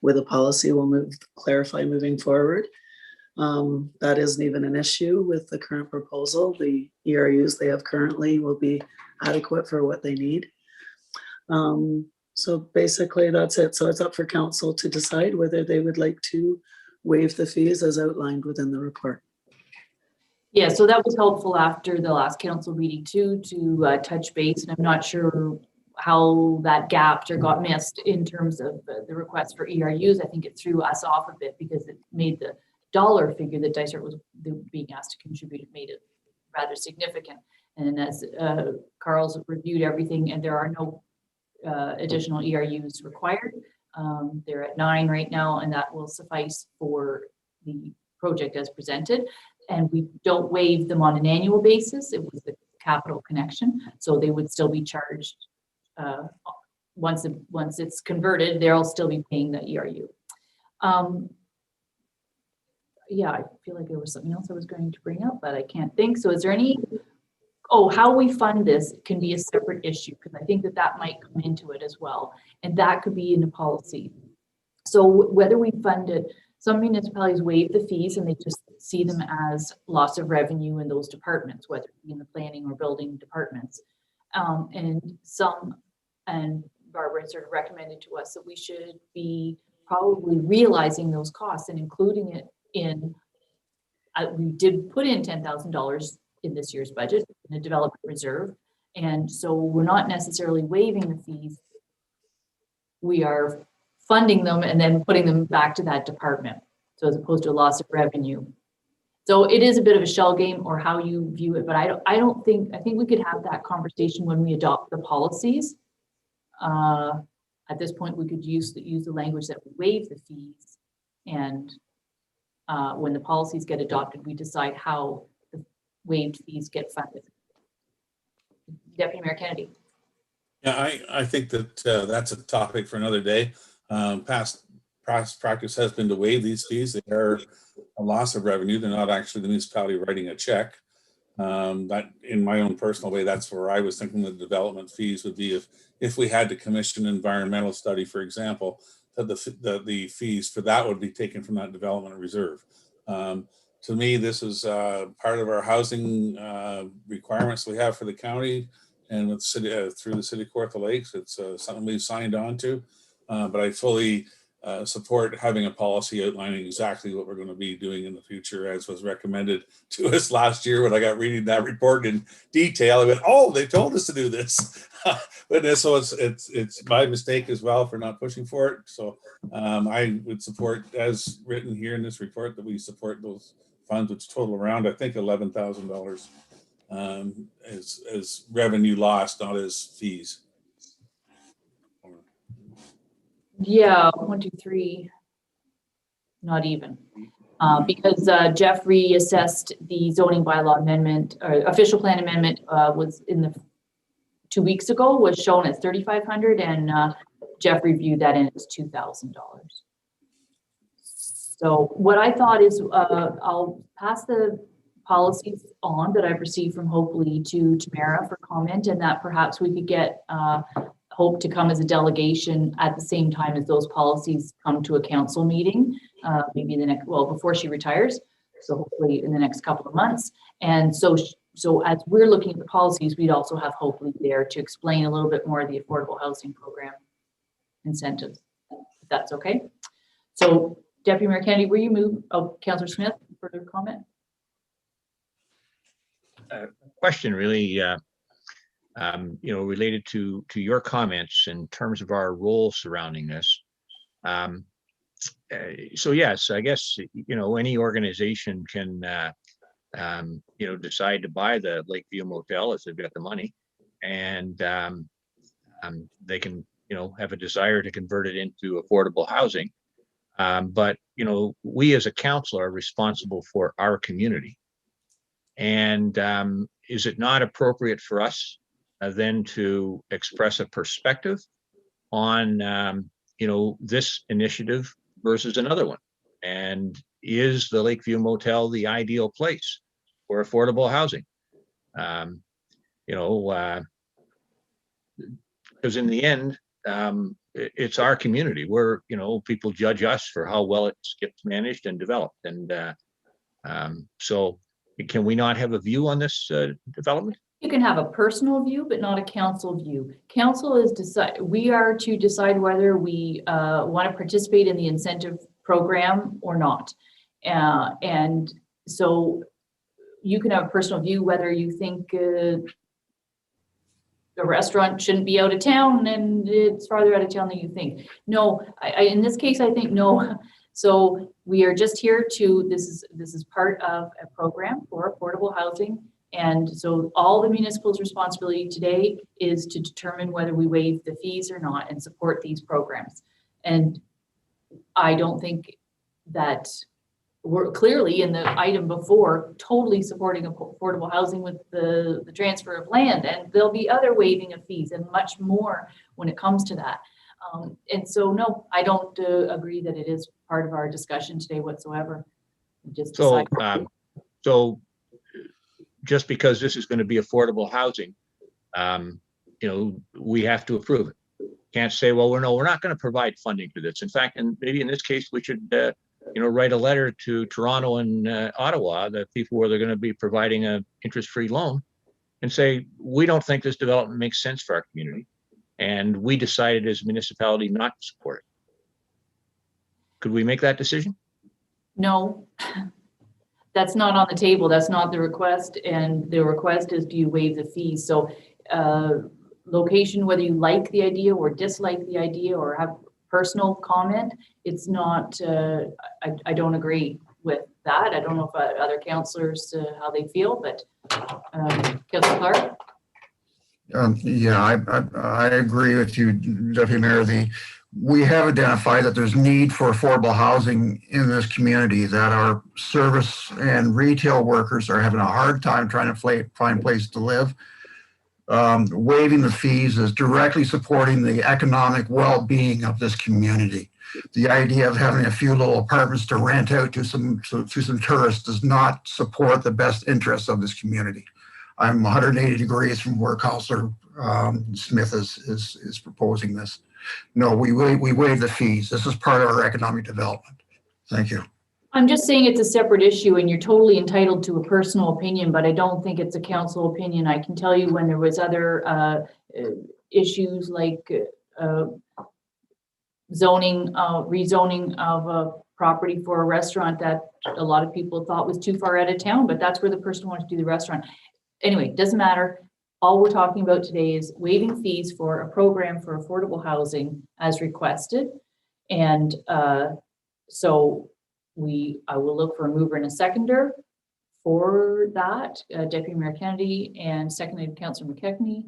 with a policy, we'll clarify moving forward. That isn't even an issue with the current proposal. The ERUs they have currently will be adequate for what they need. So basically that's it. So it's up for council to decide whether they would like to waive the fees as outlined within the report. Yeah, so that was helpful after the last council meeting too, to touch base. And I'm not sure how that gapped or got missed in terms of the request for ERUs. I think it threw us off a bit because it made the dollar figure that Dysart was being asked to contribute, it made it rather significant. And as Carl's reviewed everything, and there are no additional ERUs required. They're at 9 right now, and that will suffice for the project as presented. And we don't waive them on an annual basis. It was the capital connection, so they would still be charged once it's converted. They'll still be paying the ERU. Yeah, I feel like there was something else I was going to bring up, but I can't think. So is there any? Oh, how we fund this can be a separate issue, because I think that might come into it as well. And that could be in a policy. So whether we fund it, some municipalities waive the fees and they just see them as loss of revenue in those departments, whether it be in the planning or building departments. And Barbara sort of recommended to us that we should be probably realizing those costs and including it in, we did put in $10,000 in this year's budget in the development reserve. And so we're not necessarily waiving the fees. We are funding them and then putting them back to that department. So as opposed to a loss of revenue. So it is a bit of a shell game, or how you view it, but I think we could have that conversation when we adopt the policies. At this point, we could use the language that we waive the fees, and when the policies get adopted, we decide how the waived fees get funded. Deputy Mayor Kennedy. Yeah, I think that that's a topic for another day. Past practice has been to waive these fees. They are a loss of revenue. They're not actually the municipality writing a check. That, in my own personal way, that's where I was thinking the development fees would be if we had to commission an environmental study, for example, that the fees for that would be taken from that development reserve. To me, this is part of our housing requirements we have for the county and with city through the City of Kawartha Lakes. It's something we've signed on to, but I fully support having a policy outlining exactly what we're going to be doing in the future, as was recommended to us last year when I got reading that report in detail. I went, oh, they told us to do this. But so it's my mistake as well for not pushing for it. So I would support, as written here in this report, that we support those funds, which total around, I think, $11,000 as revenue lost, not as fees. Yeah, 1, 2, 3, not even. Because Jeff reassessed the zoning bylaw amendment, or official plan amendment was in the 2 weeks ago, was shown as $3,500, and Jeff reviewed that and it's $2,000. So what I thought is I'll pass the policies on that I've received from Hopefully to Tamara for comment, and that perhaps we could get Hope to come as a delegation at the same time as those policies come to a council meeting, maybe in the next, well, before she retires. So hopefully in the next couple of months. And so as we're looking at the policies, we'd also have Hopefully there to explain a little bit more of the affordable housing program incentives, if that's okay. So Deputy Mayor Kennedy, will you move? Oh, Councillor Smith, further comment? Question really, related to your comments in terms of our role surrounding this. So yes, I guess, any organization can, decide to buy the Lakeview Motel if they've got the money, and they can, have a desire to convert it into affordable housing. But, we as a council are responsible for our community. And is it not appropriate for us then to express a perspective on, this initiative versus another one? And is the Lakeview Motel the ideal place for affordable housing? Because in the end, it's our community. We're, people judge us for how well it gets managed and developed. And so can we not have a view on this development? You can have a personal view, but not a council view. Council is we are to decide whether we want to participate in the incentive program or not. And so you can have a personal view whether you think the restaurant shouldn't be out of town and it's farther out of town than you think. No, in this case, I think no. So we are just here this is part of a program for affordable housing. And so all the municipal's responsibility today is to determine whether we waive the fees or not and support these programs. And I don't think that we're clearly in the item before totally supporting affordable housing with the transfer of land, and there'll be other waiving of fees and much more when it comes to that. And so, no, I don't agree that it is part of our discussion today whatsoever. So just because this is going to be affordable housing, we have to approve it. Can't say, well, we're not going to provide funding for this. In fact, and maybe in this case, we should, write a letter to Toronto and Ottawa, the people where they're going to be providing a interest-free loan, and say, we don't think this development makes sense for our community, and we decided as a municipality not to support it. Could we make that decision? No, that's not on the table. That's not the request. And the request is, do you waive the fees? So location, whether you like the idea or dislike the idea or have personal comment, it's not, I don't agree with that. I don't know if other councillors, how they feel, but Councillor Clark? Yeah, I agree with you, Deputy Mayor. We have identified that there's need for affordable housing in this community, that our service and retail workers are having a hard time trying to find a place to live. Waiving the fees is directly supporting the economic well-being of this community. The idea of having a few little apartments to rent out to some tourists does not support the best interests of this community. I'm 180 degrees from where Councillor Smith is proposing this. No, we waive the fees. This is part of our economic development. Thank you. I'm just saying it's a separate issue and you're totally entitled to a personal opinion, but I don't think it's a council opinion. I can tell you when there was other issues like zoning, rezoning of a property for a restaurant that a lot of people thought was too far out of town, but that's where the person wanted to do the restaurant. Anyway, doesn't matter. All we're talking about today is waiving fees for a program for affordable housing as requested. And so I will look for a mover and a seconder for that, Deputy Mayor Kennedy, and seconded Councillor McKechnie.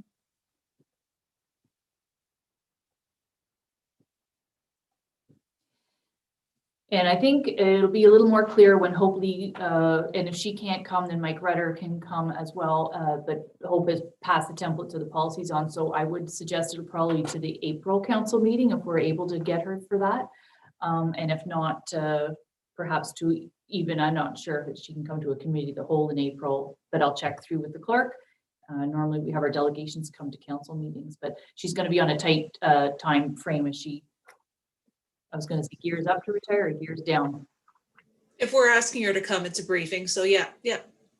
And I think it'll be a little more clear when hopefully, and if she can't come, then Mike Rutter can come as well. But Hope has passed the template to the policies on. So I would suggest it'll probably to the April council meeting if we're able to get her for that. And if not, perhaps to even, I'm not sure if she can come to a committee of the whole in April, but I'll check through with the clerk. Normally we have our delegations come to council meetings, but she's going to be on a tight time frame as she, I was going to say gears up to retire or gears down. If we're asking her to come, it's a briefing. So yeah,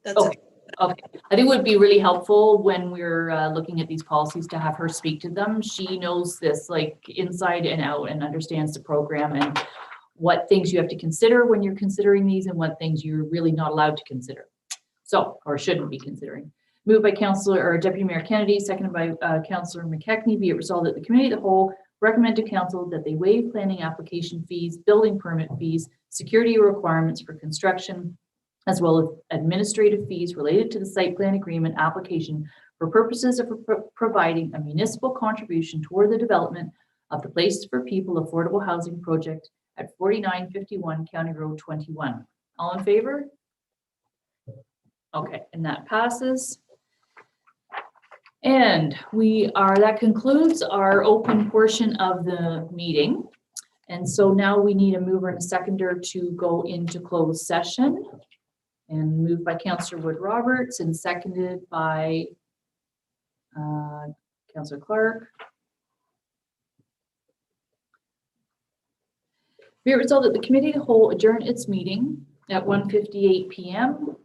that's okay. Okay. I think it would be really helpful when we're looking at these policies to have her speak to them. She knows this like inside and out and understands the program and what things you have to consider when you're considering these and what things you're really not allowed to consider. So, or shouldn't be considering. Moved by Councillor or Deputy Mayor Kennedy, seconded by Councillor McKechnie. Be it resolved that the committee of the whole recommend to council that they waive planning application fees, building permit fees, security requirements for construction, as well as administrative fees related to the site plan agreement application for purposes of providing a municipal contribution toward the development of the Places for People Affordable Housing Project at 4951 County Road 21. All in favor? Okay, and that passes. And that concludes our open portion of the meeting. And so now we need a mover and a seconder to go into closed session. And moved by Councillor Wood Roberts and seconded by Councillor Clark. Be it resolved that the committee of the whole adjourn its meeting at 1:58 p.m.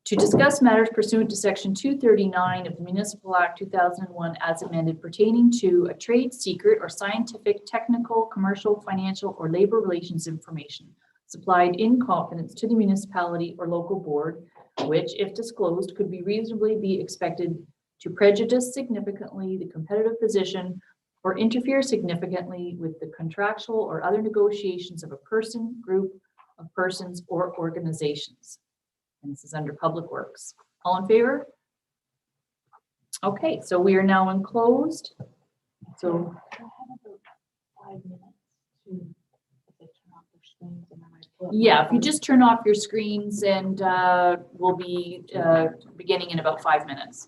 to discuss matters pursuant to Section 239 of the Municipal Act 2001 as amended pertaining to a trade secret or scientific, technical, commercial, financial, or labor relations information supplied in confidence to the municipality or local board, which, if disclosed, could be reasonably be expected to prejudice significantly the competitive position or interfere significantly with the contractual or other negotiations of a person, group of persons, or organizations. And this is under Public Works. All in favor? Okay, so we are now in closed. So yeah, if you just turn off your screens and we'll be beginning in about 5 minutes.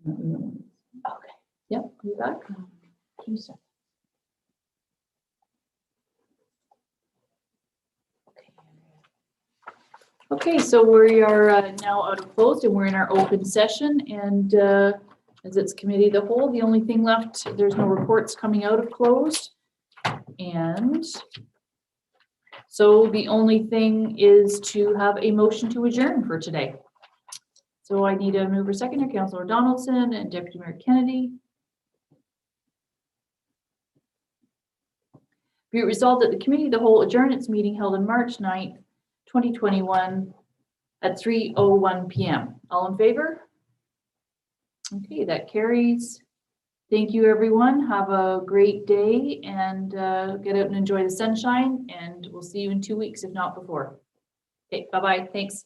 Okay, yep, you back? 2 seconds. Okay, so we are now out of closed and we're in our open session, and as it's committee of the whole, the only thing left, there's no reports coming out of closed. And so the only thing is to have a motion to adjourn for today. So I need a mover seconder, Councillor Donaldson and Deputy Mayor Kennedy. Be it resolved that the committee of the whole adjourn its meeting held on March 9th, 2021 at 3:01 p.m. All in favor? Okay, that carries. Thank you, everyone. Have a great day and get out and enjoy the sunshine, and we'll see you in 2 weeks, if not before. Okay, bye-bye. Thanks.